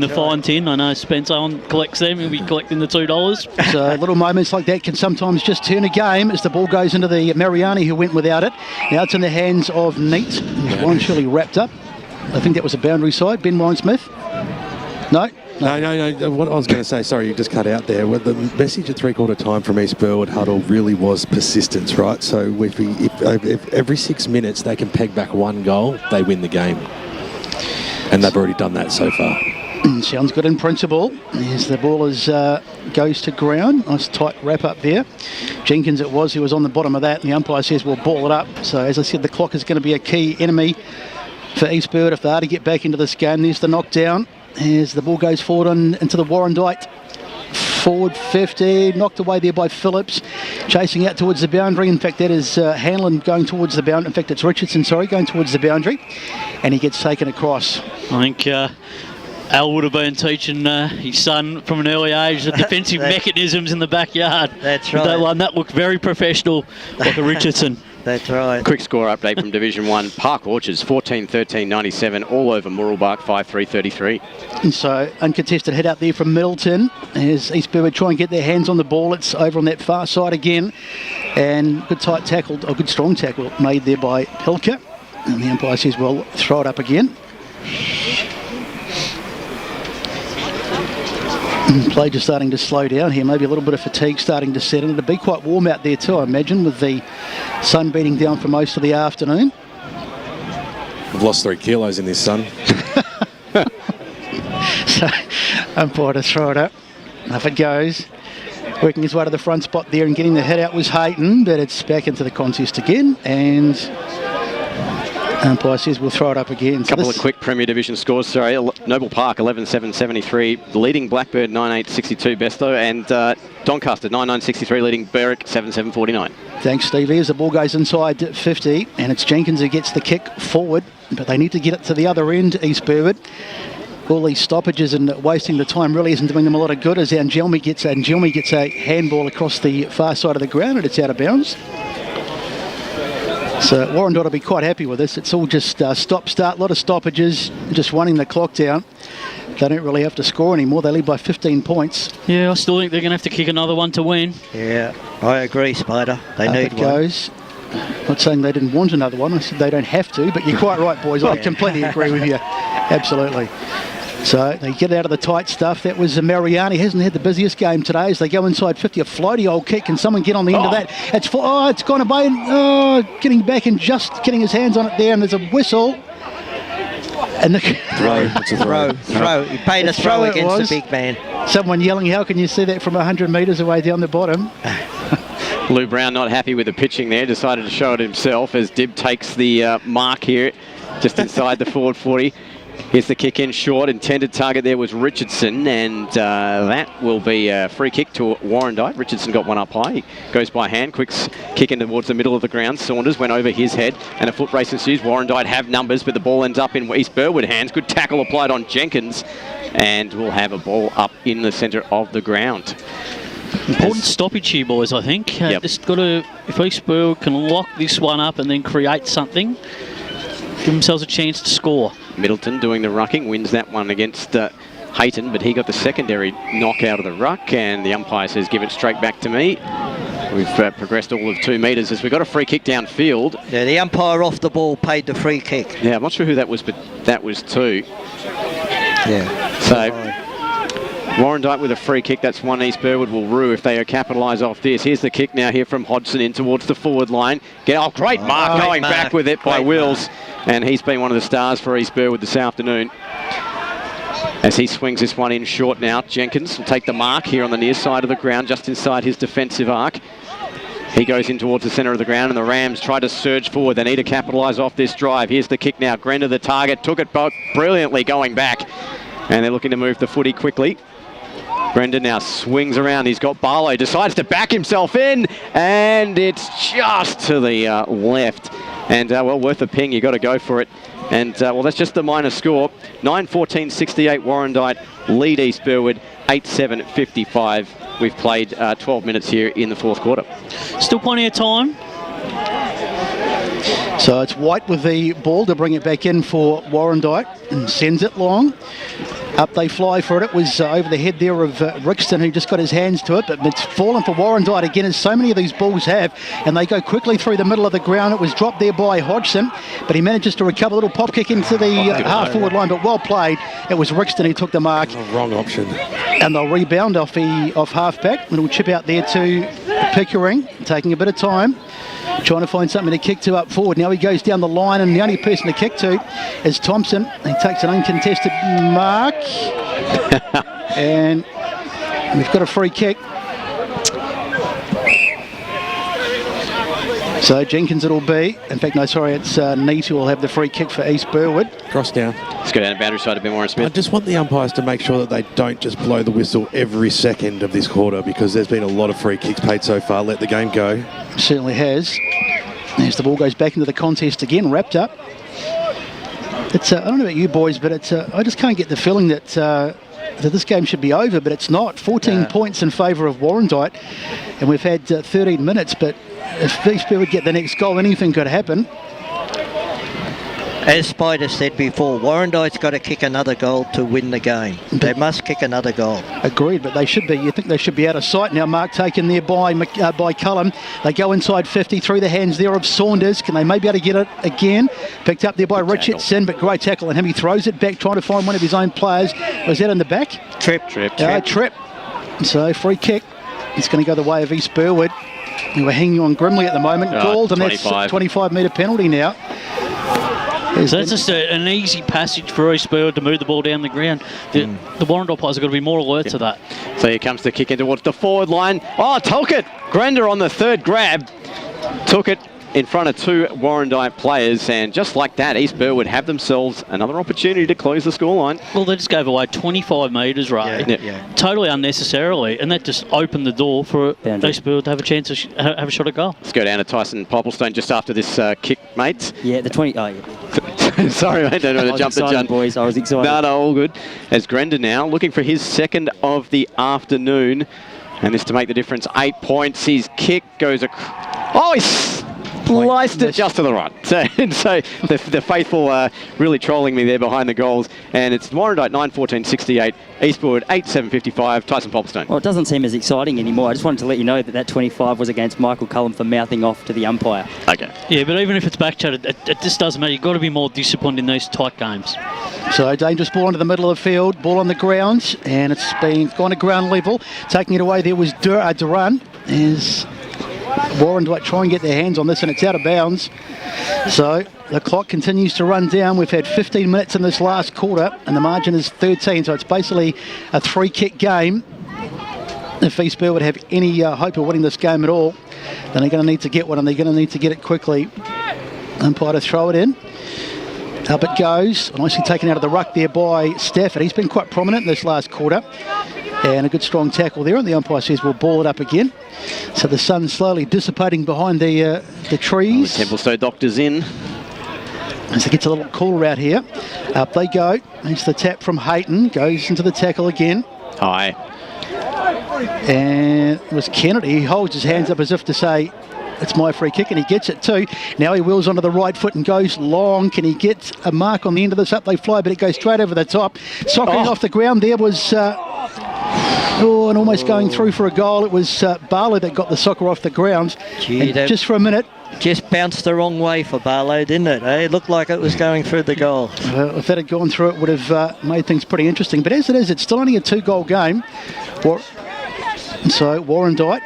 the fine tin. I know Spencer collects them. He'll be collecting the $2. So little moments like that can sometimes just turn a game as the ball goes into the Mariani, who went without it. Now it's in the hands of Neat. Warren surely wrapped up. I think that was a boundary side. Ben Warren-Smith? No? No. What I was going to say, sorry, you just cut out there. Well, the message at three-quarter time from East Burwood huddle really was persistence, right? So if every 6 minutes they can peg back 1 goal, they win the game. And they've already done that so far. Sounds good in principle. As the ball goes to ground. Nice tight wrap up there. Jenkins it was who was on the bottom of that, and the umpire says we'll ball it up. So as I said, the clock is going to be a key enemy for East Burwood if they are to get back into this game. There's the knockdown as the ball goes forward into the Warrandyte. Forward 50, knocked away there by Phillips, chasing out towards the boundary. In fact, that is Hanlon going towards the boundary. In fact, it's Richardson, going towards the boundary, and he gets taken across. I think Al would have been teaching his son from an early age the defensive mechanisms in the backyard. That's right. That one, that looked very professional, like a Richardson. That's right. Quick score update from Division 1. Park Orchards 14-13-97, all over Murrelbach 5-3-33. And so uncontested hit out there from Middleton as East Burwood try and get their hands on the ball. It's over on that far side again, and good strong tackle made there by Pilker, and the umpire says we'll throw it up again. Play just starting to slow down here. Maybe a little bit of fatigue starting to set in. It'll be quite warm out there too, I imagine, with the sun beating down for most of the afternoon. I've lost 3 kilos in this sun. So, umpire to throw it up. Off it goes. Working his way to the front spot there and getting the head out was Hayton, but it's back into the contest again. And umpire says we'll throw it up again. A couple of quick Premier Division scores. Sorry, Noble Park 11-7-73, leading Blackbird 9-8-62 Besto, and Doncaster 9-9-63, leading Berwick 7-7-49. Thanks, Stevie. As the ball goes inside 50, and it's Jenkins who gets the kick forward, but they need to get it to the other end, East Burwood. All these stoppages and wasting the time really isn't doing them a lot of good, as Angelmi gets a handball across the far side of the ground and it's out of bounds. So Warrandyte will be quite happy with this. It's all just stop-start, a lot of stoppages, just running the clock down. They don't really have to score anymore. They lead by 15 points. Yeah, I still think they're going to have to kick another one to win. Yeah, I agree, Spider. They need one. Goes. Not saying they didn't want another one. I said they don't have to, but you're quite right, boys. I completely agree with you. Absolutely. So they get out of the tight stuff. That was Mariani. Hasn't had the busiest game today as they go inside 50. A floaty old kick. Can someone get on the end of that? It's gone away. And, getting back and just getting his hands on it there. And there's a whistle. And the throw. It's a throw. He paid a throw against the big man. Someone yelling, how can you see that from 100 metres away down the bottom? Lou Brown not happy with the pitching there. Decided to show it himself as Dib takes the mark here just inside the forward 40. Here's the kick in short. Intended target there was Richardson, and that will be a free kick to Warrandyte. Richardson got one up high. He goes by hand. Quick kick in towards the middle of the ground. Saunders went over his head, and a foot race ensues. Warrandyte have numbers, but the ball ends up in East Burwood hands. Good tackle applied on Jenkins, and we'll have a ball up in the centre of the ground. Important stoppage here, boys, I think. Just got to, if East Burwood can lock this one up and then create something, give themselves a chance to score. Middleton doing the rucking, wins that one against Hayton, but he got the secondary knock out of the ruck, and the umpire says give it straight back to me. We've progressed all of 2 metres as we got a free kick downfield. Yeah, the umpire off the ball paid the free kick. Yeah, I'm not sure who that was, but that was 2. Yeah. So Warrandyte with a free kick. That's one East Burwood will rue if they capitalise off this. Here's the kick now here from Hodgson in towards the forward line. Great mark going back with it by Wills. And he's been one of the stars for East Burwood this afternoon. As he swings this one in short now, Jenkins will take the mark here on the near side of the ground, just inside his defensive arc. He goes in towards the centre of the ground, and the Rams try to surge forward. They need to capitalise off this drive. Here's the kick now. Grenda, the target, took it brilliantly going back. And they're looking to move the footy quickly. Brendan now swings around. He's got Barlow, decides to back himself in, and it's just to the left. And, well, worth a ping. You got to go for it. And, well, that's just the minor score. 9-14-68 Warrandyte lead East Burwood, 8-7-55. We've played 12 minutes here in the fourth quarter. Still plenty of time. So it's White with the ball to bring it back in for Warrandyte, and sends it long. Up they fly for it. It was over the head there of Rixton, who just got his hands to it, but it's fallen for Warrandyte again, as so many of these balls have, and they go quickly through the middle of the ground. It was dropped there by Hodgson, but he manages to recover. A little pop kick into the half-forward line, but well played. It was Rixton who took the mark. Wrong option. And they'll rebound off half-back. Little chip out there to Pickering, taking a bit of time. Trying to find something to kick to up forward. Now he goes down the line, and the only person to kick to is Thompson. He takes an uncontested mark. And we've got a free kick. So Jenkins it'll be. In fact, no, sorry, it's Neat who will have the free kick for East Burwood. Cross down. Let's go down the boundary side of Ben Warren Smith. I just want the umpires to make sure that they don't just blow the whistle every second of this quarter, because there's been a lot of free kicks paid so far. Let the game go. Certainly has. As the ball goes back into the contest again, wrapped up. It's I don't know about you boys, but it's I just can't get the feeling that this game should be over, but it's not. 14 points in favour of Warrandyte, and we've had 13 minutes, but if East Burwood get the next goal, anything could happen. As Spider said before, Warrandyte's got to kick another goal to win the game. They must kick another goal. Agreed, but they should be. You think they should be out of sight now. Mark taken there by Cullum. They go inside 50 through the hands there of Saunders. Can they maybe be able to get it again? Picked up there by Richardson, but great tackle on him. He throws it back, trying to find one of his own players. Was that in the back? Trip. So free kick. It's going to go the way of East Burwood, who are hanging on grimly at the moment. Gold, and that's a 25-metre penalty now. So that's just an easy passage for East Burwood to move the ball down the ground. The Warrandyte players have got to be more alert to that. So here comes the kick in towards the forward line. Oh, took it! Grender on the third grab. Took it in front of two Warrandyte players, and just like that, East Burwood have themselves another opportunity to close the scoreline. Well, they just gave away 25 metres, Ray. Totally unnecessarily, and that just opened the door for East Burwood to have a chance to have a shot at goal. Let's go down to Tyson Popplestone just after this kick, mates. Yeah, the 20... Oh, yeah. Sorry, mate, don't want to jump the gun. Boys, I was excited. No, all good. As Grender now looking for his second of the afternoon, and this to make the difference. 8 points. His kick goes... Oh, he's sliced it just to the right. So the faithful really trolling me there behind the goals. And it's Warrandyte 9-14-68, East Burwood 8-7-55, Tyson Popplestone. Well, it doesn't seem as exciting anymore. I just wanted to let you know that 25 was against Michael Cullum for mouthing off to the umpire. Okay. Yeah, but even if it's back-chatted, it just doesn't matter. You've got to be more disciplined in these tight games. So dangerous ball into the middle of the field, ball on the ground, and it's been gone to ground level. Taking it away there was Duran, as Warrandyte try and get their hands on this, and it's out of bounds. So the clock continues to run down. We've had 15 minutes in this last quarter, and the margin is 13, so it's basically a three-kick game. If East Burwood have any hope of winning this game at all, then they're going to need to get one, and they're going to need to get it quickly. Umpire to throw it in. Up it goes. Nicely taken out of the ruck there by Stafford. He's been quite prominent in this last quarter. And a good strong tackle there, and the umpire says we'll ball it up again. So the sun's slowly dissipating behind the trees. The Templestowe doctor's in. As it gets a little cooler out here. Up they go. There's the tap from Hayton. Goes into the tackle again. High. And it was Kennedy. He holds his hands up as if to say, it's my free kick, and he gets it too. Now he wheels onto the right foot and goes long. Can he get a mark on the end of this? Up they fly, but it goes straight over the top. Sockering off the ground there was... and almost going through for a goal. It was Barlow that got the soccer off the ground. Gee, just for a minute. Just bounced the wrong way for Barlow, didn't it? It looked like it was going through the goal. If that had gone through, it would have made things pretty interesting. But as it is, it's still only a 2-goal game. So Warrandyte.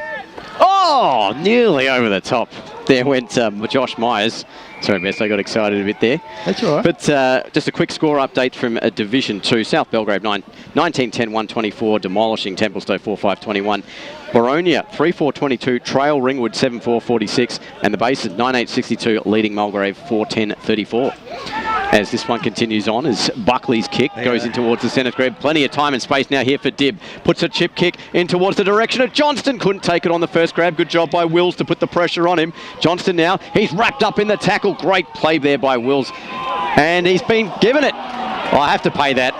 Oh, nearly over the top. There went Josh Myers. Sorry, Bess, I got excited a bit there. That's all right. But just a quick score update from Division 2. South Belgrave 19-10-124, demolishing Templestowe 4-5-21. Boronia 3-4-22, Trail Ringwood 7-4-46, and the base at 9-8-62, leading Mulgrave 4-10-34. As this one continues on, as Buckley's kick goes in towards the centre square. Plenty of time and space now here for Dibb. Puts a chip kick in towards the direction of Johnston. Couldn't take it on the first grab. Good job by Wills to put the pressure on him. Johnston now, he's wrapped up in the tackle. Great play there by Wills. And he's been given it. I have to pay that.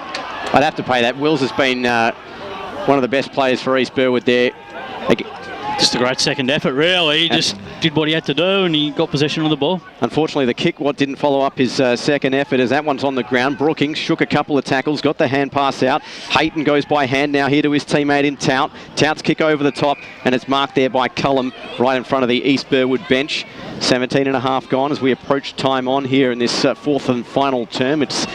I'd have to pay that. Wills has been one of the best players for East Burwood there. Just a great second effort, really. He just did what he had to do, and he got possession of the ball. Unfortunately, the kick didn't follow up his second effort, as that one's on the ground. Brookings shook a couple of tackles, got the hand pass out. Hayton goes by hand now here to his teammate in Tout. Tout's kick over the top, and it's marked there by Cullum right in front of the East Burwood bench. 17 and a half gone as we approach time on here in this fourth and final term. It's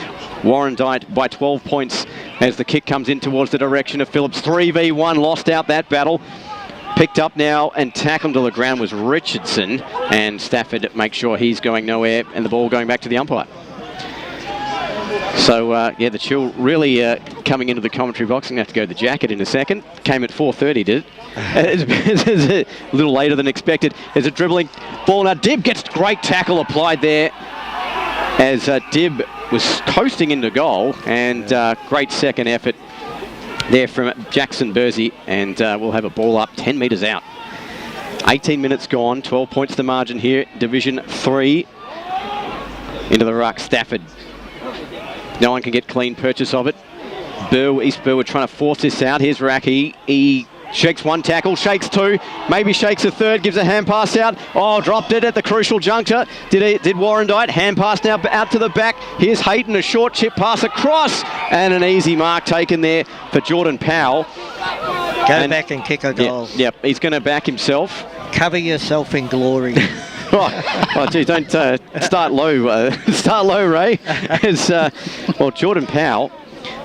Warrandyte by 12 points as the kick comes in towards the direction of Phillips. 3v1, lost out that battle. Picked up now and tackled to the ground was Richardson, and Stafford makes sure he's going nowhere, and the ball going back to the umpire. So, yeah, the chill really coming into the commentary box. I'm going to have to go to the jacket in a second. Came at 4:30, did it? It's a little later than expected. There's a dribbling ball now. Dibb gets great tackle applied there as Dibb was coasting into goal, and great second effort there from Jackson Bursey, and we'll have a ball up 10 metres out. 18 minutes gone, 12 points the margin here. Division 3 into the ruck. Stafford. No one can get clean purchase of it. East Burwood trying to force this out. Here's Racky. He Shakes one tackle, shakes two, maybe shakes a third, gives a hand pass out. Oh, dropped it at the crucial juncture. Did Warrandyte. Hand pass now out to the back. Here's Hayton, a short chip pass across, and an easy mark taken there for Jordan Powell. Go back and kick a goal. Yep, he's going to back himself. Cover yourself in glory. Oh, gee, don't start low. Start low, Ray. As, Jordan Powell,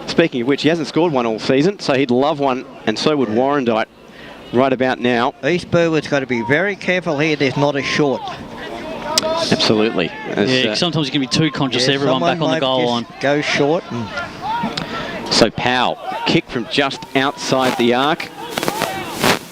speaking of which, he hasn't scored one all season, so he'd love one, and so would Warrandyte right about now. East Burwood's got to be very careful here. There's not a short. Absolutely. Sometimes you can be too conscious. Everyone back on the goal line. Go short. So Powell, kick from just outside the arc.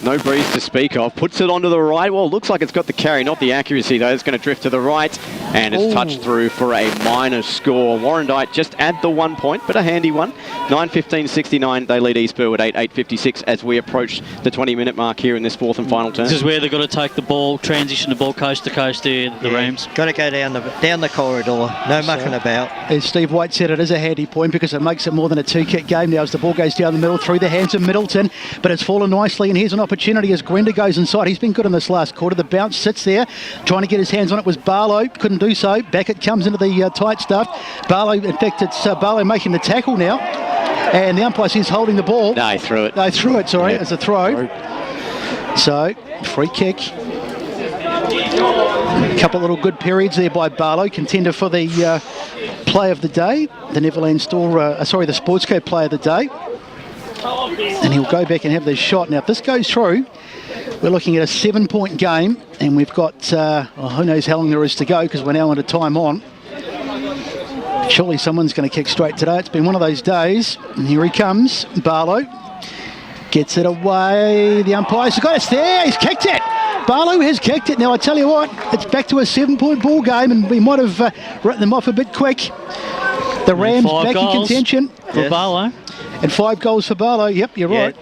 No breeze to speak of. Puts it onto the right. Well, it looks like it's got the carry, not the accuracy, though. It's going to drift to the right, and it's touched through for a minor score. Warrandyte just add the 1 point, but a handy one. 9:15.69. They lead East Burwood 8:56 as we approach the 20-minute mark here in this fourth and final term. This is where they've got to take the ball, transition the ball coast to coast here, the Rams. Got to go down the corridor. No mucking about. As Steve White said, it is a handy point because it makes it more than a two-kick game now as the ball goes down the middle through the hands of Middleton, but it's fallen nicely, and here's an opportunity as Grenda goes inside. He's been good in this last quarter. The bounce sits there. Trying to get his hands on it was Barlow. Couldn't do so. Beckett comes into the tight stuff. Barlow, in fact, it's Barlow making the tackle now. And the umpire says holding the ball. No, he threw it. They threw it, sorry, as a throw. So, free kick. A couple of little good periods there by Barlow. Contender for the play of the day. The Neverland the Sportsco play of the day. And he'll go back and have this shot. Now, if this goes through, we're looking at a 7-point game, and we've got, who knows how long there is to go because we're now under time on. Surely someone's going to kick straight today. It's been one of those days. And here he comes, Barlow. Gets it away. The umpire's got it there. He's kicked it. Barlow has kicked it. Now, I tell you what, it's back to a 7-point ball game, and we might have written them off a bit quick. The Rams back in contention. For Barlow. And 5 goals for Barlow. Yep, you're right.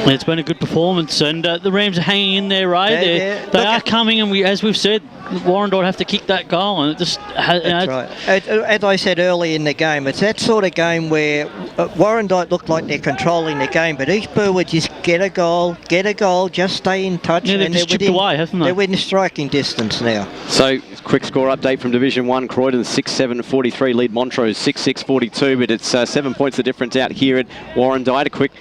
It's been a good performance, and the Rams are hanging in there, Ray. They are coming, and as we've said, Warrandyte have to kick that goal, and it just that's right. As I said early in the game, it's that sort of game where Warrandyte look like they're controlling the game, but East Burwood just get a goal, just stay in touch. Yeah, they've just chipped away, haven't they? They're within striking distance now. So, quick score update from Division 1. Croydon 6-7-43, lead Montrose 6-6-42, but it's 7 points the difference out here at Warrandyte. A quick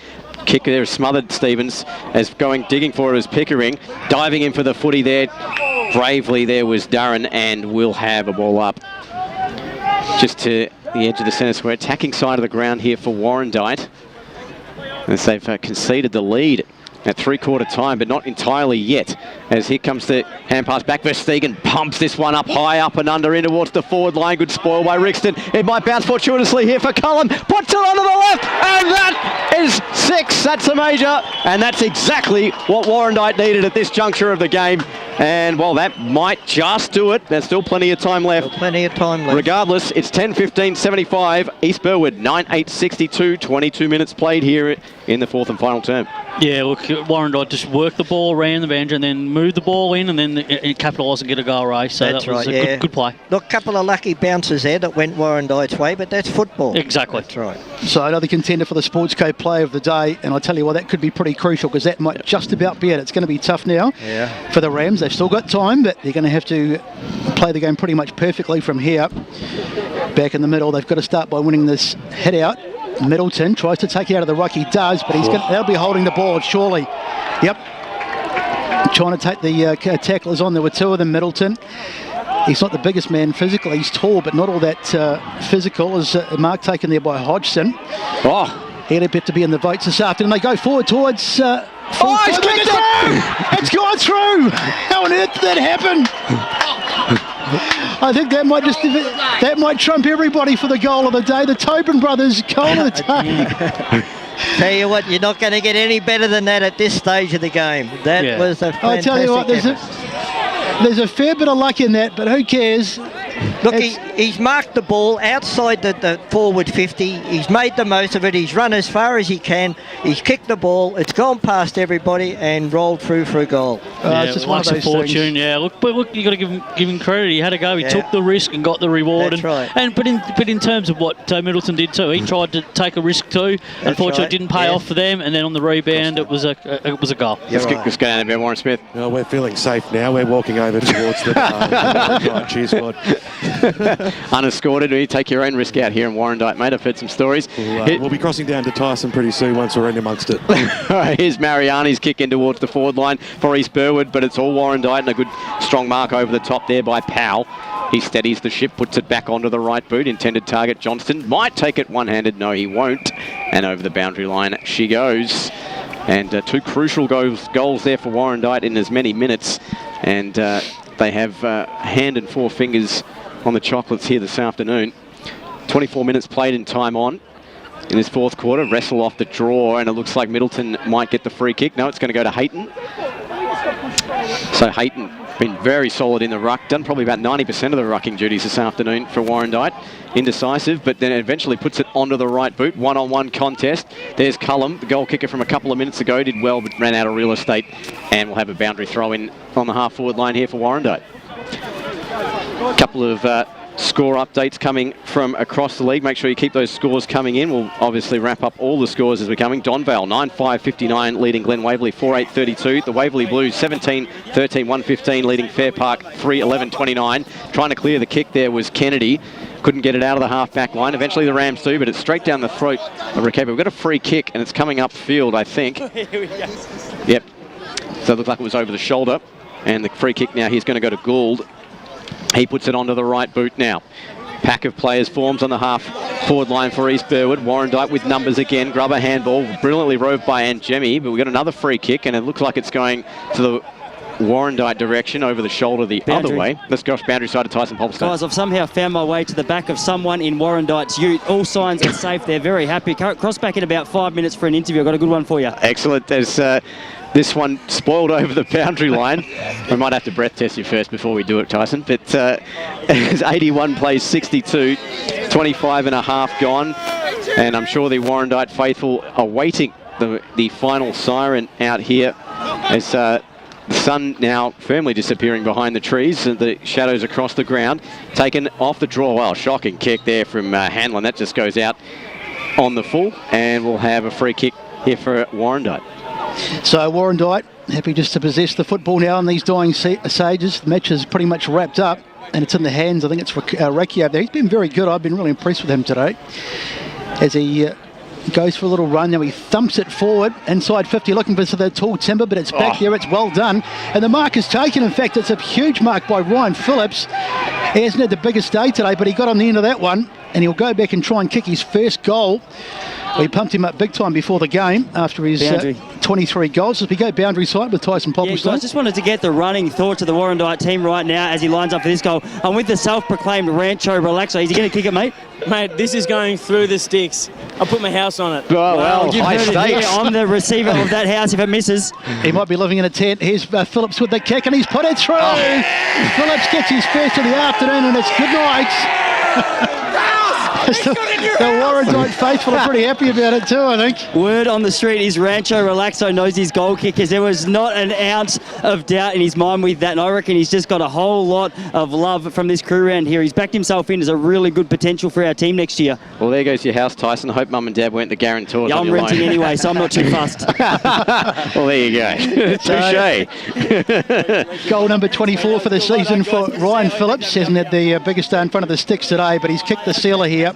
kick there, smothered Stevens as digging for it was Pickering, diving in for the footy there. Bravely there was Durran, and will have a ball up just to the edge of the centre square. Attacking side of the ground here for Warrandyte, as they've conceded the lead at three-quarter time, but not entirely yet, as here comes the hand pass back. Verstegen pumps this one up high, up and under, in towards the forward line. Good spoil by Rixton. It might bounce fortuitously here for Cullen. Puts it onto the left, and that is 6. That's a major, and that's exactly what Warrandyte needed at this juncture of the game. And, well, that might just do it. There's still plenty of time left. Regardless, it's 10-15-75. East Burwood, 9-8-62. 22 minutes played here in the fourth and final term. Yeah, look, Warrandyte just worked the ball around the boundary and then moved the ball in and then capitalise and get a goal, Ray. So that's that was right, a good play. Look, a couple of lucky bounces there that went Warrandyte's way, but that's football. Exactly. That's right. So another contender for the Sportsco play of the day, and I tell you what, that could be pretty crucial because that might just about be it. It's going to be tough now for the Rams. They've still got time, but they're going to have to play the game pretty much perfectly from here. Back in the middle, they've got to start by winning this hit out. Middleton tries to take it out of the ruck. He does, but they'll be holding the ball, surely. Yep. Trying to take the tacklers on. There were 2 of them, Middleton. He's not the biggest man physically. He's tall, but not all that physical. As mark taken there by Hodgson. He'd have to be in the votes this afternoon. They go forward towards... he's kicked it! It's gone through! How on earth did that happen? I think that might trump everybody for the goal of the day. The Tobin brothers goal of the day. Tell you what, you're not going to get any better than that at this stage of the game. That was a fantastic I tell you what, there's a fair bit of luck in that, but who cares? Look, he's marked the ball outside the forward 50. He's made the most of it. He's run as far as he can. He's kicked the ball. It's gone past everybody and rolled through for a goal. It's just one of those fortune. Things. Yeah, look, you got to give him credit. He had a go. He took the risk and got the reward. That's right. But in terms of what Middleton did too, he tried to take a risk too. Unfortunately, it didn't pay off for them. And then on the rebound, it was a goal. Let's kick this guy out there, Warren Smith. Well, we're feeling safe now. We're walking over towards the cheer squad. Unescorted. You take your own risk out here in Warrandyte, mate. I've heard some stories. We'll be crossing down to Tyson pretty soon once we're in amongst it. All right, here's Mariani's kick in towards the forward line for East Burwood, but it's all Warrandyte, and a good strong mark over the top there by Powell. He steadies the ship, puts it back onto the right boot. Intended target Johnston. Might take it one-handed. No, he won't. And over the boundary line she goes. And two crucial goals there for Warrandyte in as many minutes. And they have hand and four fingers on the chocolates here this afternoon. 24 minutes played in time on in this fourth quarter. Wrestle off the draw, and it looks like Middleton might get the free kick. No, it's going to go to Hayton. So Hayton been very solid in the ruck, done probably about 90% of the rucking duties this afternoon for Warrandyte. Indecisive, but then eventually puts it onto the right boot. One-on-one contest. There's Cullum, the goal kicker from a couple of minutes ago, did well but ran out of real estate, and we'll have a boundary throw in on the half-forward line here for Warrandyte. A couple of score updates coming from across the league. Make sure you keep those scores coming in. We'll obviously wrap up all the scores as we're coming. Donvale 9-5-59 leading Glen Waverley 4-8-32. The Waverley Blues 17-13-115 leading Fair Park 3-11-29. Trying to clear the kick there was Kennedy. Couldn't get it out of the half-back line. Eventually the Rams do, but it's straight down the throat of Rakeba. We've got a free kick, and it's coming upfield, I think. Yep. So it looked like it was over the shoulder. And the free kick now, he's going to go to Gould. He puts it onto the right boot now. Pack of players forms on the half-forward line for East Burwood. Warrandyte with numbers again. Grubber handball, brilliantly roved by Anjemi, but we've got another free kick, and it looks like it's going to the Warrandyte direction over the shoulder the other way. Let's go off boundary side of Tyson Polster. Guys, I've somehow found my way to the back of someone in Warrandyte's ute. All signs are safe. They're very happy. Cross back in about 5 minutes for an interview. I've got a good one for you. Excellent. There's this one spoiled over the boundary line. We might have to breath test you first before we do it, Tyson. But 81 plays 62, 25 and a half gone. And I'm sure the Warrandyte faithful are waiting the final siren out here as the sun now firmly disappearing behind the trees and the shadows across the ground. Taken off the draw. Well, shocking kick there from Hanlon. That just goes out on the full, and we'll have a free kick here for Warrandyte. So Warrandyte happy just to possess the football now in these dying sages. The match is pretty much wrapped up, and it's in the hands, I think it's Recchio up there. He's been very good. I've been really impressed with him today as he goes for a little run. Now he thumps it forward inside 50, looking for the tall timber, but it's back there. It's well done, and the mark is taken. In fact, it's a huge mark by Ryan Phillips. He hasn't had the biggest day today, but he got on the end of that one, and he'll go back and try and kick his first goal. We pumped him up big time before the game after his 23 goals. As we go boundary side with Tyson Popplestone. Yeah, I just wanted to get the running thoughts of the Warrandyte team right now as he lines up for this goal. I'm with the self-proclaimed Rancho Relaxo. Is he going to kick it, mate? Mate, this is going through the sticks. I'll put my house on it. Oh, well, you've heard it here. I'm the receiver of that house if it misses. He might be living in a tent. Here's Phillips with the kick, and he's put it through. Phillips gets his first of the afternoon, and it's good night. The Warrandyte faithful are pretty happy about it too, I think. Word on the street is Rancho Relaxo knows his goal kickers. There was not an ounce of doubt in his mind with that, and I reckon he's just got a whole lot of love from this crew around here. He's backed himself in as a really good potential for our team next year. Well, there goes your house, Tyson. I hope Mum and Dad weren't the guarantors. Yeah, I'm renting anyway, so I'm not too fussed. Well, there you go. Touche. Goal number 24 for the season for Ryan Phillips. Hasn't had the biggest day in front of the sticks today, but he's kicked the sealer here.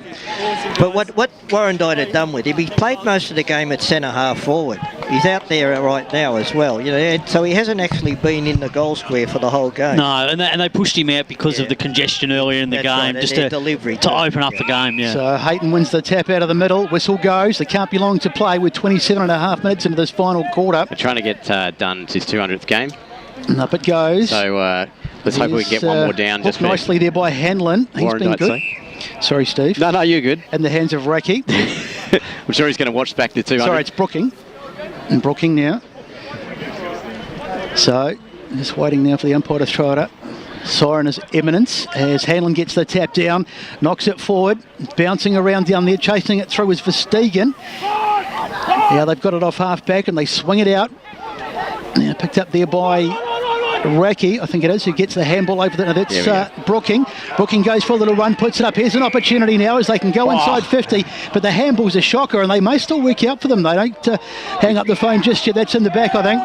But what Warrandyte had done with him, he played most of the game at centre half forward. He's out there right now as well, you know, so he hasn't actually been in the goal square for the whole game. No, and they pushed him out because of the congestion earlier in the game, just to open up the game. Yeah. So Hayton wins the tap out of the middle. Whistle goes. There can't be long to play with 27 and a half minutes into this final quarter. They're trying to get done his 200th game. And up it goes. So let's hope we can get one more down. Just nicely there by Hanlon. He's been good. Sorry, Steve. No, you're good. In the hands of Recchi. I'm sure he's going to watch back the 200. Sorry, it's Brooking. And Brooking now. So, just waiting now for the umpire to throw it up. Siren is imminent as Hanlon gets the tap down, knocks it forward, bouncing around down there, chasing it through is Verstegen. Yeah, they've got it off half back and they swing it out. Now picked up there by Racky, I think it is, who gets the handball over there. That's Brooking. Brooking goes for a little run, puts it up. Here's an opportunity now as they can go inside 50, but the handball's a shocker and they may still work out for them. They don't hang up the phone just yet. That's in the back, I think.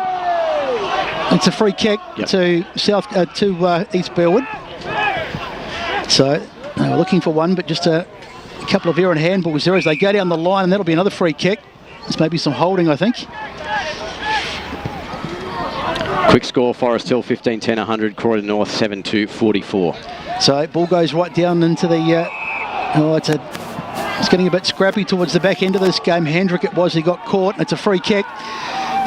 It's a free kick to East Burwood. So they were looking for one, but just a couple of errant handballs there as they go down the line, and that'll be another free kick. There's maybe some holding, I think. Quick score, Forest Hill 15-10, 100, Croydon North 7-2-44. So ball goes right down into the... it's getting a bit scrappy towards the back end of this game. Hendrick it was, he got caught. It's a free kick.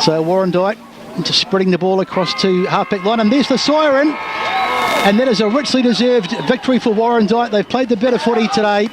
So Warrandyte just spreading the ball across to half-back line, and there's the siren. And that is a richly deserved victory for Warrandyte. They've played the better footy today,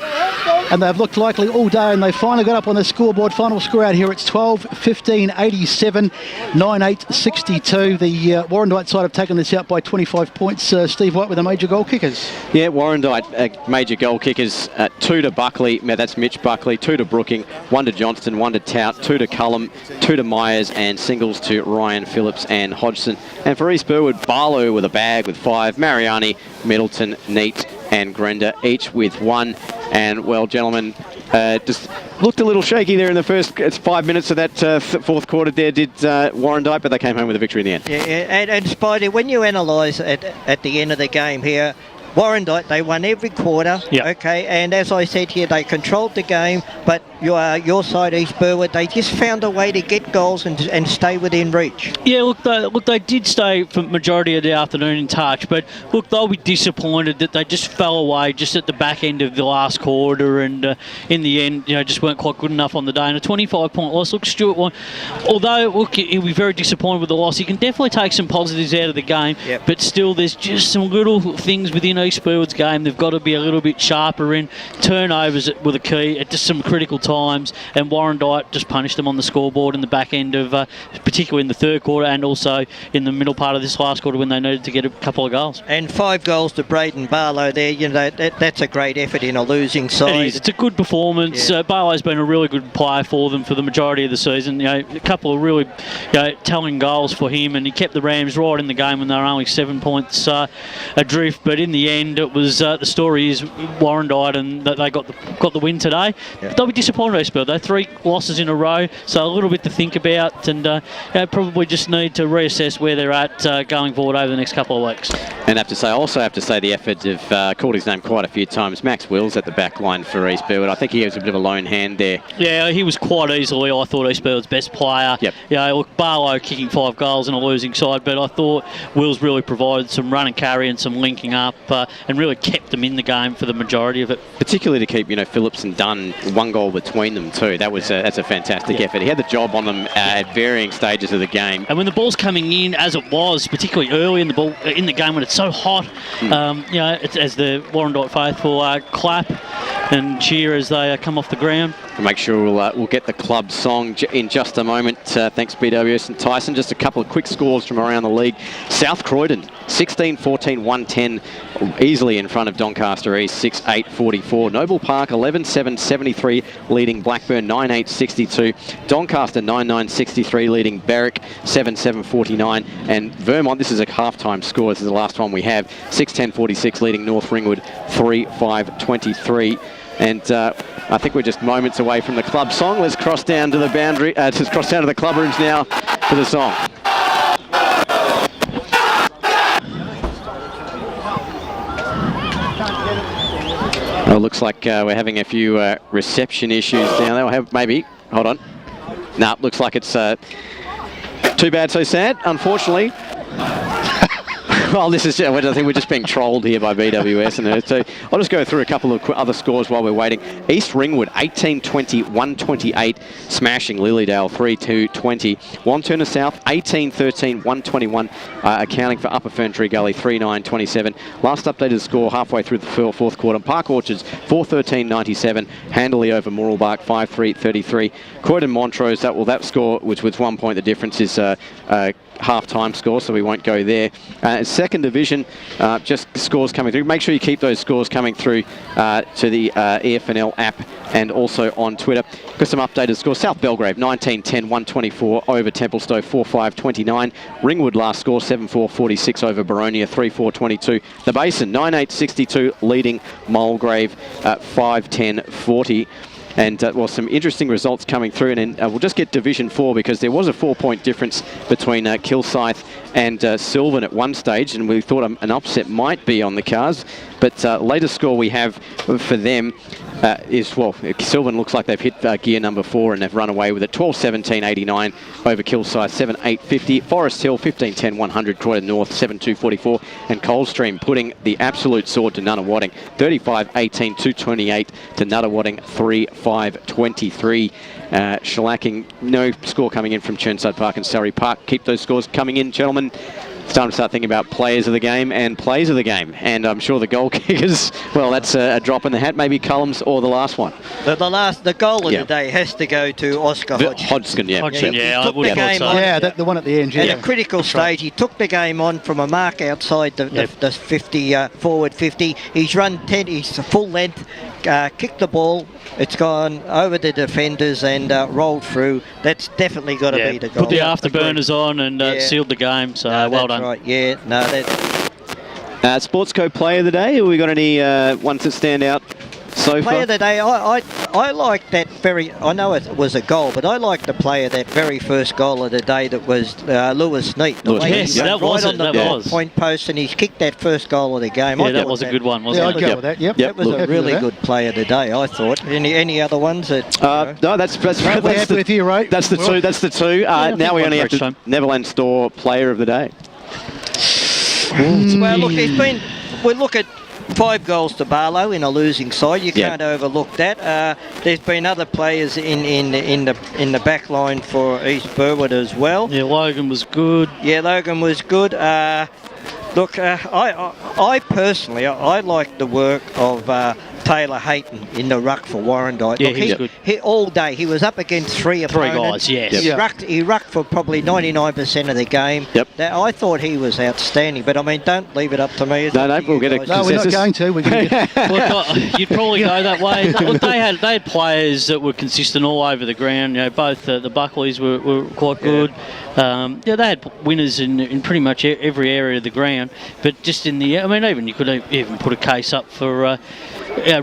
and they've looked likely all day, and they finally got up on the scoreboard. Final score out here, it's 12-15, 87, 9-8, 62. The Warrandyte side have taken this out by 25 points. Steve White with the major goal kickers. Yeah, Warrandyte major goal kickers. 2 to Buckley, that's Mitch Buckley, 2 to Brooking, 1 to Johnston, 1 to Tout, 2 to Cullum, 2 to Myers, and singles to Ryan Phillips and Hodgson. And for East Burwood, Barlow with a bag with 5, Mariani, Middleton, Neat, and Grenda, each with 1. And, well, gentlemen, just looked a little shaky there in the first 5 minutes of that fourth quarter there, did Warrandyte, but they came home with a victory in the end. Yeah, and Spidey, when you analyse at the end of the game here, Warrandyte, they won every quarter, okay, and as I said here, they controlled the game, but your side, East Burwood, they just found a way to get goals and stay within reach. Yeah, look, they did stay for majority of the afternoon in touch, but look, they'll be disappointed that they just fell away just at the back end of the last quarter, and in the end, just weren't quite good enough on the day. And a 25-point loss. Look, Stuart, although he'll be very disappointed with the loss, he can definitely take some positives out of the game, but still, there's just some little things within East Burwood's game. They've got to be a little bit sharper in turnovers with a key at just some critical times, and Warrandyte just punished them on the scoreboard in the back end of, particularly in the third quarter and also in the middle part of this last quarter when they needed to get a couple of goals. And 5 goals to Braden Barlow there, that's a great effort in a losing side. It is. It's a good performance. Barlow's been a really good player for them for the majority of the season. A couple of really telling goals for him, and he kept the Rams right in the game when they were only 7 points adrift. But in the end, it was the story is Warrandyte, and that they got the win today. They'll be disappointed, East Burwood. They're 3 losses in a row, so a little bit to think about, and probably just need to reassess where they're at going forward over the next couple of weeks. And also have to say the effort of called his name quite a few times. Max Wills at the back line for East Burwood. I think he was a bit of a lone hand there. Yeah, he was quite easily, I thought, East Burwood's best player. Look, Barlow kicking 5 goals in a losing side, but I thought Wills really provided some run and carry and some linking up, and really kept them in the game for the majority of it. Particularly to keep Phillips and Dunn 1 goal between them too. That's a fantastic effort. He had the job on them at varying stages of the game. And when the ball's coming in, as it was, particularly early in the game when it's so hot, it's, as the Warrandyte faithful clap and cheer as they come off the ground. We'll make sure we'll get the club song in just a moment. Thanks BWS and Tyson. Just a couple of quick scores from around the league. South Croydon 16-14, 110, easily in front of Doncaster East 6-8-44. Noble Park 11-7-73, leading Blackburn 9-8-62. Doncaster 9-9-63, leading Berwick 7-7-49. And Vermont, this is a half-time score. This is the last one we have. 6-10-46, leading North Ringwood 3-5-23. And I think we're just moments away from the club song. Let's cross down to the boundary, just cross down to the club rooms now for the song. Well, it looks like we're having a few reception issues down there. We'll have maybe, hold on. No, looks like it's too bad, so sad, unfortunately. Well, this is, I think we're just being trolled here by BWS. And so I'll just go through a couple of other scores while we're waiting. East Ringwood, 18-20, 128, smashing Lilydale, 3-2-20. Wanturna South, 18-13, 121, accounting for Upper Ferntree Gully, 3-9-27. Last updated score halfway through the fourth quarter. Park Orchards, 4-13-97, handily over Moralbark, 5-3-33. Croydon Montrose, that score, which was 1 point, the difference is half-time score, so we won't go there. second division. Just scores coming through. Make sure you keep those scores coming through to the EFNL app and also on Twitter. Got some updated scores. South Belgrave 19-10, 124 over Templestowe, 4-5-29. Ringwood last score 7-4-46 over Baronia, 3-4-22. The Basin 9-8-62 leading Mulgrave at 5-10-40. And, well, some interesting results coming through. And we'll just get Division 4 because there was a 4-point difference between Kilsyth and Sylvan at one stage. And we thought an upset might be on the cards. But latest score we have for them is, well, Sylvan looks like they've hit gear number 4 and they've run away with it. 12-17-89 over Kilsyth, 7-8-50. Forest Hill, 15-10, 100. Croydon North, 7-2-44. And Coldstream putting the absolute sword to Nunawading, 35-18, 228 to Nunawading, 3-5-23. Shellacking, no score coming in from Chirnside Park and Surrey Park. Keep those scores coming in, gentlemen. It's time to start thinking about players of the game and plays of the game. And I'm sure the goal kickers, well, that's a drop in the hat. Maybe Cullums or the last one. The goal of the day has to go to Oscar Hodgson, yeah. He took the game on. Yeah, the one at the end. At a critical stage, he took the game on from a mark outside the 50, forward 50. He's run 10, he's full length, kicked the ball. It's gone over the defenders and rolled through. That's definitely got to be the goal. Put the afterburners on and sealed the game, so well done. Right, yeah. No, that's... Sportsco Player of the Day, have we got any ones that stand out so far? Player of the Day, I like that very... I know it was a goal, but I like the player, that very first goal of the day that was Lewis Neat. Yes, that was it. That was. Point post, and he's kicked that first goal of the game. Yeah, that was a good one, wasn't it? I'd go with that. Yep. That was a really good player today, I thought. Any other ones that... No, that's happy with you, right? That's the two. That's the two. Now we only have to Neverland Store Player of the Day. Well, look, we look at 5 goals to Barlow in a losing side. You can't overlook that. There's been other players in the back line for East Burwood as well. Yeah, Logan was good. Yeah, Logan was good. Look, I personally like the work of Taylor Hayton in the ruck for Warrandyte. Yeah, Look, he's good. He all day. He was up against 3 opponents. Guys, yes. He rucked for probably 99% of the game. Yep. I thought he was outstanding, but I mean, don't leave it up to me. No, we'll get a No, we're not going to. We're going to get... Look, you'd probably go that way. Look, they had players that were consistent all over the ground. You know, both the Buckleys were quite good. They had winners in pretty much every area of the ground. But just in the, I mean, even you could even put a case up for.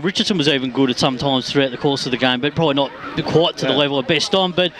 Richardson was even good at some times throughout the course of the game, but probably not quite to the level of best on. But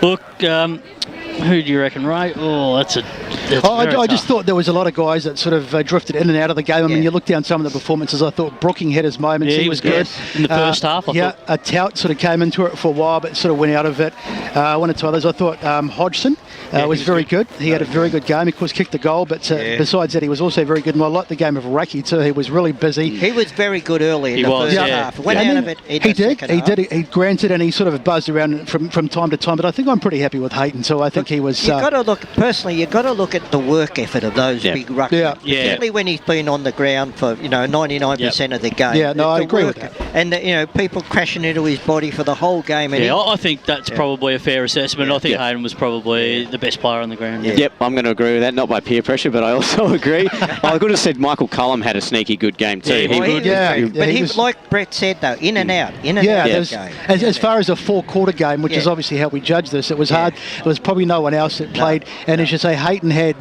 look, who do you reckon, Ray? Oh, that's I just thought there was a lot of guys that sort of drifted in and out of the game. I mean, you look down some of the performances. I thought Brooking had his moments. Yeah, he was good in the first half. I thought. Tout sort of came into it for a while, but sort of went out of it. One or two others. I thought Hodgson was very good. He had a very good game. He, of course, kicked the goal, but besides that, he was also very good. And I liked the game of Raki too. He was really busy. He was very good early in the first half. Went out of it. He did. He granted, and he sort of buzzed around from time to time. But I think I'm pretty happy with Hayton. So I think he was. You've got to look personally. You've got to look at the work effort of those big ruckmen, particularly when he's been on the ground for 99% of the game. Yeah, no, I agree with that. And people crashing into his body for the whole game. And I think that's probably a fair assessment. I think Hayden was probably the best player on the ground. Yep, I'm going to agree with that. Not by peer pressure, but I also agree. I could have said Michael Cullum had a sneaky good game too. But he like Brett said though, in and out of the game. As far as a 4-quarter game, which is obviously how we judge this, it was hard. There was probably no one else that played. And as you say, Hayton had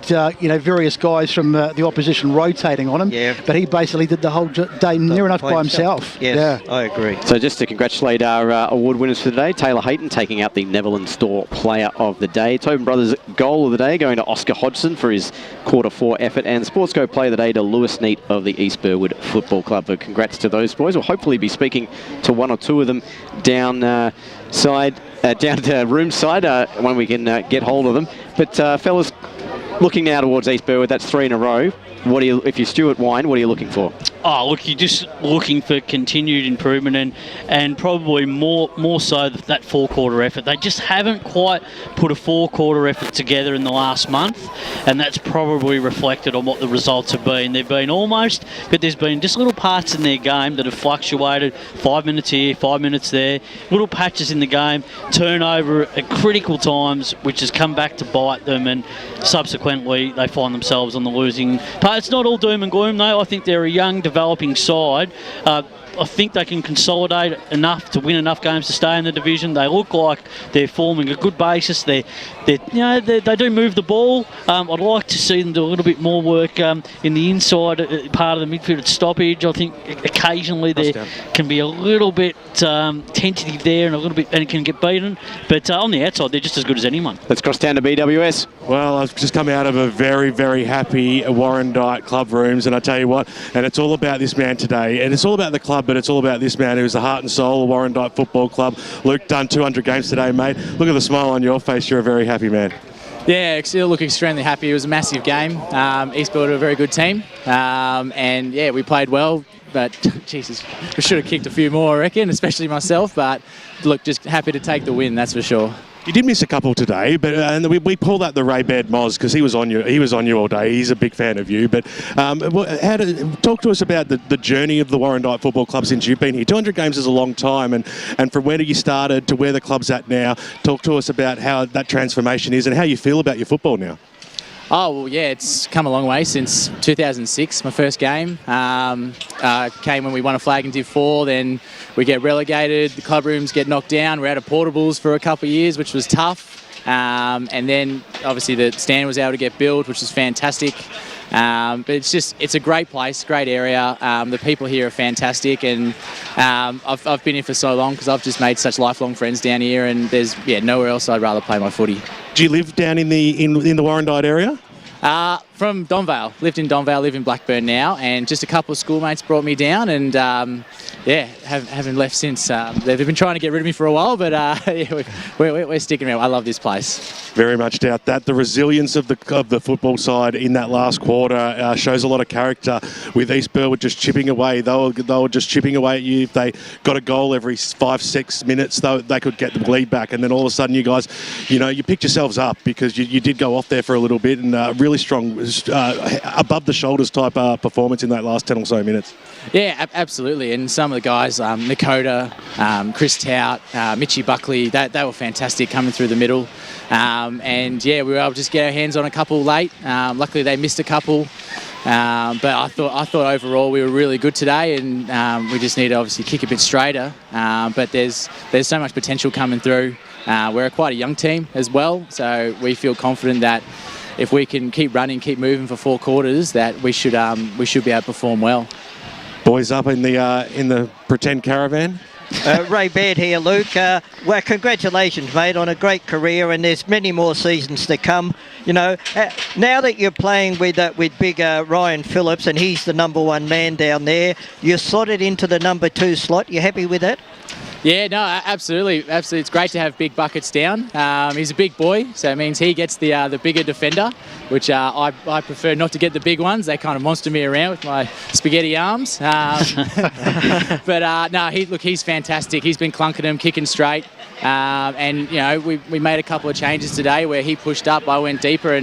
various guys from the opposition rotating on him. Yeah. But he basically did the whole day near enough by himself. Yes, I agree. So just to congratulate our award winners for today, Taylor Hayton taking out the Neverland Store Player of the Day. Tobin Brothers Goal of the Day going to Oscar Hodgson for his Q4 effort, and Sportsco Player of the Day to Lewis Neat of the East Burwood Football Club. But congrats to those boys. We'll hopefully be speaking to one or two of them down to room side when we can get hold of them. But fellas, looking now towards East Burwood, that's 3 in a row. If you're Stuart Wine, what are you looking for? Oh, look, you're just looking for continued improvement and probably more so that four-quarter effort. They just haven't quite put a four-quarter effort together in the last month, and that's probably reflected on what the results have been. They've been almost, but there's been just little parts in their game that have fluctuated, 5 minutes here, 5 minutes there, little patches in the game, turnover at critical times, which has come back to bite them, and subsequently they find themselves on the losing part. It's not all doom and gloom, though. I think they're a young, developing side. I think they can consolidate enough to win enough games to stay in the division. They look like they're forming a good basis. They do move the ball. I'd like to see them do a little bit more work in the inside part of the midfield at stoppage. I think occasionally there can be a little bit tentative there and it can get beaten. But on the outside, they're just as good as anyone. Let's cross down to BWS. Well, I've just come out of a very, very happy Warrandyte club rooms, and I tell you what, and it's all about this man today, and it's all about the club, but it's all about this man who's the heart and soul of Warrandyte Football Club. Luke, done 200 games today, mate. Look at the smile on your face. You're a very happy man. Yeah, still look extremely happy. It was a massive game. East Burwood are a very good team, and yeah, we played well. But Jesus, we should have kicked a few more, I reckon, especially myself. But look, just happy to take the win, that's for sure. You did miss a couple today, but and we pulled out the Ray Baird Moz because he was on you. He was on you all day. He's a big fan of you. But talk to us about the journey of the Warrandyte Football Club since you've been here. 200 games is a long time, and from where you started to where the club's at now. Talk to us about how that transformation is and how you feel about your football now. Oh, well, yeah, it's come a long way since 2006, my first game. Came when we won a flag in Div 4, then we get relegated, the club rooms get knocked down, we're out of portables for a couple of years, which was tough. And then, obviously, the stand was able to get built, which was fantastic. But it's a great place, great area. The people here are fantastic, and I've been here for so long because I've just made such lifelong friends down here, and there's nowhere else I'd rather play my footy. Do you live down in the Warrandyte area? From Donvale. Lived in Donvale, live in Blackburn now, and just a couple of schoolmates brought me down, and haven't left since. They've been trying to get rid of me for a while, but we're sticking around. I love this place. Very much doubt that. The resilience of the football side in that last quarter shows a lot of character, with East Burwood just chipping away. They were just chipping away at you. If they got a goal every 5-6 minutes, they could get the lead back, and then all of a sudden you guys, you picked yourselves up because you did go off there for a little bit, and really strong, above the shoulders type performance in that last 10 or so minutes. Yeah, absolutely. And some of the guys, Nakota, Chris Tout, Mitchie Buckley, they were fantastic coming through the middle. And yeah, we were able to just get our hands on a couple late. Luckily, they missed a couple. But I thought overall we were really good today, and we just need to obviously kick a bit straighter. But there's so much potential coming through. We're quite a young team as well, so we feel confident that if we can keep running, keep moving for 4 quarters, that we should be able to perform well. Boys up in the pretend caravan. Ray Baird here, Luke. Well, congratulations, mate, on a great career, and there's many more seasons to come. Now that you're playing with big Ryan Phillips, and he's the #1 man down there, you're slotted into the #2 slot. You happy with that? Yeah, no, absolutely. It's great to have big buckets down. He's a big boy, so it means he gets the bigger defender, which I prefer not to get the big ones. They kind of monster me around with my spaghetti arms. But no, he's fantastic. He's been clunking them, kicking straight. And we made a couple of changes today where he pushed up, I went deeper,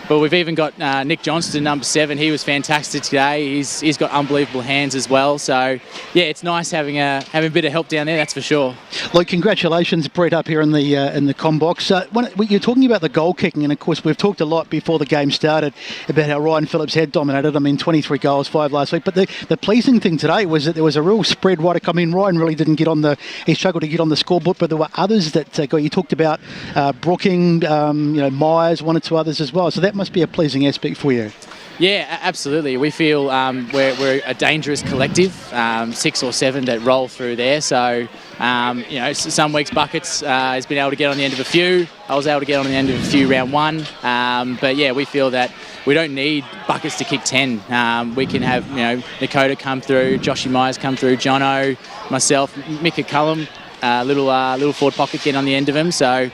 but we've even got Nick Johnston, #7. He was fantastic today. He's got unbelievable hands as well. So yeah, it's nice having a bit of help down there. That's for sure. Luke, congratulations, Brett, up here in the comm box. You're talking about the goal kicking, and of course we've talked a lot before the game started about how Ryan Phillips had dominated. I mean, 23 goals, 5 last week. But the pleasing thing today was that there was a real spread right. I mean, Ryan really didn't he struggled to get on the scoreboard, but there were others that got. You talked about Brooking, Myers, 1 or 2 others as well. So that must be a pleasing aspect for you. Yeah, absolutely. We feel we're a dangerous collective, 6 or 7 that roll through there. So, some weeks Buckets has been able to get on the end of a few. I was able to get on the end of a few round 1. But yeah, we feel that we don't need Buckets to kick 10. We can have, Nakota come through, Joshy Myers come through, Jono, myself, Mika Cullum. little forward pocket get on the end of them. So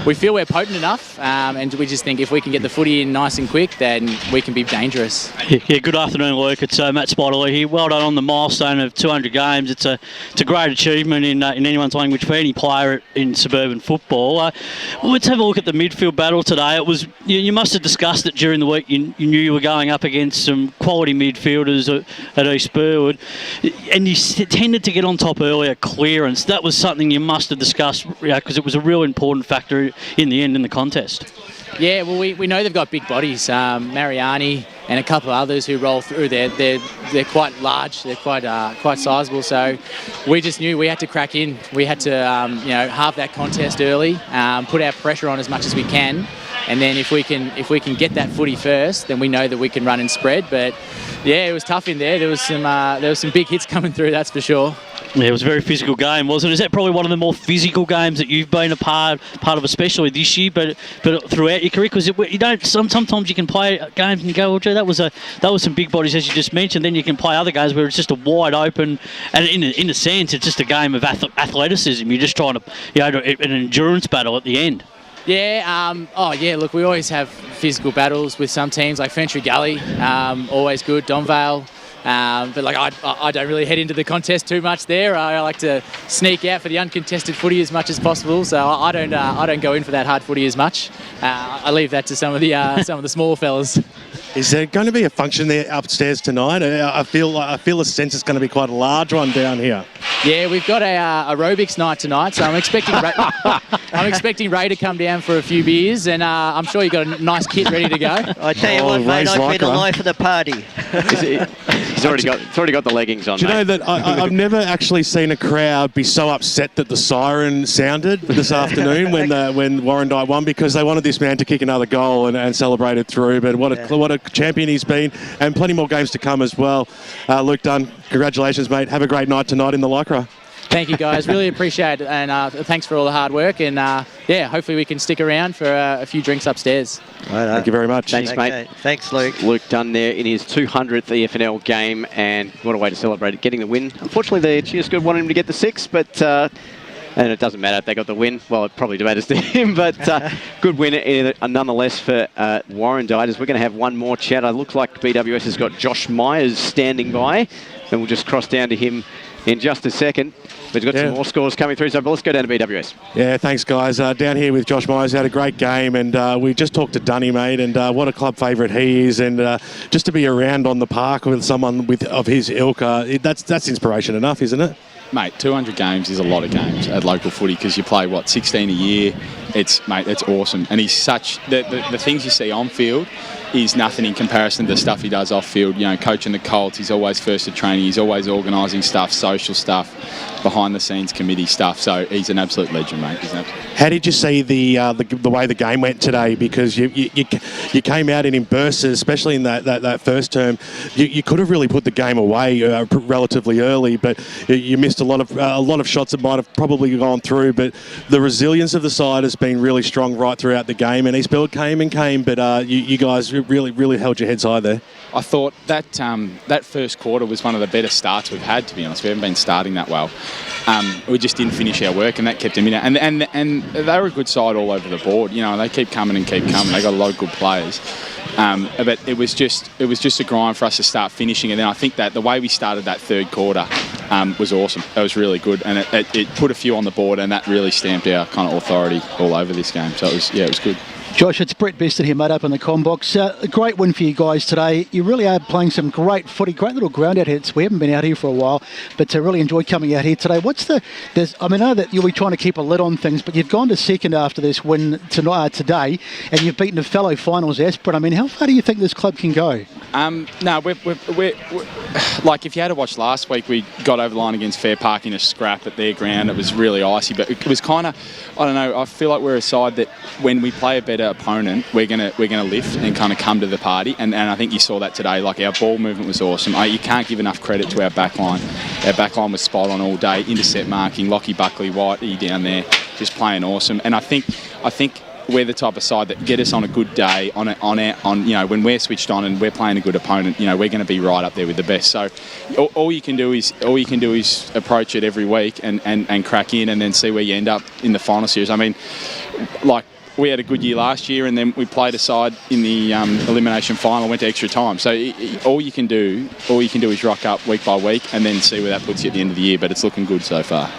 we feel we're potent enough, and we just think if we can get the footy in nice and quick, then we can be dangerous. Yeah, good afternoon, Luke. It's Matt Spiderley here. Well done on the milestone of 200 games. It's a great achievement in anyone's language for any player in suburban football. Let's have a look at the midfield battle today. It was you must have discussed it during the week. You knew you were going up against some quality midfielders at East Burwood, and you tended to get on top early at clearance. That was something you must have discussed, because it was a real important factor in the end in the contest. Yeah, well, we know they've got big bodies. Mariani and a couple of others who roll through. They're quite large. They're quite sizable. So we just knew we had to crack in. We had to halve that contest early, put our pressure on as much as we can, and then if we can get that footy first, then we know that we can run and spread. But yeah, it was tough in there. There was some big hits coming through. That's for sure. Yeah, it was a very physical game, wasn't it? Is that probably one of the more physical games that you've been a part of, especially this year, but throughout your career? Because you don't. Sometimes you can play games and you go, well, gee, that was some big bodies, as you just mentioned. Then you can play other games where it's just a wide open, and in a sense, it's just a game of athleticism. You're just trying to, an endurance battle at the end. Yeah, look, we always have physical battles with some teams, like Fentry Gully, always good, Donvale. But I don't really head into the contest too much there. I like to sneak out for the uncontested footy as much as possible. So I don't go in for that hard footy as much. I leave that to some of the smaller fellas. Is there going to be a function there upstairs tonight? I feel a sense it's going to be quite a large one down here. Yeah, we've got a aerobics night tonight, so I'm expecting Ray to come down for a few beers, and I'm sure you've got a nice kit ready to go. I tell you what, mate, I'd be the life of the party. He's already got the leggings on. Do you know that I've never actually seen a crowd be so upset that the siren sounded this afternoon when Warrandyte won, because they wanted this man to kick another goal and celebrate it through. But what a champion he's been, and plenty more games to come as well. Luke Dunn, congratulations, mate. Have a great night tonight in the Lycra. Thank you, guys. Really appreciate it, and thanks for all the hard work. And hopefully we can stick around for a few drinks upstairs. Thank you very much. Thanks, mate. Thanks, Luke. Luke Dunn there in his 200th EFNL game, and what a way to celebrate it, getting the win. Unfortunately, the Cheer Squad wanted him to get the 6, but and it doesn't matter if they got the win. Well, it probably matters to him, but good win nonetheless for Warrandyte. As we're going to have one more chat. It looks like BWS has got Josh Myers standing by, and we'll just cross down to him in just a second. We've got some more scores coming through, so let's go down to BWS. Yeah, thanks, guys. Down here with Josh Myers, had a great game, and we just talked to Dunny, mate, and what a club favourite he is, and just to be around on the park with someone of his ilk, that's inspiration enough, isn't it? Mate, 200 games is a lot of games at local footy, because you play, 16 a year. It's awesome. And he's such... The things you see on field is nothing in comparison to the stuff he does off field. You know, coaching the Colts, he's always first at training. He's always organising stuff, social stuff, behind-the-scenes committee stuff. So he's an absolute legend, mate. How did you see the way the game went today? Because you came out in bursts, especially in that first term. You could have really put the game away relatively early, but you missed a lot of shots that might have probably gone through. But the resilience of the side has been really strong right throughout the game. And East Burwood came, but you guys really held your heads high there. I thought that first quarter was one of the better starts we've had, to be honest. We haven't been starting that well. We just didn't finish our work, and that kept them in. And they were a good side all over the board. You know, they keep coming. They got a lot of good players. But it was just a grind for us to start finishing. And then I think that the way we started that third quarter was awesome. That was really good, and it put a few on the board, and that really stamped our kind of authority all over this game. So it was good. Josh, it's Brett Beston here, mate, up in the comm box. A great win for you guys today. You really are playing some great footy, great little ground out here. We haven't been out here for a while, but really enjoyed coming out here today. I know that you'll be trying to keep a lid on things, but you've gone to second after this win today, and you've beaten a fellow finals aspirant. I mean, how far do you think this club can go? No, we're like, if you had to watch last week, we got over the line against Fair Park in a scrap at their ground. It was really icy, but it was kind of, I don't know, I feel like we're a side that when we play a better opponent, we're gonna lift and kind of come to the party, and I think you saw that today. Like, our ball movement was awesome. You can't give enough credit to our back line. Our back line was spot on all day. Intercept marking, Lockie Buckley, Whitey down there, just playing awesome. And I think we're the type of side that get us on a good day, on when we're switched on and we're playing a good opponent, we're going to be right up there with the best. So all you can do is approach it every week and crack in, and then see where you end up in the final series. I mean, like, we had a good year last year, and then we played a side in the elimination final, went to extra time. So all you can do is rock up week by week, and then see where that puts you at the end of the year. But it's looking good so far.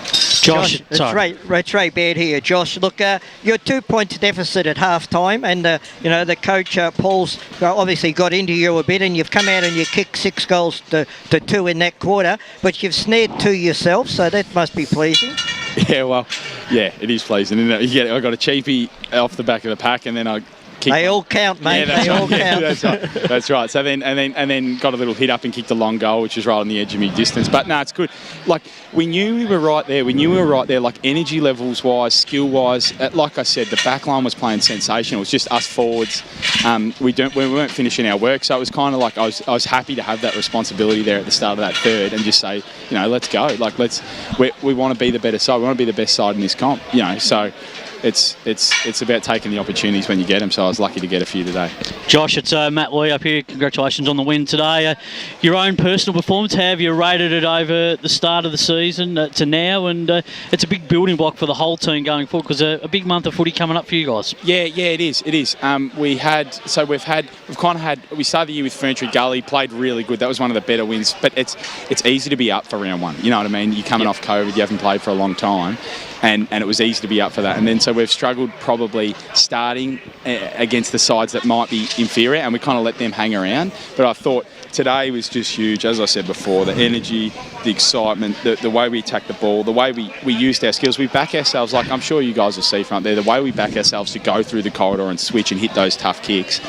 Josh, it's Ray Baird here. Josh, look, you're 2 points deficit at half time, and the coach Paul's obviously got into you a bit, and you've come out and you kicked 6 goals to 2 in that quarter, but you've snared 2 yourself, so that must be pleasing. Yeah, well, yeah, it is pleasing, isn't it? I got a cheapie off the back of the pack, and then I kicked. They all count, mate. Yeah, they all count. That's right. That's right. So then got a little hit up and kicked a long goal, which was right on the edge of me distance. But no, it's good. Like, we knew we were right there. Like, energy levels wise, skill wise. Like I said, the back line was playing sensational. It was just us forwards. We weren't finishing our work, so it was kind of like I was happy to have that responsibility there at the start of that third and just say, let's go. Like, we want to be the better side. We want to be the best side in this comp. So. It's about taking the opportunities when you get them, so I was lucky to get a few today. Josh, it's Matt Lee up here. Congratulations on the win today. Your own personal performance, how have you rated it over the start of the season to now? And it's a big building block for the whole team going forward, because a big month of footy coming up for you guys. Yeah, it is. We started the year with Ferntree Gully, played really good. That was one of the better wins, but it's easy to be up for round one. You know what I mean? You're coming off COVID, you haven't played for a long time. And it was easy to be up for that. And then so we've struggled probably starting against the sides that might be inferior, and we kind of let them hang around. But I thought today was just huge. As I said before, the energy, the excitement, the way we attacked the ball, the way we used our skills. We back ourselves, like I'm sure you guys will see front there, the way we back ourselves to go through the corridor and switch and hit those tough kicks.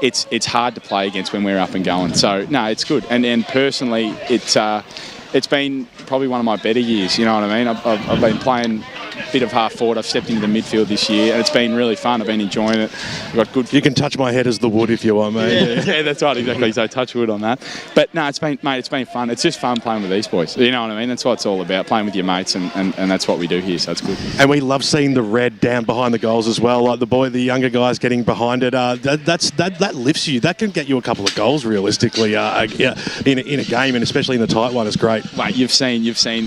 It's hard to play against when we're up and going. So, no, it's good. And personally, it's been probably one of my better years, you know what I mean? I've been playing a bit of half forward. I've stepped into the midfield this year, and it's been really fun. I've been enjoying it. I've got good. You can touch my head as the wood if you want, mate. Yeah, that's right, exactly. So touch wood on that. But no, it's been fun. It's just fun playing with these boys. You know what I mean? That's what it's all about, playing with your mates, and that's what we do here. So it's good. And we love seeing the red down behind the goals as well. Like the younger guys getting behind it. That lifts you. That can get you a couple of goals realistically in a game, and especially in the tight one. It's great. Mate, you've seen.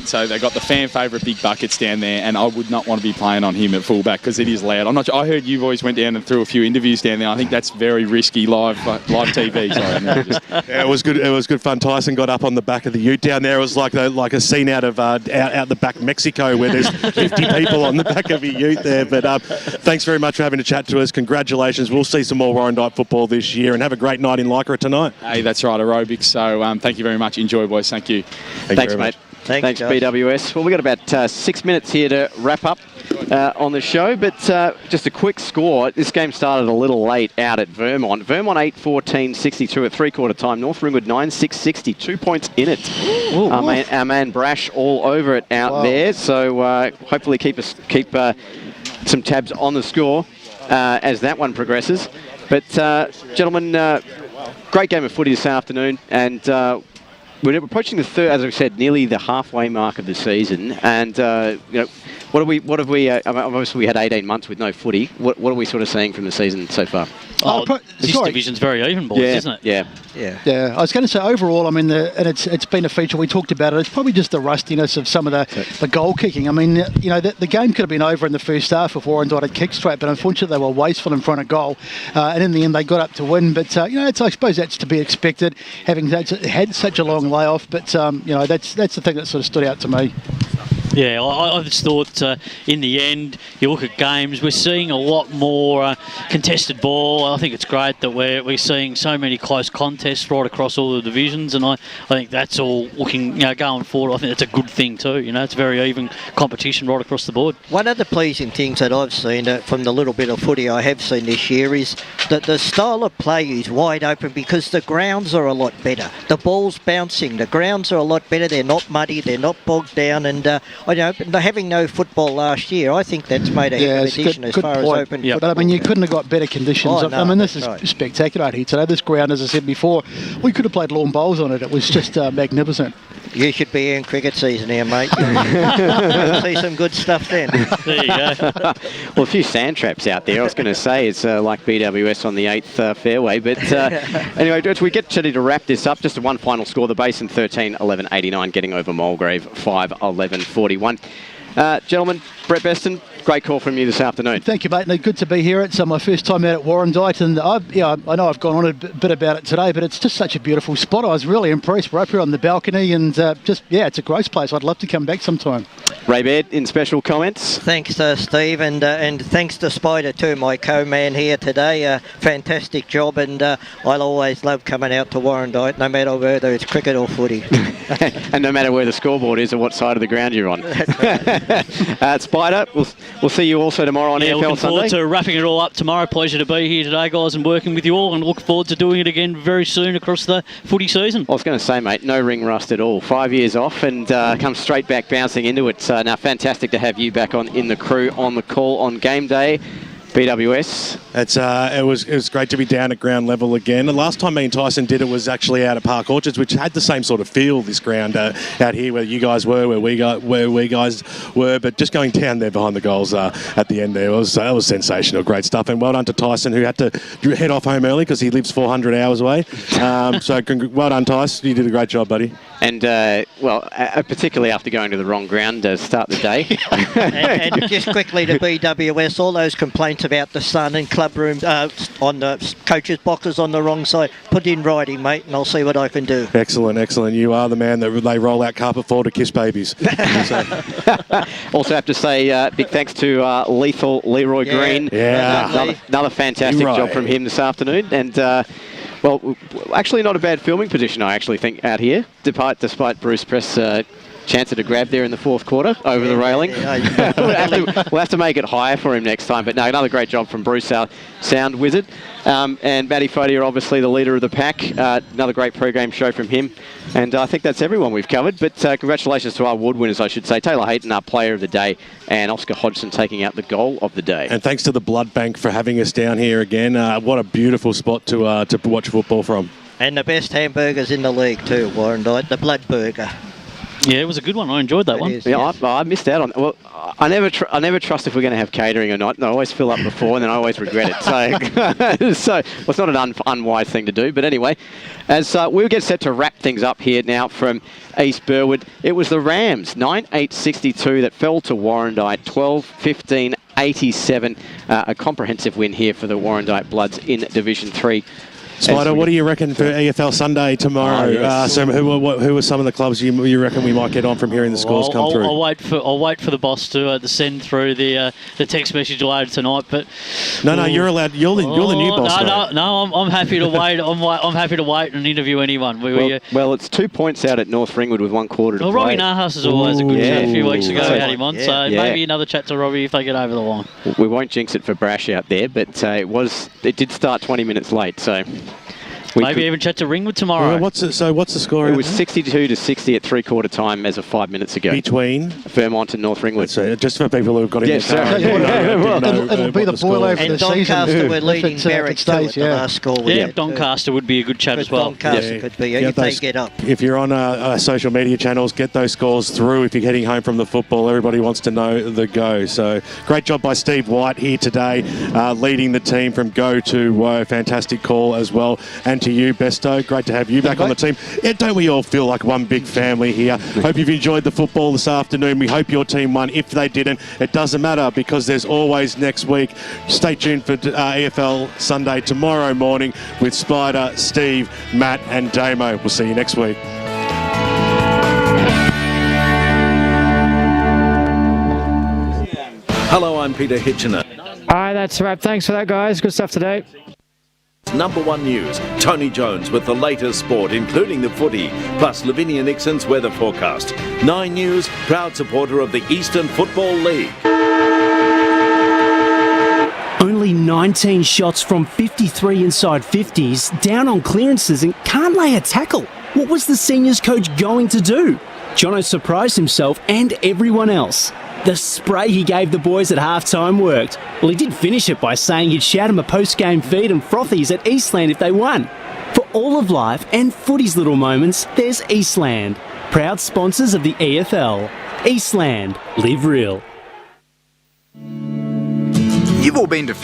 So they got the fan favourite big buckets down there, and I would not want to be playing on him at fullback because it is loud. I'm not sure. I heard you boys went down and threw a few interviews down there. I think that's very risky live TV. Sorry, yeah, it was good. It was good fun. Tyson got up on the back of the ute down there. It was like a scene out of out the back Mexico where there's 50 people on the back of a ute there. But thanks very much for having a chat to us. Congratulations. We'll see some more Warrandyte football this year, and have a great night in Lycra tonight. Hey, that's right, aerobics. So thank you very much. Enjoy, boys. Thank you. Thanks, mate. Thanks, BWS. Well, we've got about 6 minutes here to wrap up on the show, but just a quick score. This game started a little late out at Vermont. Vermont 8-14-62 at three-quarter time. North Ringwood 9-6-60. 2 points in it. Our man Brash all over it out there, so hopefully keep some tabs on the score as that one progresses. But, gentlemen, great game of footy this afternoon, and we're approaching the third, as we said, nearly the halfway mark of the season. And what have we? Obviously, we had 18 months with no footy. What are we sort of seeing from the season so far? This division's very even, boys, isn't it? Yeah. I was going to say overall, I mean, it's been a feature. We talked about it. It's probably just the rustiness of some of the goal kicking. I mean, the game could have been over in the first half if Warrandyte had kicked straight, but unfortunately they were wasteful in front of goal, and in the end they got up to win. But I suppose that's to be expected, having had such a long layoff. But that's the thing that sort of stood out to me. Yeah, I just thought in the end, you look at games, we're seeing a lot more contested ball. I think it's great that we're seeing so many close contests right across all the divisions, and I think that's all looking, going forward, I think that's a good thing too. It's very even competition right across the board. One of the pleasing things that I've seen from the little bit of footy I have seen this year is that the style of play is wide open because the grounds are a lot better. The ball's bouncing, the grounds are a lot better, they're not muddy, they're not bogged down, and having no football last year, I think that's made a good addition as far as open football. But I mean, you couldn't have got better conditions. Oh, no, I mean, this is spectacular out here today. This ground, as I said before, we could have played lawn bowls on it. It was just magnificent. You should be in cricket season here, mate. You'll see some good stuff then. There you go. Well, a few sand traps out there. I was going to say it's like BWS on the 8th fairway. But anyway, as we get ready to wrap this up, just one final score. The Basin 13-11-89, getting over Mulgrave 5-11-41. Gentlemen, Brett Beston, great call from you this afternoon. Thank you, mate. Good to be here. It's my first time out at Warrandyte, and I know I've gone on a bit about it today, but it's just such a beautiful spot. I was really impressed. We're up here on the balcony, and it's a great place. I'd love to come back sometime. Ray Baird, in special comments. Thanks, Steve, and thanks to Spider too, my co-man here today. Fantastic job, and I'll always love coming out to Warrandyte, no matter whether it's cricket or footy. And no matter where the scoreboard is or what side of the ground you're on. Spider, we'll see you also tomorrow on EFL looking Sunday. forward to wrapping it all up tomorrow. Pleasure to be here today, guys, and working with you all, and look forward to doing it again very soon across the footy season. I was going to say, mate, no ring rust at all. 5 years off and come straight back bouncing into it. Now, fantastic to have you back in the crew on the call on game day. BWS. It was great to be down at ground level again. The last time me and Tyson did it was actually out at Park Orchards, which had the same sort of feel, this ground out here where you guys were, where we guys were, but just going down there behind the goals at the end there was sensational, great stuff. And well done to Tyson, who had to head off home early because he lives 400 hours away. So well done, Tyson. You did a great job, buddy. And particularly after going to the wrong ground to start the day. and just quickly to BWS, all those complaints about the sun and club room on the coaches' boxes on the wrong side, put in writing, mate, and I'll see what I can do. Excellent. You are the man that they roll out carpet for to kiss babies. Also have to say big thanks to Lethal Leroy Green. Yeah. Another fantastic job from him this afternoon. And actually not a bad filming position, I actually think, out here, despite Bruce Press chance at a grab there in the fourth quarter over the railing. We'll have to make it higher for him next time. But no, another great job from Bruce, our sound wizard. And Matty Fodier, obviously the leader of the pack. Another great program show from him. And I think that's everyone we've covered. But congratulations to our award winners, I should say. Taylor Hayton, our player of the day, and Oscar Hodgson taking out the goal of the day. And thanks to the Blood Bank for having us down here again. What a beautiful spot to watch football from. And the best hamburgers in the league too, Warrandyte, the Blood Burger. Yeah, it was a good one. I enjoyed that one. I missed out on it. Well, I never trust if we're going to have catering or not. And I always fill up before and then I always regret it. So it's not an unwise thing to do. But anyway, as we'll get set to wrap things up here now from East Burwood, it was the Rams, 9-8-62, that fell to Warrandyte, 12-15-87. A comprehensive win here for the Warrandyte Bloods in Division 3. Spider, what do you reckon for EFL Sunday tomorrow? So who are some of the clubs you reckon we might get on from hearing the scores come through? I'll wait for the boss to send through the text message later tonight. But you're allowed. You're the new boss. No, I'm happy to wait. I'm happy to wait and interview anyone. Well, it's 2 points out at North Ringwood with 1 quarter to play. Robbie Nahas is always a good chat. A few weeks ago we had him on, so maybe another chat to Robbie if they get over the line. We won't jinx it for Brash out there, but it did start 20 minutes late, so. Maybe even chat to Ringwood tomorrow. Well, what's the score? It was 62-60 at 3/4 time as of 5 minutes ago. Between Vermont and North Ringwood. Just for people who've got in the car. It'll be the boil over the season. Doncaster were leading Berwick too at the last score. Yeah, Doncaster would be a good chat as well. Doncaster could be, if they get up. If you're on social media channels, get those scores through. If you're heading home from the football, everybody wants to know the go. So great job by Steve White here today, leading the team from go to woe. Fantastic call as well. And to you, Besto, great to have you back on the team. Don't we all feel like one big family here? Hope you've enjoyed the football this afternoon. We hope your team won. If they didn't, it doesn't matter because there's always next week. Stay tuned for EFL Sunday tomorrow morning with Spider, Steve, Matt and Damo. We'll see you next week. Hello, I'm Peter Hitchener. Hi, that's a wrap. Thanks for that, guys. Good stuff today. Number one news, Tony Jones with the latest sport, including the footy, plus Lavinia Nixon's weather forecast. 9 News, proud supporter of the Eastern Football League. Only 19 shots from 53 inside 50s, down on clearances and can't lay a tackle. What was the seniors coach going to do? Jono surprised himself and everyone else. The spray he gave the boys at halftime worked. Well, he did finish it by saying he'd shout him a post-game feed and frothies at Eastland if they won. For all of life and footy's little moments, there's Eastland. proud sponsors of the EFL. Eastland, live real. You've all been to